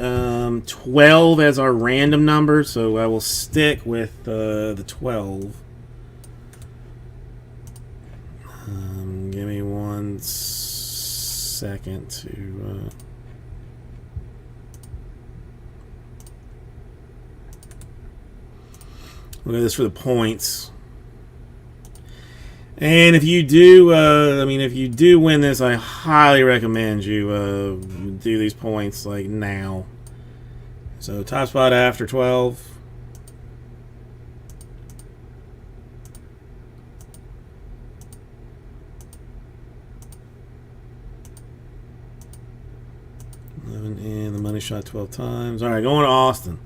12 as our random number, so I will stick with the 12. Give me 1 second to look at this for the points. And if you do, if you do win this, I highly recommend you do these points like now. So top spot after 12. And the money shot 12 times. All right, going to Austin.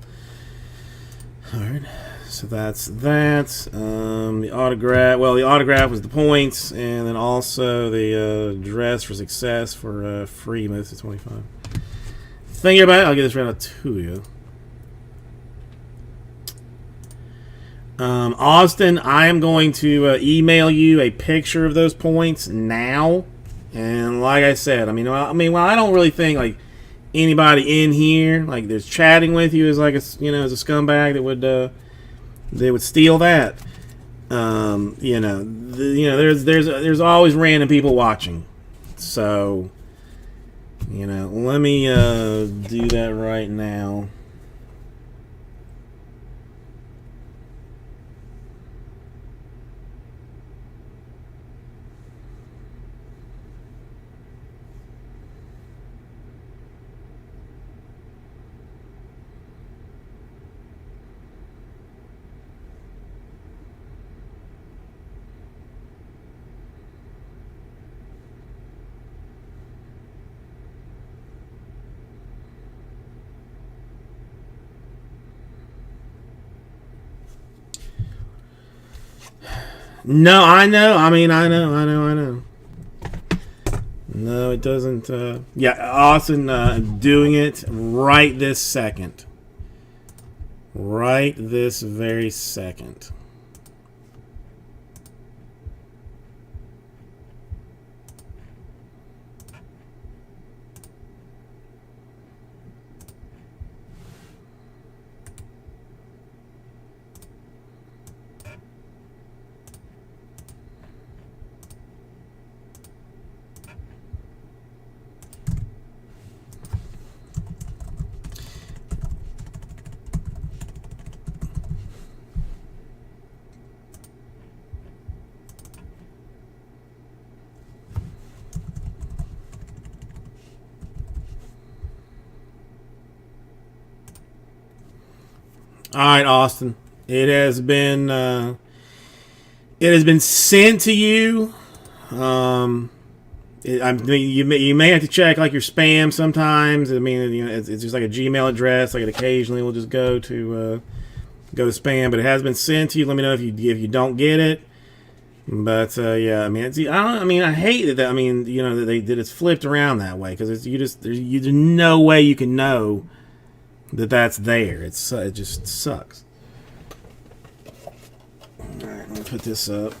All right, so that's that. The autograph. Well, the autograph was the points, and then also the dress for success for free. Most of 25. Thinking about it, I'll get this right out to you. Austin, I am going to email you a picture of those points now. And like I said, I don't really think like anybody in here, like, there's chatting with you, is like a, as a scumbag that would steal that. There's always random people watching. So, let me do that right now. No, I know. I mean, I know. No, it doesn't. Yeah, Austin doing it right this second. Right this very second. All right, Austin. It has been sent to you. You may have to check like your spam sometimes. I mean, you know, it's just like a Gmail address. Like it occasionally will just go to spam, but it has been sent to you. Let me know if you don't get it. But yeah, I mean, I hate that. I mean, you know, that it's flipped around that way because there's no way you can know that's there. It just sucks. All right, let me put this up.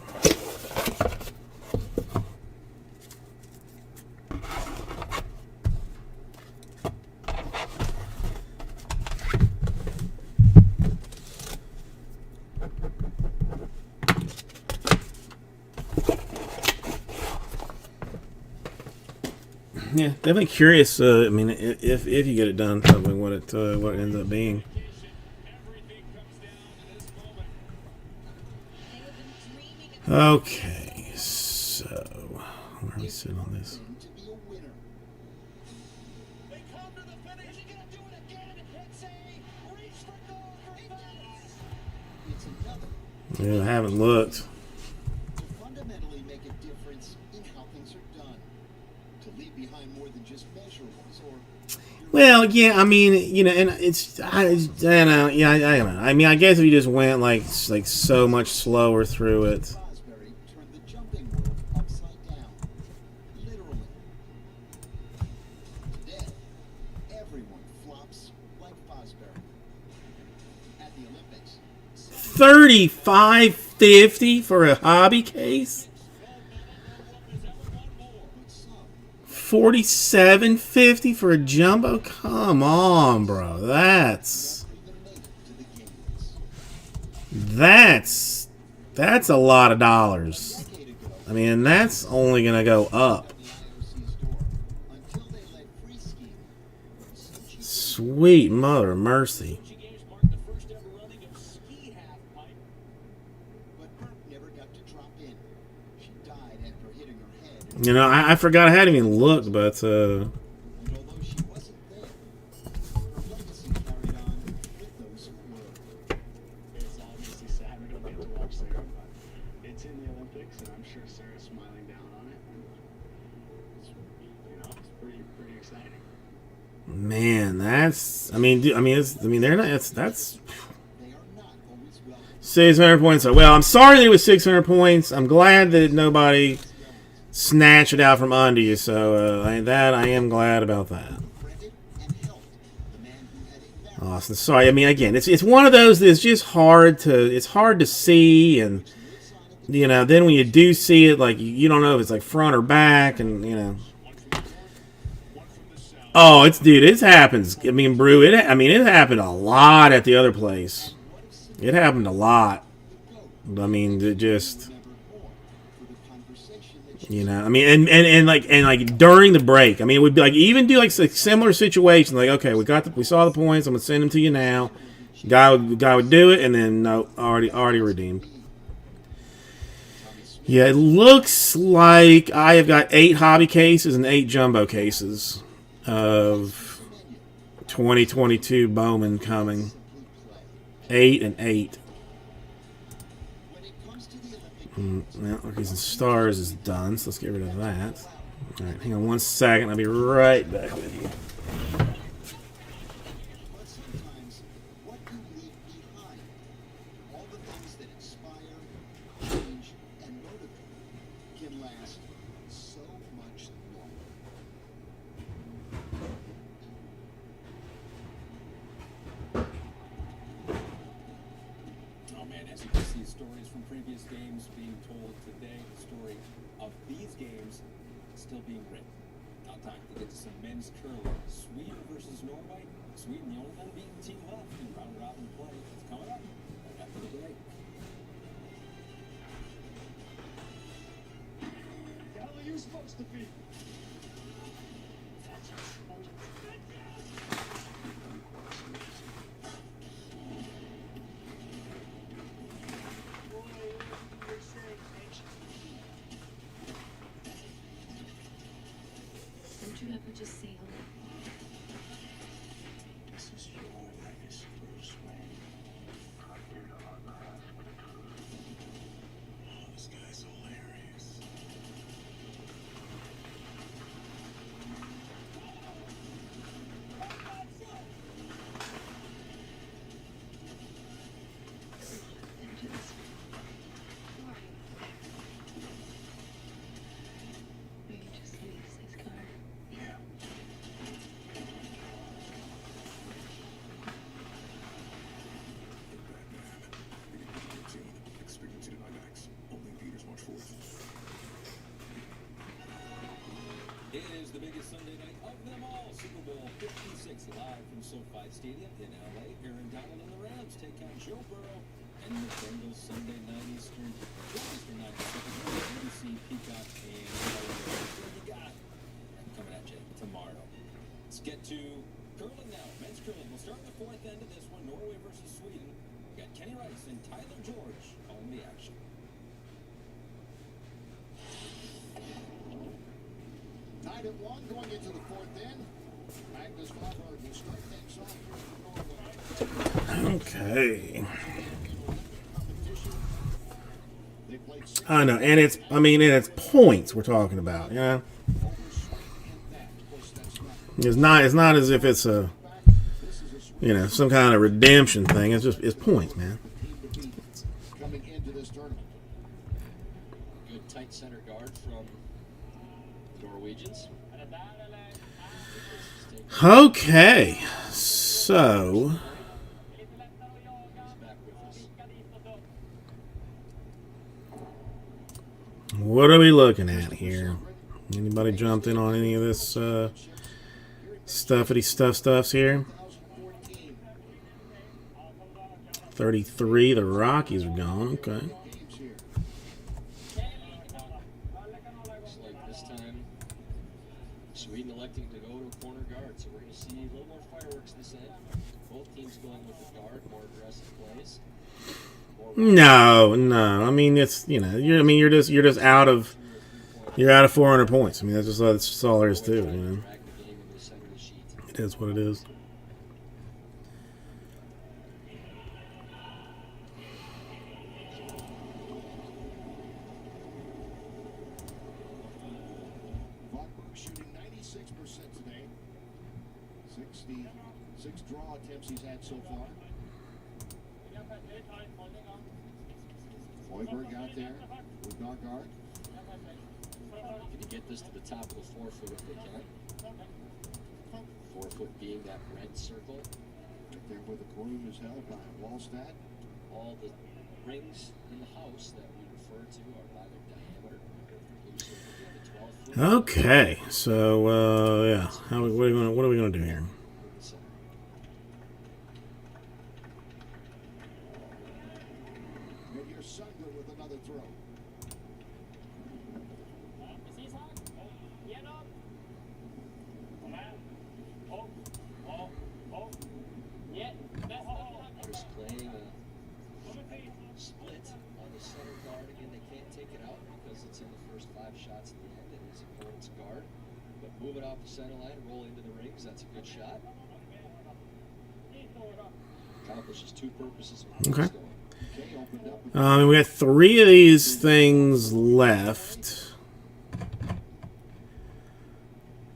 Yeah, definitely curious. I mean, if you get it done, probably what it ends up being. Okay, so where are we sitting on this? Yeah, I haven't looked. Well, yeah, I mean, you know, and I don't know. Yeah, I don't know. I mean, I guess if you just went like so much slower through it. $35.50 for a hobby case. $47.50 for a jumbo? Come on, bro. That's a lot of dollars. I mean, that's only gonna go up. Sweet mother of mercy. You know, I forgot I hadn't even looked, but It's in the Olympics, and I'm sure Sarah's smiling down on it. It's pretty exciting. man, they're not. That's 600 points. Well, I'm sorry that it was 600 points. I'm glad that nobody snatched it out from under you. So I am glad about that. Austin, sorry. I mean, again, it's one of those that's just hard to see, and you know, then when you do see it, like you don't know if it's like front or back, and you know. Oh, it happens. I mean, Brew, it happened a lot at the other place. It happened a lot. I mean, it just, you know, I mean, and like during the break, I mean, it would be like even do like similar situations, like okay, we saw the points, I'm gonna send them to you now. Guy would do it, and then no, already redeemed. Yeah, it looks like I have got 8 hobby cases and 8 jumbo cases of 2022 Bowman coming. 8 and 8. Well, Rookies and Stars is done, so let's get rid of that. Alright, hang on one second. I'll be right back with you. And as you can see, stories from previous games being told today, the story of these games still being written. Now time to get to some men's curling. Sweden versus Norway. Sweden, the only unbeaten team left in round robin play. It's coming up right after the break. The hell are you supposed to be? Don't you ever just say hello? This is your legacy, Bruce Wayne. I'm here to unmask the truth. Oh, this guy's hilarious. Vengeance. Who are you? Will you just leave this card? Yeah. Expected IMAX. Only theaters March 4th. It is the biggest Sunday night of them all. Super Bowl 56 live from SoFi Stadium in LA. Aaron Donald and the Rams take on Joe Burrow and the Bengals Sunday 9 Eastern. 9 Pacific, ABC, Peacock, and what you got? I'm coming at you tomorrow. Let's get to curling now. Men's curling. We'll start the fourth end of this one. Norway versus Sweden. We got Kenny Rice and Tyler George calling the action. Tied at 1 going into the fourth end. Magnus Faberg will start things off here for Norway. Okay. They played 6 I know, and it's points we're talking about, you know. It's not as if it's a, you know, some kind of redemption thing. It's points, man. coming into this tournament. Good tight center guard from the Norwegians. Okay, so what are we looking at here? Anybody jumped in on any of this stuffs here? 33, the Rockies are gone. Okay. Looks like this time Sweden electing to go to a corner guard, so we're going to see a little more fireworks this end. Both teams going with the guard, more aggressive plays. No. I mean, it's, you know, you're just out of 400 points. I mean, that's just all there is to it. You know, it is what it is. Vogberg shooting 96% today. 66 draw attempts he's had so far. Hoiberg out there with Gargard. Can you get this to the top of the 4 foot if they can? 4 foot being that red circle. Right there where the broom is held by Wallstad. All the rings in the house that we refer to are by their diameter. Blue circle being the 12 foot. Okay, so yeah, what are we gonna do here? And here's Sundler with another throw. Just playing a split on the center guard. Again, they can't take it out because it's in the first 5 shots at the end and his opponent's guard. But move it off the center line, roll into the rings. That's a good shot. Accomplishes 2 purposes. Okay. We got 3 of these things left.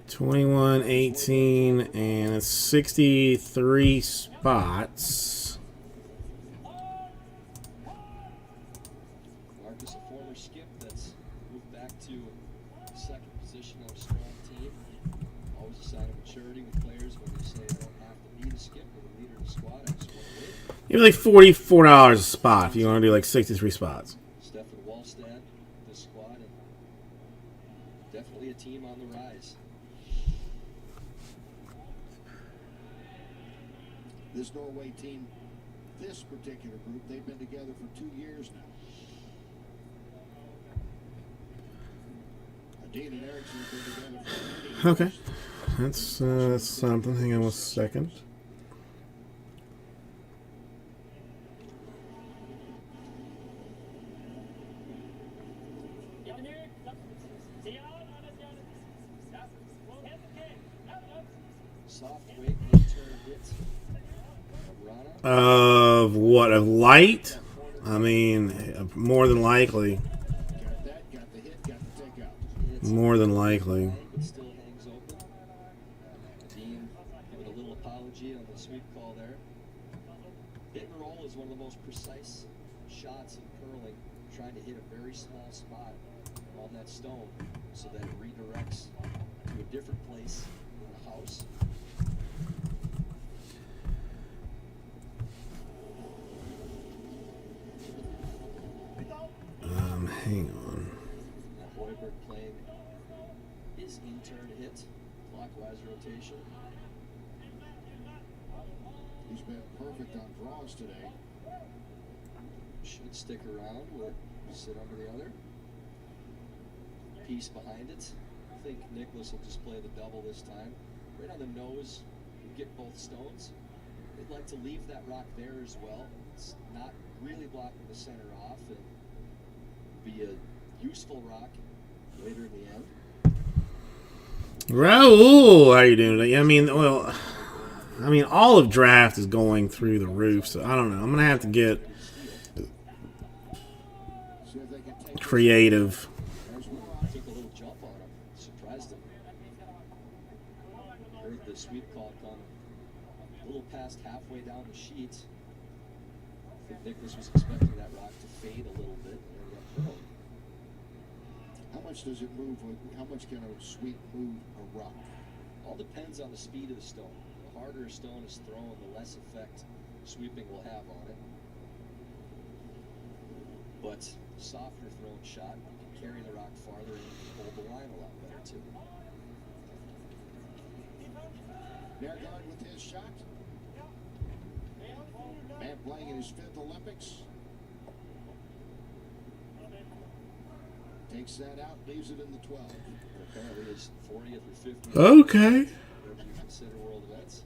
21, 18, and it's 63 spots. Marcus, a former skip that's moved back to second position on a strong team. Always a sign of maturity with players when they say they don't have to be the skip or the leader of the squad. I just want to win. Maybe like $44 a spot if you want to do like 63 spots. Stefan Wallstad, this squad, and definitely a team on the rise. This Norway team, this particular group, they've been together for 2 years now. Dean and Erickson have been together for 20 years. Okay. That's something. Hang on 1 second. Soft wake, return hit. Of what? Of light? I mean, more than likely. More than likely. But still hangs open. Dean giving a little apology on the sweep call there. Hit and roll is one of the most precise shots in curling. Trying to hit a very small spot on that stone so that it redirects to a different place in the house. Hang on. Hoiberg playing his in-turn hit, clockwise rotation. He's been perfect on draws today. Should stick around, will it sit under the other? Piece behind it. I think Nicholas will just play the double this time. Right on the nose, you get both stones. They'd like to leave that rock there as well. It's not really blocking the center off and be a useful rock later in the end. Raul, how you doing today? I mean, all of draft is going through the roof, so I don't know. I'm gonna have to get creative. Took a little jump on him, surprised him. Heard the sweep call come a little past halfway down the sheet. I think Nicholas was expecting that rock to fade a little bit. How much does it move? How much can a sweep move a rock? All depends on the speed of the stone. The harder a stone is thrown, the less effect sweeping will have on it. But a softer thrown shot, you can carry the rock farther and you can hold the line a lot better too. Nergard with his shot. Man playing in his 5th Olympics. Takes that out, leaves it in the 12. Apparently his 40th or 50th. Okay. Whatever you consider world events.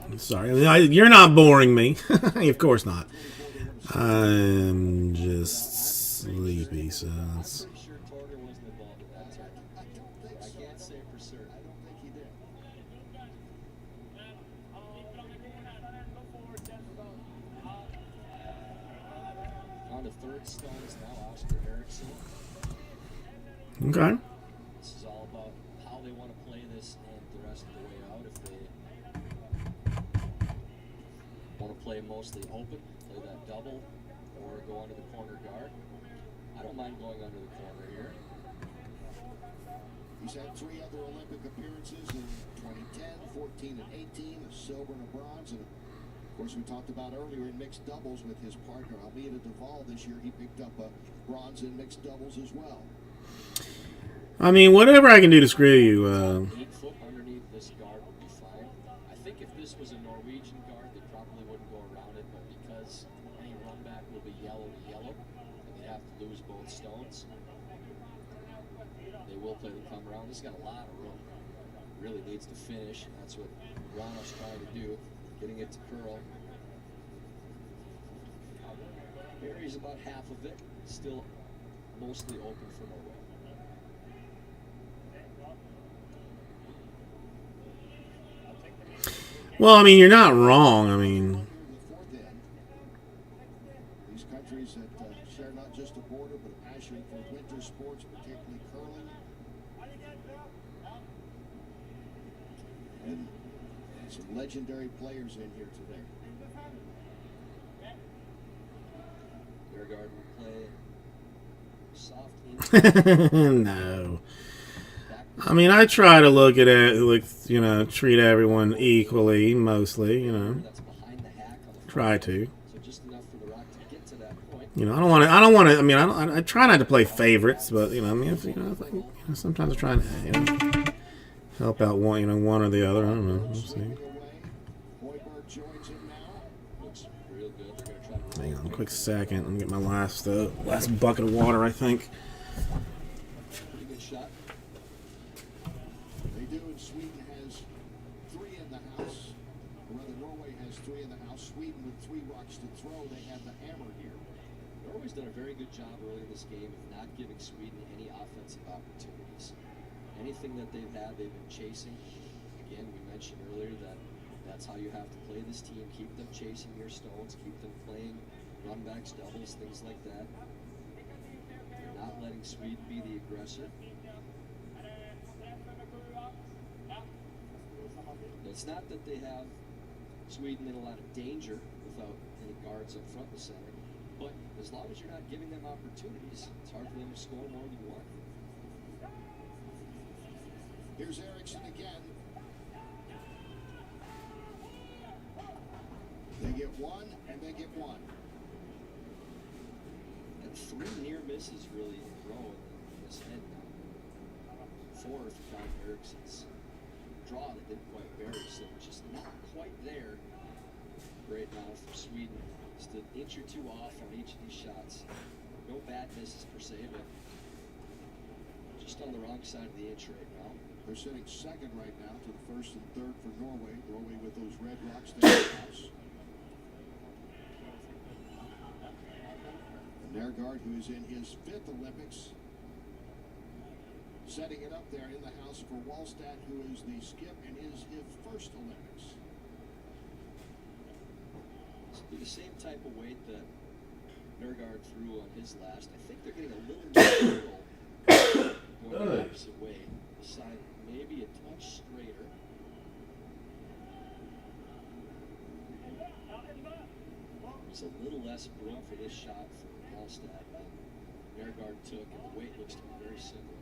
I'm sorry. You're not boring me. Of course not. I'm just sleepy, so that's... I'm pretty sure Torger wasn't involved in that turn. I can't say for certain. I don't think he did. On the third stones now, Oscar Erickson. Okay. This is all about how they want to play this and the rest of the way out. If they want to play mostly open, play that double, or go under the corner guard. I don't mind going under the corner here. He's had 3 other Olympic appearances in 2010, 14, and 18, a silver and a bronze. And of course, we talked about earlier in mixed doubles with his partner, Almeida Duvall, this year. He picked up a bronze in mixed doubles as well. I mean, whatever I can do to screw you. 8 foot underneath this guard would be fine. I think if this was a Norwegian guard, they probably wouldn't go around it, but because any run back will be yellow to yellow, and they have to lose both stones, they will play the come around. This has got a lot of room. Really needs to finish. That's what Rano's trying to do, getting it to curl. Buries about half of it, still mostly open for Norway. Well, I mean, you're not wrong. I mean... These countries that share not just a border, but a passion for winter sports, particularly curling. And some legendary players in here today. Nergard will play soft No. I mean, I try to look at it, like, treat everyone equally, mostly, Try to. So just enough for the Rock to get to that point. You know, I don't want to. I mean, I try not to play favorites, but you know, I mean, if, you know, I think, you know, sometimes I try to, you know, help out one, you know, one or the other. I don't know. We'll see. Looks real good. They're going to try to Hang on, a quick second. Let me get my last bucket of water, I think. pretty good shot. They do, and Sweden has 3 in the house. Or rather, Norway has 3 in the house. Sweden with 3 rocks to throw. They have the hammer here. Norway's done a very good job early in this game of not giving Sweden any offensive opportunities. Anything that they've had, they've been chasing. Again, we mentioned earlier that that's how you have to play this team. Keep them chasing your stones. Keep them playing runbacks, doubles, things like that. They're not letting Sweden be the aggressor. It's not that they have Sweden in a lot of danger without any guards up front and center, but as long as you're not giving them opportunities, it's hard for them to score more than one. Here's Eriksson again. They get 1, and they get 1. And 3 near misses really in a row in this end now. 4 if you count Eriksson's draw that didn't quite bury, so just not quite there right now for Sweden. Just an inch or 2 off on each of these shots. No bad misses per se, but just on the wrong side of the inch right now. They're sitting second right now to the first and third for Norway. Norway with those red rocks there in the house. And Nergard, who is in his 5th Olympics, setting it up there in the house for Wallstad, who is the skip in his 1st Olympics. This will be the same type of weight that Nergard threw on his last. I think they're getting a little more going the opposite way. The side maybe a touch straighter. There's a little less room for this shot for Wallstad than Nergard took, and the weight looks to be very similar.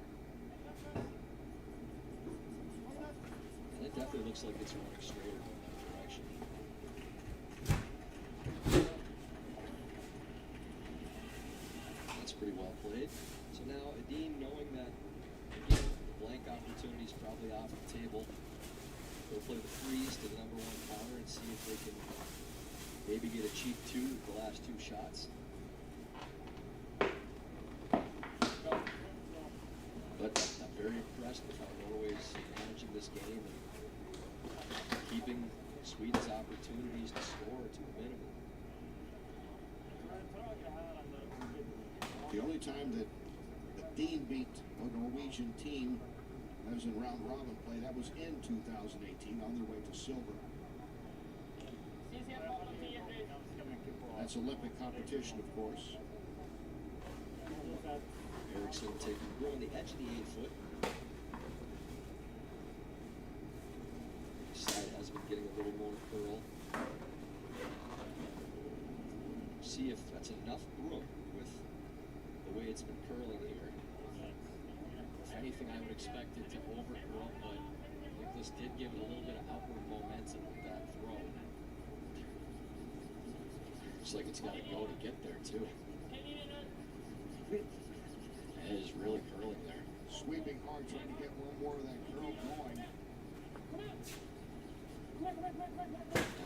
And it definitely looks like it's running straighter in that direction. That's pretty well played. So now Edin, knowing that again, the blank opportunity is probably off the table, they'll play the freeze to the #1 counter and see if they can maybe get a cheap 2 with the last 2 shots. But I'm very impressed with how Norway's managing this game and keeping Sweden's opportunities to score to a minimum. The only time that Dean beat a Norwegian team that was in round robin play, that was in 2018 on their way to silver. That's Olympic competition, of course. Eriksson taking the on the edge of the 8-foot. Side has been getting a little more curl. See if that's enough room with the way it's been curling here. If anything, I would expect it to overcurl, but Nicholas did give it a little bit of outward momentum with that throw. Looks like it's got to go to get there, too. It is really curling there. Sweeping hard, trying to get one more of that curl going.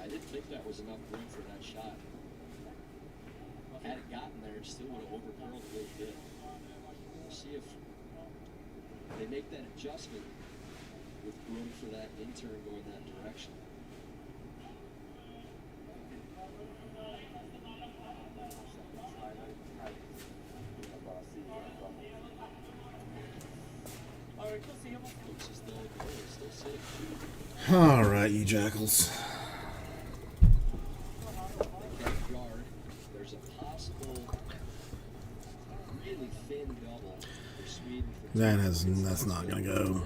I didn't think that was enough room for that shot. Had it gotten there, it still would have overcurled a little bit. We'll see if they make that adjustment with room for that in-turn going that direction. Looks as though the goal is still sitting. All right, you jackals. Guard, there's a possible really thin double for Sweden. That's not gonna go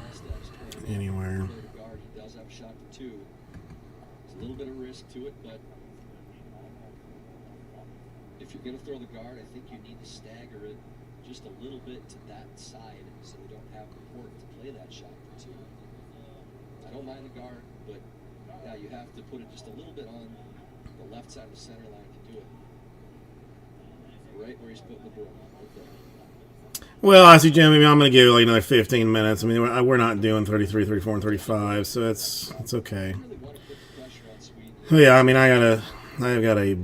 anywhere. Guard, he does have a shot for 2. There's a little bit of risk to it, but if you're gonna throw the guard, I think you need to stagger it just a little bit to that side so they don't have the port to play that shot for 2. I don't mind the guard, but yeah, you have to put it just a little bit on the left side of the center line to do it. Right where he's putting the broom on, right there. Well, I see, Jim. I mean, I'm going to give like another 15 minutes. I mean, we're not doing 33, 34, and 35, so it's okay. Yeah, I mean, I've got a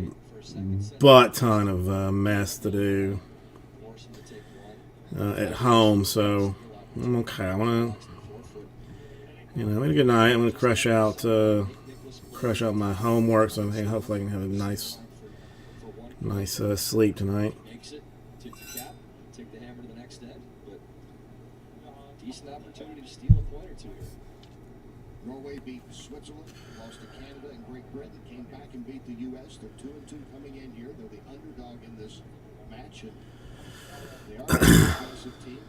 butt ton of mess to do at home, so I'm okay. I want to, have a good night. I'm going to crush out my homework, so hopefully I can have a nice sleep tonight. Decent opportunity to steal a point or two here. Norway beat Switzerland, lost to Canada and Great Britain, came back and beat the U.S. They're 2-2 coming in here. They're the underdog in this match, and they are a aggressive team.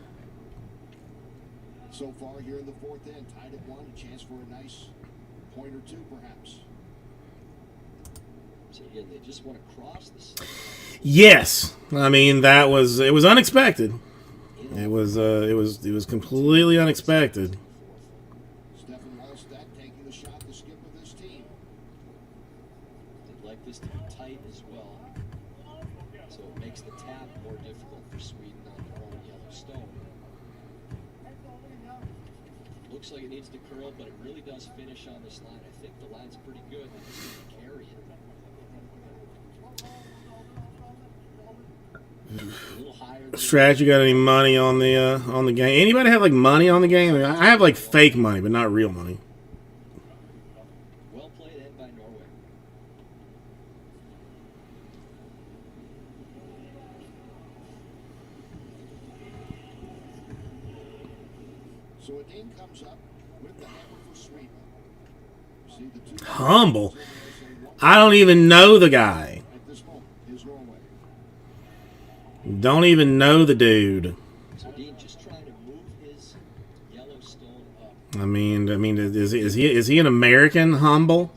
So far here in the fourth end, tied at 1, a chance for a nice point or two, perhaps. So again, they just want to cross the center. Yes, I mean it was unexpected. It was completely unexpected. Stefan Wallstedt taking the shot, the skip of this team. They'd like this to be tight as well, so it makes the tap more difficult for Sweden on their own yellow stone. Looks like it needs to curl, but it really does finish on this line. I think the line's pretty good. They just need to carry it. Strat, you got any money on the game? Anybody have like money on the game? I mean, I have like fake money, but not real money. Well played in by Norway. So Adin comes up with the hammer for Sweden. See the two Humble. I don't even know the guy. at this moment is Norway. Don't even know the dude. So Dean just trying to move his Yellowstone up. I mean, is he an American Humble?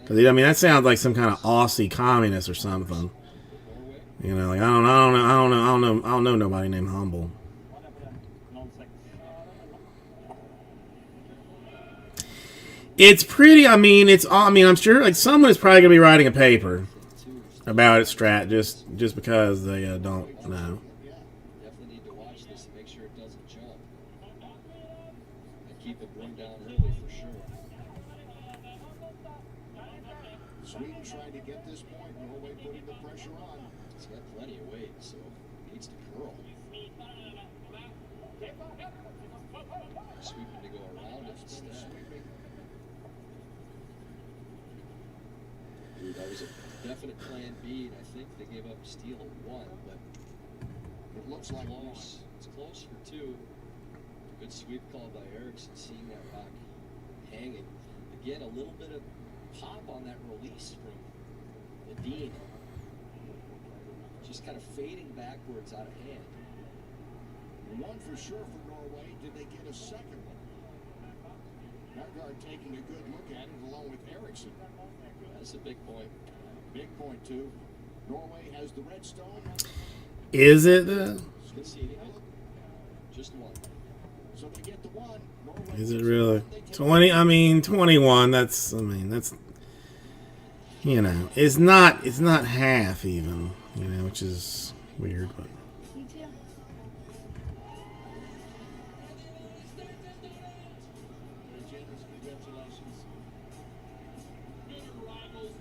I mean, that sounds like some kind of Aussie communist or something. You know, like I don't know nobody named Humble. It's pretty. I mean, I'm sure like someone is probably gonna be writing a paper about it, Strat, just because they don't know. Definitely need to watch this and make sure it doesn't jump. And keep the broom down early for sure. Sweden trying to get this point. Norway putting the pressure on. He's got plenty of weight, so he needs to curl. Sweeping to go around it instead. Dude, that was a definite plan B, and I think they gave up a steal of 1, but it looks like close. It's close for 2. Good sweep call by Eriksson, seeing that rock hanging. Again, a little bit of pop on that release from the Dean. Just kind of fading backwards out of hand. One for sure for Norway. Did they get a second one? Nørgaard taking a good look at it along with Eriksson. That's a big point. Big point, too. Norway has the red stone. Is it? Conceding it. Just 1. So they get the 1. Norway Is it really 20? I mean, 21. That's. You know, it's not half even. You know, which is weird, but. You too. Congratulations. Good rivals,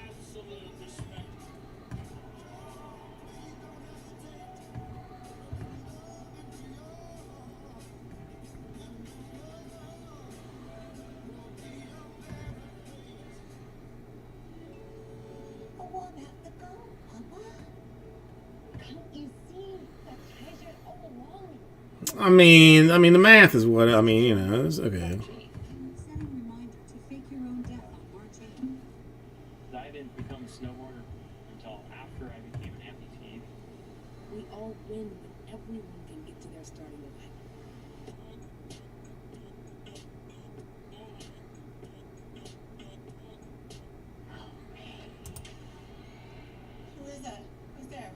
absolute respect. Can't you see the treasure all along? I mean, the math is what. I mean, you know, it's okay. Setting reminder to fake your own death on March 8th. I didn't become a snowboarder until after I became an amputee. We all win when everyone can get to their starting line. Who is that? Who's there?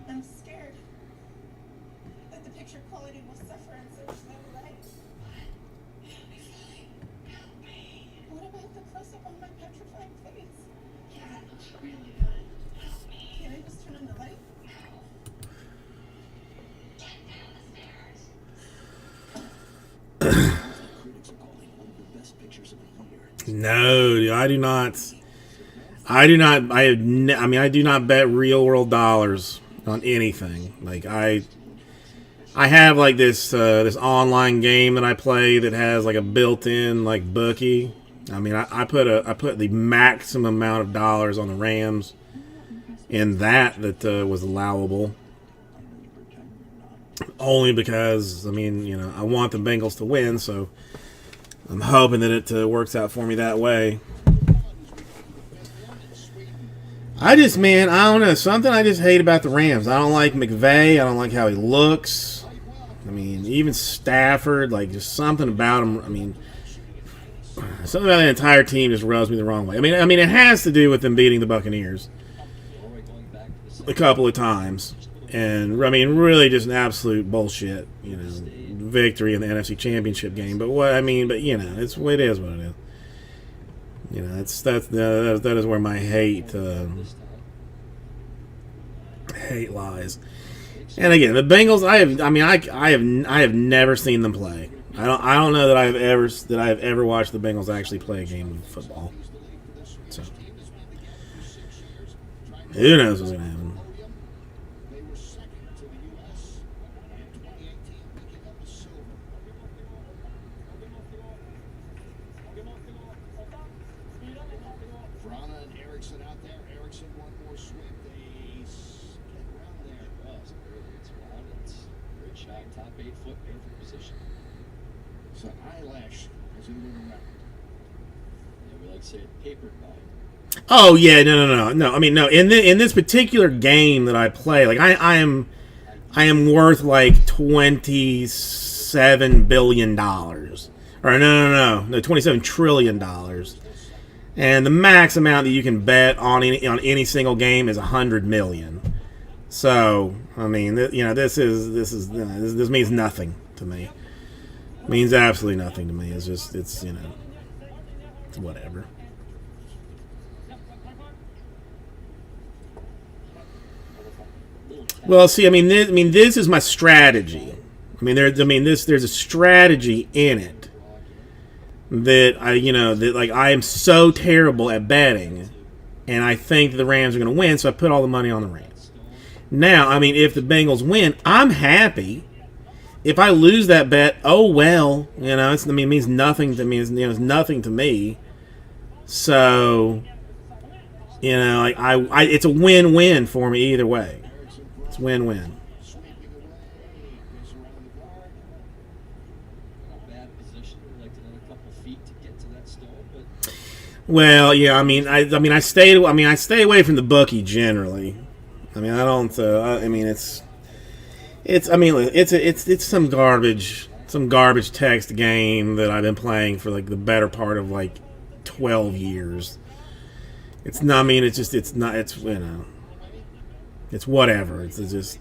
I'm scared that the picture quality will suffer in such low light. close up on my petrified face. Can I just turn on the light? No, I do not. I do not. I mean, I do not bet real world dollars on anything. Like I have like this this online game that I play that has like a built-in like bookie. I mean, I put the maximum amount of dollars on the Rams, and that was allowable. Only because, I mean, you know, I want the Bengals to win, so I'm hoping that it works out for me that way. I don't know, something I just hate about the Rams. I don't like McVay. I don't like how he looks. I mean, even Stafford, like, just something about him. I mean, something about the entire team just rubs me the wrong way. I mean, it has to do with them beating the Buccaneers a couple of times. And, I mean, really just an absolute bullshit, you know, victory in the NFC Championship game. But you know, it is what it is. You know, that is where my hate lies. And again, the Bengals, I have never seen them play. I don't know that I have ever watched the Bengals actually play a game of football. So who knows what's gonna happen. Oh yeah, no. I mean, no. In this particular game that I play, like I am worth like $27 billion, or no, $27 trillion, and the max amount that you can bet on any single game is $100 million. So I mean, you know, this means nothing to me. It means absolutely nothing to me. It's you know, it's whatever. Well, see, I mean, this is my strategy. There's a strategy in it that I am so terrible at betting, and I think the Rams are going to win, so I put all the money on the Rams. Now, I mean, if the Bengals win, I'm happy. If I lose that bet, oh well, you know, it means nothing to me. It's nothing to me. So, you know, like it's a win-win for me either way. It's win-win. Well, yeah, I stay away from the bookie generally. I mean, I don't. It's some garbage text game that I've been playing for like the better part of like 12 years. It's not. I mean, it's you know, it's whatever. It's just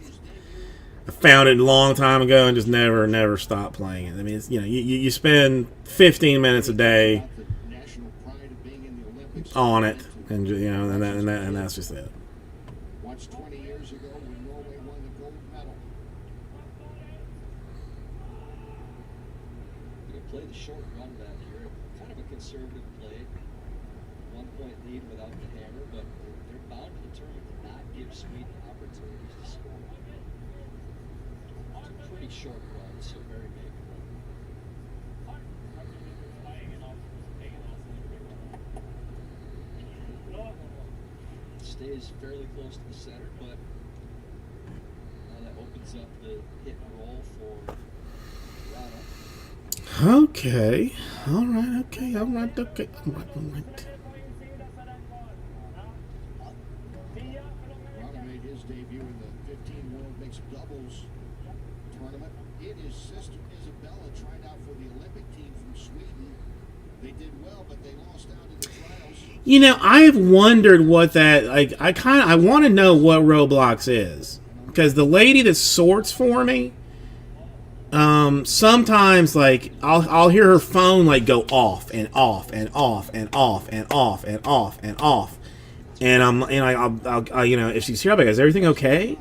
I found it a long time ago and just never stopped playing it. I mean, it's, you know, you spend 15 minutes a day on it, and you know, and that's just it. Watch 20 years ago when Norway won the gold medal. They play the short run back here, kind of a conservative play. 1 point lead without the hammer, but they're bound and determined to not give Sweden opportunities to score. It's a pretty short run, so very big. Stays fairly close to the center, but now that opens up the hit and roll for Rana. Okay. All right. Rana made his debut in the 15 World Mixed Doubles tournament. His sister Isabella tried out for the Olympic team from Sweden. They did well, but they lost out in the trials. You know, I have wondered what that, like, I want to know what Roblox is. Because the lady that sorts for me, sometimes like I'll hear her phone like go off and off and off and off and off and off and off, and I'll you know, if she's here, I'll be like, is everything okay?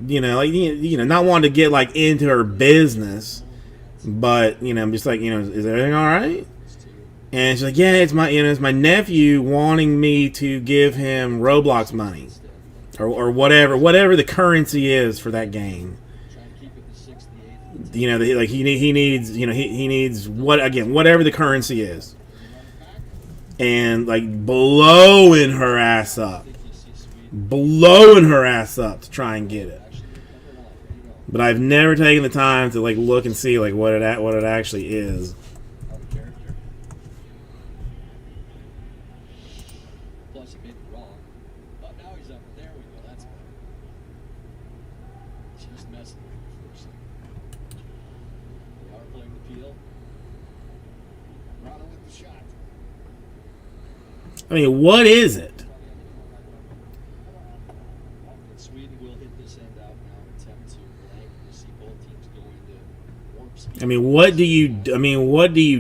You know, like, you know, not wanting to get like into her business, but you know, I'm just like, you know, is everything all right? And she's like, yeah, it's my nephew wanting me to give him Roblox money, or whatever the currency is for that game. You know, like he needs, you know, he needs whatever the currency is, and like blowing her ass up to try and get it. But I've never taken the time to like look and see like what it actually is. Plus, he made it wrong. But now he's up. There we go. That's better. Just messing with me for a second. They are playing the peel. Rana with the shot. I mean, what is it? And Sweden will hit this end out now and attempt to blank. You see both teams go into warp speed. I mean, what do you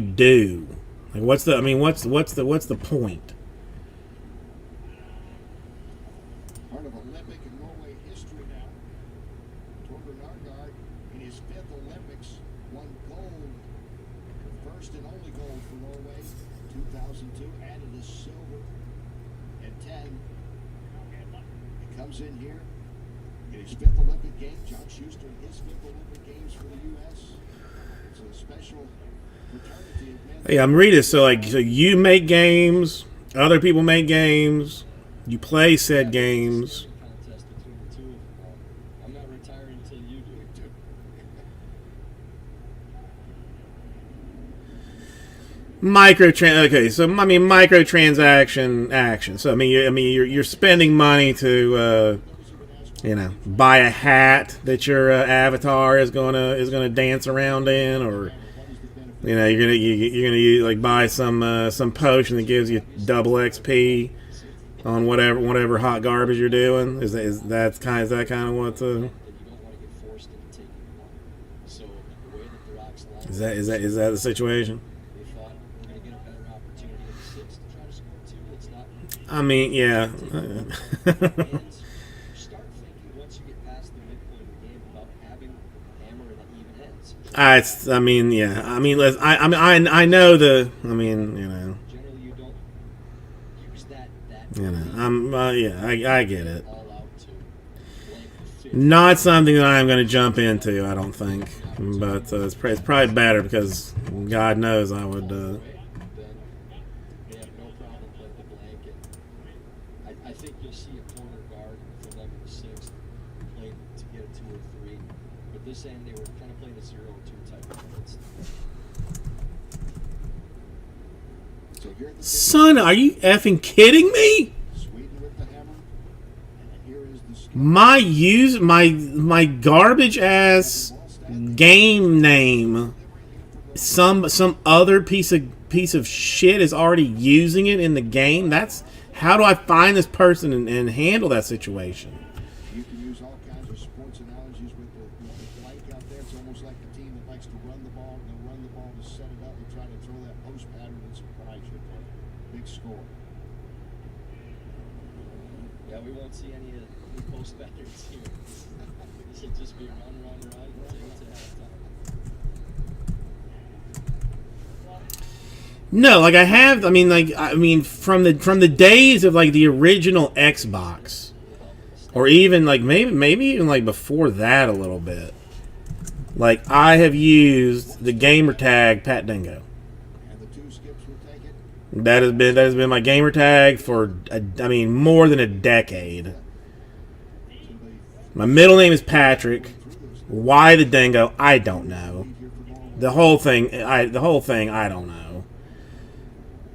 do? Like, what's the point? Part of Olympic and Norway history now. Torbjørn Nørgaard, in his 5th Olympics, won gold. The first and only gold for Norway. 2002, added a silver at 10. He comes in here in his 5th Olympic game. John Schuster in his 5th Olympic games for the U.S. It's a special fraternity of men. Hey, I'm reading. So you make games, other people make games, you play said games. Contest between the two of them. I'm not retiring until you do it too. Microtransaction action. So you're spending money to you know, buy a hat that your avatar is gonna dance around in, or you know, you're gonna use, like, buy some potion that gives you double XP on whatever hot garbage you're doing. Is that kind of what the is that the situation? I mean, yeah. I mean, yeah. I mean, I know the. I mean, you know. Yeah. I get it. Not something that I'm going to jump into, I don't think. But it's probably better because God knows I would. I think you'll see a corner guard with 11 to 6 play to get a 2 or 3. But this end, they were kind of playing a 0 or 2 type of defense. Son, are you effing kidding me? My garbage ass game name. Some other piece of shit is already using it in the game. That's how do I find this person and handle that situation? You can use all kinds of sports analogies with the blank out there. It's almost like the team that likes to run the ball. They'll run the ball to set it up and try to throw that post pattern and surprise you for a big score. Yeah, we won't see any post patterns here. This will just be run until halftime. No, like I mean from the days of like the original Xbox, or even like maybe even like before that a little bit. Like I have used the gamer tag Pat Dingo. That has been my gamer tag for more than a decade. My middle name is Patrick. Why the Dingo? I don't know. The whole thing I don't know.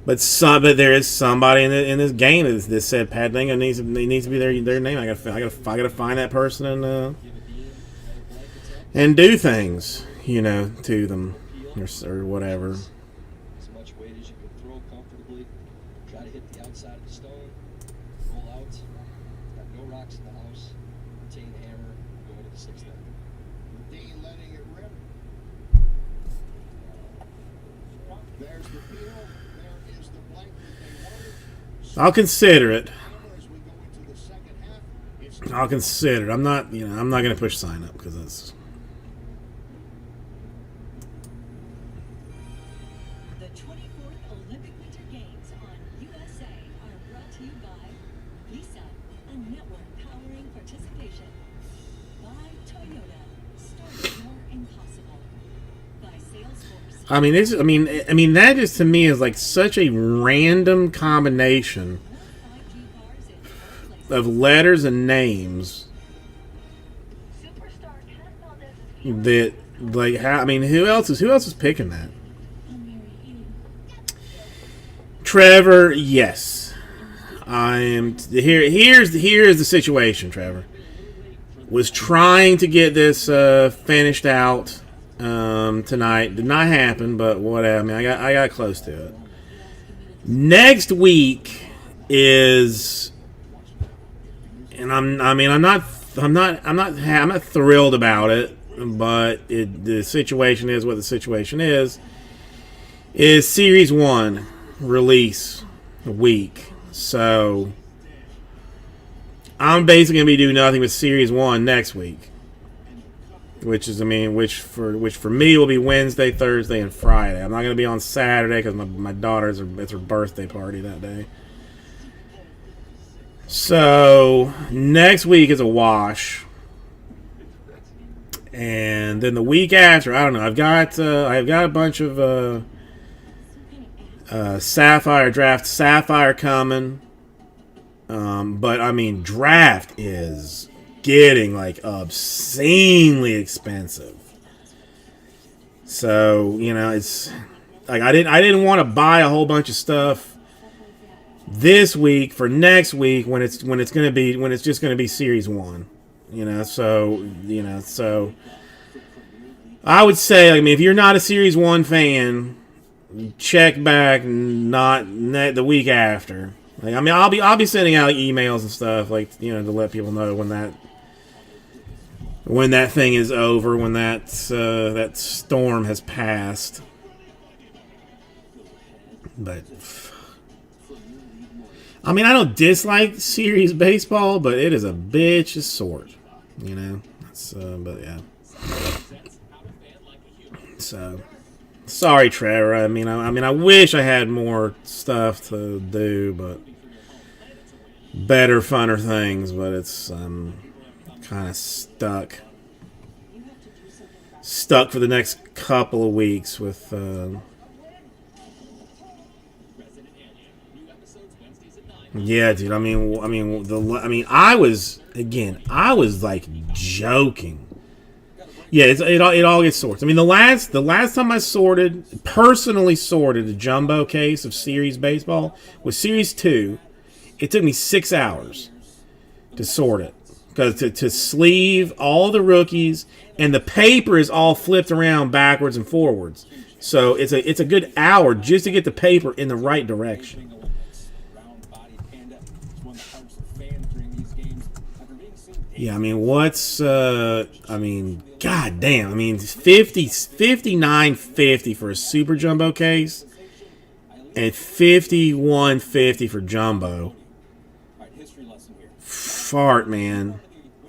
But there is somebody in this game that said Pat Dingo needs to be their name. I gotta find that person and do things, you know, to them or whatever. As much weight as you can throw comfortably. Try to hit the outside of the stone. Roll out. Got no rocks in the house. Retain the hammer. Go into the 6th end. Dean letting it rip. I'll consider it. I'll consider it. I'm not going to push sign up because that's. The 24th Olympic Winter Games on USA are brought to you by Visa, a network powering participation. By Toyota, start more impossible. By Salesforce. I mean, that just to me is like such a random combination of letters and names that, like, how, I mean, who else is picking that? Trevor, yes, I am here. Here's the situation. Trevor was trying to get this finished out tonight. Did not happen, but whatever. I mean, I got close to it. Next week is. And I'm not thrilled about it, but the situation is what the situation is. Is Series 1 release week, so I'm basically gonna be doing nothing with Series 1 next week, which for me will be Wednesday, Thursday, and Friday. I'm not gonna be on Saturday because my daughter's it's her birthday party that day. So next week is a wash, and then the week after, I don't know. I've got a bunch of Sapphire coming, but I mean, draft is getting like obscenely expensive. So it's like I didn't want to buy a whole bunch of stuff this week for next week when it's just gonna be Series 1, so I would say, I mean, if you're not a Series 1 fan, check back the week after. Like, I mean, I'll be sending out emails and stuff, like, to let people know when that thing is over, when that storm has passed. But I mean, I don't dislike series baseball, but it is a bitch's sort, but yeah. So, sorry, Trevor. I mean, I wish I had more stuff to do, but better, funner things. But it's kind of stuck for the next couple of weeks with. Yeah, dude. I I was like joking. Yeah, it all gets sorted. I mean, the last time I personally sorted a jumbo case of Series baseball was Series 2. It took me 6 hours to sort it because to sleeve all the rookies, and the paper is all flipped around backwards and forwards. So it's a good hour just to get the paper in the right direction. Yeah, I mean, god damn. I mean, $59.50 for a super jumbo case and $51.50 for jumbo. Fart, man.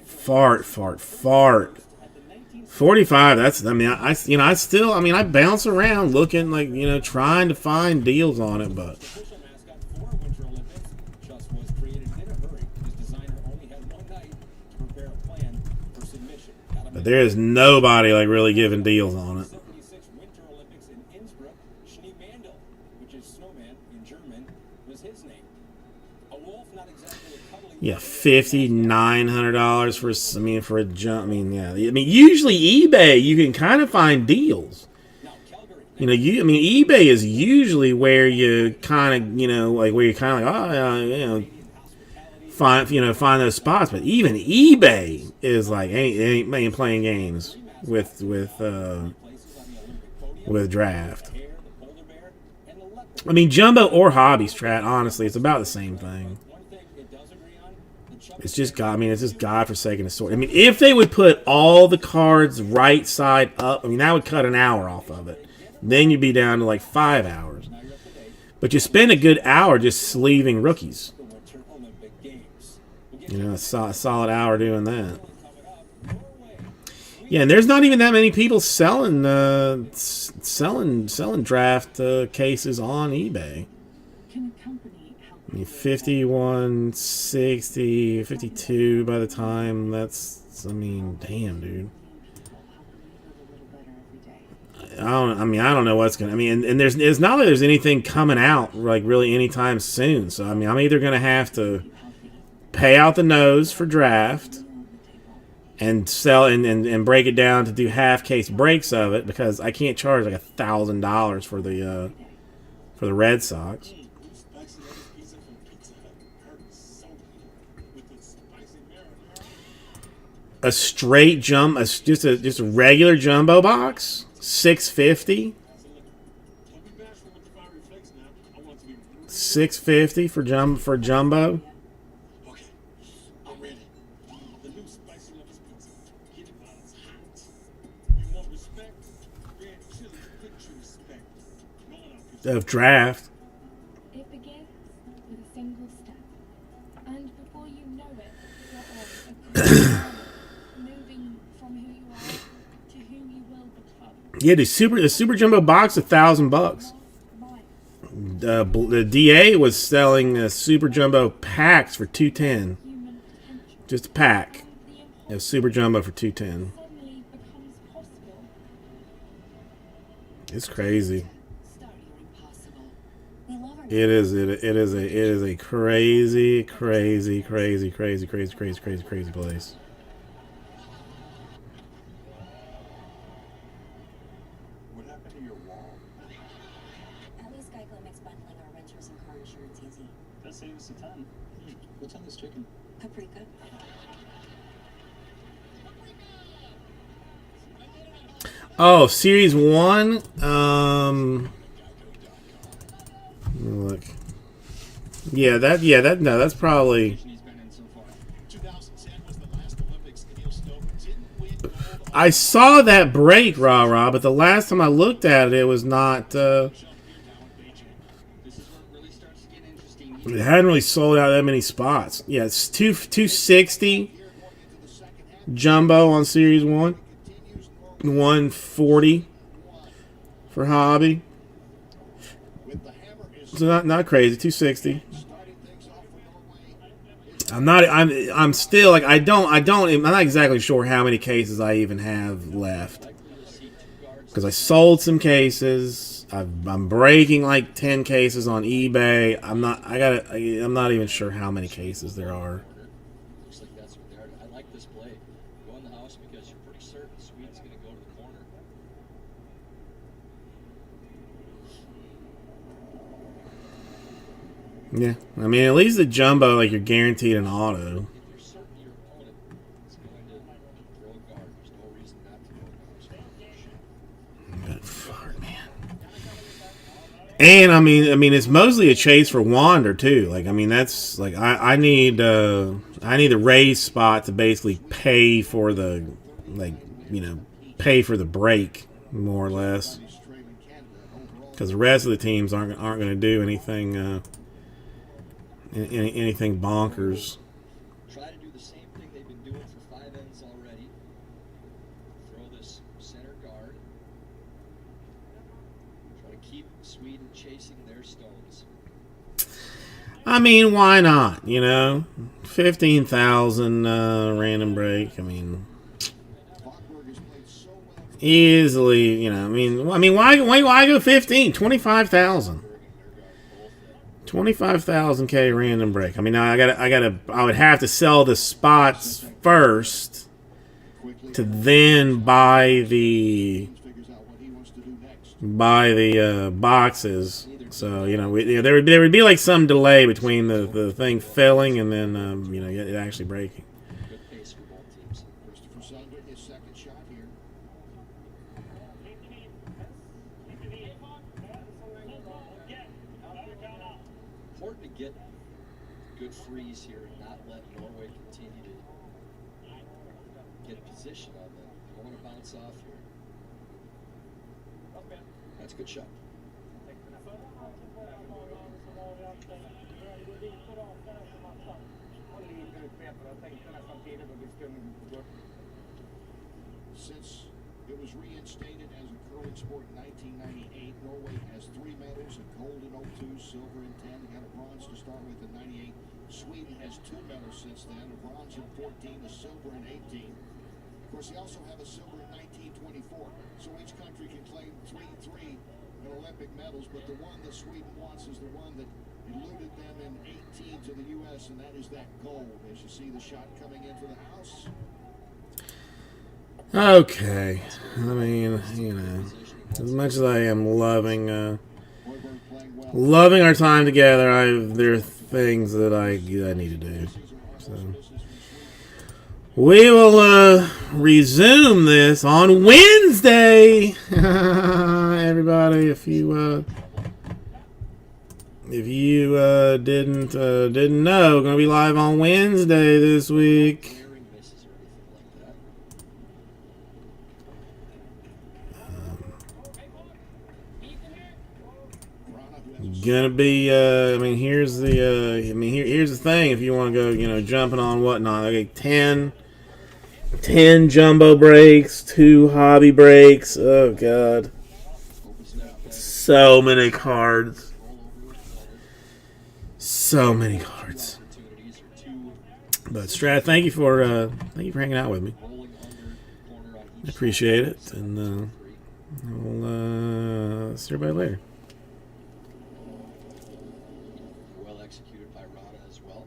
Fart. 45, that's, I mean, I bounce around looking like, trying to find deals on it, but there is nobody like really giving deals on it. Yeah, $5,900 for a jump. I mean, yeah. I mean, usually eBay you can kind of find deals. eBay is usually where you kind of find those spots, but even eBay is like ain't playing games with draft. I mean, jumbo or hobby strat, honestly, it's about the same thing. It's just godforsaken to sort. I mean, if they would put all the cards right side up, I mean, that would cut an hour off of it. Then you'd be down to like 5 hours. But you spend a good hour just sleeving rookies. You know, a solid hour doing that. Yeah, and there's not even that many people selling selling draft cases on eBay. I mean, 51, 60, 52 by the time that's, I mean, damn, dude. I don't know what's gonna. I mean, and it's not like there's anything coming out like really anytime soon. So I mean, I'm either gonna have to pay out the nose for draft and sell and break it down to do half case breaks of it, because I can't charge like $1,000 for the Red Sox. A straight just a regular jumbo box, $650. $650 for jumbo. Of draft. It begins with a single step, and before you know it, you're on a career moving from who you are to who you will become. Yeah, the super jumbo box, $1,000. The DA was selling super jumbo packs for $210. Just a pack of super jumbo for $210. It's crazy. It is a crazy place. What happened to your wall? At least Geico makes bundling our renters and car insurance easy. That saves us a ton. What's on this chicken? Paprika. Oh, Series 1. Look. Yeah, that's probably. I saw that break, rah, but the last time I looked at it, it was not. It hadn't really sold out that many spots. Yeah, it's 260 jumbo on Series 1. 140 for hobby. So not crazy. 260. I'm still like I'm not exactly sure how many cases I even have left, because I sold some cases. I'm breaking like 10 cases on eBay. I'm not even sure how many cases there are. Looks like that's what they are. I like this play. Go in the house because you're pretty certain Sweet's going to go to the corner. Yeah, I mean, at least the jumbo, like, you're guaranteed an auto. But fuck, man. And I mean, it's mostly a chase for Wander too. Like, I mean, that's like I need the raise spot to basically pay for the, like, you know, pay for the break more or less, because the rest of the teams aren't going to do anything. Anything bonkers. Try to do the same thing they've been doing for 5 ends already. Throw this center guard. Try to keep Sweden chasing their stones. I mean, why not? You know, 15,000 random break. I mean, easily. You know, I mean, why go 15? 25,000. 25,000 random break. I mean, now I would have to sell the spots first to then buy the boxes. So, you know, there would be like some delay between the thing filling and then you know, it actually breaking. Good pace for both teams. Christopher Sundberg, his second shot here. Important to get good freeze here and not let Norway continue to get position on them. Don't want to bounce off here. That's a good shot. Since it was reinstated as a curling sport in 1998, Norway has 3 medals, a gold in 02, silver in 10, got a bronze to start with in 98. Sweden has 2 medals since then, a bronze in 14, a silver in 18. Of course, they also have a silver in 1924, so each country can claim 3 Olympic medals, but the one that Sweden wants is the one that eluded them in 18 to the U.S., and that is that gold. As you see the shot coming into the house. Okay. I mean, you know, as much as I am loving our time together, there are things that I need to do. So we will resume this on Wednesday. Everybody, if you didn't know, going to be live on Wednesday this week. Gonna be I mean, here's the here's the thing. If you want to go, you know, jumping on whatnot, okay, 10 jumbo breaks, 2 hobby breaks. Oh god, so many cards, so many cards. But Strat, thank you for hanging out with me. I appreciate it, and we'll see everybody later. Well executed by Rada as well.